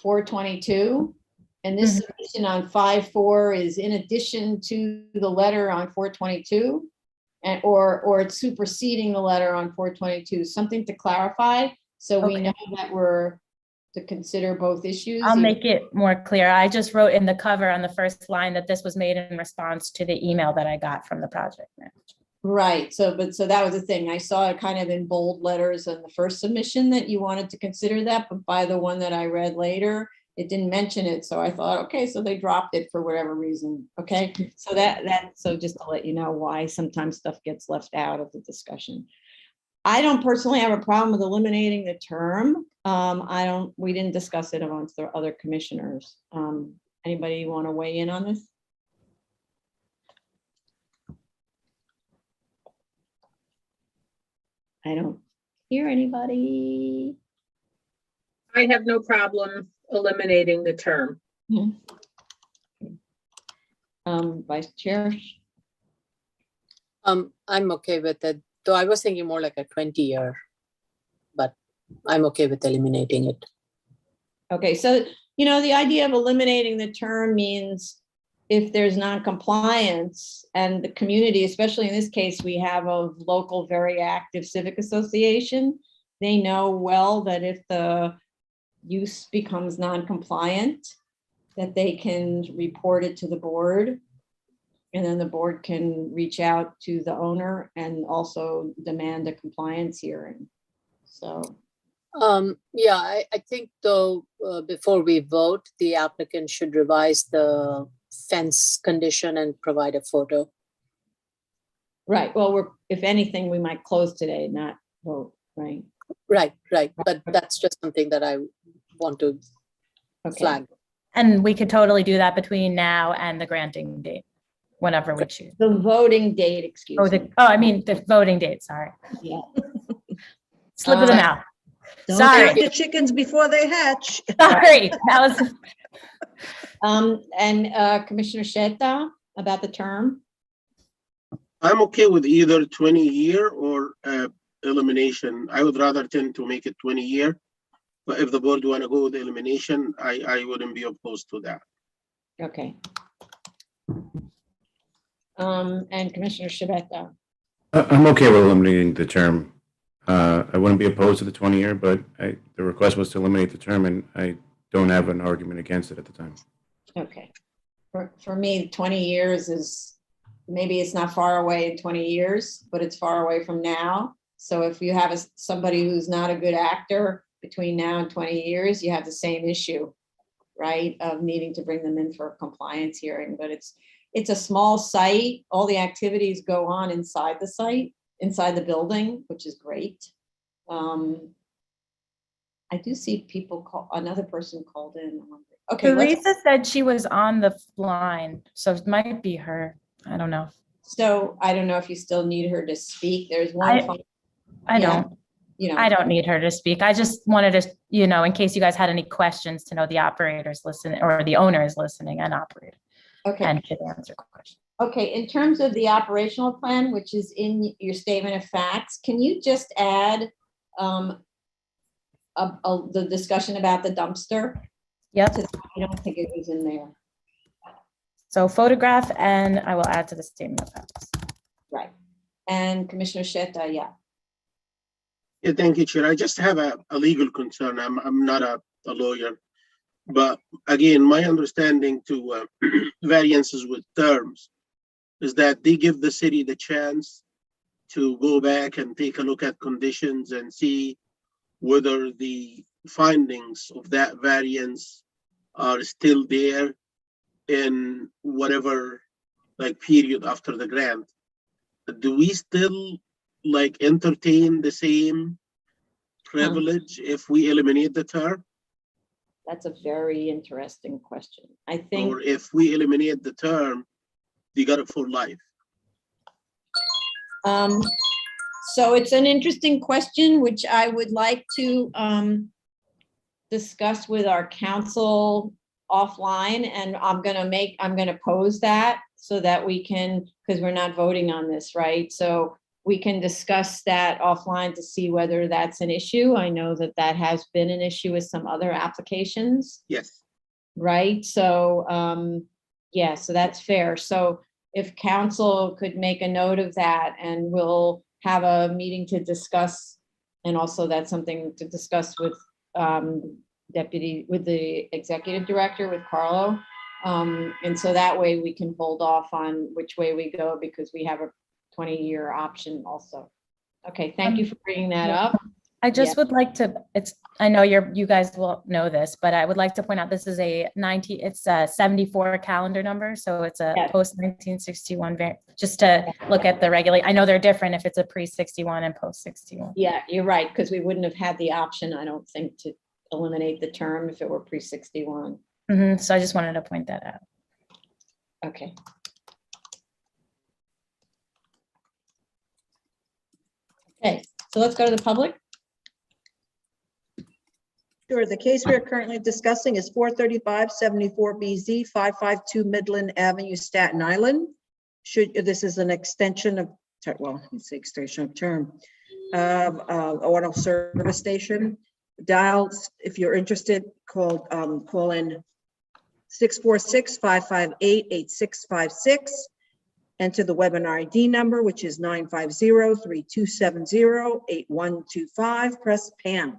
4/22, and this submission on 5/4 is in addition to the letter on 4/22, and or it's superseding the letter on 4/22. Something to clarify, so we know that we're to consider both issues. I'll make it more clear. I just wrote in the cover on the first line that this was made in response to the email that I got from the project manager. Right, so that was the thing. I saw it kind of in bold letters in the first submission that you wanted to consider that, but by the one that I read later, it didn't mention it. So I thought, okay, so they dropped it for whatever reason. Okay, so so just to let you know why sometimes stuff gets left out of the discussion. I don't personally have a problem with eliminating the term. We didn't discuss it amongst the other commissioners. Anybody want to weigh in on this? I don't hear anybody. I have no problem eliminating the term. Vice Chair? I'm okay with it, though I was thinking more like a 20-year, but I'm okay with eliminating it. Okay, so, the idea of eliminating the term means if there's non-compliance and the community, especially in this case, we have a local, very active civic association. They know well that if the use becomes non-compliant, that they can report it to the board. And then the board can reach out to the owner and also demand a compliance hearing. So. Yeah, I think though, before we vote, the applicant should revise the fence condition and provide a photo. Right, well, if anything, we might close today, not vote, right? Right, but that's just something that I want to flag. And we could totally do that between now and the granting date, whenever we choose. The voting date, excuse me. I mean, the voting date, sorry. Yeah. Slip of the mouth. Don't Sorry. count the chickens before they hatch. Sorry, that was. And Commissioner Sheta, about the term? I'm okay with either 20-year or elimination. I would rather tend to make it 20-year. But if the board want to go with elimination, I wouldn't be opposed to that. Okay. And Commissioner Shibeta? I'm okay with eliminating the term. I wouldn't be opposed to the 20-year, but the request was to eliminate the term, and I don't have an argument against it at the time. Okay. For me, 20 years is, maybe it's not far away in 20 years, but it's far away from now. So if you have somebody who's not a good actor between now and 20 years, you have the same issue, right? Of needing to bring them in for a compliance hearing, but it's a small site. All the activities go on inside the site, inside the building, which is great. I do see people another person called in. Okay. Teresa said she was on the line, so it might be her. I don't know. So I don't know if you still need her to speak. There's one. I don't. I don't need her to speak. I just wanted to, in case you guys had any questions, to know the operators listening or the owner is listening and operator. Okay. And could answer questions. Okay, in terms of the operational plan, which is in your statement of facts, can you just add the discussion about the dumpster? Yep. I don't think it was in there. So photograph, and I will add to the statement of facts. Right. And Commissioner Sheta, yeah. Yeah, thank you, Chair. I just have a legal concern. I'm not a lawyer, but again, my understanding to variances with terms is that they give the city the chance to go back and take a look at conditions and see whether the findings of that variance are still there in whatever period after the grant. Do we still entertain the same privilege if we eliminate the term? That's a very interesting question. I think. Or if we eliminate the term, you got it for life. So it's an interesting question, which I would like to discuss with our council offline, and I'm gonna pose that so that we can, because we're not voting on this, right? So we can discuss that offline to see whether that's an issue. I know that has been an issue with some other applications. Yes. Right, so yeah, so that's fair. So if council could make a note of that, and we'll have a meeting to discuss, and also that's something to discuss with the executive director, with Carlo. And so that way we can hold off on which way we go, because we have a 20-year option also. Okay, thank you for bringing that up. I just would like to, I know you guys will know this, but I would like to point out this is it's a 74 calendar number. So it's a post 1961, just to look at the I know they're different if it's a pre 61 and post 61. Yeah, you're right, because we wouldn't have had the option, I don't think, to eliminate the term if it were pre 61. So I just wanted to point that out. Okay. Okay, so let's go to the public. Sure. The case we are currently discussing is 435-74BZ, 552 Midland Avenue, Staten Island. This is an extension of well, it's the extension of term. Auto service station. Dials, if you're interested, call in 646-558-8656. Enter the webinar ID number, which is 950-3270-8125. Press pound.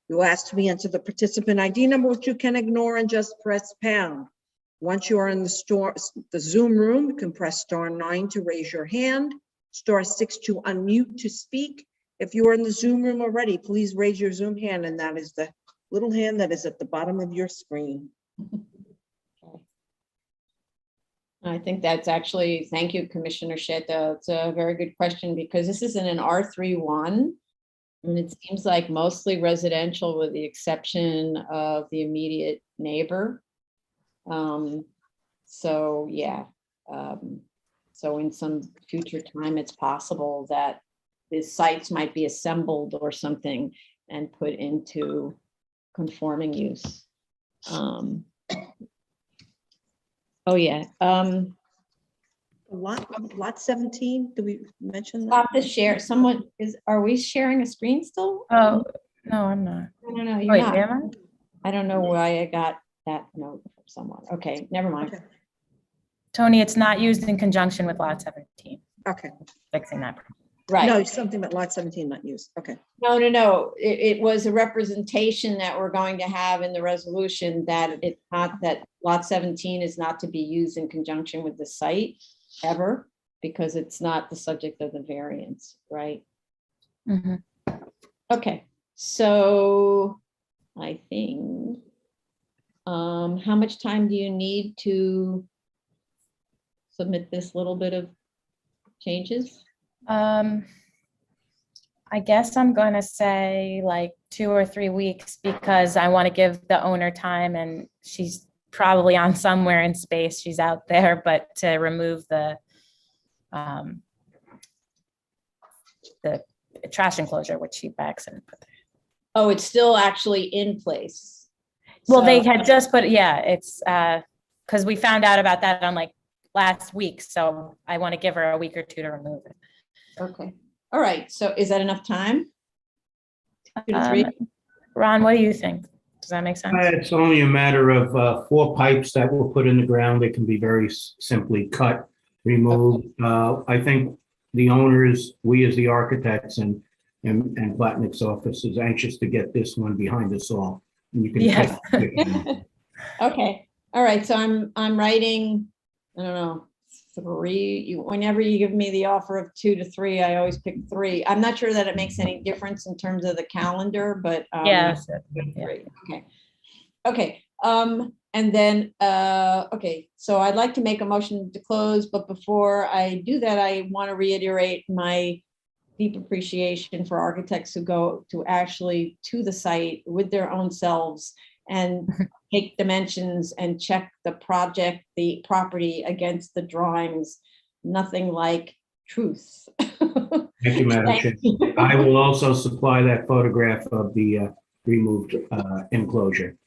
You'll ask to be enter the participant ID number, which you can ignore and just press pound. Once you are in the Zoom room, you can press *9 to raise your hand, *6 to unmute to speak. If you are in the Zoom room already, please raise your Zoom hand, and that is the little hand that is at the bottom of your screen. I think that's actually, thank you, Commissioner Sheta. It's a very good question because this is in an R31. And it seems like mostly residential with the exception of the immediate neighbor. So yeah, so in some future time, it's possible that the sites might be assembled or something and put into conforming use. Oh yeah. Lot 17, did we mention that? Stop the share. Someone are we sharing a screen still? Oh, no, I'm not. No, you're Wait, not. am I don't know why I got that note from someone. Okay, never mind. Okay. Tony, it's not used in conjunction with lot 17. Okay. Fixing that. Right. No, something about lot 17 not used. Okay. No. It was a representation that we're going to have in the resolution that it's not that lot 17 is not to be used in conjunction with the site ever, because it's not the subject of the variance, right? Mhm. Okay, so I think, how much time do you need to submit this little bit of changes? I guess I'm gonna say like 2 or 3 weeks because I want to give the owner time, and she's probably on somewhere in space. She's out there, but to remove the trash enclosure, which she backs and put there. Oh, it's still actually in place. Well, So- they had just put, yeah, it's because we found out about that on like last week. So I want to give her a week or 2 to remove it. Okay, all right, so is that enough time? 2 to 3? Ron, what do you think? Does that make sense? It's only a matter of 4 pipes that were put in the ground. They can be very simply cut, removed. I think the owners, we as the architects and Blatnick's office is anxious to get this one behind us all. And you can Yes. Okay, all right, so I'm writing, I don't know, 3. Whenever you give me the offer of 2 to 3, I always pick 3. I'm not sure that it makes any difference in terms of the calendar, but Yes. 3. Okay, and then okay, so I'd like to make a motion to close, but before I do that, I want to reiterate my deep appreciation for architects who go to actually to the site with their own selves and take dimensions and check the property against the drawings. Nothing like truth. Thank you, Madam Chair. I will also supply that photograph of the removed enclosure.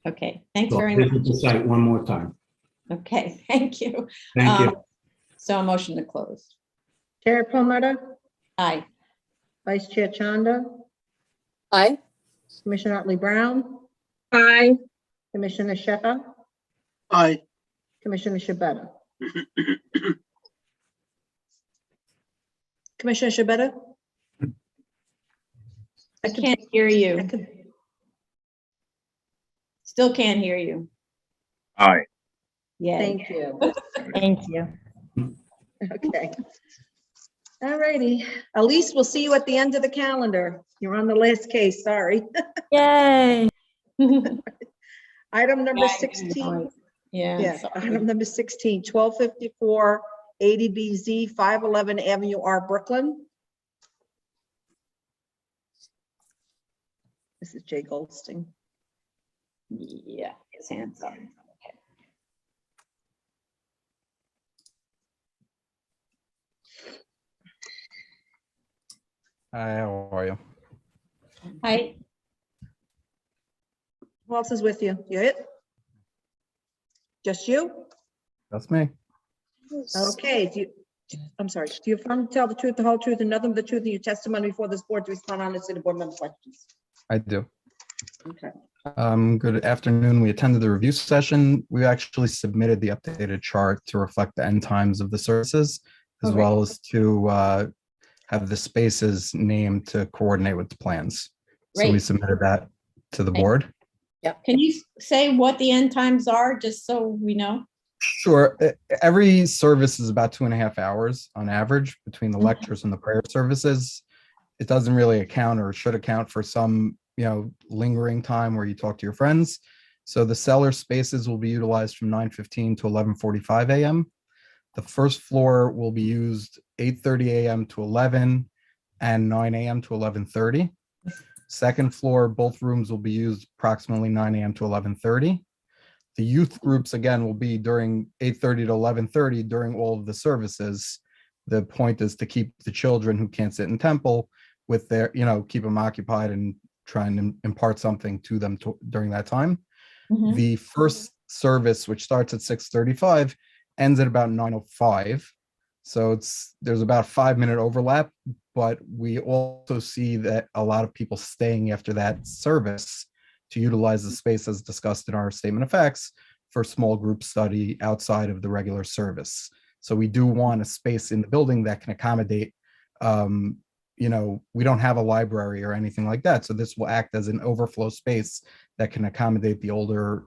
Okay, thanks So very much. visit the site one more time. Okay, thank you. Thank you. So a motion to close. Chair Palmetto, Aye. Vice Chair Chanda, Aye. Commissioner Otley Brown, Aye. Commissioner Shepherd, Aye. Commissioner Shabeta. Commissioner Shabeta? I can't hear you. Still can't hear you. Aye. Yeah. Thank you. Thank you. Okay. All righty. Elise, we'll see you at the end of the calendar. You're on the last case, sorry. Yay. Item number Yeah, 16. Yeah. Yeah, sorry. item number 16, 1254 ADBZ 511 Avenue R, Brooklyn. This is Jay Goldstein. Yeah, his hands up. Hi, how are you? Hi. Who else is with you? You it? Just you? That's me. Okay, I'm sorry, do you affirm to tell the truth, the whole truth, and nothing but the truth in your testimony before this board to respond honestly to board member questions? I do. Okay. Good afternoon. We attended the review session. We actually submitted the updated chart to reflect the end times of the services, as Okay. well as to have the spaces named to coordinate with the plans. So we Great. submitted that to the Thank you. board. Can you say what the end times are, just so we know? Sure. Every service is about 2.5 hours on average between the Mhm. lectures and the prayer services. It doesn't really account or should account for some, lingering time where you talk to your friends. So the cellar spaces will be utilized from 9:15 to 11:45 a.m. The first floor will be used 8:30 a.m. to 11 and 9 a.m. to 11:30. Second floor, both rooms will be used approximately 9 a.m. to 11:30. The youth groups, again, will be during 8:30 to 11:30 during all of the services. The point is to keep the children who can't sit in temple with their, keep them occupied and try and impart something to them during that time. Mhm. The first service, which starts at 6:35, ends at about 9:05. So there's about 5-minute overlap, but we also see that a lot of people staying after that service to utilize the space as discussed in our statement of facts for small group study outside of the regular service. So we do want a space in the building that can accommodate, we don't have a library or anything like that. So this will act as an overflow space that can accommodate the older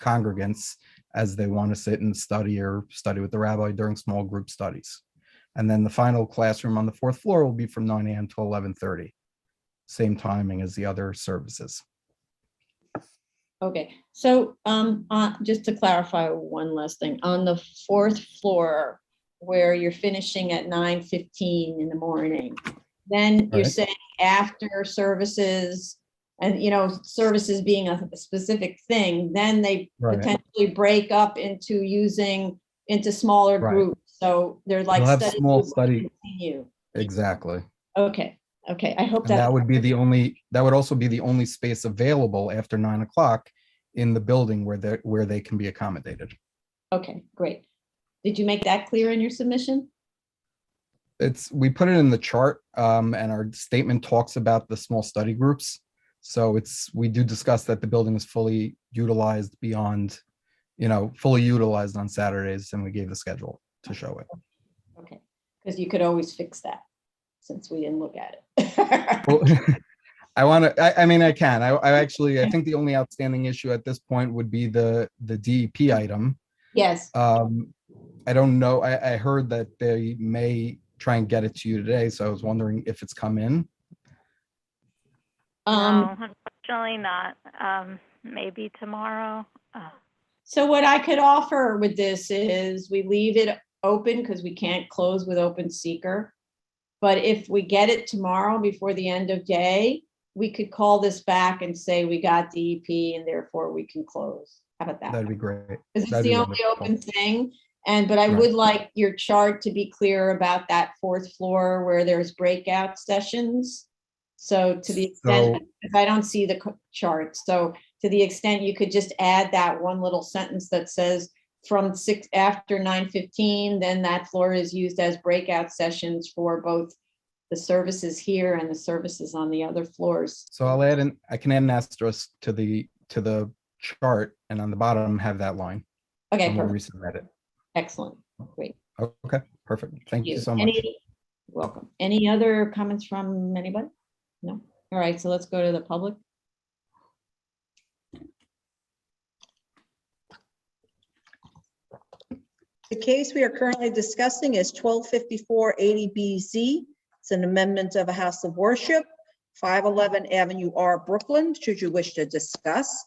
congregants as they want to sit and study or study with the rabbi during small group studies. And then the final classroom on the fourth floor will be from 9 a.m. to 11:30. Same timing as the other services. Okay, so just to clarify one last thing, on the fourth floor where you're finishing at 9:15 in the morning, then you're Right. saying after services and, services being a specific thing, then they Right. potentially break up into smaller Right. groups. So they're like We'll have study small groups study. continue. Exactly. Okay, I hope And that would be that would also be the only space available after 9 o'clock in the building where they can be accommodated. Okay, great. Did you make that clear in your submission? We put it in the chart, and our statement talks about the small study groups. So we do discuss that the building is fully utilized beyond, fully utilized on Saturdays, and we gave the schedule to show it. Okay, because you could always fix that since we didn't look at it. Well, I can. I think the only outstanding issue at this point would be the DEP item. Yes. I don't know. I heard that they may try and get it to you today, so I was wondering if it's come in. No, unfortunately not. Maybe tomorrow. So what I could offer with this is we leave it open because we can't close with open seeker. But if we get it tomorrow before the end of day, we could call this back and say we got DEP and therefore we can close. How about that? That'd be great. Because it's That'd the be only wonderful. open thing. But I Right. would like your chart to be clear about that fourth floor where there's breakout sessions. So to the extent, if I don't see the chart, so to the extent you could just add that one little sentence that says from after 9:15, then that floor is used as breakout sessions for both the services here and the services on the other floors. So I can add an asterisk to the chart, and on the bottom have that line. Okay, And we'll perfect. resubmit it. Excellent. Great. Okay, perfect. Thank you so much. You're welcome. Any other comments from anybody? No? All right, so let's go to the public. The case we are currently discussing is 1254 80BZ. It's an amendment of a house of worship, 511 Avenue R, Brooklyn. Should you wish to discuss,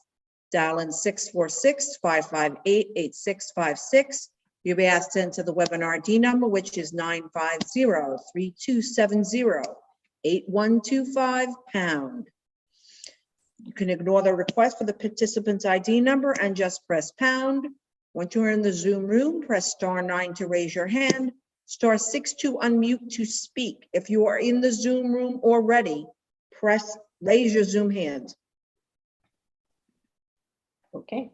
dial in 646-558-8656. You'll be asked to enter the webinar ID number, which is 950-3270-8125#. You can ignore the request for the participant's ID number and just press pound. Once you're in the Zoom room, press *9 to raise your hand, *6 to unmute to speak. If you are in the Zoom room already, raise your Zoom hand. Okay.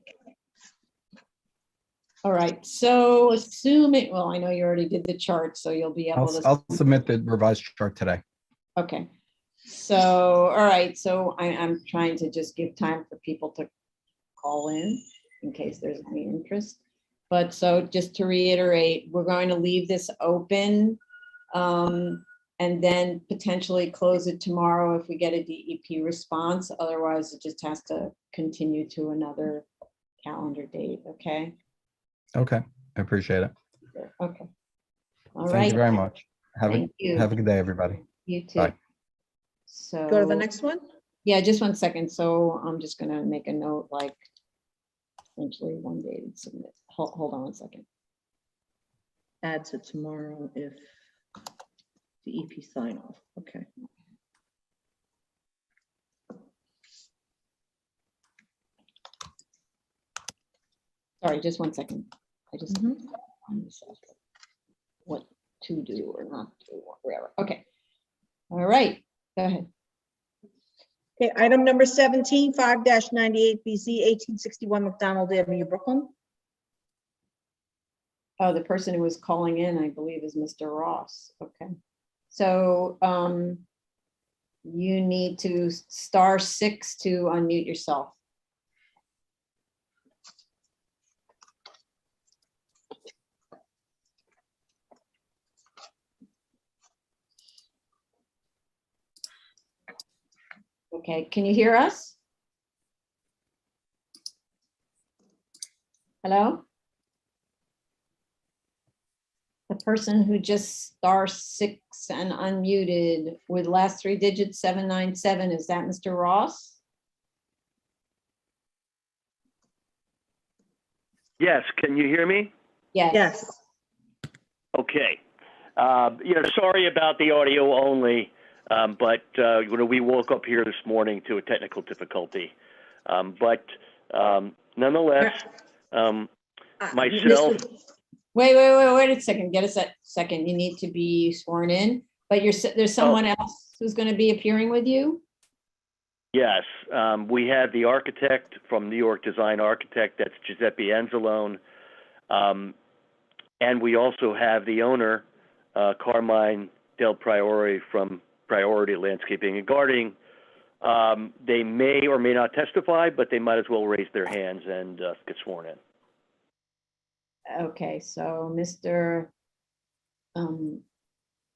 All right, so assuming, well, I know you already did the chart, so you'll be able to. I'll submit the revised chart today. Okay, so, all right, so I'm trying to just give time for people to call in case there's any interest. But so just to reiterate, we're going to leave this open and then potentially close it tomorrow if we get a DEP response. Otherwise, it just has to continue to another calendar date, okay? Okay, I appreciate it. Okay. All right. Thank you very much. Thank you. Have a good day, everybody. You too. Bye. So. Go to the next one. Yeah, just 1 second. So I'm just gonna make a note, like, essentially one day to submit. Hold on 1 second. Add to tomorrow if the EP sign off. Okay. Sorry, just 1 second. I just Mhm. what to do or not do or whatever. Okay. All right, go ahead. Okay, item number 17, 5-98 BZ, 1861 McDonald Avenue, Brooklyn. Oh, the person who was calling in, I believe, is Mr. Ross. Okay. So you need to *6 to unmute yourself. Okay, can you hear us? Hello? The person who just *6 and unmuted with last 3 digits 797, is that Mr. Ross? Yes, can you hear me? Yes. Yes. Okay. Sorry about the audio only, but we woke up here this morning to a technical difficulty. Nonetheless, myself. Wait a second. Get a second. You need to be sworn in, but there's someone else who's going to be appearing with you? Yes, we have the architect from New York Design Architect, that's Giuseppe Anzalone. And we also have the owner, Carmine Del Priori from Priority Landscaping and Gardening. They may or may not testify, but they might as well raise their hands and get sworn in. Okay, so Mr.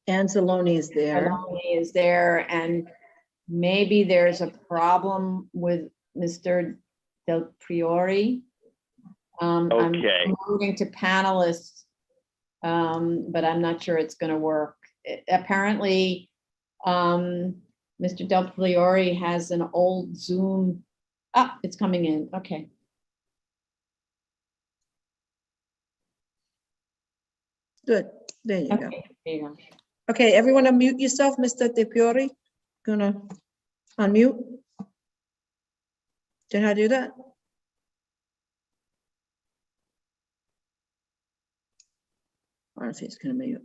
Anzalone is there. Anzalone is there, and maybe there's a problem with Mr. Del Priori. Okay. I'm moving to panelists, but I'm not sure it's going to work. Apparently, Mr. Del Priori has an old Zoom. Ah, it's coming in. Okay. Good. There you go. Okay, there you go. Okay, everyone unmute yourself, Mr. De Priori. Gonna unmute. Do you know how to do that? I don't see it's gonna mute.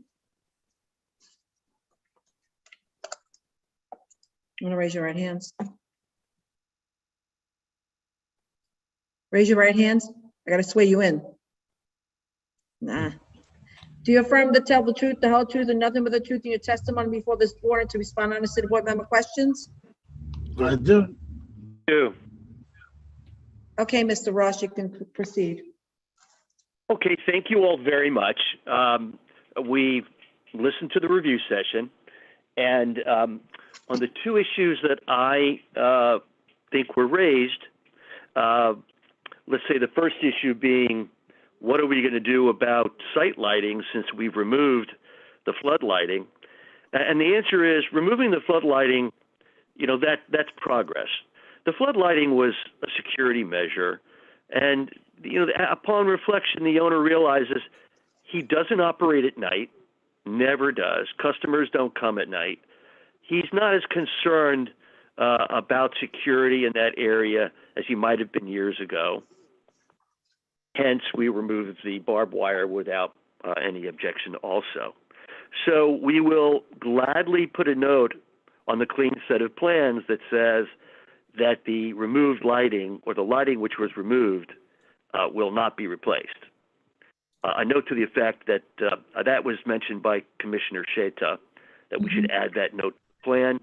I'm gonna raise your right hands. Raise your right hands. I gotta swear you in. Nah. Do you affirm to tell the truth, the whole truth, and nothing but the truth in your testimony before this board and to respond honestly to board member questions? I do. Okay, Mr. Ross, you can proceed. Okay, thank you all very much. We listened to the review session, and on the 2 issues that I think were raised, let's say the first issue being, what are we going to do about site lighting since we've removed the flood lighting? And the answer is, removing the flood lighting, that's progress. The flood lighting was a security measure, and upon reflection, the owner realizes he doesn't operate at night, never does. Customers don't come at night. He's not as concerned about security in that area as he might have been years ago. Hence, we removed the barbed wire without any objection also. So we will gladly put a note on the clean set of plans that says that the removed lighting, or the lighting which was removed, will not be replaced. a note to the effect that that was mentioned by Commissioner Sheta, that we should add that note to the plan,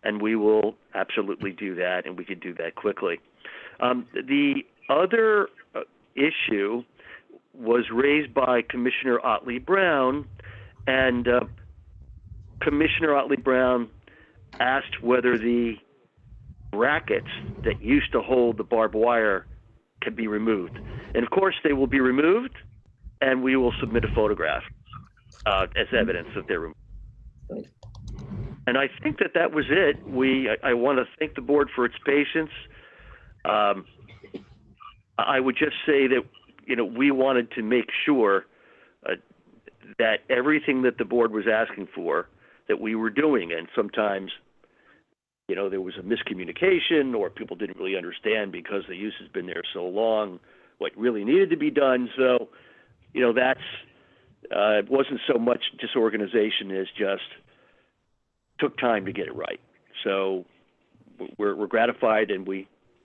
and we will absolutely do that, and we could do that quickly. The other issue was raised by Commissioner Otley Brown, and Commissioner Otley Brown asked whether the brackets that used to hold the barbed wire can be removed. And of course, they will be removed, and we will submit a photograph as evidence that they're removed. And I think that that was it. I want to thank the board for its patience. I would just say that, we wanted to make sure that everything that the board was asking for, that we were doing. And sometimes, there was a miscommunication, or people didn't really understand because the use has been there so long, what really needed to be done. So, that's, it wasn't so much disorganization as just took time to get it right. So we're gratified, and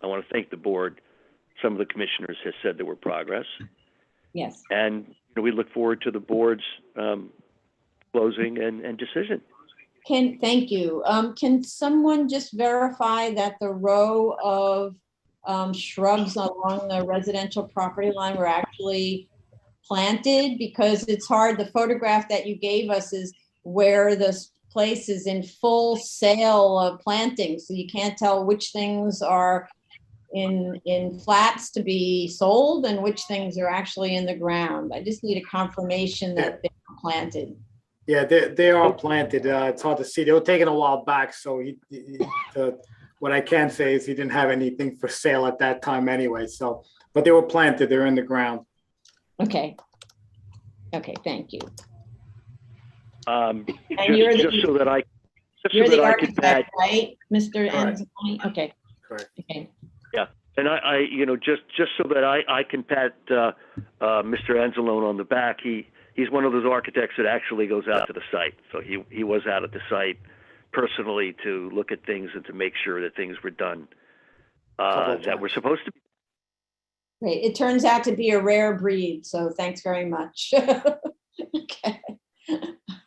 I want to thank the board. Some of the commissioners have said there were progress. Yes. And we look forward to the board's closing and decision. Thank you. Can someone just verify that the row of shrubs along the residential property line were actually planted? Because it's hard, the photograph that you gave us is where this place is in full sale of plantings, so you can't tell which things are in flats to be sold and which things are actually in the ground. I just need a confirmation that they're planted. Yeah, they are planted. It's hard to see. They were taken a while back, so what I can say is he didn't have anything for sale at that time anyway. So, but they were planted. They're in the ground. Okay. Okay, thank you. And you're so that I architect, could add, right, Mr. Correct. Anzalone? Okay. Correct. Okay. yeah, and I just so that I can pat Mr. Anzalone on the back. He's one of those architects that actually goes out to the site. So he was out at the site personally to look at things and to make sure that things were done that were supposed to be. Great. It turns out to be a rare breed, so thanks very much. Okay.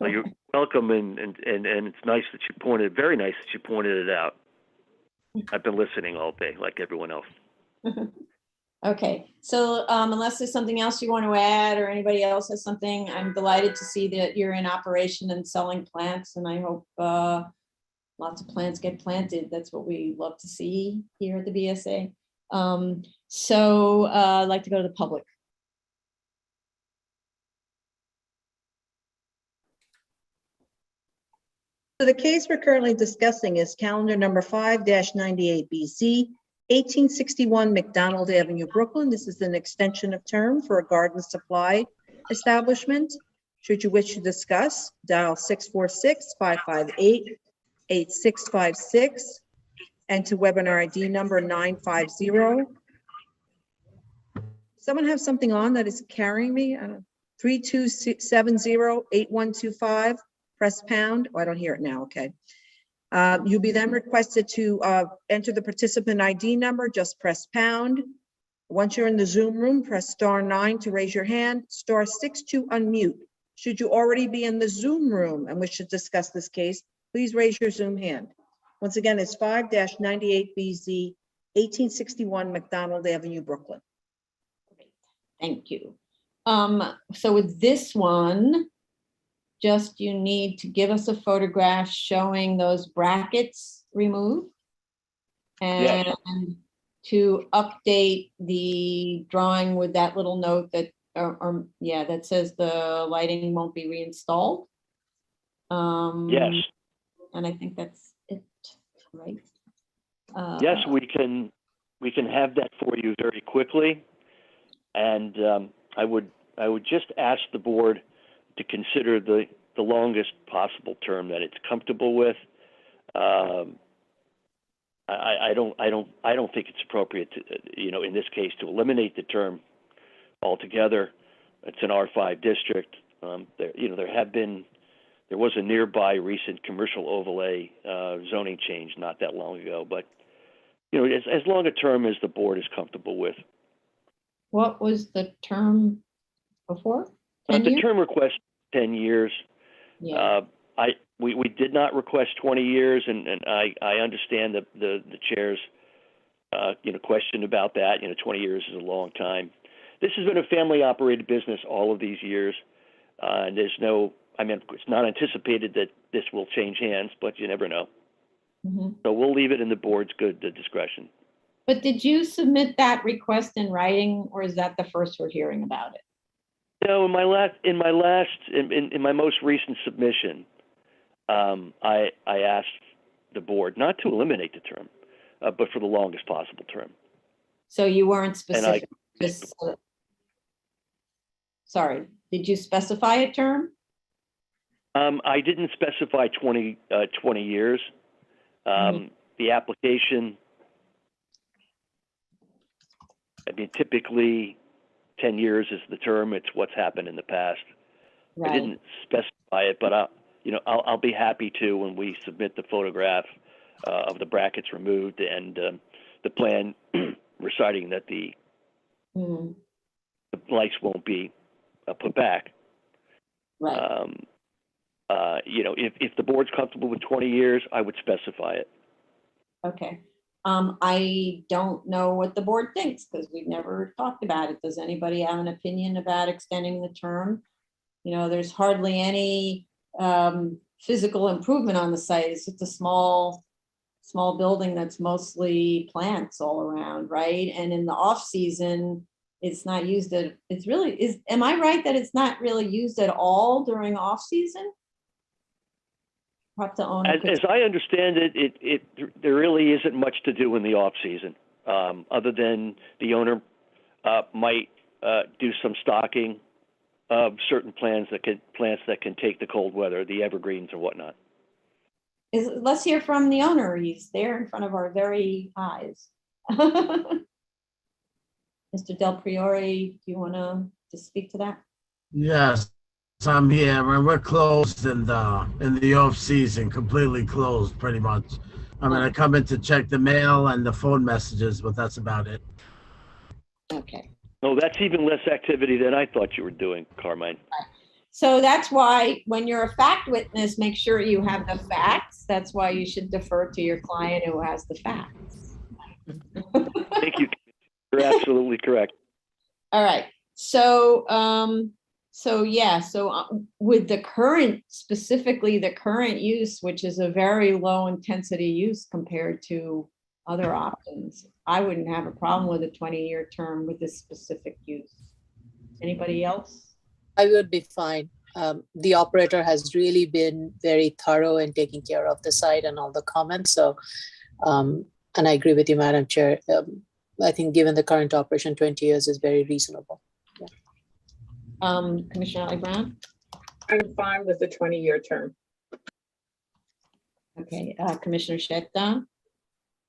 Well, you're welcome, and it's nice that very nice that you pointed it out. I've been listening all day, like everyone else. Okay, so unless there's something else you want to add, or anybody else has something, I'm delighted to see that you're in operation and selling plants, and I hope lots of plants get planted. That's what we love to see here at the BSA. So I'd like to go to the public. So the case we're currently discussing is calendar number 5-98BZ, 1861 McDonald Avenue, Brooklyn. This is an extension of term for a garden supply establishment. Should you wish to discuss, dial 646-558-8656, enter webinar ID number 950. Someone have something on that is carrying me? 3270-8125. Press pound. Oh, I don't hear it now. Okay. You'll be then requested to enter the participant ID number. Just press pound. Once you're in the Zoom room, press *9 to raise your hand, *6 to unmute. Should you already be in the Zoom room and wish to discuss this case, please raise your Zoom hand. Once again, it's 5-98BZ, 1861 McDonald Avenue, Brooklyn. Thank you. So with this one, just you need to give us a photograph showing those brackets removed, and Yes. to update the drawing with that little note that, that says the lighting won't be reinstalled. Yes. And I think that's it, right? Yes, we can have that for you very quickly, and I would just ask the board to consider the longest possible term that it's comfortable with. I don't think it's appropriate to, in this case, to eliminate the term altogether. It's an R5 district. There was a nearby recent commercial overlay zoning change not that long ago, but as long a term as the board is comfortable with. What was the term? before? But 10 the years? term request, 10 years. Yeah. We did not request 20 years, and I understand the chair's, question about that. 20 years is a long time. This has been a family-operated business all of these years, and it's not anticipated that this will change hands, but you never know. Mhm. So we'll leave it in the board's good discretion. But did you submit that request in writing, or is that the first we're hearing about it? No, in my most recent submission, I asked the board not to eliminate the term, but for the longest possible term. So you weren't And I, specific. Sorry, did you specify a term? I didn't specify 20 years. The application, typically 10 years is the term. It's what's happened in the past. Right. I didn't specify it, but I'll be happy to when we submit the photograph of the brackets removed and the plan reciting that the lights won't be put back. Right. If the board's comfortable with 20 years, I would specify it. Okay. I don't know what the board thinks because we've never talked about it. Does anybody have an opinion about extending the term? There's hardly any physical improvement on the site. It's just a small building that's mostly plants all around, right? And in the off season, it's not used am I right that it's not really used at all during off season? As I understand it, there really isn't much to do in the off season, other than the owner might do some stocking of certain plants that can take the cold weather, the evergreens or whatnot. Let's hear from the owner. He's there in front of our very eyes. Mr. Del Priore, do you want to speak to that? Yes, I'm here, and we're closed in the off season, completely closed, pretty much. I come in to check the mail and the phone messages, but that's about it. Okay. No, that's even less activity than I thought you were doing, Carmine. So that's why when you're a fact witness, make sure you have the facts. That's why you should defer to your client who has the facts. Thank you. You're absolutely correct. All right. So, with specifically the current use, which is a very low intensity use compared to other options, I wouldn't have a problem with a 20-year term with this specific use. Anybody else? I would be fine. The operator has really been very thorough in taking care of the site and all the comments. So, and I agree with you, Madam Chair. I think given the current operation, 20 years is very reasonable. Yeah. Commissioner Ali Brown? I'm fine with the 20-year term. Okay, Commissioner Shetta?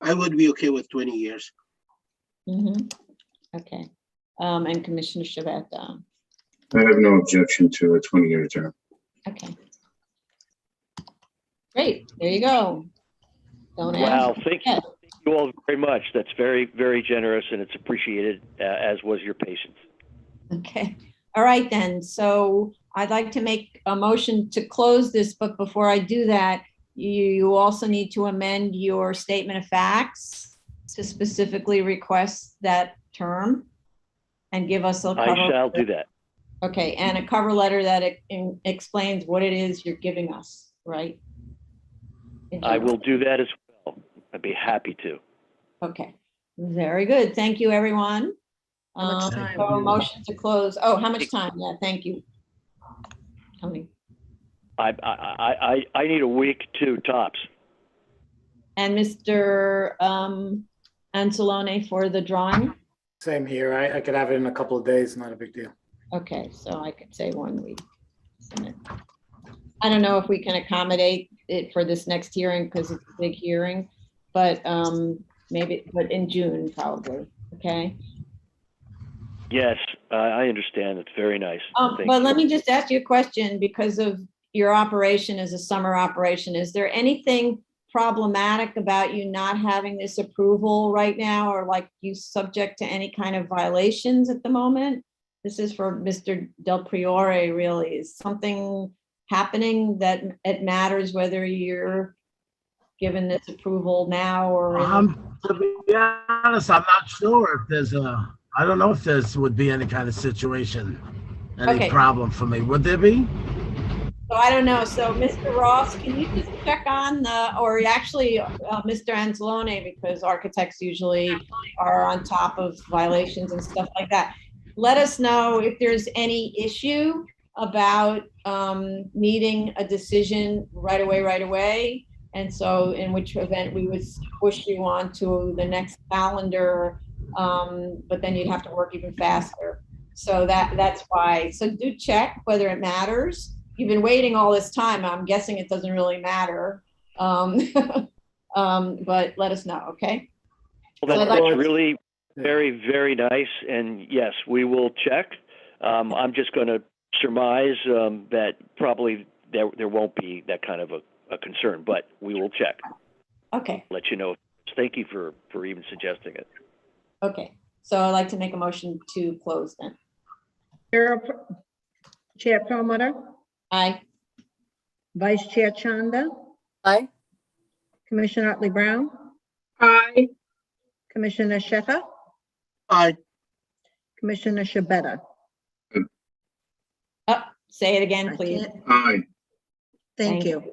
I would be okay with 20 years. Okay, and Commissioner Shabeta? I have no objection to a 20-year term. Okay. Great, there you go. Don't Wow, ask. thank you all very much. That's very, very generous, and it's appreciated, as was your patience. Okay, all right then. So I'd like to make a motion to close this, but before I do that, you also need to amend your statement of facts to specifically request that term and give us a cover. I shall do that. Okay, and a cover letter that explains what it is you're giving us, right? I will do that as well. I'd be happy to. Okay, very good. Thank you, everyone. How much time? So a motion to close. Oh, how much time? Yeah, thank you. Tony. I need a week, 2 tops. And Mr. Anzalone for the drawing? Same here. I could have it in a couple of days, not a big deal. Okay, so I could say 1 week. I don't know if we can accommodate it for this next hearing because it's a big hearing, but maybe, but in June probably, okay? Yes, I understand. It's very nice. Thank But you. let me just ask you a question because of your operation as a summer operation. Is there anything problematic about you not having this approval right now, or like you subject to any kind of violations at the moment? This is for Mr. Del Priore, really. Is something happening that it matters whether you're given this approval now or? To be honest, I'm not sure if there's I don't know if there's would be any kind of situation, any Okay. problem for me. Would there be? So I don't know. So Mr. Ross, can you just check on the, or actually Mr. Anzalone, because architects usually are on top of violations and stuff like that. Let us know if there's any issue about needing a decision right away. And so in which event we would push you on to the next calendar, but then you'd have to work even faster. So that's why. So do check whether it matters. You've been waiting all this time. I'm guessing it doesn't really matter. But let us know, okay? Well, So that's really very, very nice. And yes, we will check. I'm just going to surmise that probably there won't be that kind of a concern, but we will check. Okay. Let you know. Thank you for even suggesting it. Okay. So I'd like to make a motion to close then. Chair Perlmutter, Aye. Vice Chair Chanda, Aye. Commissioner Otley Brown, Aye. Commissioner Shepherd, Aye. Commissioner Shabeta. Say it again, please. Aye. Thank you.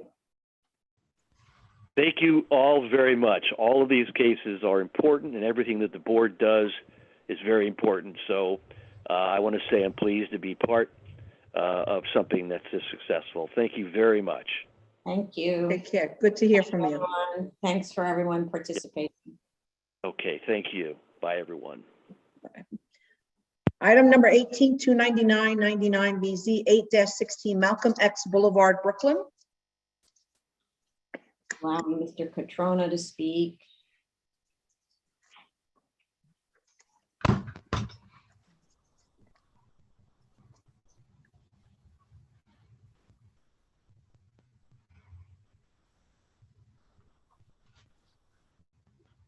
Thank you all very much. All of these cases are important, and everything that the board does is very important. So I want to say I'm pleased to be part of something that's this successful. Thank you very much. Thank you. Take care. Good to hear from you. Everyone. Thanks for everyone participating. Okay, thank you. Bye, everyone. Item number 18-299-99BZ 8-16 Malcolm X Boulevard, Brooklyn. Allowing Mr. Catrona to speak.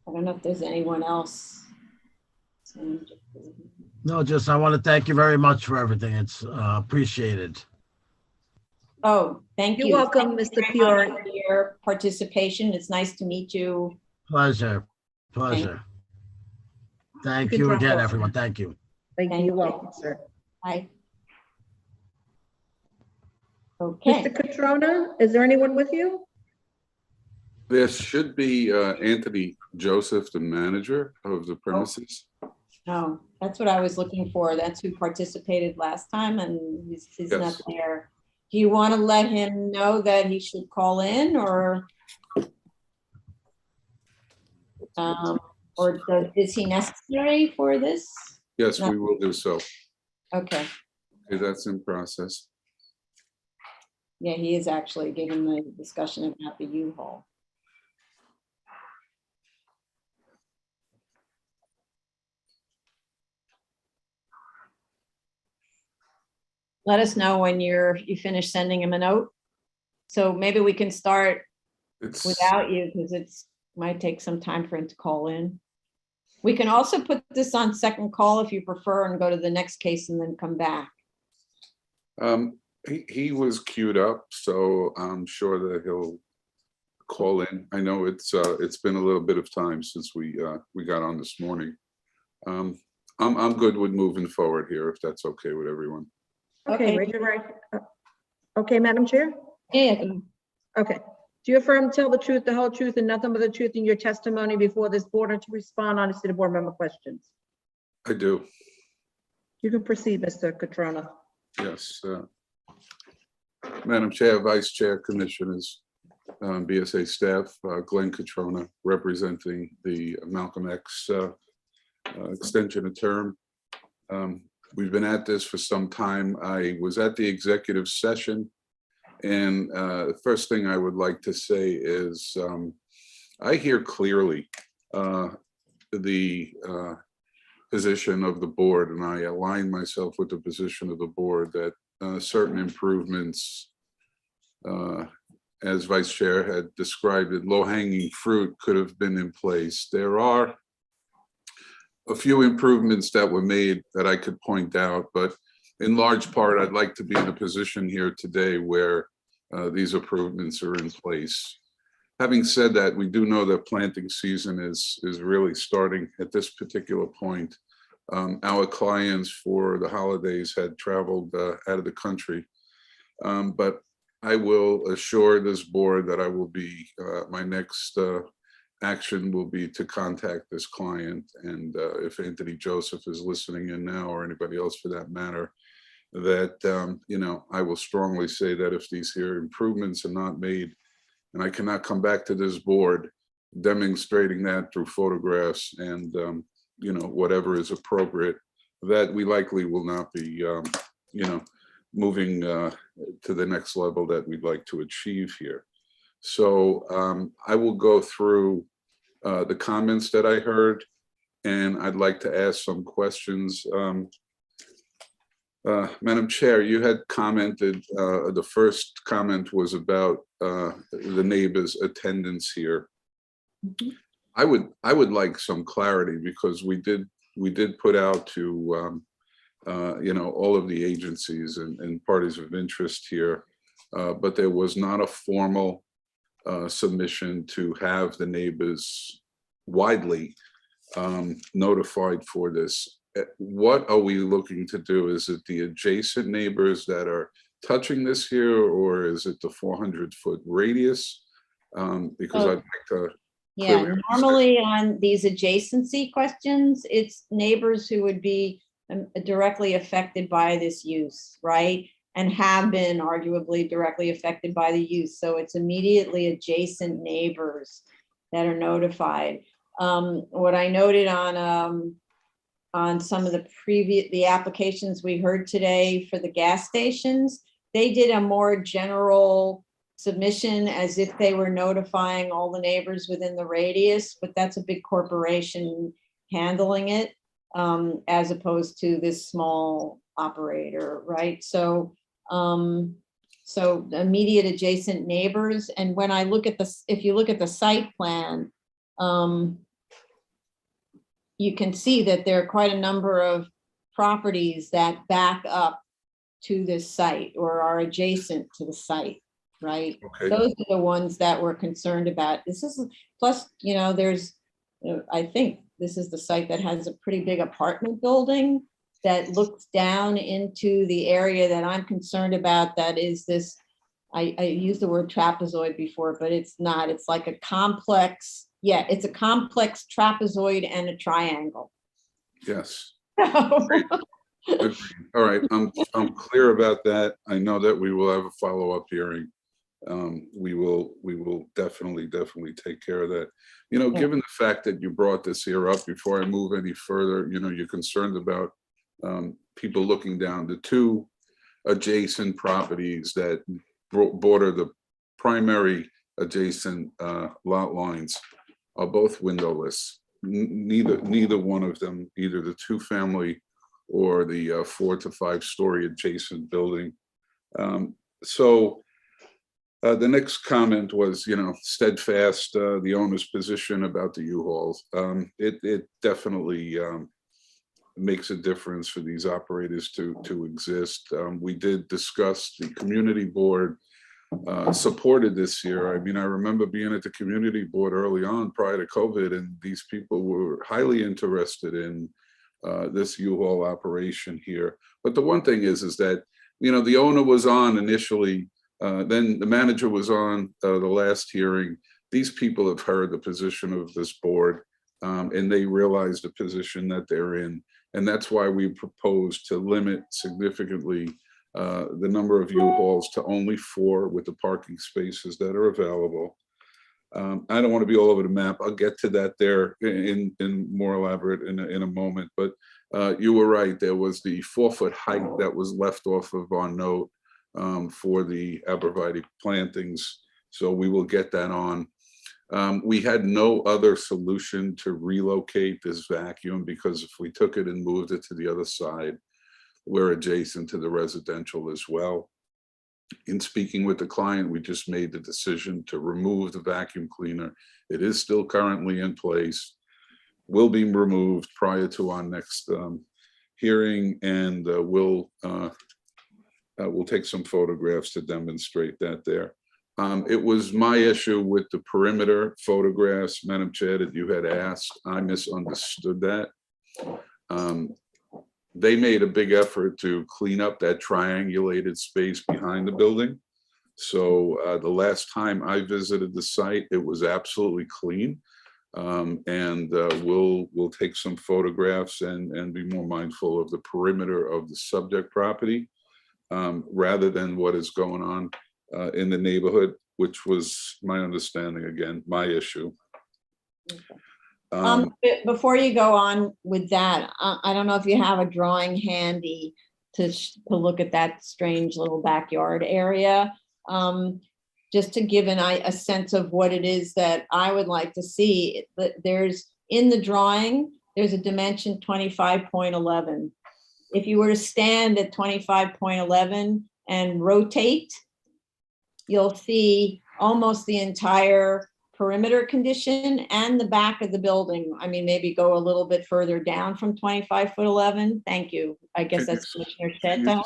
I don't know if there's anyone else. No, just I want to thank you very much for everything. It's appreciated. Oh, thank you. You're welcome, Thank Mr. you very Piore. much for your participation. It's nice to meet you. Pleasure. Thank you drop again, off. everyone. Thank you. Thank you. Thank You're you. welcome, sir. Bye. Okay. Mr. Catrona, is there anyone with you? There should be Anthony Joseph, the manager of the premises. Oh, that's what I was looking for. That's who participated last time, and he's not Yes. there. Do you want to let him know that he should call in, or is he necessary for this? Yes, No. we will do so. Okay. Okay, that's in process. Yeah, he is actually giving the discussion about the U-Haul. Let us know when you finish sending him a note. So maybe we can start without you, because it's might take some time for him to call in. We can also put this on second call if you prefer and go to the next case and then come back. He was queued up, so I'm sure that he'll call in. I know it's been a little bit of time since we got on this morning. I'm good with moving forward here, if that's okay with everyone. Okay, raise your right. Okay, Madam Chair? Yeah. Okay. Do you affirm to tell the truth, the whole truth, and nothing but the truth in your testimony before this board, and to respond honestly to board member questions? I do, You can proceed, Mr. Catrona. yes. Madam Chair, Vice Chair, Commissioners, BSA staff, Glenn Catrona, representing the Malcolm X extension of term. We've been at this for some time. I was at the executive session, and the first thing I would like to say is I hear clearly the position of the board, and I align myself with the position of the board that certain improvements, as Vice Chair had described it, low-hanging fruit could have been in place. There are a few improvements that were made that I could point out, but in large part, I'd like to be in a position here today where these improvements are in place. Having said that, we do know that planting season is really starting at this particular point. Our clients for the holidays had traveled out of the country, but I will assure this board that I will be, my next action will be to contact this client. And if Anthony Joseph is listening in now, or anybody else for that matter, that, you know, I will strongly say that if these here improvements are not made, and I cannot come back to this board demonstrating that through photographs and, you know, whatever is appropriate, that we likely will not be, you know, moving to the next level that we'd like to achieve here. So I will go through the comments that I heard, and I'd like to ask some questions. Madam Chair, you had commented, the first comment was about the neighbors' attendance here. I would like some clarity, because we did put out to you know, all of the agencies and parties of interest here, but there was not a formal submission to have the neighbors widely notified for this. What are we looking to do? Is it the adjacent neighbors that are touching this here, or is it the 400-foot radius? Because I'd like to. Yeah, normally on these adjacency questions, it's neighbors who would be directly affected by this use, right? And have been arguably directly affected by the use. So it's immediately adjacent neighbors that are notified. What I noted on some of the applications we heard today for the gas stations, they did a more general submission as if they were notifying all the neighbors within the radius, but that's a big corporation handling it, as opposed to this small operator, right? So, so immediate adjacent neighbors. And when I look at this, if you look at the site plan, you can see that there are quite a number of properties that back up to this site or are adjacent to the site, right? Okay. Those are the ones that we're concerned about. This is, plus, you know, there's, I think this is the site that has a pretty big apartment building that looks down into the area that I'm concerned about. That is this, I used the word trapezoid before, but it's not, it's like a complex. Yeah, it's a complex trapezoid and a triangle. Yes. Agreed. All right, I'm clear about that. I know that we will have a follow-up hearing. We will definitely take care of that. You know, given the fact that you brought this here up, before I move any further, you know, you're concerned about people looking down. The two adjacent properties that border the primary adjacent lot lines are both windowless. Neither one of them, either the two-family or the 4 to 5 story adjacent building. So the next comment was, you know, steadfast, the owner's position about the U-Hauls. It definitely makes a difference for these operators to exist. We did discuss, the community board supported this year. I mean, I remember being at the community board early on prior to COVID, and these people were highly interested in this U-Haul operation here. But the one thing is that, you know, the owner was on initially, then the manager was on the last hearing. These people have heard the position of this board, and they realize the position that they're in. And that's why we propose to limit significantly the number of U-Hauls to only 4 with the parking spaces that are available. I don't want to be all over the map. I'll get to that there in more elaborate in a moment. But you were right. There was the 4-foot height that was left off of our note for the arborvitae plantings. So we will get that on. We had no other solution to relocate this vacuum, because if we took it and moved it to the other side, we're adjacent to the residential as well. In speaking with the client, we just made the decision to remove the vacuum cleaner. It is still currently in place. will be removed prior to our next hearing, and we'll take some photographs to demonstrate that there. It was my issue with the perimeter photographs, Madam Chair, that you had asked. I misunderstood that. They made a big effort to clean up that triangulated space behind the building. So the last time I visited the site, it was absolutely clean. And we'll take some photographs and be more mindful of the perimeter of the subject property rather than what is going on in the neighborhood, which was my understanding, again, my issue. Before you go on with that, I don't know if you have a drawing handy to look at that strange little backyard area. Just to give a sense of what it is that I would like to see. There's, in the drawing, there's a dimension 25.11. If you were to stand at 25.11 and rotate, you'll see almost the entire perimeter condition and the back of the building. I mean, maybe go a little bit further down from 25.11. Thank you. I guess that's Commissioner Shetta.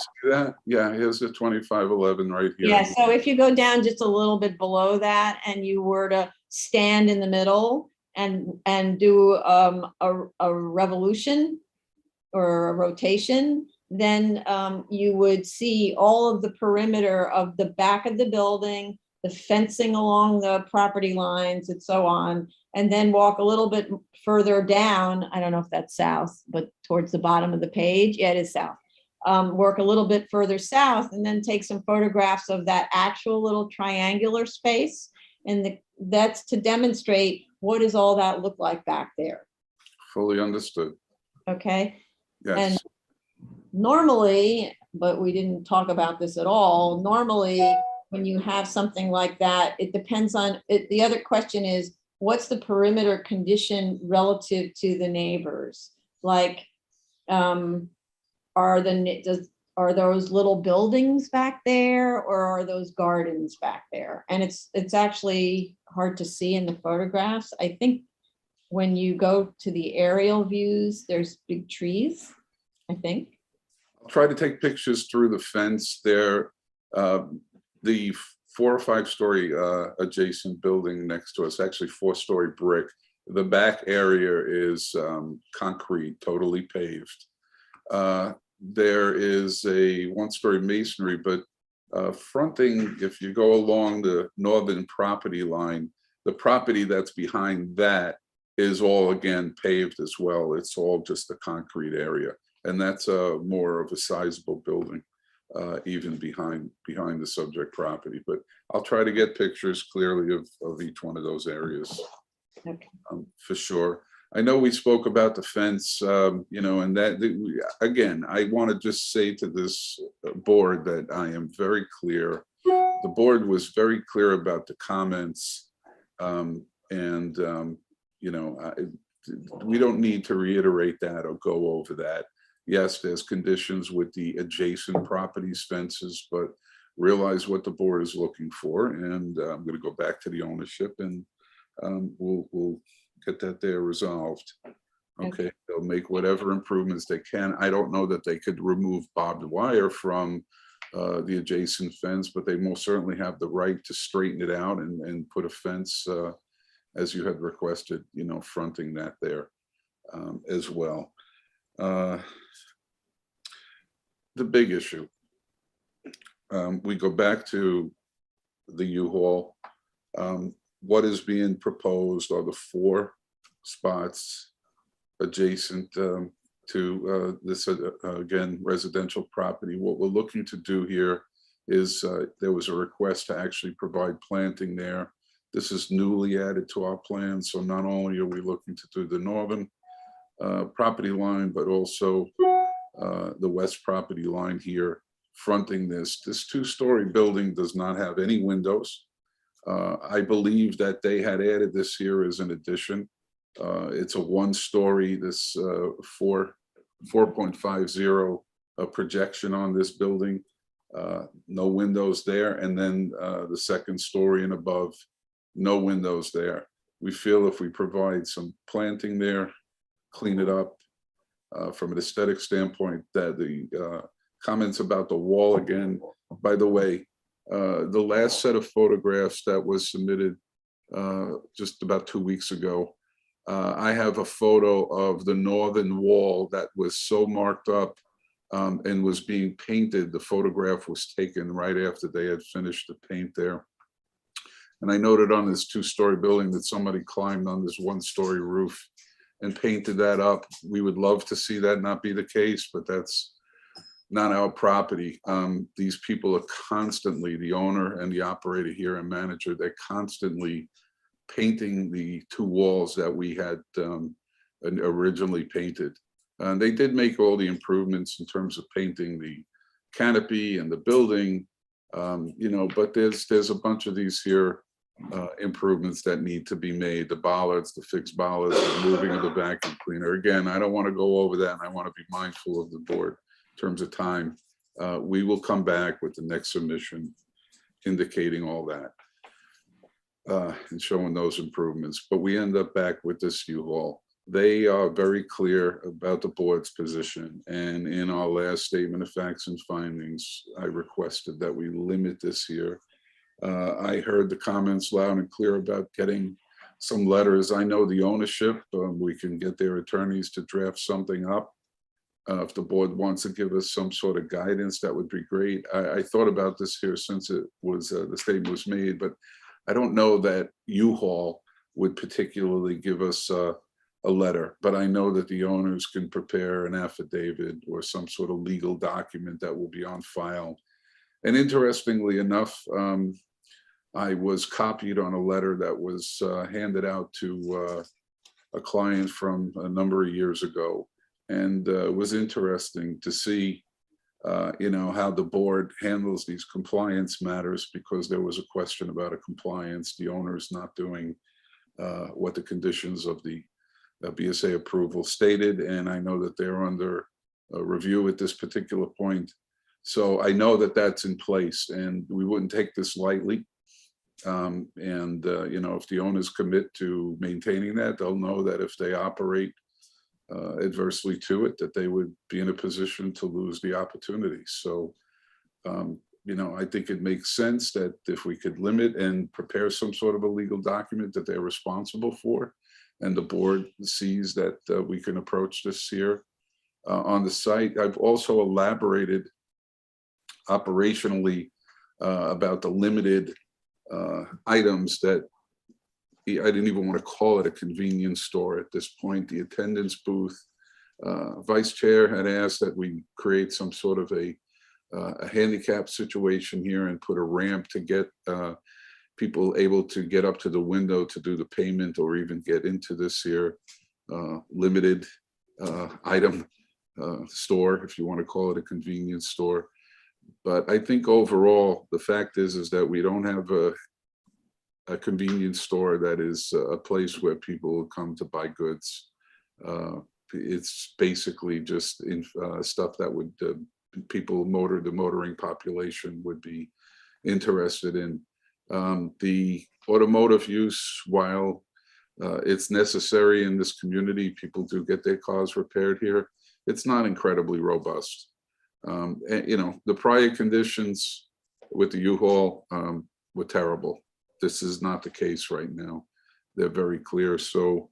Yeah, here's the 2511 right here. Yeah, so if you go down just a little bit below that and you were to stand in the middle and do a revolution or a rotation, then you would see all of the perimeter of the back of the building, the fencing along the property lines and so on, and then walk a little bit further down. I don't know if that's south, but towards the bottom of the page. Yeah, it is south. Work a little bit further south and then take some photographs of that actual little triangular space. And that's to demonstrate what does all that look like back there. Fully understood. Okay. Yes. And normally, but we didn't talk about this at all, normally when you have something like that, it depends on it. The other question is, what's the perimeter condition relative to the neighbors? Like, are those little buildings back there, or are those gardens back there? And it's actually hard to see in the photographs. I think when you go to the aerial views, there's big trees, I think. I'll try to take pictures through the fence there. The 4 or 5 story adjacent building next to us, actually 4-story brick. The back area is concrete, totally paved. There is a 1-story masonry, but fronting, if you go along the northern property line, the property that's behind that is all again paved as well. It's all just a concrete area. And that's more of a sizable building, even behind the subject property. But I'll try to get pictures clearly of each one of those areas. Okay. For sure. I know we spoke about the fence, and that, again, I want to just say to this board that I am very clear. The board was very clear about the comments, we don't need to reiterate that or go over that. Yes, there's conditions with the adjacent properties fences, but realize what the board is looking for. And I'm going to go back to the ownership, and we'll get that there resolved. Okay, they'll make whatever improvements they can. I don't know that they could remove barbed wire from the adjacent fence, but they most certainly have the right to straighten it out and put a fence, as you had requested, fronting that there as well. The big issue, we go back to the U-Haul. What is being proposed are the 4 spots adjacent to this, again, residential property. What we're looking to do here is there was a request to actually provide planting there. This is newly added to our plan. So not only are we looking to do the northern property line, but also the west property line here fronting this. This 2-story building does not have any windows. I believe that they had added this here as an addition. It's a 1-story, this 4.50 projection on this building. No windows there. And then the 2nd story and above, no windows there. We feel if we provide some planting there, clean it up from an aesthetic standpoint. That the comments about the wall again, by the way, the last set of photographs that was submitted just about 2 weeks ago, I have a photo of the northern wall that was so marked up and was being painted. The photograph was taken right after they had finished the paint there. And I noted on this 2-story building that somebody climbed on this 1-story roof and painted that up. We would love to see that not be the case, but that's not our property. These people are constantly, the owner and the operator here and manager, they're constantly painting the 2 walls that we had originally painted. And they did make all the improvements in terms of painting the canopy and the building, you know, but there's a bunch of these here improvements that need to be made. The bollards, the fixed bollards, the moving of the vacuum cleaner. Again, I don't want to go over that, and I want to be mindful of the board in terms of time. We will come back with the next submission indicating all that and showing those improvements. But we end up back with this U-Haul. They are very clear about the board's position. And in our last statement of facts and findings, I requested that we limit this here. I heard the comments loud and clear about getting some letters. I know the ownership. We can get their attorneys to draft something up. If the board wants to give us some sort of guidance, that would be great. I thought about this here since it was the statement was made, but I don't know that U-Haul would particularly give us a letter, but I know that the owners can prepare an affidavit or some sort of legal document that will be on file. And interestingly enough, I was copied on a letter that was handed out to a client from a number of years ago. And it was interesting to see, you know, how the board handles these compliance matters, because there was a question about a compliance, the owners not doing what the conditions of the BSA approval stated. And I know that they're under review at this particular point. So I know that that's in place, and we wouldn't take this lightly. You know, if the owners commit to maintaining that, they'll know that if they operate adversely to it, that they would be in a position to lose the opportunity. So, you know, I think it makes sense that if we could limit and prepare some sort of a legal document that they're responsible for, and the board sees that we can approach this here on the site. I've also elaborated operationally about the limited items that I didn't even want to call it a convenience store at this point. The attendance booth, vice chair had asked that we create some sort of a handicap situation here and put a ramp to get people able to get up to the window to do the payment or even get into this here limited item store, if you want to call it a convenience store. But I think overall, the fact is that we don't have a convenience store that is a place where people come to buy goods. It's basically just stuff that would people the motoring population would be interested in. The automotive use, while it's necessary in this community, people do get their cars repaired here. It's not incredibly robust. And, you know, the prior conditions with the U-Haul were terrible. This is not the case right now. They're very clear. So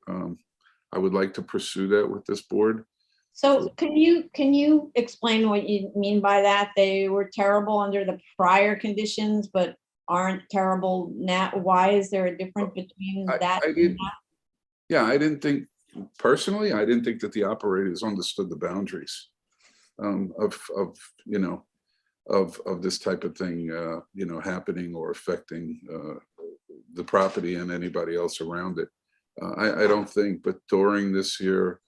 I would like to pursue that with this board. So can you explain what you mean by that? They were terrible under the prior conditions, but aren't terrible now. Why is there a difference between that and that? Yeah, I didn't think, personally, I didn't think that the operators understood the boundaries of you know, of this type of thing, you know, happening or affecting the property and anybody else around it. I don't think, but during this year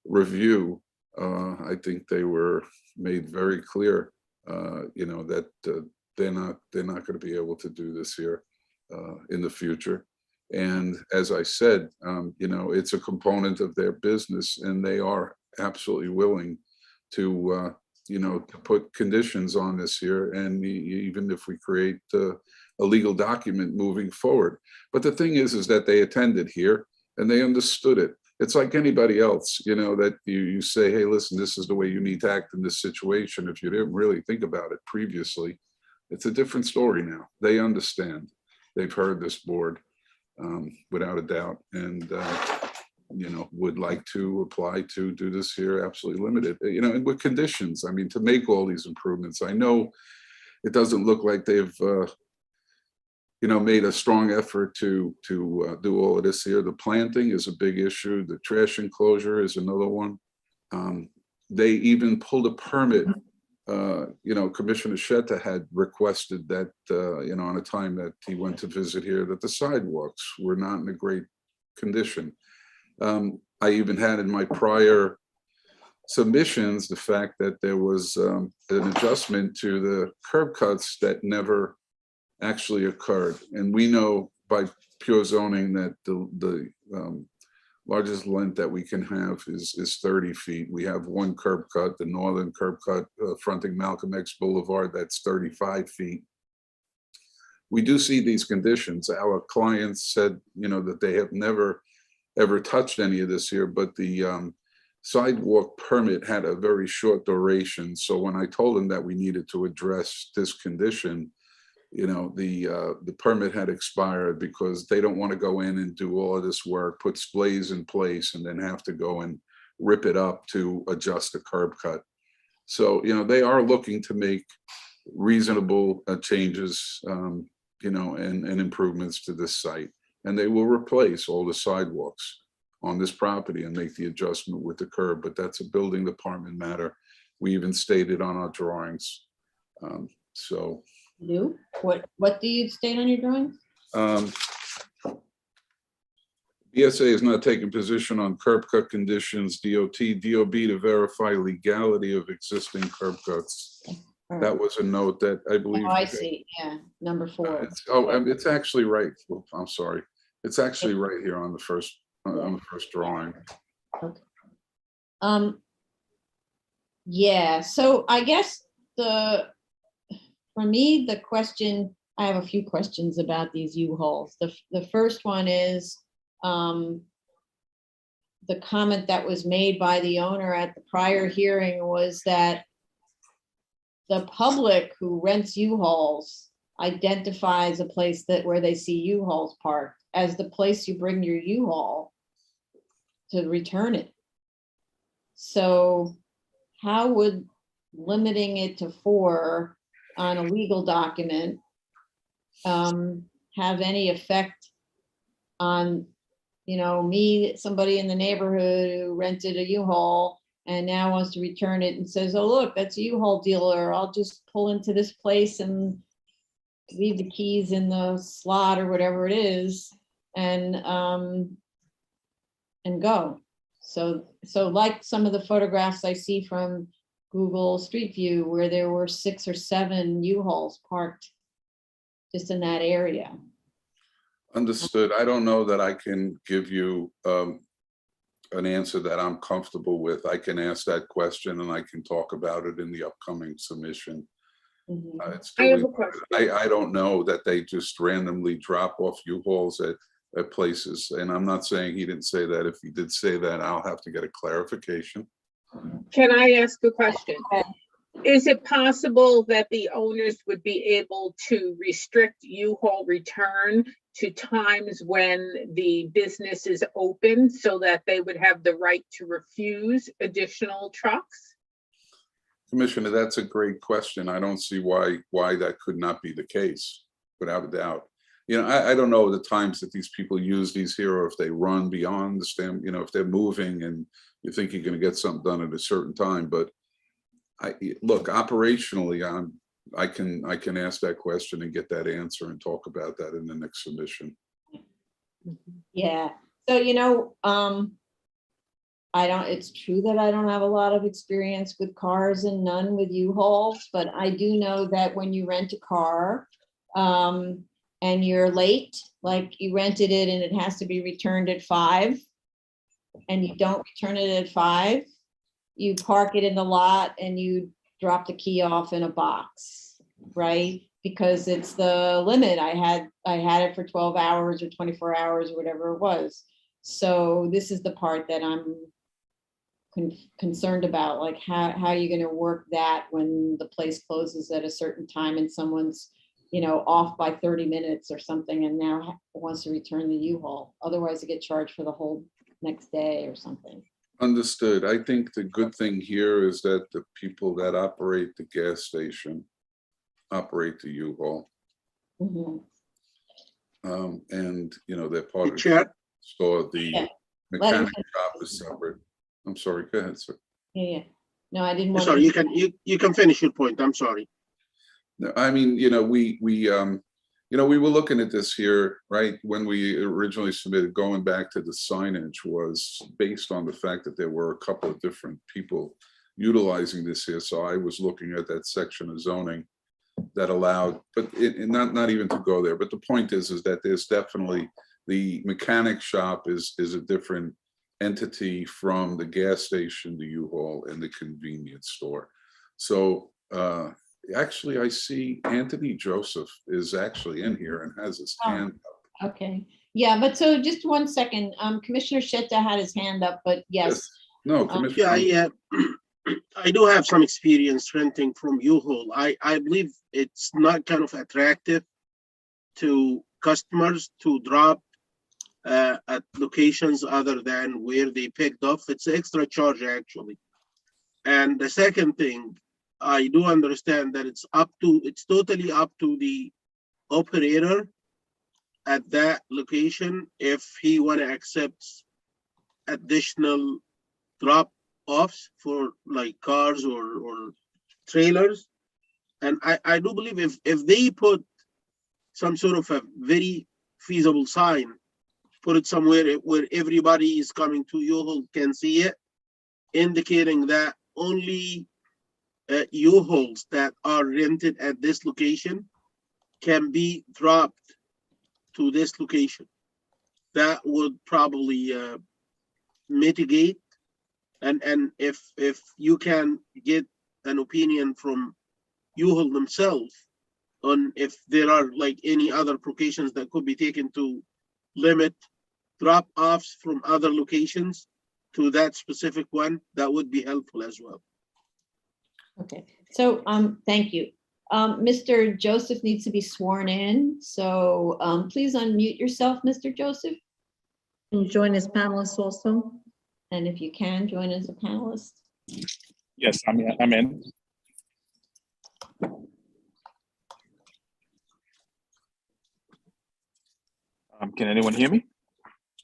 review, I think they were made very clear, you know, that they're not going to be able to do this here in the future. And as I said, you know, it's a component of their business, and they are absolutely willing to, you know, to put conditions on this here, and even if we create a legal document moving forward. But the thing is that they attended here and they understood it. it's like anybody else, that you say, hey, listen, this is the way you need to act in this situation. If you didn't really think about it previously, it's a different story now. They understand. They've heard this board without a doubt, and would like to apply to do this here absolutely limited, and with conditions. I mean, to make all these improvements. I know it doesn't look like they've made a strong effort to do all of this here. The planting is a big issue. The trash enclosure is another one. They even pulled a permit. Commissioner Shetta had requested that, on a time that he went to visit here, that the sidewalks were not in a great condition. I even had in my prior submissions the fact that there was an adjustment to the curb cuts that never actually occurred. And we know by pure zoning that the largest length that we can have is 30 feet. We have one curb cut, the northern curb cut fronting Malcolm X Boulevard, that's 35 feet. We do see these conditions. Our clients said, that they have never ever touched any of this here, but the sidewalk permit had a very short duration. So when I told them that we needed to address this condition, the permit had expired because they don't want to go in and do all of this work, put splays in place, and then have to go and rip it up to adjust the curb cut. So, they are looking to make reasonable changes, and improvements to this site. And they will replace all the sidewalks on this property and make the adjustment with the curb, but that's a building department matter. We even stated on our drawings. What do you state on your drawings? BSA is not taking position on curb cut conditions, DOB to verify legality of existing curb cuts. That was a note that I believe. Oh, I see, yeah, number 4. It's actually right. I'm sorry. It's actually right here on the first drawing. Okay. Yeah, so I guess for me, the question, I have a few questions about these U-Hauls. The first one is the comment that was made by the owner at the prior hearing was that the public who rents U-Hauls identifies a place where they see U-Hauls parked as the place you bring your U-Haul to return it. So how would limiting it to 4 on a legal document have any effect on, me, somebody in the neighborhood who rented a U-Haul and now wants to return it and says, oh, look, that's a U-Haul dealer. I'll just pull into this place and leave the keys in the slot or whatever it is and go. So like some of the photographs I see from Google Street View where there were 6 or 7 U-Hauls parked just in that area. Understood. I don't know that I can give you an answer that I'm comfortable with. I can ask that question and I can talk about it in the upcoming submission. I have a question. I don't know that they just randomly drop off U-Hauls at places. And I'm not saying he didn't say that. If he did say that, I'll have to get a clarification. Can I ask a question? Is it possible that the owners would be able to restrict U-Haul return to times when the business is open so that they would have the right to refuse additional trucks? Commissioner, that's a great question. I don't see why that could not be the case, without a doubt. I don't know the times that these people use these here, or if they run beyond the stamp, if they're moving and you think you're going to get something done at a certain time. But look, operationally, I can ask that question and get that answer and talk about that in the next submission. Yeah. So, it's true that I don't have a lot of experience with cars and none with U-Hauls, but I do know that when you rent a car, and you're late, like you rented it and it has to be returned at 5, and you don't return it at 5, you park it in the lot and you drop the key off in a box, right? Because it's the limit. I had it for 12 hours or 24 hours or whatever it was. So this is the part that I'm concerned about, like how are you going to work that when the place closes at a certain time and someone's, off by 30 minutes or something and now wants to return the U-Haul. Otherwise they get charged for the whole next day or something. Understood. I think the good thing here is that the people that operate the gas station operate the U-Haul. Mhm. And, they're part of the Chair. store. The Yeah. mechanic shop is separate. I'm sorry, go ahead, sir. Yeah. No, I didn't want Sorry, to. you can finish your point. I'm sorry. No, I mean, we were looking at this here, right? When we originally submitted, going back to the signage was based on the fact that there were a couple of different people utilizing this here. So I was looking at that section of zoning that allowed, but not even to go there. But the point is that there's definitely the mechanic shop is a different entity from the gas station, the U-Haul, and the convenience store. So actually, I see Anthony Joseph is actually in here and has his hand up. Okay. Yeah, but so just 1 second. Commissioner Shetta had his hand up, but yes. No, Commissioner. Yeah, I do have some experience renting from U-Haul. I believe it's not kind of attractive to customers to drop at locations other than where they picked up. It's an extra charge actually. And the second thing, I do understand that it's totally up to the operator at that location if he want to accept additional drop-offs for like cars or trailers. And I do believe if they put some sort of a very feasible sign, put it somewhere where everybody is coming to U-Haul can see it, indicating that only U-Hauls that are rented at this location can be dropped to this location. That would probably mitigate. And if you can get an opinion from U-Haul themselves on if there are like any other precautions that could be taken to limit drop-offs from other locations to that specific one, that would be helpful as well. Okay, so thank you. Mr. Joseph needs to be sworn in, so please unmute yourself, Mr. Joseph. Can you join as panelists also? And if you can, join as a panelist. Yes, I'm in. Can anyone hear me?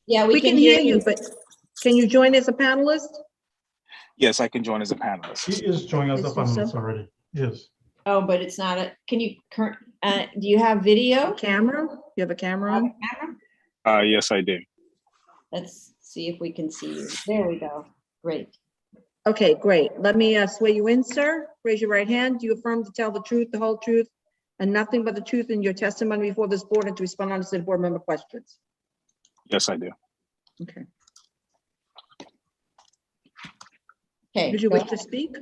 Yeah, We can hear you, but can you join as a panelist? Yes, I can join as a panelist. He is joining us Is a he panelist so? already. Yes. Oh, but it's not a, can you, do you have video? Camera? You have a camera on? Yes, I do. Let's see if we can see you. There we go. Great. Okay, great. Let me swear you in, sir. Raise your right hand. Do you affirm to tell the truth, the whole truth, and nothing but the truth in your testimony before this board and to respond honestly to board member questions? Yes, I do. Okay. Okay. Did you wish to speak?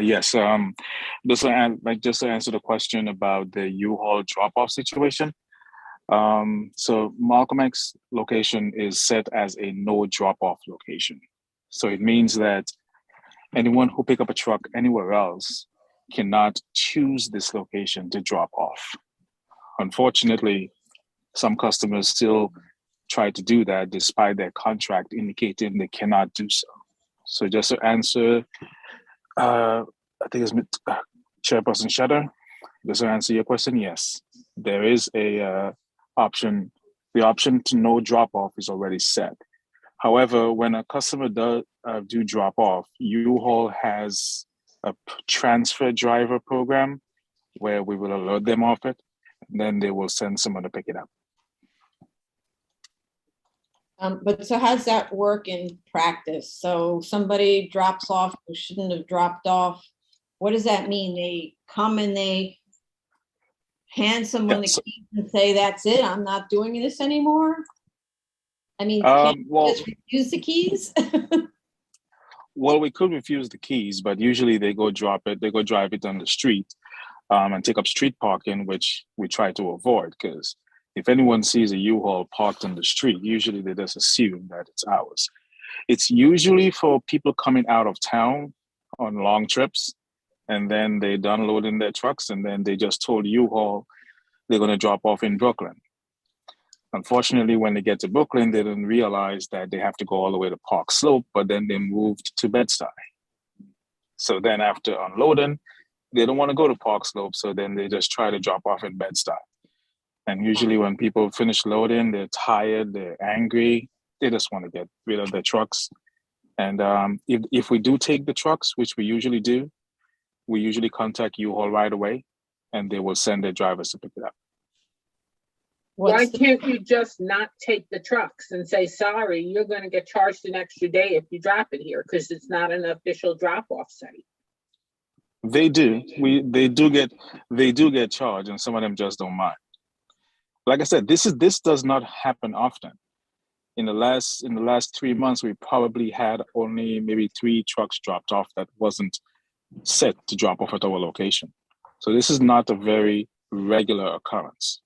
Yes. Just to answer the question about the U-Haul drop-off situation. So Malcolm X location is set as a no drop-off location. So it means that anyone who pick up a truck anywhere else cannot choose this location to drop off. Unfortunately, some customers still try to do that despite their contract indicating they cannot do so. So just to answer, I think it's Chairperson Shedder, just to answer your question, yes, there is a option. The option to no drop off is already set. However, when a customer do drop off, U-Haul has a transfer driver program where we will alert them of it, and then they will send someone to pick it up. But so how's that work in practice? So somebody drops off who shouldn't have dropped off. What does that mean? They come and they hand someone the keys and say, that's it, I'm not doing this anymore? I mean, can't you just refuse the keys? Well, we could refuse the keys, but usually they go drive it on the street and take up street parking, which we try to avoid because, if anyone sees a U-Haul parked on the street, usually they just assume that it's ours. It's usually for people coming out of town on long trips, and then they download in their trucks, and then they just told U-Haul they're going to drop off in Brooklyn. Unfortunately, when they get to Brooklyn, they didn't realize that they have to go all the way to Park Slope, but then they moved to Bed-Stuy. So then after unloading, they don't want to go to Park Slope, so then they just try to drop off in Bed-Stuy. And usually when people finish loading, they're tired, they're angry, they just want to get rid of their trucks. And if we do take the trucks, which we usually do, we usually contact U-Haul right away, and they will send their drivers to pick it up. Why can't you just not take the trucks and say, sorry, you're going to get charged an extra day if you drop it here because it's not an official drop-off site? They do. They do get charged, and some of them just don't mind. Like I said, this does not happen often. In the last 3 months, we probably had only maybe 3 trucks dropped off that wasn't set to drop off at our location. So this is not a very regular occurrence.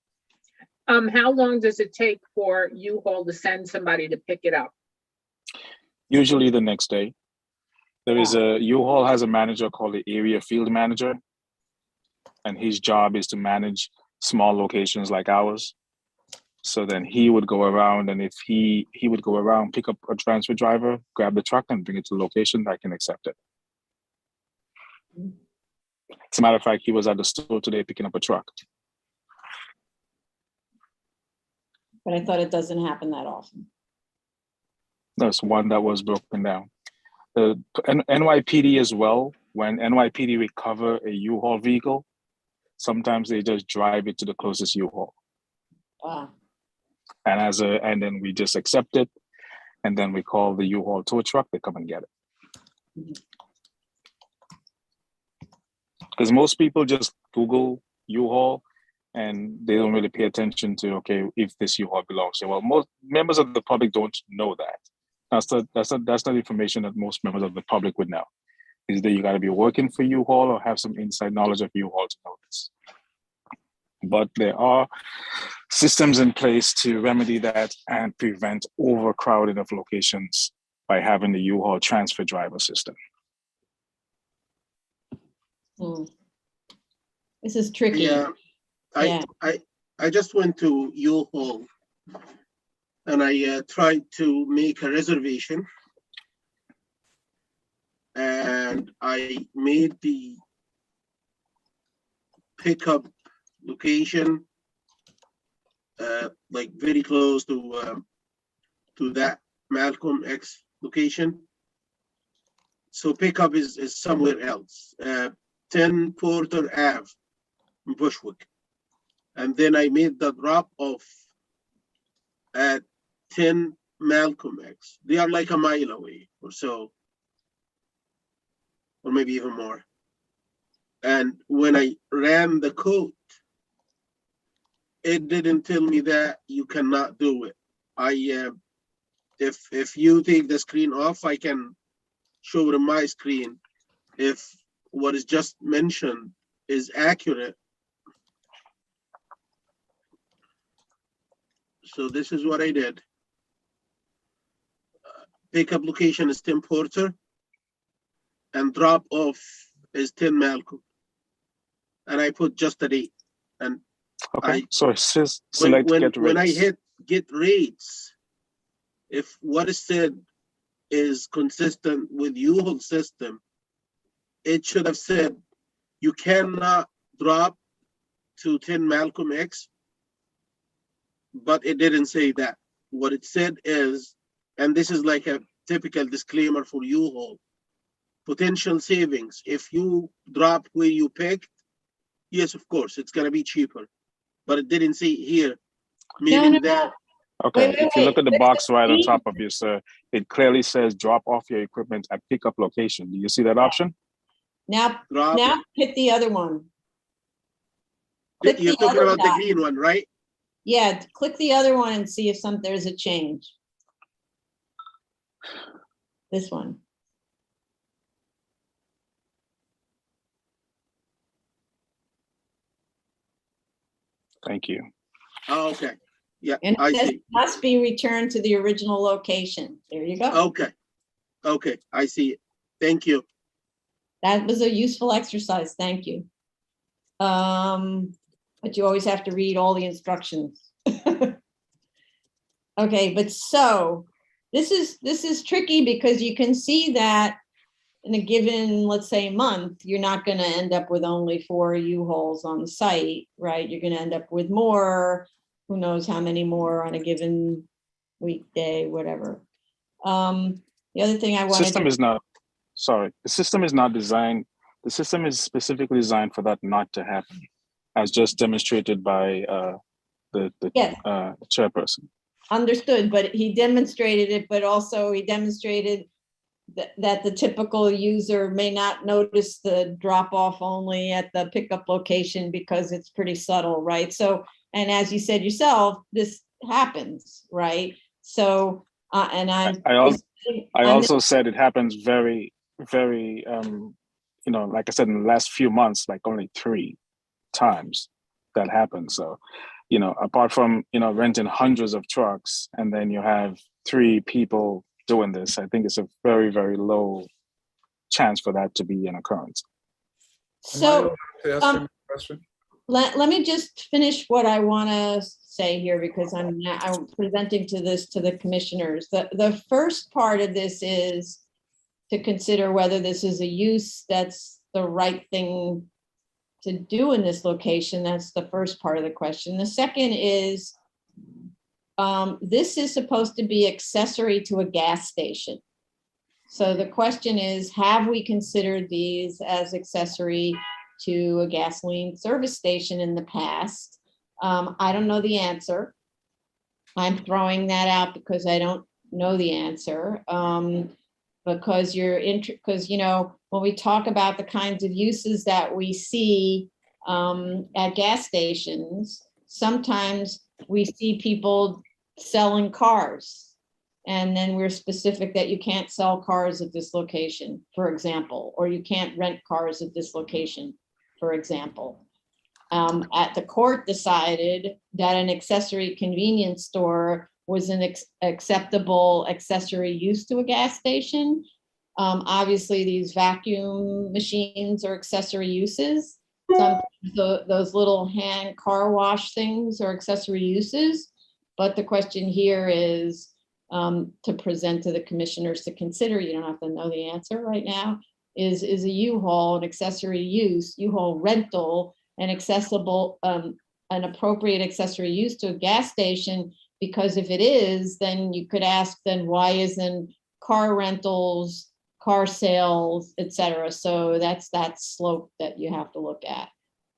How long does it take for U-Haul to send somebody to pick it up? Usually the next day. There is U-Haul has a manager called the area field manager, and his job is to manage small locations like ours. So then he would go around, and if he would go around, pick up a transfer driver, grab the truck and bring it to the location that can accept it. As a matter of fact, he was at the store today picking up a truck. But I thought it doesn't happen that often. There's one that was broken down. The NYPD as well, when NYPD recover a U-Haul vehicle, sometimes they just drive it to the closest U-Haul. Wow. And then we just accept it, and then we call the U-Haul tow truck, they come and get it. Because most people just Google U-Haul and they don't really pay attention to, okay, if this U-Haul belongs here. Well, most members of the public don't know that. That's not information that most members of the public would know. Is that you got to be working for U-Haul or have some inside knowledge of U-Haul to know this. But there are systems in place to remedy that and prevent overcrowding of locations by having the U-Haul transfer driver system. This is tricky. Yeah, I just went to U-Haul and I tried to make a reservation, and I made the pickup location like very close to that Malcolm X location. So pickup is somewhere else, 10 Porter Ave in Bushwick. And then I made the drop off at 10 Malcolm X. They are like a mile away or so, or maybe even more. And when I ran the code, it didn't tell me that you cannot do it. If you take the screen off, I can show it on my screen if what is just mentioned is accurate. So this is what I did. Pickup location is 10 Porter and drop off is 10 Malcolm. And I put just a date. And okay, so it says select get rates. When I hit get rates, if what is said is consistent with U-Haul system, it should have said you cannot drop to 10 Malcolm X, but it didn't say that. What it said is, and this is like a typical disclaimer for U-Haul, potential savings. If you drop where you picked, yes, of course, it's going to be cheaper. But it didn't say here, meaning that. Okay, if you look at the box right on top of you, sir, it clearly says drop off your equipment at pickup location. Do you see that option? Now hit the other one. You're talking about the green one, right? Yeah, click the other one and see if there's a change. This one. Thank you. Oh, okay. Yeah, And I it says see. must be returned to the original location. There you go. Okay. Okay, I see it. Thank you. That was a useful exercise. Thank you. But you always have to read all the instructions. Okay, but so this is tricky because you can see that in a given, let's say, month, you're not going to end up with only 4 U-Hauls on the site, right? You're going to end up with more. Who knows how many more on a given weekday, whatever. The other thing I wanted System is not, sorry, the system is not designed, the system is specifically designed for that not to happen, as just demonstrated by the Yes. chairperson. Understood, but he demonstrated it, but also he demonstrated that the typical user may not notice the drop off only at the pickup location because it's pretty subtle, right? So, and as you said yourself, this happens, right? So, and I also said it happens very, very, like I said, in the last few months, like only 3 times that happened. So, apart from, renting hundreds of trucks and then you have 3 people doing this, I think it's a very, very low chance for that to be an occurrence. So, To ask him a question? let me just finish what I want to say here because I'm presenting to the commissioners. The first part of this is to consider whether this is a use that's the right thing to do in this location. That's the first part of the question. The second is, this is supposed to be accessory to a gas station. So the question is, have we considered these as accessory to a gasoline service station in the past? I don't know the answer. I'm throwing that out because I don't know the answer. Because when we talk about the kinds of uses that we see at gas stations, sometimes we see people selling cars. And then we're specific that you can't sell cars at this location, for example, or you can't rent cars at this location, for example. At the court decided that an accessory convenience store was an acceptable accessory use to a gas station. Obviously, these vacuum machines are accessory uses. Sometimes those little hand car wash things are accessory uses. But the question here is to present to the commissioners to consider, you don't have to know the answer right now, is a U-Haul an accessory use, U-Haul rental, an appropriate accessory use to a gas station? Because if it is, then you could ask, then why isn't car rentals, car sales, et cetera? So that's that slope that you have to look at.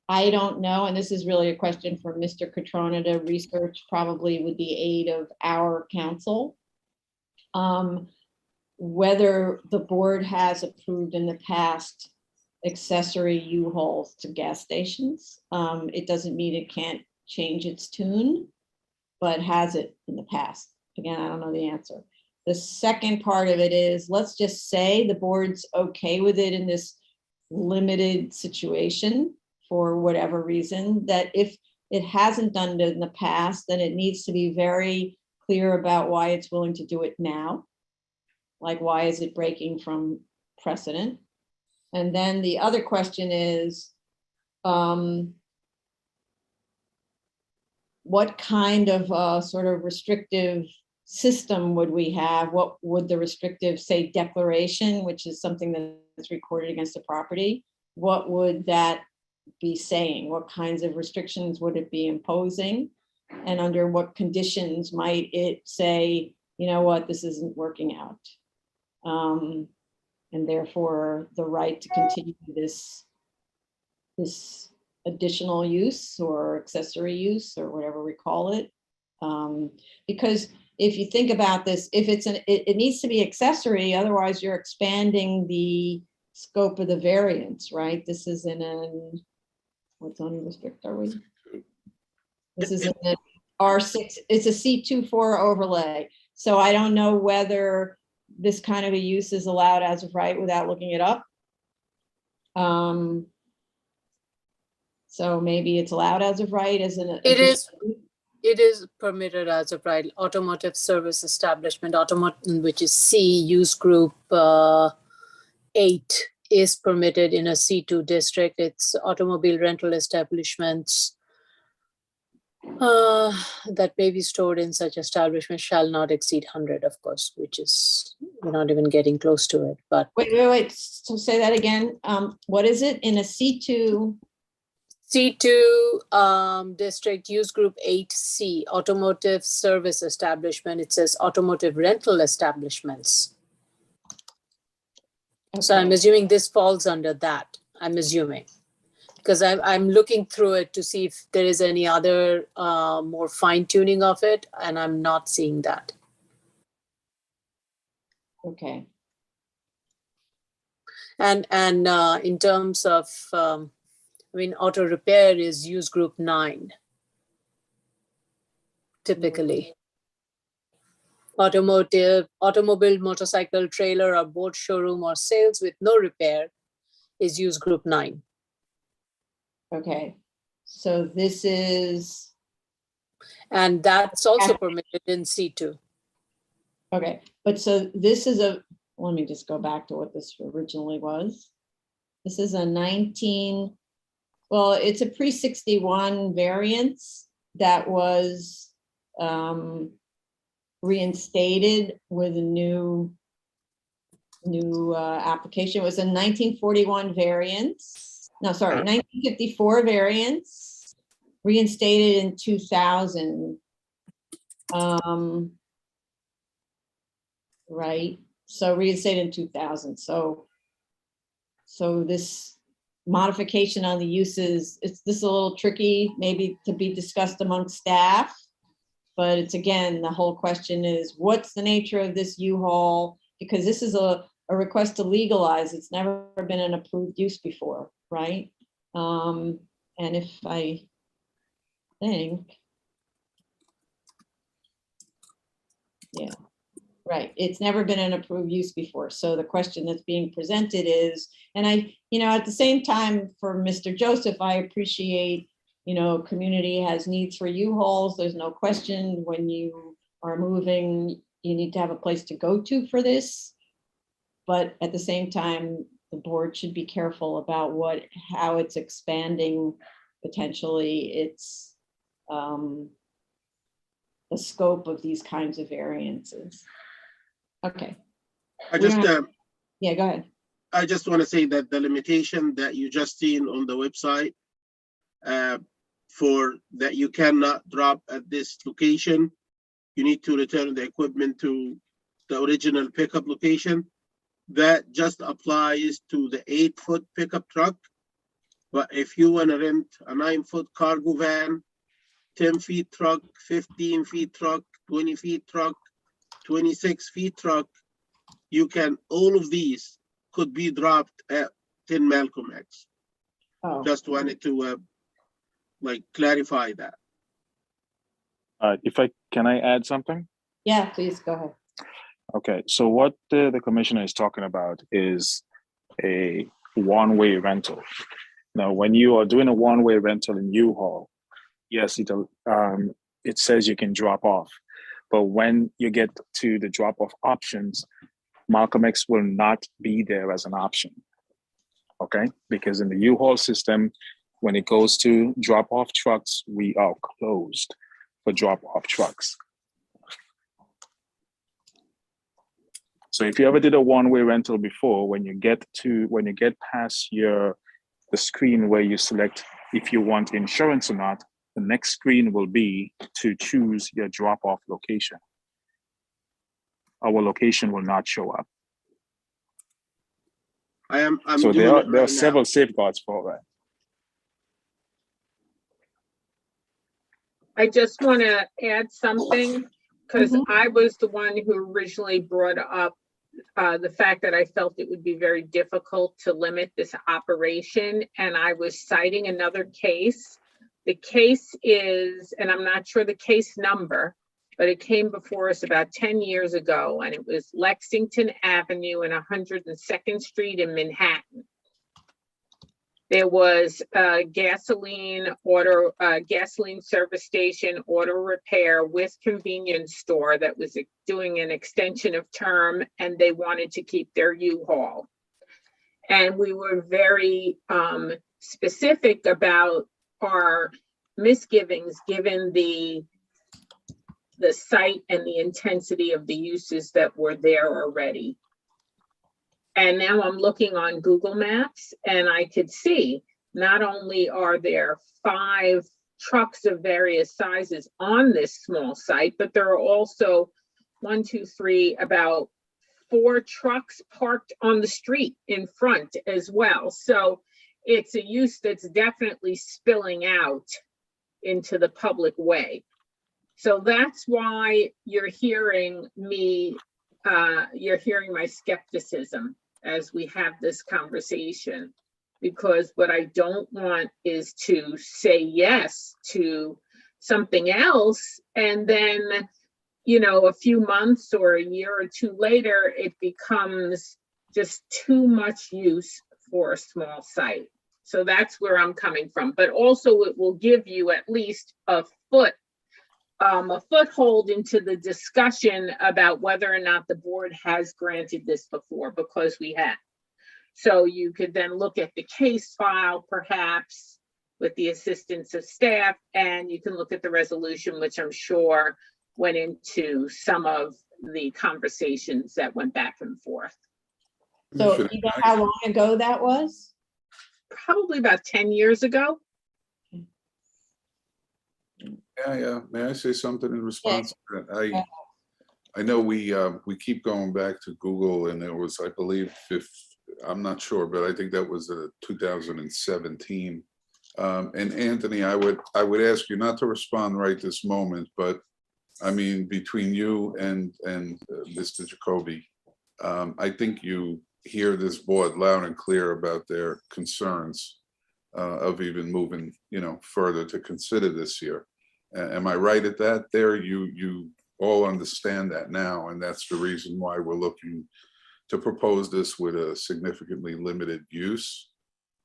I don't know, and this is really a question for Mr. Catrona to research, probably with the aid of our counsel, whether the board has approved in the past accessory U-Hauls to gas stations. It doesn't mean it can't change its tune, but has it in the past? Again, I don't know the answer. The second part of it is, let's just say the board's okay with it in this limited situation for whatever reason, that if it hasn't done it in the past, then it needs to be very clear about why it's willing to do it now. Like, why is it breaking from precedent? And then the other question is, what kind of sort of restrictive system would we have? What would the restrictive, say, declaration, which is something that's recorded against the property, what would that be saying? What kinds of restrictions would it be imposing? And under what conditions might it say, you know what, this isn't working out? And therefore the right to continue this additional use or accessory use or whatever we call it. Because if you think about this, if it needs to be accessory, otherwise you're expanding the scope of the variance, right? This is in an, what zoning district are we? This is in the R6, it's a C24 overlay. So I don't know whether this kind of a use is allowed as of right without looking it up. So maybe it's allowed as of right as an. It is. it is permitted as of right, automotive service establishment, automotive, which is C, use group 8 is permitted in a C2 district. It's automobile rental establishments that may be stored in such establishment shall not exceed 100, of course, which is, we're not even getting close to it, but. Wait, so say that again. What is it in a C2? C2 district, use group 8C, automotive service establishment. It says automotive rental establishments. So I'm assuming this falls under that, I'm assuming. Because I'm looking through it to see if there is any other more fine tuning of it, and I'm not seeing that. Okay. And in terms of, I mean, auto repair is use group 9, typically. Automobile, motorcycle, trailer, or boat showroom or sales with no repair is use group 9. Okay, so this is. And that's also permitted in C2. Okay, but so this is let me just go back to what this originally was. This is a it's a pre-61 variance that was reinstated with a new application. It was a 1941 variance. No, sorry, 1954 variance, reinstated in 2000. Right, so reinstated in 2000. So this modification on the uses, this is a little tricky, maybe to be discussed among staff. But it's, again, the whole question is, what's the nature of this U-Haul? Because this is a request to legalize. It's never been an approved use before, right? And if I think, yeah, right. It's never been an approved use before. So the question that's being presented is, and at the same time, for Mr. Joseph, I appreciate, community has needs for U-Hauls. There's no question when you are moving, you need to have a place to go to for this. But at the same time, the board should be careful about how it's expanding potentially its the scope of these kinds of variances. Okay. Yeah, go ahead. I just want to say that the limitation that you just seen on the website for that you cannot drop at this location, you need to return the equipment to the original pickup location. That just applies to the 8-foot pickup truck. But if you want to rent a 9-foot cargo van, 10-feet truck, 15-feet truck, 20-feet truck, 26-feet truck, you can, all of these could be dropped at 10 Malcolm X. Oh. Just wanted to clarify that. Can I add something? Yeah, please go ahead. Okay, so what the commissioner is talking about is a one-way rental. Now, when you are doing a one-way rental in U-Haul, yes, it says you can drop off, but when you get to the drop-off options, Malcolm X will not be there as an option, okay? Because in the U-Haul system, when it goes to drop-off trucks, we are closed for drop-off trucks. So if you ever did a one-way rental before, when you get past the screen where you select if you want insurance or not, the next screen will be to choose your drop-off location. Our location will not show up. I'm so doing there it are right several now. safeguards for that. I just want to add something because I was the one who originally brought up the fact that I felt it would be very difficult to limit this operation. And I was citing another case. The case is, and I'm not sure the case number, but it came before us about 10 years ago, and it was Lexington Avenue and 102nd Street in Manhattan. There was a gasoline service station auto repair with convenience store that was doing an extension of term, and they wanted to keep their U-Haul. And we were very specific about our misgivings given the site and the intensity of the uses that were there already. And now I'm looking on Google Maps and I could see not only are there 5 trucks of various sizes on this small site, but there are also 1, 2, 3, about 4 trucks parked on the street in front as well. So it's a use that's definitely spilling out into the public way. So that's why you're hearing me, you're hearing my skepticism as we have this conversation, because what I don't want is to say yes to something else and then, you know, a few months or a year or 2 later, it becomes just too much use for a small site. So that's where I'm coming from. But also it will give you at least a foothold into the discussion about whether or not the board has granted this before, because we have. So you could then look at the case file perhaps with the assistance of staff, and you can look at the resolution, which I'm sure went into some of the conversations that went back and forth. So you know how long ago that was? Probably about 10 years ago. Yeah. May I say something in response to that? I know we keep going back to Google, and there was, I believe, I'm not sure, but I think that was 2017. And Anthony, I would ask you not to respond right this moment, but I mean, between you and Mr. Jacoby, I think you hear this board loud and clear about their concerns of even moving, you know, further to consider this year. Am I right at that? There, you all understand that now, and that's the reason why we're looking to propose this with a significantly limited use,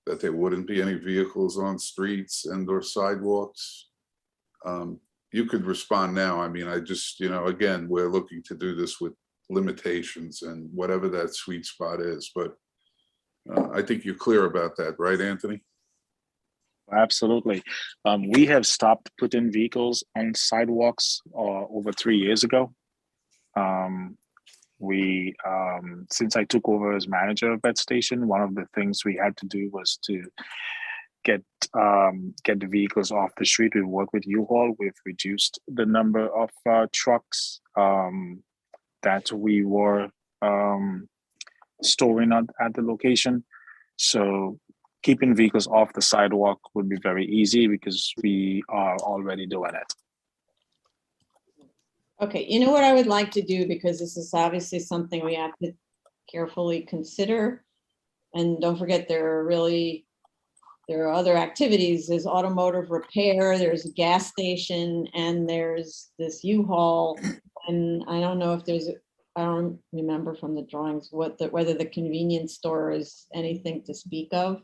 that there wouldn't be any vehicles on streets and or sidewalks. You could respond now. I mean, I just, you know, again, we're looking to do this with limitations and whatever that sweet spot is, but I think you're clear about that, right, Anthony? Absolutely. We have stopped putting vehicles on sidewalks over 3 years ago. Since I took over as manager of that station, one of the things we had to do was to get the vehicles off the street. We work with U-Haul. We've reduced the number of trucks that we were storing at the location. So keeping vehicles off the sidewalk would be very easy because we are already doing it. Okay, you know what I would like to do, because this is obviously something we have to carefully consider. And don't forget, there are other activities. There's automotive repair, there's a gas station, and there's this U-Haul. And I don't know if I don't remember from the drawings whether the convenience store is anything to speak of.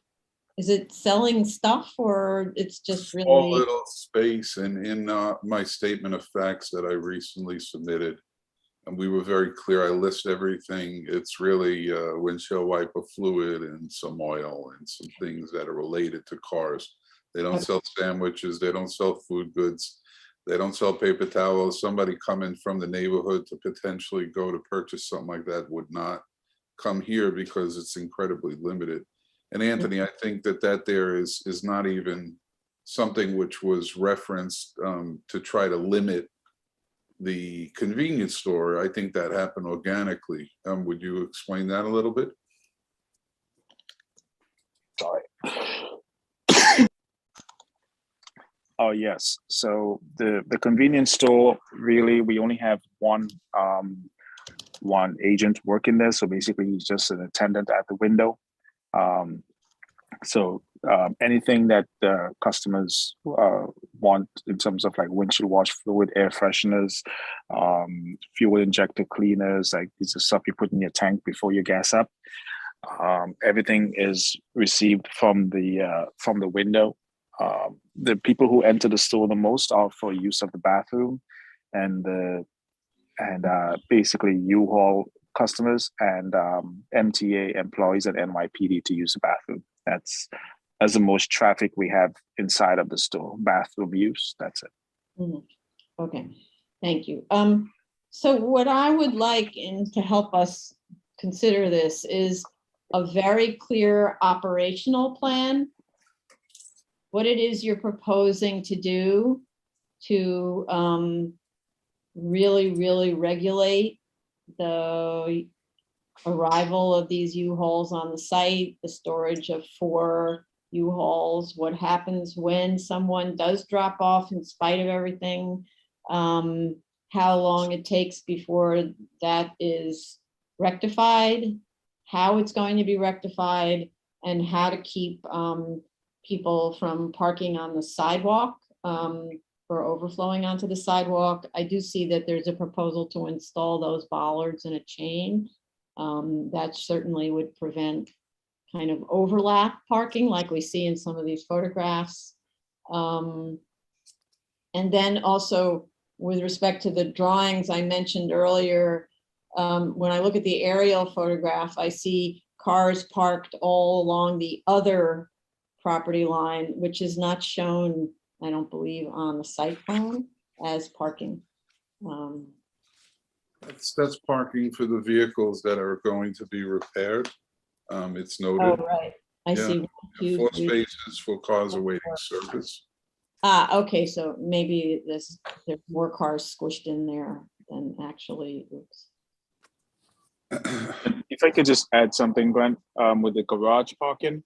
Is it selling stuff, or it's just really? All little space, and in my statement of facts that I recently submitted, and we were very clear, I list everything. It's really windshield wiper fluid and some oil and some things that are related to cars. They don't sell sandwiches, they don't sell food goods, they don't sell paper towels. Somebody coming from the neighborhood to potentially go to purchase something like that would not come here because it's incredibly limited. And Anthony, I think that there is not even something which was referenced to try to limit the convenience store. I think that happened organically. Would you explain that a little bit? Sorry. Oh, yes. So the convenience store, really, we only have one agent working there. So basically, he's just an attendant at the window. Anything that the customers want in terms of like windshield wash fluid, air fresheners, fuel injector cleaners, like these are stuff you put in your tank before you gas up. Everything is received from the window. The people who enter the store the most are for use of the bathroom, and basically U-Haul customers and MTA employees at NYPD to use the bathroom. That's the most traffic we have inside of the store. Bathroom use. That's it. Mhm. Okay, thank you. So what I would like to help us consider this is a very clear operational plan. What it is you're proposing to do to really regulate the arrival of these U-Hauls on the site, the storage of 4 U-Hauls, what happens when someone does drop off in spite of everything, how long it takes before that is rectified, how it's going to be rectified, and how to keep people from parking on the sidewalk or overflowing onto the sidewalk. I do see that there's a proposal to install those bollards in a chain. That certainly would prevent kind of overlap parking like we see in some of these photographs. And then also with respect to the drawings I mentioned earlier, when I look at the aerial photograph, I see cars parked all along the other property line, which is not shown, I don't believe, on the site plan as parking. That's parking for the vehicles that are going to be repaired. It's noted. Oh, right. I see. 4 spaces for cars awaiting service. Okay, so maybe there's more cars squished in there than actually, oops. If I could just add something, Glenn, with the garage parking,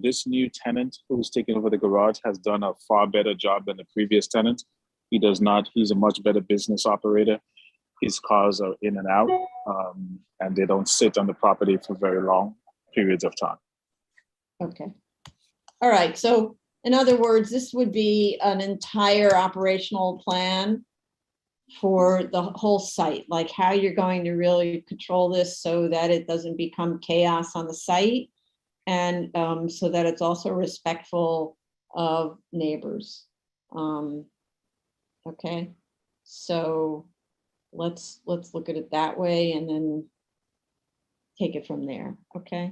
this new tenant who's taken over the garage has done a far better job than the previous tenant. He's a much better business operator. His cars are in and out, and they don't sit on the property for very long periods of time. Okay. All right. So in other words, this would be an entire operational plan for the whole site, like how you're going to really control this so that it doesn't become chaos on the site, and so that it's also respectful of neighbors. Okay, so let's look at it that way and then take it from there. Okay.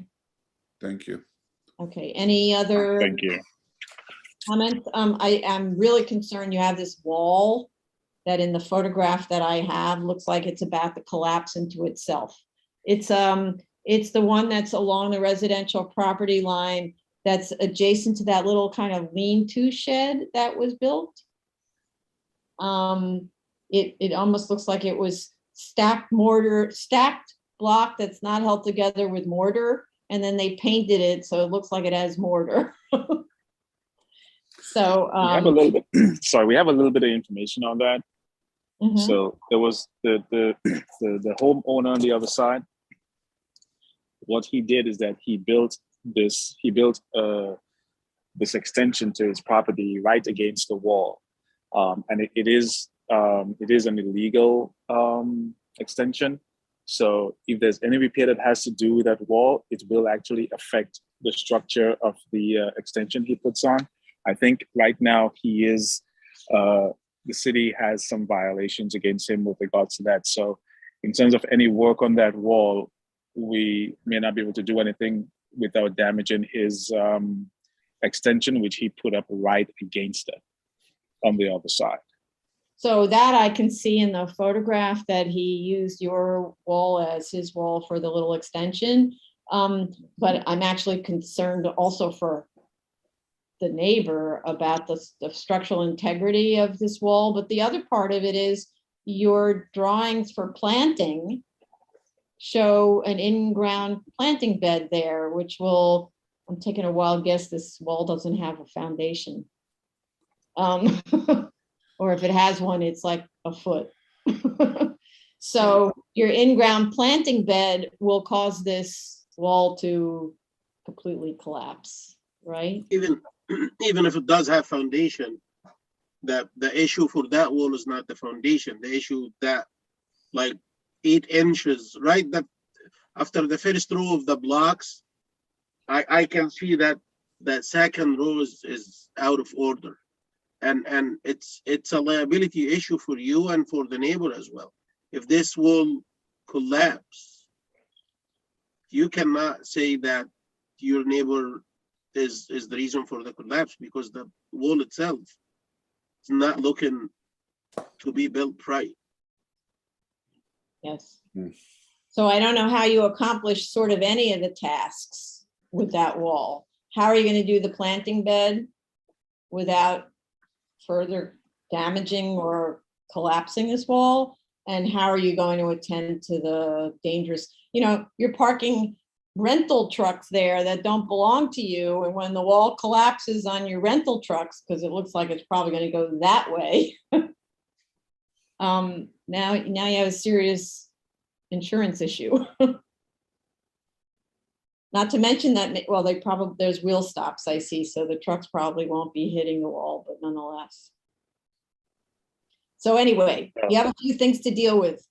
Thank you. Okay. Any other Thank you. comments? I am really concerned you have this wall that in the photograph that I have looks like it's about to collapse into itself. It's the one that's along the residential property line that's adjacent to that little kind of lean-to shed that was built. It almost looks like it was stacked block that's not held together with mortar, and then they painted it so it looks like it has mortar. So we have a little bit. Sorry, we have a little bit of information on that. Mhm. So there was the homeowner on the other side. What he did is that he built this extension to his property right against the wall, and it is an illegal extension. So if there's any repair that has to do with that wall, it will actually affect the structure of the extension he puts on. I think right now the city has some violations against him with regards to that. So in terms of any work on that wall, we may not be able to do anything without damaging his extension, which he put up right against it on the other side. So that I can see in the photograph that he used your wall as his wall for the little extension. But I'm actually concerned also for the neighbor about the structural integrity of this wall. But the other part of it is your drawings for planting show an in-ground planting bed there, which will, I'm taking a wild guess, this wall doesn't have a foundation. Or if it has one, it's like a foot. So your in-ground planting bed will cause this wall to completely collapse, right? Even if it does have foundation, the issue for that wall is not the foundation. The issue that like 8 inches, right? That after the first row of the blocks, I can see that that second row is out of order. And it's a liability issue for you and for the neighbor as well. If this wall collapse, you cannot say that your neighbor is the reason for the collapse, because the wall itself is not looking to be built right. Yes. So I don't know how you accomplish sort of any of the tasks with that wall. How are you going to do the planting bed without further damaging or collapsing this wall? And how are you going to attend to the dangerous, you're parking rental trucks there that don't belong to you. And when the wall collapses on your rental trucks, because it looks like it's probably going to go that way, now you have a serious insurance issue. Not to mention that, well, there's wheel stops I see, so the trucks probably won't be hitting the wall, but nonetheless. So anyway, you have a few things to deal with,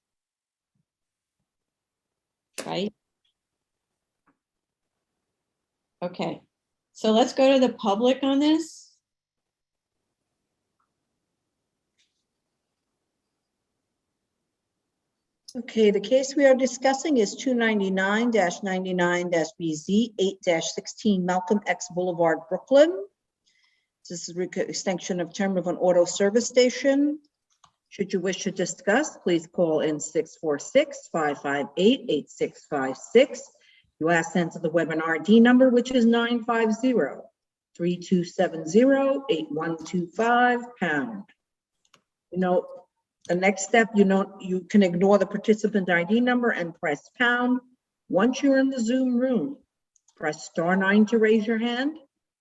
right? Okay, so let's go to the public on this. Okay, the case we are discussing is 299-99-BZ 8-16 Malcolm X Boulevard, Brooklyn. This is extension of term of an auto service station. Should you wish to discuss, please call in 646-558-8656. You ask sent to the webinar ID number, which is 950-3270-8125 £. The next step, you can ignore the participant ID number and press pound. Once you're in the Zoom room, press *9 to raise your hand,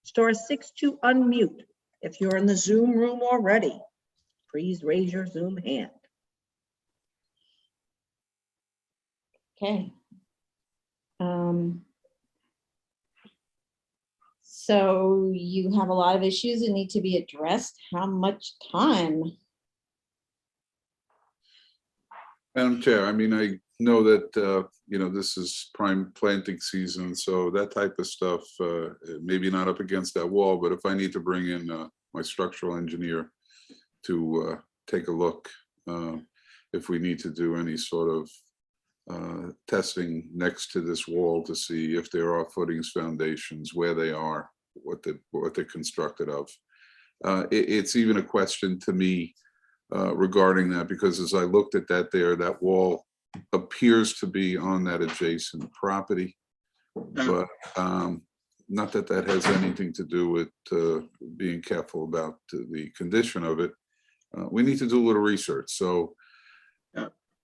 *6 to unmute. If you're in the Zoom room already, please raise your Zoom hand. Okay. So you have a lot of issues that need to be addressed. How much time? Madam Chair, I mean, I know that, this is prime planting season, so that type of stuff, maybe not up against that wall, but if I need to bring in my structural engineer to take a look, if we need to do any sort of testing next to this wall to see if there are footings, foundations, where they are, what they're constructed of. It's even a question to me regarding that, because as I looked at that wall appears to be on that adjacent property, but not that that has anything to do with being careful about the condition of it. We need to do a little research, so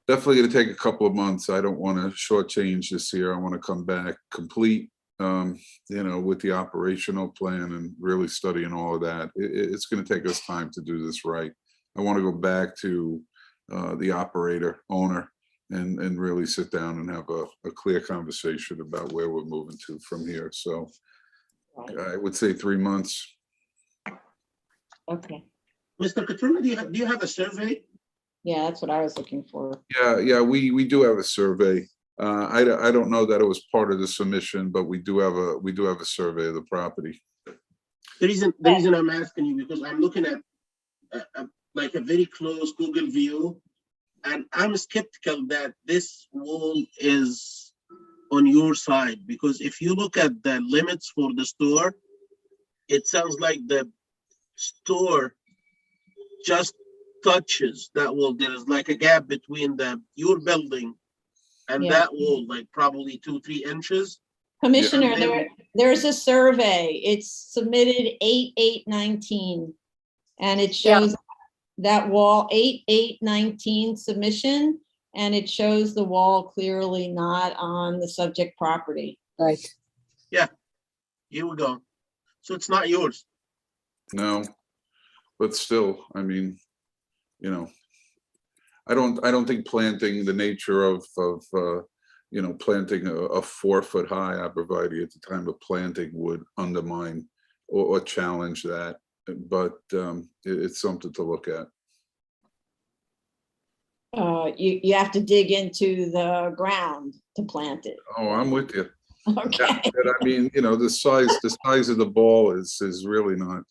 definitely going to take a couple of months. I don't want to shortchange this year. I want to come back complete, with the operational plan and really studying all of that. It's going to take us time to do this right. I want to go back to the owner, and really sit down and have a clear conversation about where we're moving to from here. So I would say 3 months. Okay. Mr. Katrina, do you have a survey? Yeah, that's what I was looking for. Yeah, we do have a survey. I don't know that it was part of the submission, but we do have a survey of the property. The reason I'm asking you, because I'm looking at like a very close Google view, and I'm skeptical that this wall is on your side, because if you look at the limits for the store, it sounds like the store just touches that wall. There is like a gap between your building and that wall, like probably 2-3 inches. Commissioner, there's a survey. It's submitted 8/8/19, and it shows that wall 8/8/19 submission, and it shows the wall clearly not on the subject property. Right. Yeah, here we go. So it's not yours. No, but still, I mean, I don't think planting, the nature of planting a 4-foot high arborvitae at the time of planting would undermine or challenge that, but it's something to look at. You have to dig into the ground to plant it. Oh, I'm with you. Okay. Yeah, but I mean, you know, the size of the ball is really not.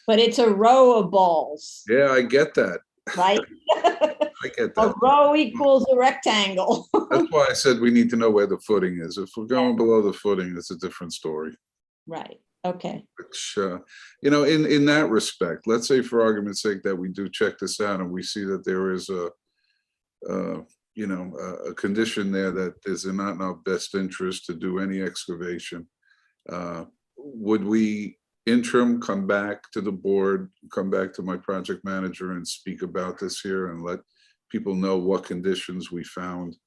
But it's a row of balls, Yeah, I get that. right? I get A that. row equals a rectangle. That's why I said we need to know where the footing is. If we're going below the footing, it's a different story. Right, okay. Which, you know, in that respect, let's say for argument's sake that we do check this out and we see that there is you know, a condition there that is not in our best interest to do any excavation. Would we interim come back to the board, come back to my project manager and speak about this here and let people know what conditions we found?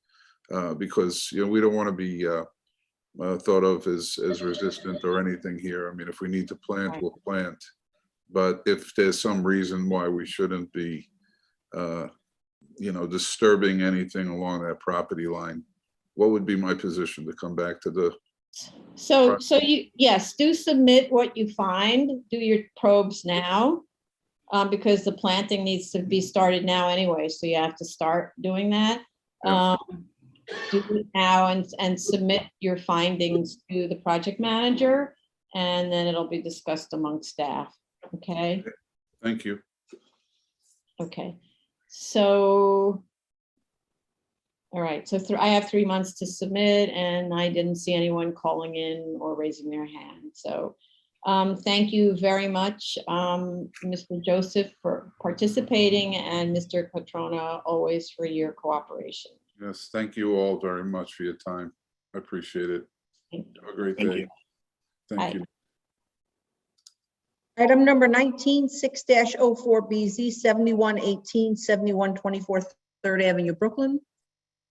Because, you know, we don't want to be thought of as resistant or anything here. I mean, if we need to plant, we'll plant. But if there's some reason why we shouldn't be, you know, disturbing anything along that property line, what would be my position to come back to the? So you, yes, do submit what you find, do your probes now, because the planting needs to be started now anyway, so you have to start doing that. Do it now and submit your findings to the project manager, and then it'll be discussed among staff, okay? Thank you. Okay, so, all right, so I have 3 months to submit, and I didn't see anyone calling in or raising their hand. So thank you very much, Mr. Joseph, for participating, and Mr. Catrona, always for your cooperation. Yes, thank you all very much for your time. I appreciate it. Have a great day. Thank you. Item number 19, 6-04BZ, 7118, 7124 3rd Avenue, Brooklyn.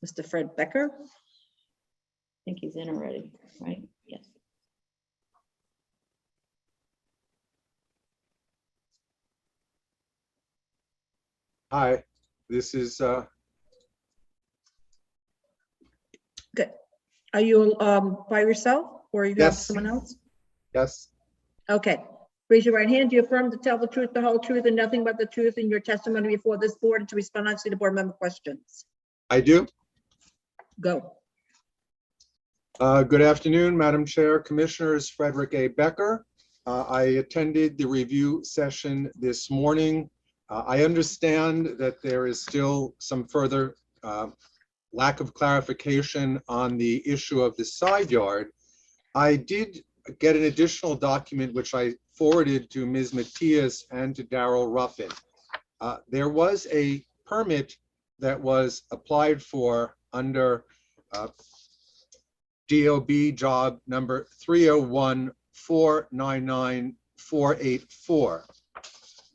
Mr. Fred Becker. I think he's in already, right? Yes. Hi, this is Good. Are you by yourself or you have Yes. someone else? yes, Okay. Raise your right hand. Do you affirm to tell the truth, the whole truth, and nothing but the truth in your testimony before this board and to respond honestly to board member questions? I do. Go. Good afternoon, Madam Chair, Commissioners. Frederick A. Becker. I attended the review session this morning. I understand that there is still some further lack of clarification on the issue of the side yard. I did get an additional document which I forwarded to Ms. Matias and to Darrell Ruffin. There was a permit that was applied for under DOB job number 301499484.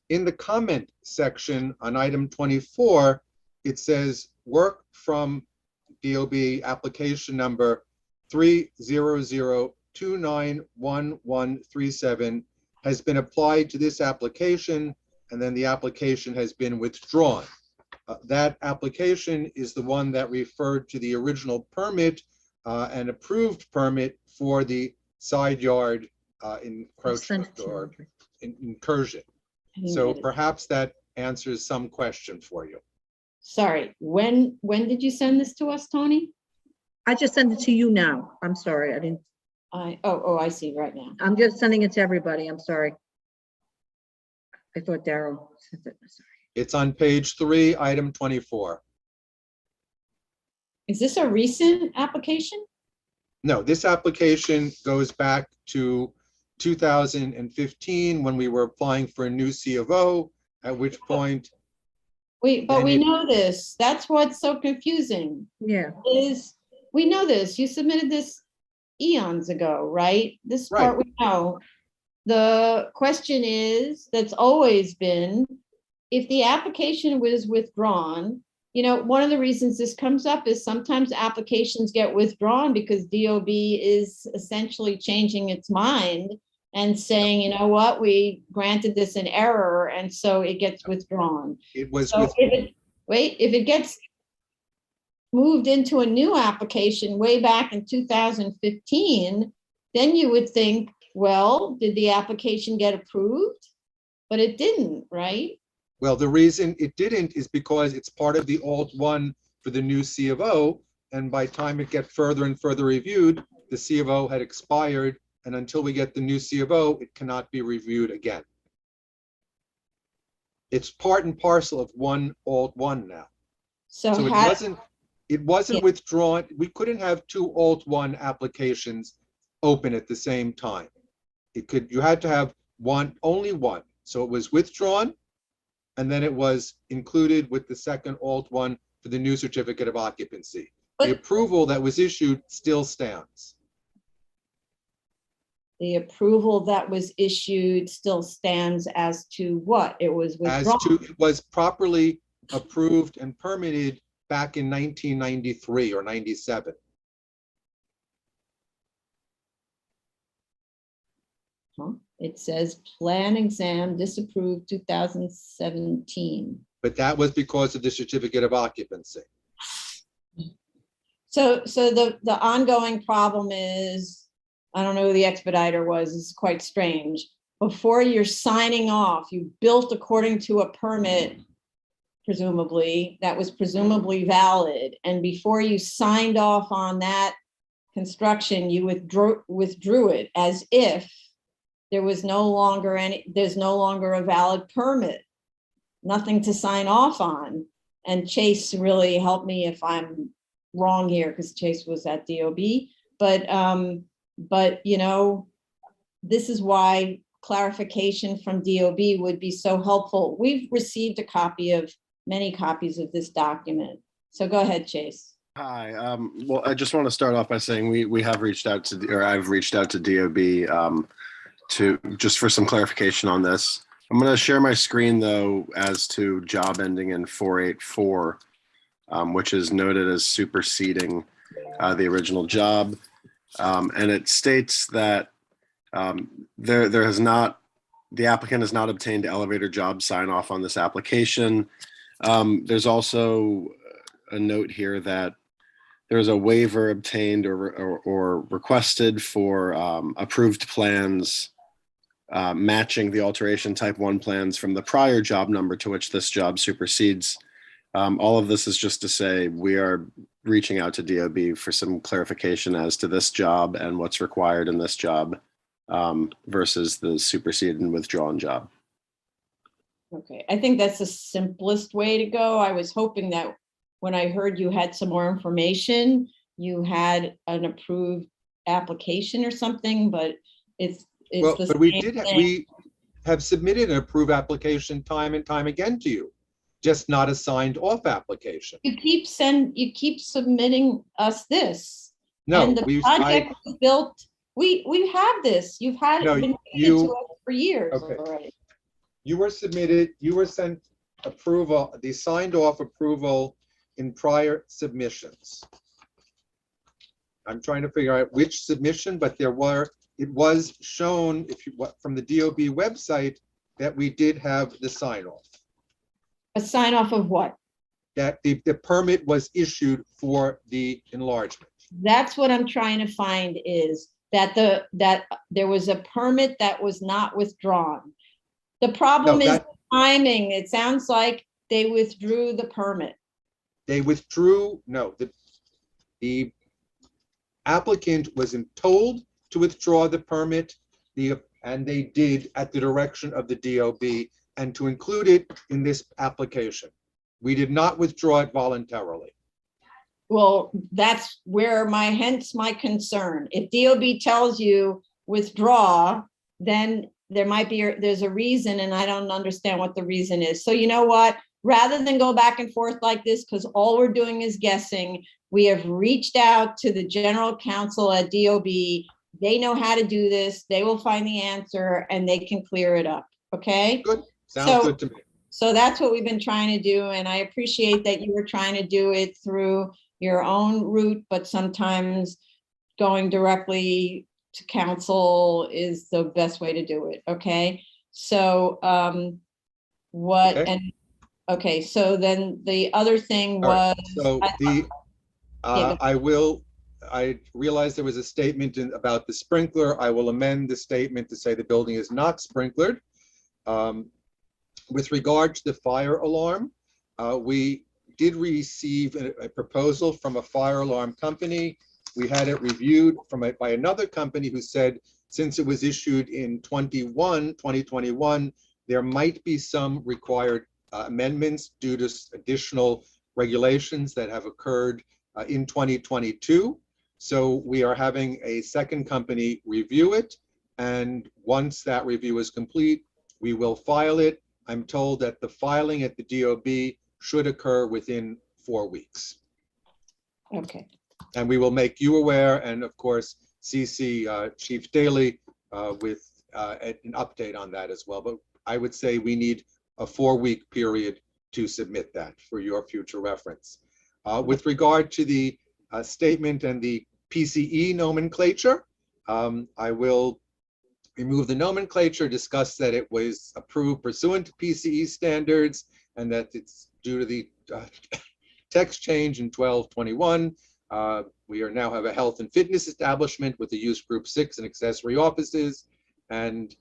In the comment section on item 24, it says work from DOB application number 300291137 has been applied to this application, and then the application has been withdrawn. That application is the one that referred to the original permit and approved permit for the side yard encroachment or incursion. So perhaps that answers some question for you. Sorry, when did you send this to us, Tony? I just sent it to you now. I'm sorry. I didn't. Oh, I see right now. I'm just sending it to everybody. I'm sorry. I thought Darrell sent it. Sorry. It's on page 3, item 24. Is this a recent application? No, this application goes back to 2015 when we were applying for a new C of O, at which point. But we know this. That's what's so confusing. Yeah. Is we know this. You submitted this eons ago, right? This part we know. The question is, that's always been, if the application was withdrawn, you know, one of the reasons this comes up is sometimes applications get withdrawn because DOB is essentially changing its mind and saying, you know what, we granted this in error, and so it gets withdrawn. It was so if it gets moved into a new application way back in 2015, then you would think, well, did the application get approved? But it didn't, right? Well, the reason it didn't is because it's part of the Alt 1 for the new C of O, and by time it get further and further reviewed, the C of O had expired, and until we get the new C of O, it cannot be reviewed again. It's part and parcel of one Alt 1 now. So So it wasn't withdrawn. We couldn't have two Alt 1 applications open at the same time. You had to have only one. So it was withdrawn, and then it was included with the second Alt 1 for the new certificate of occupancy. The approval that was issued still stands. The approval that was issued still stands as to what? It was withdrawn. It was properly approved and permitted back in 1993 or 97. It says plan exam disapproved 2017. But that was because of the certificate of occupancy. So the ongoing problem is, I don't know who the expediter was, it's quite strange. Before you're signing off, you built according to a permit, presumably, that was presumably valid. And before you signed off on that construction, you withdrew it as if there's no longer a valid permit, nothing to sign off on. And Chase really helped me if I'm wrong here, because Chase was at DOB, but you know, this is why clarification from DOB would be so helpful. We've received many copies of this document. So go ahead, Chase. Hi. Well, I just want to start off by saying we have reached out to, or I've reached out to DOB to just for some clarification on this. I'm going to share my screen though as to job ending in 484, which is noted as superseding the original job. And it states that the applicant has not obtained elevator job sign off on this application. There's also a note here that there's a waiver obtained or requested for approved plans matching the alteration type 1 plans from the prior job number to which this job supersedes. All of this is just to say we are reaching out to DOB for some clarification as to this job and what's required in this job versus the superseded and withdrawn job. Okay, I think that's the simplest way to go. I was hoping that when I heard you had some more information, you had an approved application or something, but it's Well, the but same we have submitted an approved application time and time again to you, just not a signed off application. You keep submitting us this. No, And the project was built, we have this, you've had No, it been given you- to us for years Okay. already. You were sent approval, the signed off approval in prior submissions. I'm trying to figure out which submission, but it was shown from the DOB website that we did have the sign off. A sign off of what? That the permit was issued for the enlargement. That's what I'm trying to find, is that there was a permit that was not withdrawn. The problem is timing. It sounds like they withdrew the permit. They withdrew, no, the applicant was told to withdraw the permit, and they did at the direction of the DOB, and to include it in this application. We did not withdraw it voluntarily. Well, that's hence my concern. If DOB tells you withdraw, then there's a reason, and I don't understand what the reason is. So you know what? Rather than go back and forth like this, because all we're doing is guessing, we have reached out to the general counsel at DOB. They know how to do this. They will find the answer and they can clear it up. Okay? Good. Sounds good to me. So that's what we've been trying to do. And I appreciate that you were trying to do it through your own route, but sometimes going directly to council is the best way to do it. Okay. So okay. So then the other thing was, so I realized there was a statement about the sprinkler. I will amend the statement to say the building is not sprinklered. With regard to the fire alarm, we did receive a proposal from a fire alarm company. We had it reviewed by another company who said, since it was issued in 2021, there might be some required amendments due to additional regulations that have occurred in 2022. So we are having a second company review it. And once that review is complete, we will file it. I'm told that the filing at the DOB should occur within 4 weeks. Okay. And we will make you aware, and of course, CC Chief Daley with an update on that as well. But I would say we need a 4-week period to submit that for your future reference. With regard to the statement and the PCE nomenclature, I will remove the nomenclature, discuss that it was approved pursuant to PCE standards, and that it's due to the text change in 1221. We are now have a health and fitness establishment with the use group 6 and accessory offices, and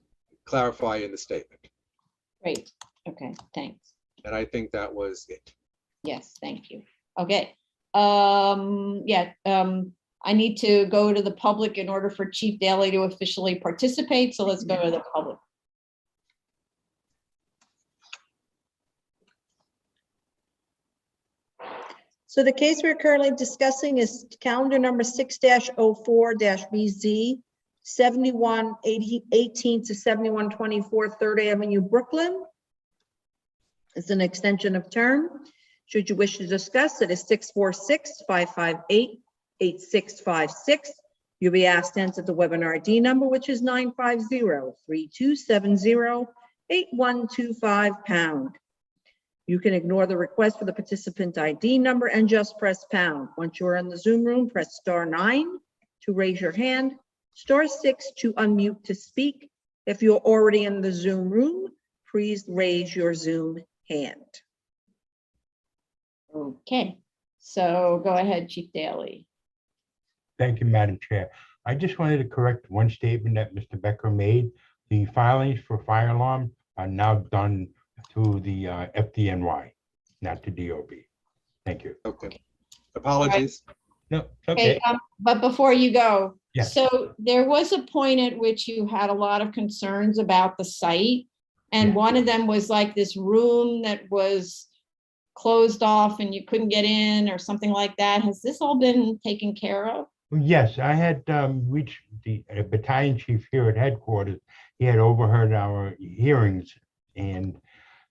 clarify in the statement. Great. Okay, thanks. And I think that was it. Yes, thank you. Okay. I need to go to the public in order for Chief Daley to officially participate. So let's go to the public. So the case we're currently discussing is calendar number 6-04-BZ, 7118 to 7124 3rd Avenue, Brooklyn. It's an extension of term. Should you wish to discuss, it is 646-558-8656. You'll be asked to enter the webinar ID number, which is 950-3270-8125#. You can ignore the request for the participant ID number and just press pound. Once you're in the Zoom room, press *9 to raise your hand, *6 to unmute to speak. If you're already in the Zoom room, please raise your Zoom hand. Okay, so go ahead, Chief Daley. Thank you, Madam Chair. I just wanted to correct one statement that Mr. Becker made. The filings for fire alarm are now done to the FDNY, not to DOB. Thank you. Okay. Apologies. No, it's okay. But before you go, Yes. so there was a point at which you had a lot of concerns about the site. And one of them was like this room that was closed off and you couldn't get in or something like that. Has this all been taken care of? Yes, I had reached the battalion chief here at headquarters. He had overheard our hearings, and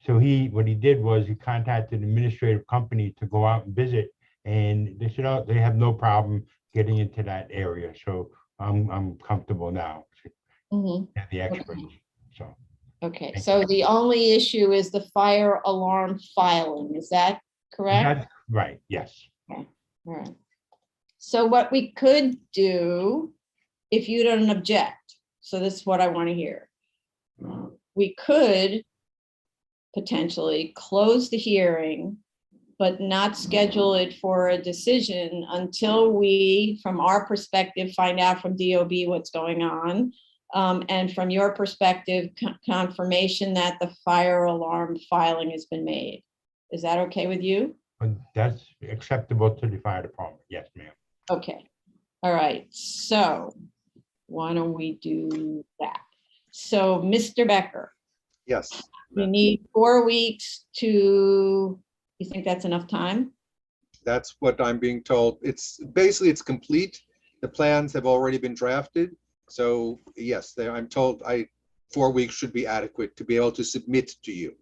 so what he did was he contacted an administrative company to go out and visit, and they said, oh, they have no problem getting into that area. So I'm comfortable now. Mhm. The experts. So Okay, so the only issue is the fire alarm filing. Is that correct? that's right. Yes. Okay, all right. So what we could do, if you don't object, so this is what I want to hear. We could potentially close the hearing, but not schedule it for a decision until we, from our perspective, find out from DOB what's going on. And from your perspective, confirmation that the fire alarm filing has been made. Is that okay with you? That's acceptable to the fire department. Yes, ma'am. Okay, all right, so why don't we do that? So, Mr. Becker, Yes. you need 4 weeks to, you think that's enough time? That's what I'm being told. It's complete. The plans have already been drafted. So yes, I'm told 4 weeks should be adequate to be able to submit to you.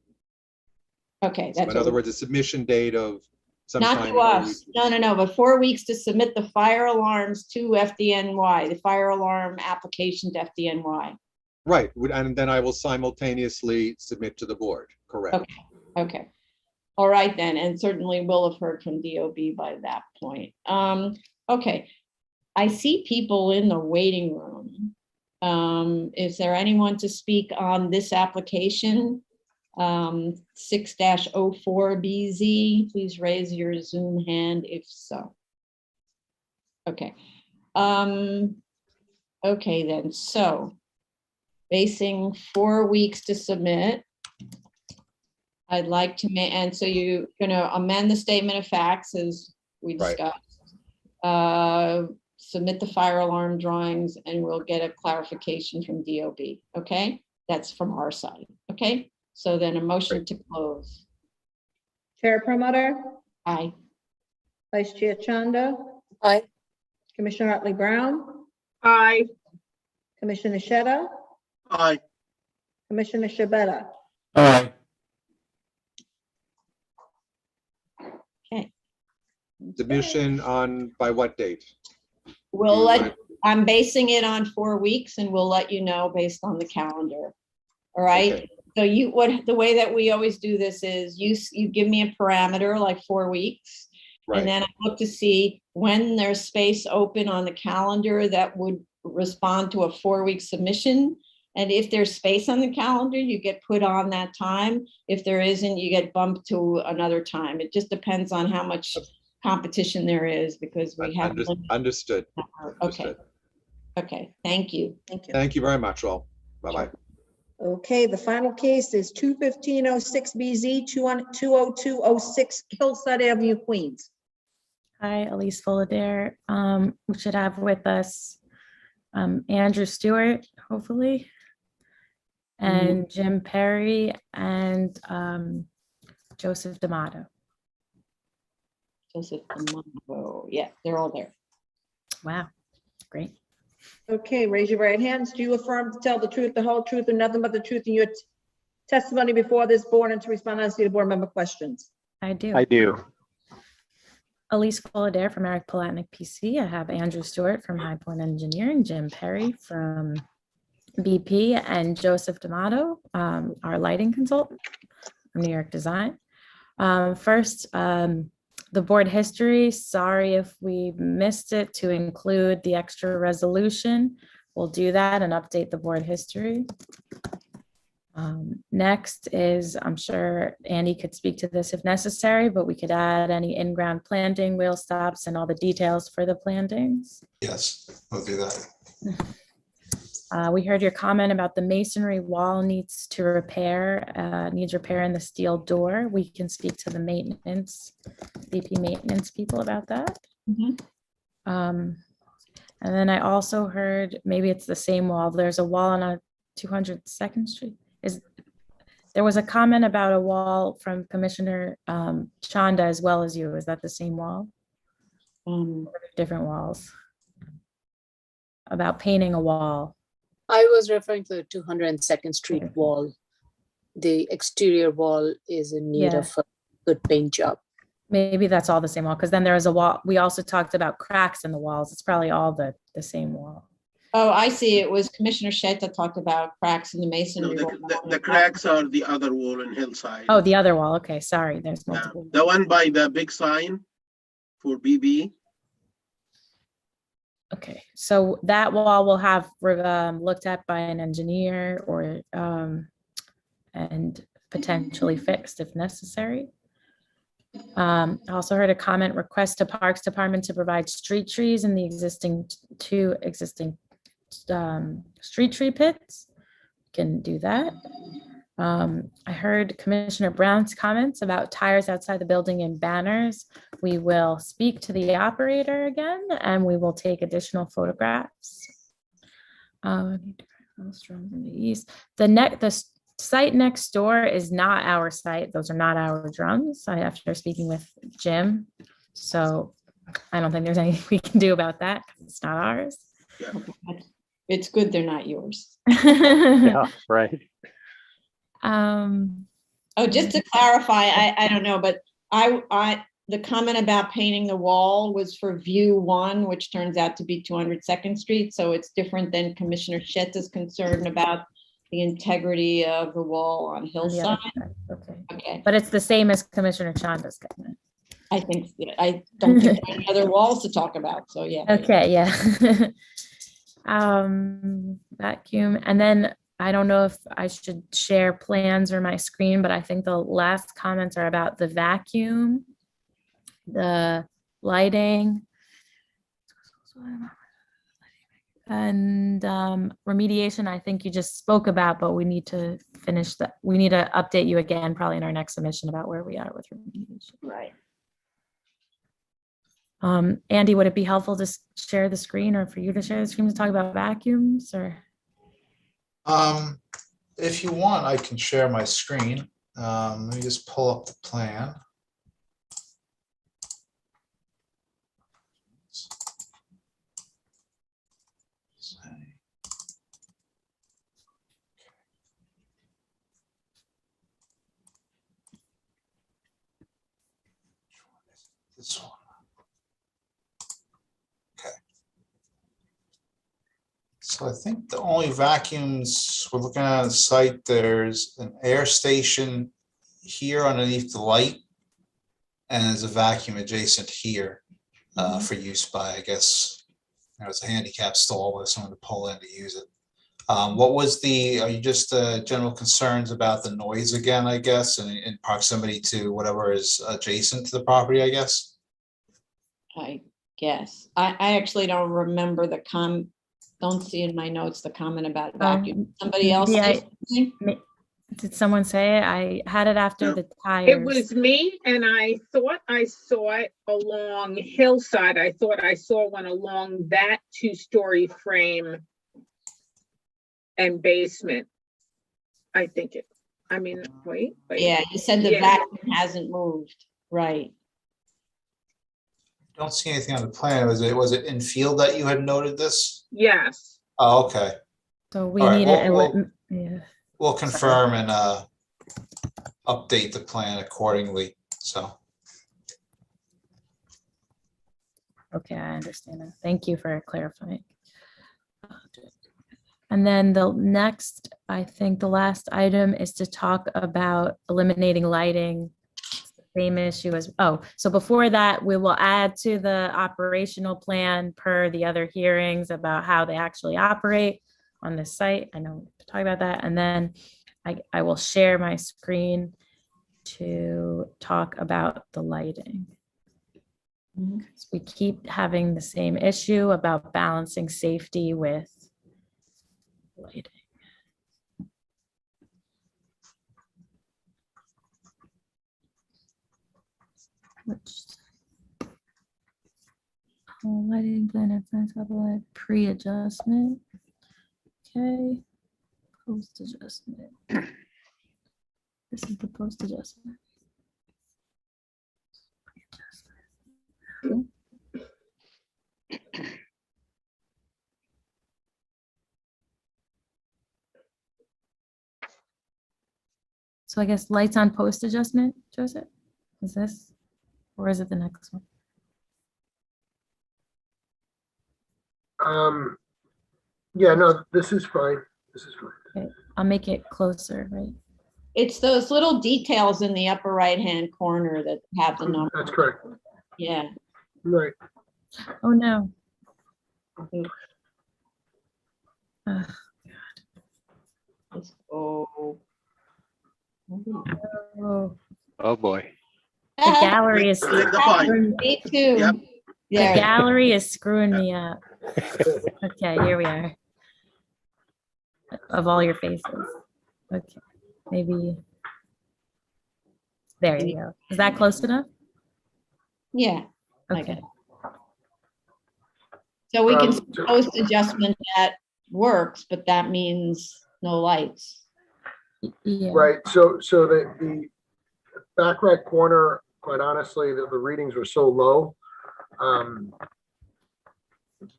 Okay, So that's in other words, a submission date of sometime. not to us. No, but 4 weeks to submit the fire alarms to FDNY, the fire alarm application to FDNY. Right, and then I will simultaneously submit to the board, correct? Okay. All right then, and certainly we'll have heard from DOB by that point. Okay, I see people in the waiting room. Is there anyone to speak on this application? 6-04BZ, please raise your Zoom hand if so. Okay. Okay then, so facing 4 weeks to submit. I'd like to and so you're gonna amend the statement of facts as we Right. discussed. Submit the fire alarm drawings and we'll get a clarification from DOB, okay? That's from our side, okay? So then a motion to close. Chair Promoter, Aye. Vice Chair Chanda, Aye. Commissioner Otley Brown, Aye. Commissioner Sheta, Aye. Commissioner Shabeta. Aye. Okay. Submission on, by what date? We'll I'm basing it on 4 weeks and we'll let you know based on the calendar. All right. Okay. So the way that we always do this is you give me a parameter like 4 weeks. Right. And then I look to see when there's space open on the calendar that would respond to a 4-week submission. And if there's space on the calendar, you get put on that time. If there isn't, you get bumped to another time. It just depends on how much competition there is because we have. Understood. Okay. Okay, thank you. Thank you. Thank you very much, all. Bye-bye. Okay, the final case is 21506BZ 20206 Hillside Avenue, Queens. Hi, Elise Fullader. We should have with us Andrew Stewart, hopefully, and Jim Perry and Joseph D'Amato. Joseph D'Amato, yeah, they're all there. Wow, great. Okay, raise your right hands. Do you affirm to tell the truth, the whole truth, and nothing but the truth in your testimony before this board and to respond honestly to board member questions? I do. I do. Elise Fullader from Eric Palatnik PC. I have Andrew Stewart from High Point Engineering, Jim Perry from BP, and Joseph D'Amato, our lighting consultant from New York Design. First, the board history. Sorry if we missed it to include the extra resolution. We'll do that and update the board history. Next is, I'm sure Andy could speak to this if necessary, but we could add any in-ground planting, wheel stops, and all the details for the plantings. Yes, I'll do that. We heard your comment about the masonry wall needs repair in the steel door. We can speak to the maintenance, BP maintenance people about that. And then I also heard, maybe it's the same wall, there's a wall on 202nd Street. There was a comment about a wall from Commissioner Chanda as well as you. Is that the same wall? Different walls? About painting a wall. I was referring to the 202nd Street wall. The exterior wall is in need of a good paint job. Maybe that's all the same wall, because then there is a wall. We also talked about cracks in the walls. It's probably all the same wall. Oh, I see. It was Commissioner Sheta talked about cracks in the masonry. No, the cracks are the other wall in Hillside. Oh, the other wall. Okay, sorry. There's multiple. The one by the big sign for BB. Okay, so that wall will have looked at by an engineer or and potentially fixed if necessary. I also heard a comment request to Parks Department to provide street trees in the two existing street tree pits. Can do that. I heard Commissioner Brown's comments about tires outside the building and banners. We will speak to the operator again and we will take additional photographs. The site next door is not our site. Those are not our drums. After speaking with Jim. So I don't think there's anything we can do about that because it's not ours. Yeah. It's good they're not yours. Yeah, right. Oh, just to clarify, I don't know, but the comment about painting the wall was for view 1, which turns out to be 202nd Street. So it's different than Commissioner Sheta's concern about the integrity of the wall on Hillside. Okay. But it's the same as Commissioner Chanda's comment. I think, I don't think there are any other walls to talk about. So yeah. Okay, yeah. Vacuum. And then I don't know if I should share plans or my screen, but I think the last comments are about the vacuum, the lighting. And remediation, I think you just spoke about, but we need to finish that. We need to update you again, probably in our next submission about where we are with remediation. Right. Andy, would it be helpful to share the screen or for you to share the screen to talk about vacuums or? If you want, I can share my screen. Let me just pull up the plan. This one. Okay. So I think the only vacuums we're looking at on the site, there's an air station here underneath the light, and there's a vacuum adjacent here for use by, I guess, it's a handicap stall where someone to pull in to use it. What was are you just general concerns about the noise again, I guess, and in proximity to whatever is adjacent to the property, I guess? I guess. I actually don't remember don't see in my notes the comment about vacuum. Somebody else say something? Did someone say it? I had it after the tires. It was me, and I thought I saw it along Hillside. I thought I saw one along that two-story frame and basement. I think wait. Yeah, you said the vacuum hasn't moved, right? Don't see anything on the plan. Was it in field that you had noted this? Yes. Oh, okay. So we All right, need it. We'll confirm and update the plan accordingly. So. Okay, I understand that. Thank you for clarifying. And then the next, I think the last item is to talk about eliminating lighting. Same issue as, so before that, we will add to the operational plan per the other hearings about how they actually operate on the site. I know to talk about that. And then I will share my screen to talk about the lighting. We keep having the same issue about balancing safety with lighting. Lighting plan and pre-adjustment. Okay, post-adjustment. This is the post-adjustment. So I guess lights on post-adjustment, Joseph? Is this, or is it the next one? Yeah, no, this is fine. This is fine. Okay, I'll make it closer, right? It's those little details in the upper right-hand corner that have the number. That's correct. Yeah. Right. Oh, no. Let's go. Oh, boy. The gallery is Me too. Yep. The gallery is screwing me up. Okay, here we are. Of all your faces. Okay, maybe. There you go. Is that close enough? Yeah. Okay. So we can post adjustment that works, but that means no lights. Yeah. Right. So the back right corner, quite honestly, the readings were so low.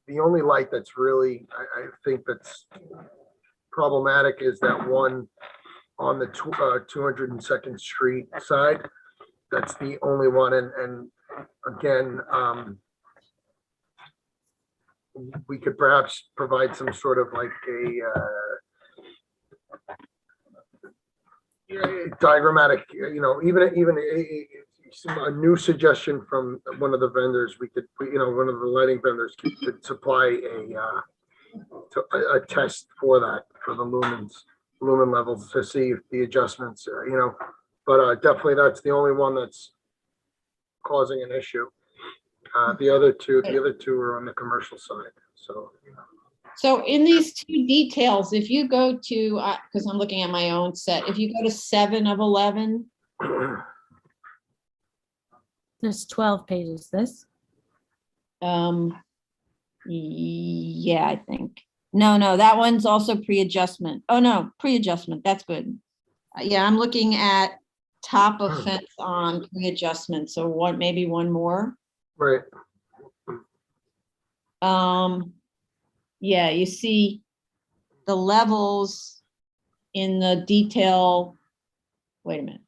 The only light that's really, I think that's problematic is that one on the 202nd Street side. That's the only one. And again, we could perhaps provide some sort of like a diagrammatic, even a new suggestion from one of the vendors. We could, one of the lighting vendors could supply a test for that, for the lumen levels to see if the adjustments, but definitely that's the only one that's causing an issue. The other two are on the commercial side. So, So in these two details, if you go to, because I'm looking at my own set, if you go to 7 of 11, There's 12 pages, this. yeah, I think. No, that one's also pre-adjustment. Oh, no, pre-adjustment, that's good. Yeah, I'm looking at top of fence on pre-adjustment, so maybe one more. Right. Yeah, you see the levels in the detail. Wait a minute.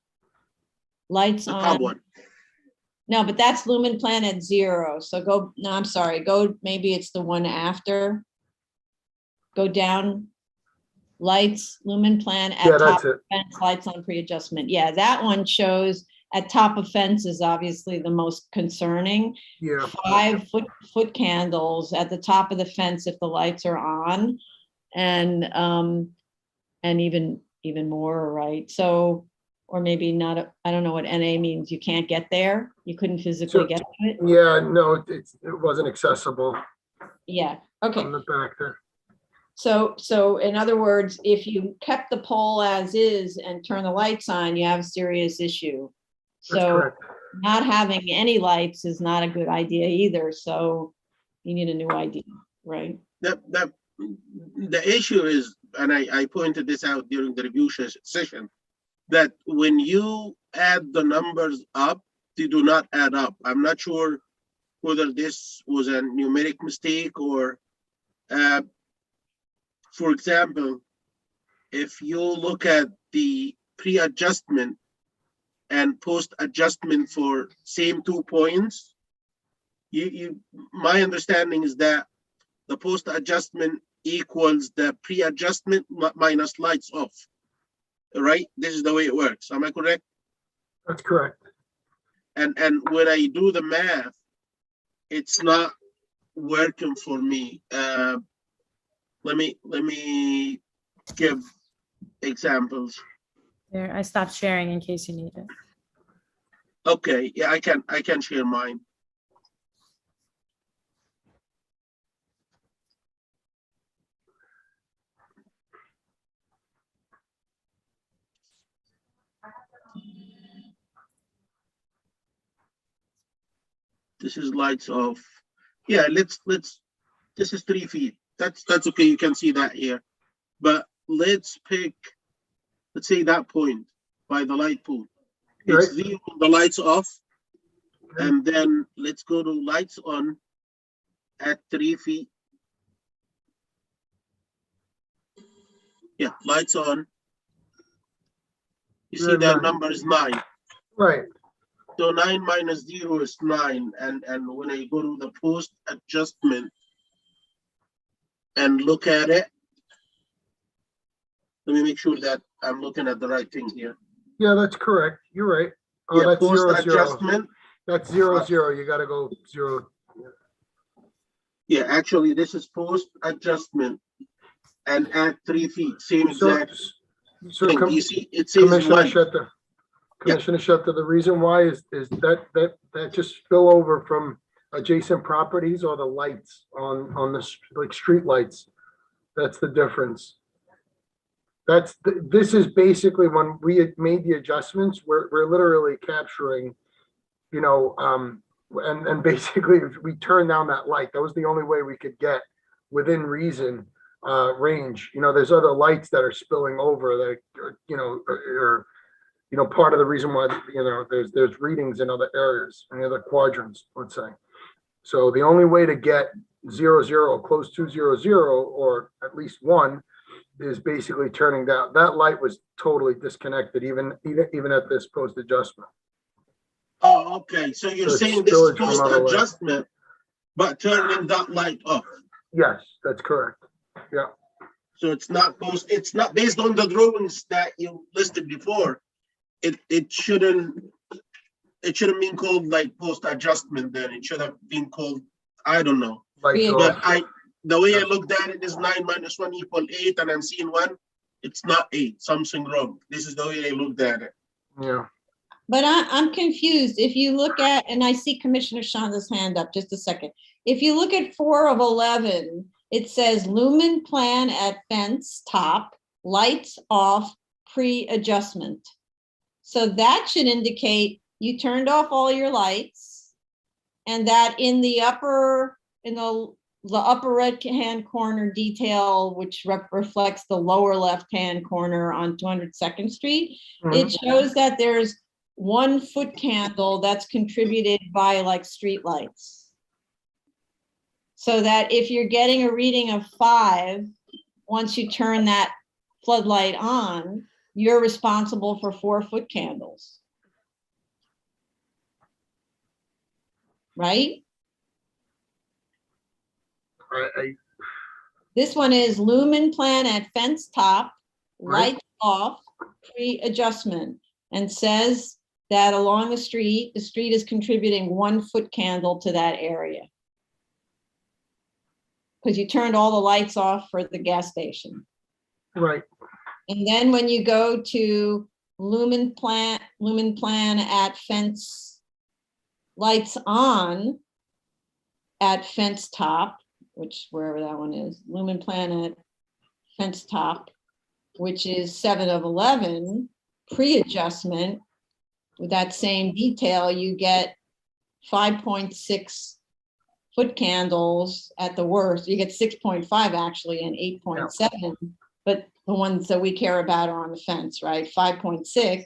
Lights The on. top one. No, but that's lumen plan at 0. So go, no, I'm sorry, go, maybe it's the one after. Go down, lights, lumen plan Yeah, at top that's of it. fence, lights on pre-adjustment. Yeah, that one shows at top of fence is obviously the most concerning. Yeah. 5 foot candles at the top of the fence if the lights are on, and even more, right? So, or maybe not, I don't know what NA means. You can't get there. You couldn't physically get to it. Yeah, no, it wasn't accessible Yeah, okay. on the back there. So in other words, if you kept the pole as is and turn the lights on, you have a serious issue. That's So correct. not having any lights is not a good idea either. So you need a new idea, right? The issue is, and I pointed this out during the review session, that when you add the numbers up, they do not add up. I'm not sure whether this was a numeric mistake or, for example, if you look at the pre-adjustment and post-adjustment for same 2 points, my understanding is that the post-adjustment equals the pre-adjustment minus lights off, right? This is the way it works. Am I correct? That's correct. And when I do the math, it's not working for me. Let me give examples. There, I stopped sharing in case you need it. Okay, yeah, I can share mine. This is lights off. Yeah, let's this is 3 feet. That's okay. You can see that here. But let's say that point by the light pool. It's 0, the lights off. And then let's go to lights on at 3 feet. Yeah, lights on. You see that number is 9. Right. So 9 minus 0 is 9. And when I go to the post adjustment and look at it, let me make sure that I'm looking at the right thing here. Yeah, that's correct. You're right. Oh, Yeah, that's post 0, 0. adjustment. That's 0, 0. You got to go 0. Yeah, actually, this is post adjustment and at 3 feet, same exact thing. You see, it says Commissioner light. Shutter, the reason why is that just spill over from adjacent properties or the lights on the like street lights. That's the difference. This is basically when we had made the adjustments, we're literally capturing, you know, and basically we turned down that light. That was the only way we could get within reason range. You know, there's other lights that are spilling over that, are part of the reason why, there's readings in other areas, in other quadrants, let's say. So the only way to get 0, 0, close to 0, 0, or at least 1, is basically turning down. That light was totally disconnected, even at this post adjustment. Oh, okay. So you're saying this is post adjustment, but turning that light off. Yes, that's correct. Yeah. So it's not based on the drawings that you listed before. It shouldn't been called like post adjustment then. It should have been called, I don't know. But the way I looked at it is 9 minus 1 equal 8, and I'm seeing 1. It's not 8. Something wrong. This is the way I looked at it. Yeah. But I'm confused. If you look at, and I see Commissioner Shonda's hand up, just a second. If you look at 4 of 11, it says lumen plan at fence top, lights off, pre-adjustment. So that should indicate you turned off all your lights and that in the upper right-hand corner detail, which reflects the lower left-hand corner on 202nd Street, it shows that there's 1 foot candle that's contributed by like street lights. So that if you're getting a reading of 5, once you turn that floodlight on, you're responsible for 4 foot candles. Right? This one is lumen plan at fence top, lights off, pre-adjustment, and says that along the street is contributing 1 foot candle to that area. Because you turned all the lights off for the gas station. Right. And then when you go to lumen plan at fence, lights on at fence top, which wherever that one is, lumen plan at fence top, which is 7 of 11, pre-adjustment, with that same detail, you get 5.6 foot candles at the worst. You get 6.5 actually and 8.7, but the ones that we care about are on the fence, right? 5.6.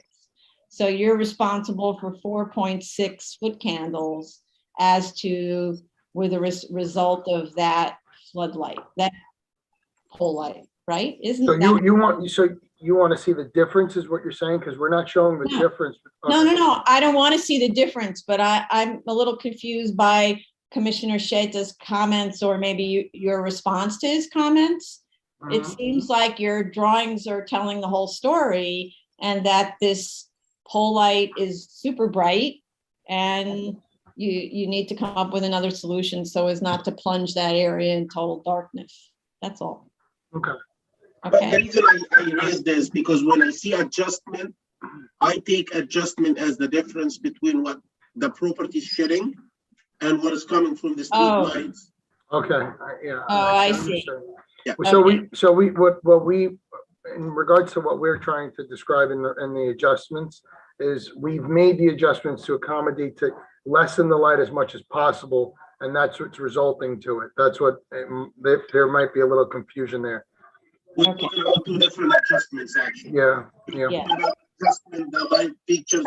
So you're responsible for 4.6 foot candles as to with the result of that floodlight, that pole light, right? Isn't So that? you want to see the difference is what you're saying? Because we're not showing the difference. No. I don't want to see the difference, but I'm a little confused by Commissioner Sheta's comments or maybe your response to his comments. It seems like your drawings are telling the whole story and that this pole light is super bright and you need to come up with another solution so as not to plunge that area in total darkness. That's all. Okay. But the reason I raise this because when I see adjustment, I take adjustment as the difference between what the property is shedding and what is coming from the street lights. Okay. Yeah. Oh, I see. Yeah. So in regards to what we're trying to describe in the adjustments is we've made the adjustments to accommodate to lessen the light as much as possible, and that's what's resulting to it. That's what there might be a little confusion there. We're talking about 2 different adjustments, actually. Yeah. Adjustment, the light features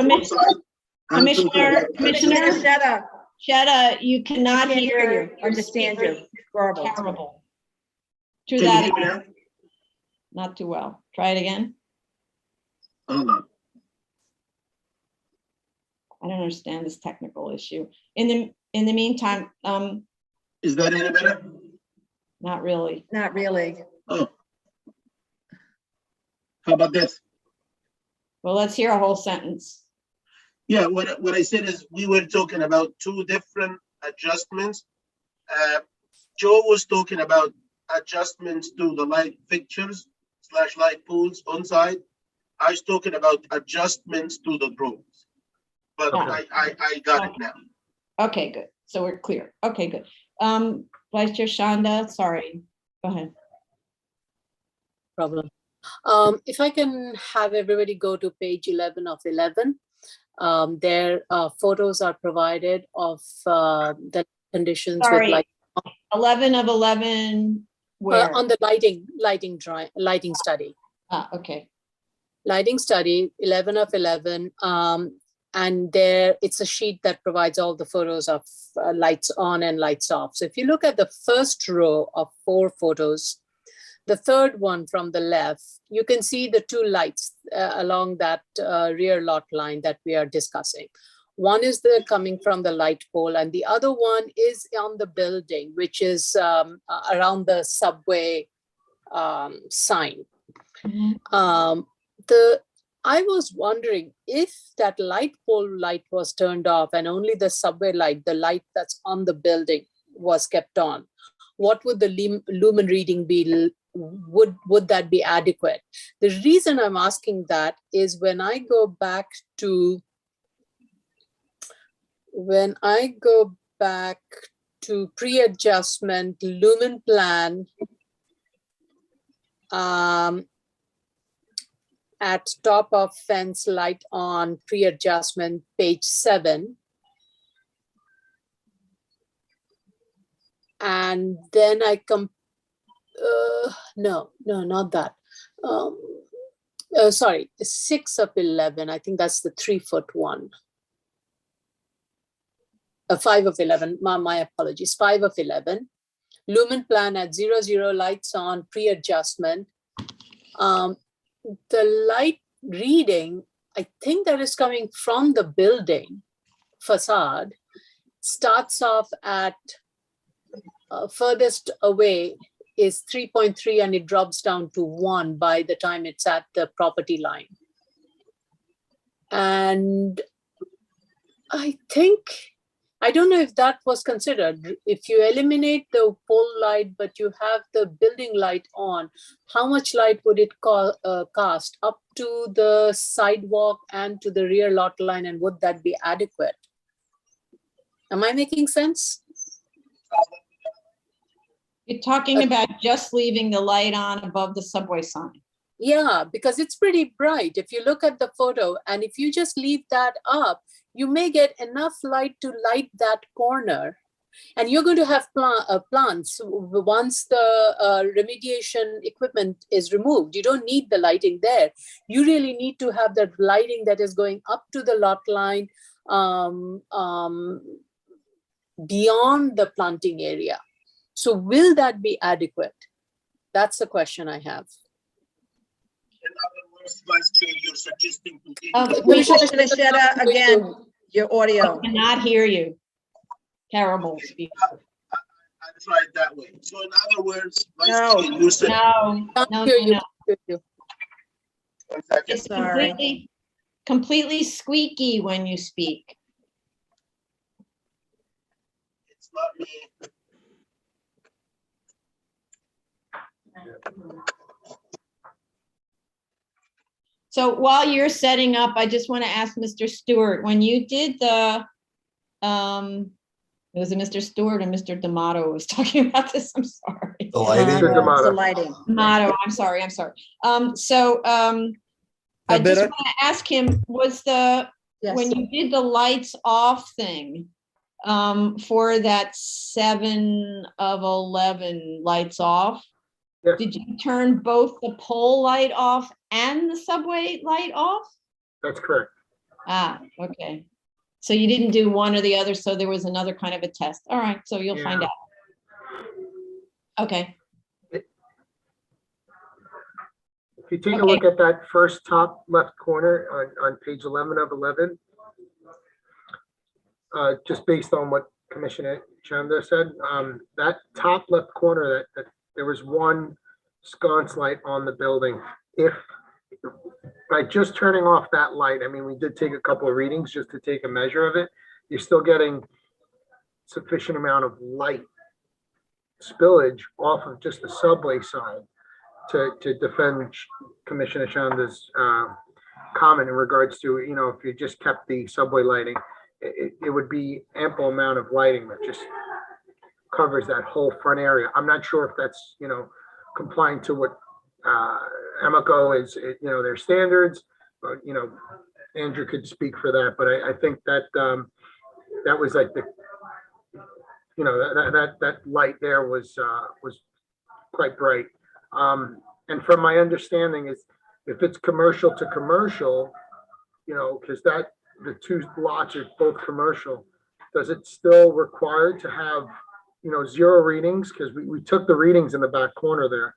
Commissioner Sheta, you cannot hear you. Understand you. Garbled. Terrible. Do Can you that hear me again. Not too well. Try it again. Hold on. I don't understand this technical issue. In the meantime, is that any better? Not really. Not really. Oh. How about this? Well, let's hear a whole sentence. Yeah, what I said is we were talking about 2 different adjustments. Joe was talking about adjustments to the light fixtures / light poles on site. I was talking about adjustments to the drones. But I got it now. Okay, good. So we're clear. Okay, good. Vice Chair Shanda, sorry. Go ahead. Problem. If I can have everybody go to page 11 of 11. There photos are provided of the conditions with light. 11 of 11 where? On the lighting study. Okay. Lighting study, 11 of 11. And there it's a sheet that provides all the photos of lights on and lights off. So if you look at the first row of 4 photos, the third one from the left, you can see the 2 lights along that rear lot line that we are discussing. One is coming from the light pole and the other one is on the building, which is around the subway sign. I was wondering if that light pole light was turned off and only the subway light, the light that's on the building, was kept on, what would the lumen reading be? Would that be adequate? The reason I'm asking that is when I go back to pre-adjustment lumen plan at top of fence light on pre-adjustment, page 7. And then no, not that. Sorry, 6 of 11. I think that's the 3-foot one. 5 of 11, my apologies, 5 of 11. Lumen plan at 00 lights on pre-adjustment. The light reading, I think that is coming from the building facade, starts off at furthest away is 3.3 and it drops down to 1 by the time it's at the property line. And I don't know if that was considered. If you eliminate the pole light, but you have the building light on, how much light would it cast up to the sidewalk and to the rear lot line? And would that be adequate? Am I making sense? You're talking about just leaving the light on above the subway sign. Yeah, because it's pretty bright. If you look at the photo and if you just leave that up, you may get enough light to light that corner. And you're going to have plants once the remediation equipment is removed. You don't need the lighting there. You really need to have that lighting that is going up to the lot line beyond the planting area. So will that be adequate? That's the question I have. Vice Chair, you're suggesting to Commissioner Sheta, again, your audio. I cannot hear you. Terrible speaker. I tried that way. So in other words, Vice No. Chair, you said. No. It's Sorry. completely squeaky when you speak. It's not me. So while you're setting up, I just want to ask Mr. Stewart, when you did the, was it Mr. Stewart or Mr. D'Amato was talking about this? I'm sorry. The lighting? The lighting. D'Amato, I'm sorry. I just want to ask him, was when you did the lights off thing, for that 7 of 11 lights off, did you turn both the pole light off and the subway light off? That's correct. Ah, okay. So you didn't do one or the other, so there was another kind of a test. All right, so you'll find out. Okay. If you take a look at that first top left corner on page 11 of 11, just based on what Commissioner Chanda said, that top left corner, that there was one sconce light on the building. If by just turning off that light, I mean, we did take a couple of readings just to take a measure of it, you're still getting sufficient amount of light spillage off of just the subway side to defend Commissioner Chanda's comment in regards to, you know, if you just kept the subway lighting, it would be ample amount of lighting that just covers that whole front area. I'm not sure if that's, you know, complying to what Emeco is, you know, their standards, but, you know, Andrew could speak for that, but I think that that was like the, you know, that light there was quite bright. And from my understanding is if it's commercial to commercial, you know, because that the two lots are both commercial, does it still require to have, you know, 0 readings? Because we took the readings in the back corner there,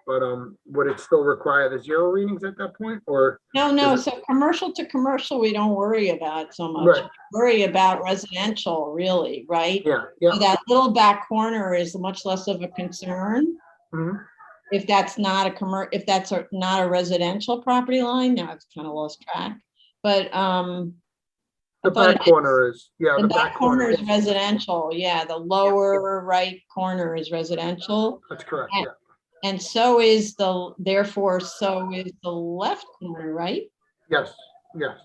but would it still require the 0 readings at that point, or? No, so commercial to commercial, we don't worry about so much. Right. We worry about residential, really, right? Yeah. So that little back corner is much less of a concern. Mhm. If that's not not a residential property line. Now I've kind of lost track, but The back corner is, yeah. the back corner is residential. Yeah, the lower right corner is residential. That's correct. And, Yeah. and so is therefore so is the left corner, right? Yes. Yes.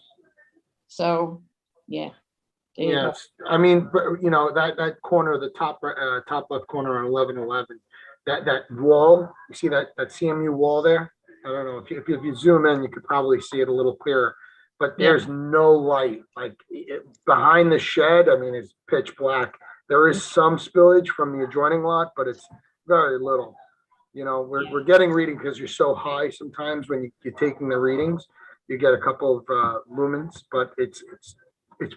So, yeah. There you go. Yes, I mean, but, you know, that corner, the top left corner on 1111, that wall, you see that CMU wall there? I don't know, if you zoom in, you could probably see it a little clearer, but there's no light, like, behind the shed, I mean, it's pitch black. There is some spillage from the adjoining lot, but it's very little. You know, we're getting reading because you're so high sometimes when you're taking the readings, you get a couple of lumens, but it's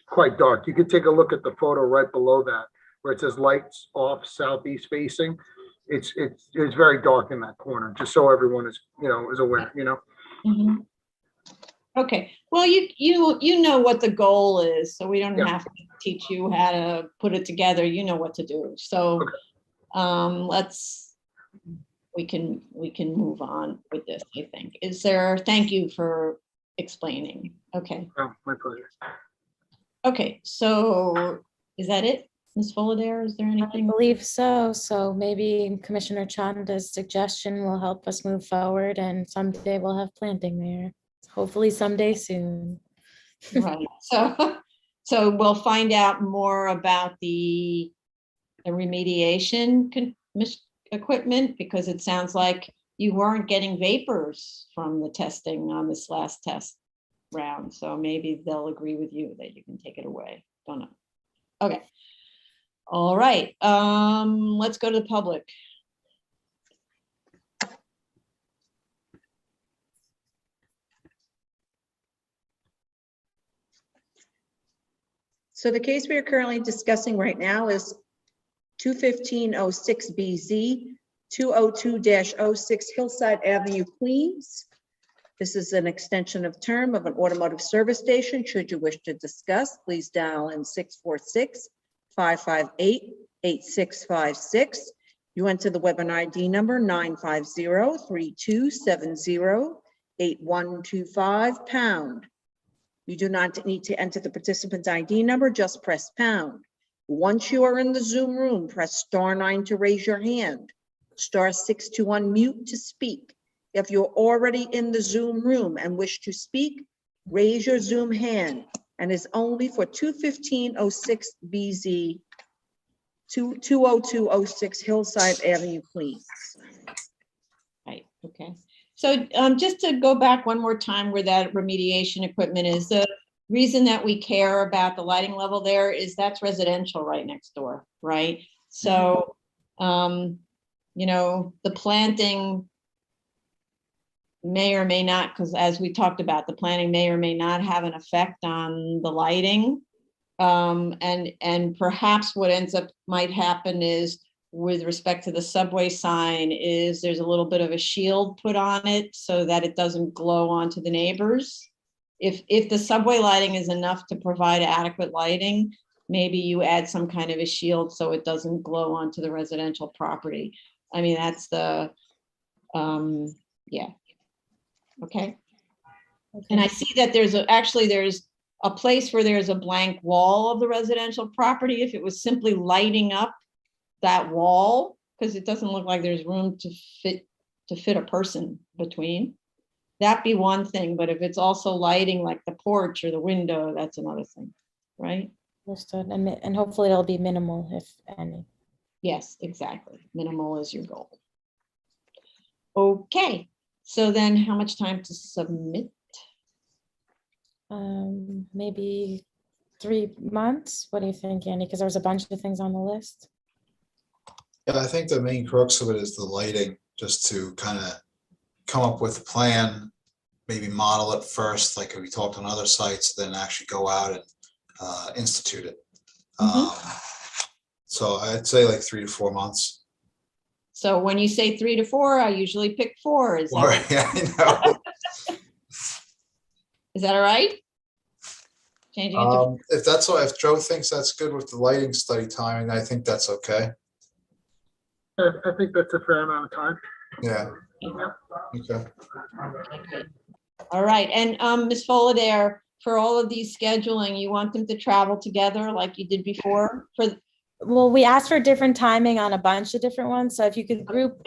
quite dark. You could take a look at the photo right below that where it says lights off southeast facing. It's very dark in that corner, just so everyone is aware, you know. Mhm. Okay, well, you know what the goal is, so we don't have to teach you how to put it together. You know what to do. So we can move on with this, I think. Thank you for explaining. Okay. Oh, my pleasure. Okay, so is that it, Ms. Fullader? Is there anything? I believe so. So maybe Commissioner Chanda's suggestion will help us move forward, and someday we'll have planting there. Hopefully someday soon. Right. So we'll find out more about the remediation equipment, because it sounds like you weren't getting vapors from the testing on this last test round. So maybe they'll agree with you that you can take it away. Don't know. Okay. All right. Let's go to the public. So the case we are currently discussing right now is 21506BZ 202-06 Hillside Avenue, Queens. This is an extension of term of an automotive service station. Should you wish to discuss, please dial in 646-558-8656. You enter the webinar ID number 950-3270-8125 pound. You do not need to enter the participant's ID number, just press pound. Once you are in the Zoom room, press *9 to raise your hand, *6 to unmute to speak. If you're already in the Zoom room and wish to speak, raise your Zoom hand, and is only for 21506BZ 20206 Hillside Avenue, Queens. Right, okay. So just to go back one more time where that remediation equipment is, the reason that we care about the lighting level there is that's residential right next door, right? So, you know, the planting may or may not, because as we talked about, the planting may or may not have an effect on the lighting. And perhaps what might happen is, with respect to the subway sign, is there's a little bit of a shield put on it so that it doesn't glow onto the neighbors. If the subway lighting is enough to provide adequate lighting, maybe you add some kind of a shield so it doesn't glow onto the residential property. I mean, that's the, yeah. Okay. And I see that there's a place where there's a blank wall of the residential property. If it was simply lighting up that wall, because it doesn't look like there's room to fit a person between, that'd be one thing. But if it's also lighting like the porch or the window, that's another thing, right? Understood. And hopefully it'll be minimal, if any. Yes, exactly. Minimal is your goal. Okay. So then how much time to submit? Maybe 3 months. What do you think, Andy? Because there was a bunch of things on the list. Yeah, I think the main crux of it is the lighting, just to kind of come up with a plan, maybe model it first, like we talked on other sites, then actually go out and institute it. So I'd say like 3 to 4 months. So when you say 3 to 4, I usually pick 4. Is that Right, yeah, I know. Is that all right? Changing it to If that's all, if Joe thinks that's good with the lighting study timing, I think that's okay. I think that's a fair amount of time. Yeah. Okay. all right. And Ms. Fullader, for all of these scheduling, you want them to travel together like you did before? Well, we asked for different timing on a bunch of different ones. So if you could group,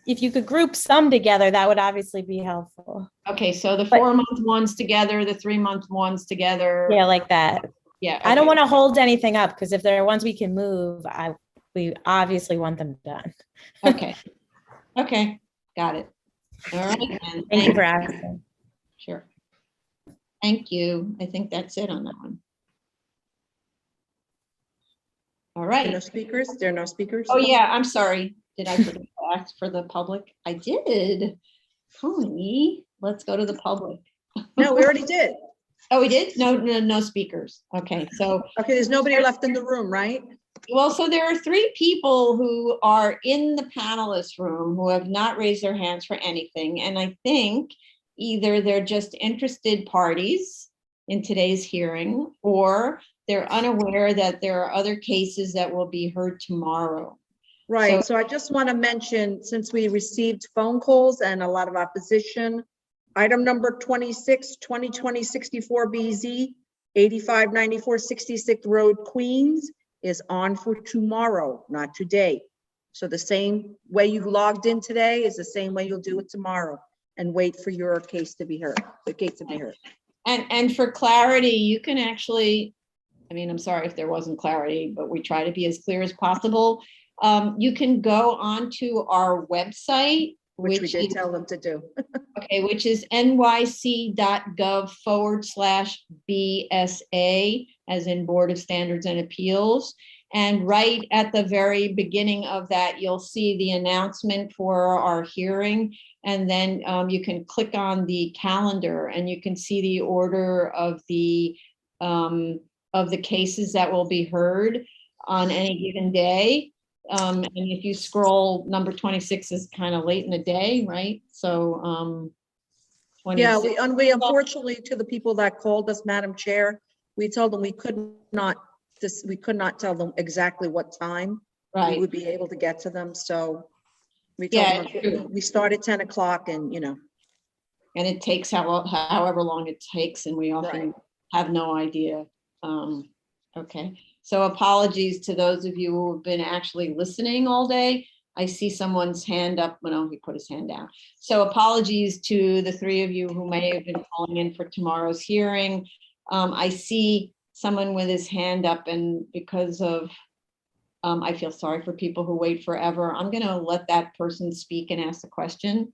if you could group some together, that would obviously be helpful. Okay, so the 4-month ones together, the 3-month ones together. Yeah, like that. Yeah. I don't okay. want to hold anything up because if there are ones we can move, we obviously want them done. Okay. Okay, got it. All right. then. Thank you for asking. Sure. Thank you. I think that's it on that one. All There are no right. speakers? There are no speakers? Oh, yeah, I'm sorry. Did I forget to ask for the public? I did. Tony, let's go to the public. No, we already did. Oh, we did? No speakers. Okay, so. Okay, there's nobody left in the room, right? Well, so there are 3 people who are in the panelist room who have not raised their hands for anything. And I think either they're just interested parties in today's hearing, or they're unaware that there are other cases that will be heard tomorrow. Right, so I just want to mention, since we received phone calls and a lot of opposition, item number 26, 2020-64BZ, 8594 66th Road, Queens, is on for tomorrow, not today. So the same way you logged in today is the same way you'll do it tomorrow, and wait for your case to be heard, the case to be heard. And for clarity, you can actually, I mean, I'm sorry if there wasn't clarity, but we try to be as clear as possible. You can go onto our website, Which we did tell them to do. okay, which is nyc.gov/BSA, as in Board of Standards and Appeals. And right at the very beginning of that, you'll see the announcement for our hearing. And then you can click on the calendar and you can see the order of the cases that will be heard on any given day. And if you scroll, number 26 is kind of late in the day, right? So, yeah, we unfortunately, to the people that called us, Madam Chair, we told them we could not tell them exactly what time we would be able to get to them. So we told them we start at 10 o'clock, and and it takes however long it takes, and we often have no idea. Okay. So apologies to those of you who have been actually listening all day. I see someone's hand up. Well, no, he put his hand down. So apologies to the 3 of you who may have been calling in for tomorrow's hearing. I see someone with his hand up, and because of, I feel sorry for people who wait forever. I'm going to let that person speak and ask the question,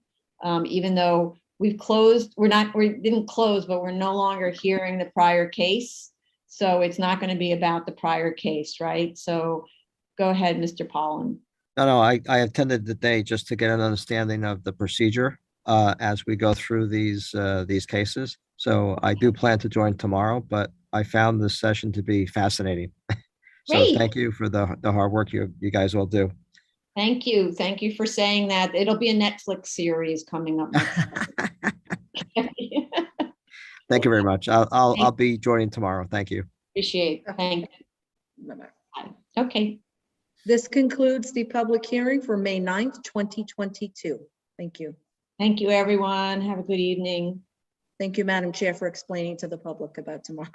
even though we've closed. We didn't close, but we're no longer hearing the prior case. So it's not going to be about the prior case, right? So go ahead, Mr. Pollan. No, I attended the day just to get an understanding of the procedure as we go through these cases. So I do plan to join tomorrow, but I found this session to be fascinating. So Great. thank you for the hard work you guys all do. Thank you. Thank you for saying that. It'll be a Netflix series coming up next. Thank you very much. I'll be joining tomorrow. Thank you. Appreciate it. Thank you. Bye-bye. Okay. This concludes the public hearing for May 9th, 2022. Thank you. Thank you, everyone. Have a good evening. Thank you, Madam Chair, for explaining to the public about tomorrow.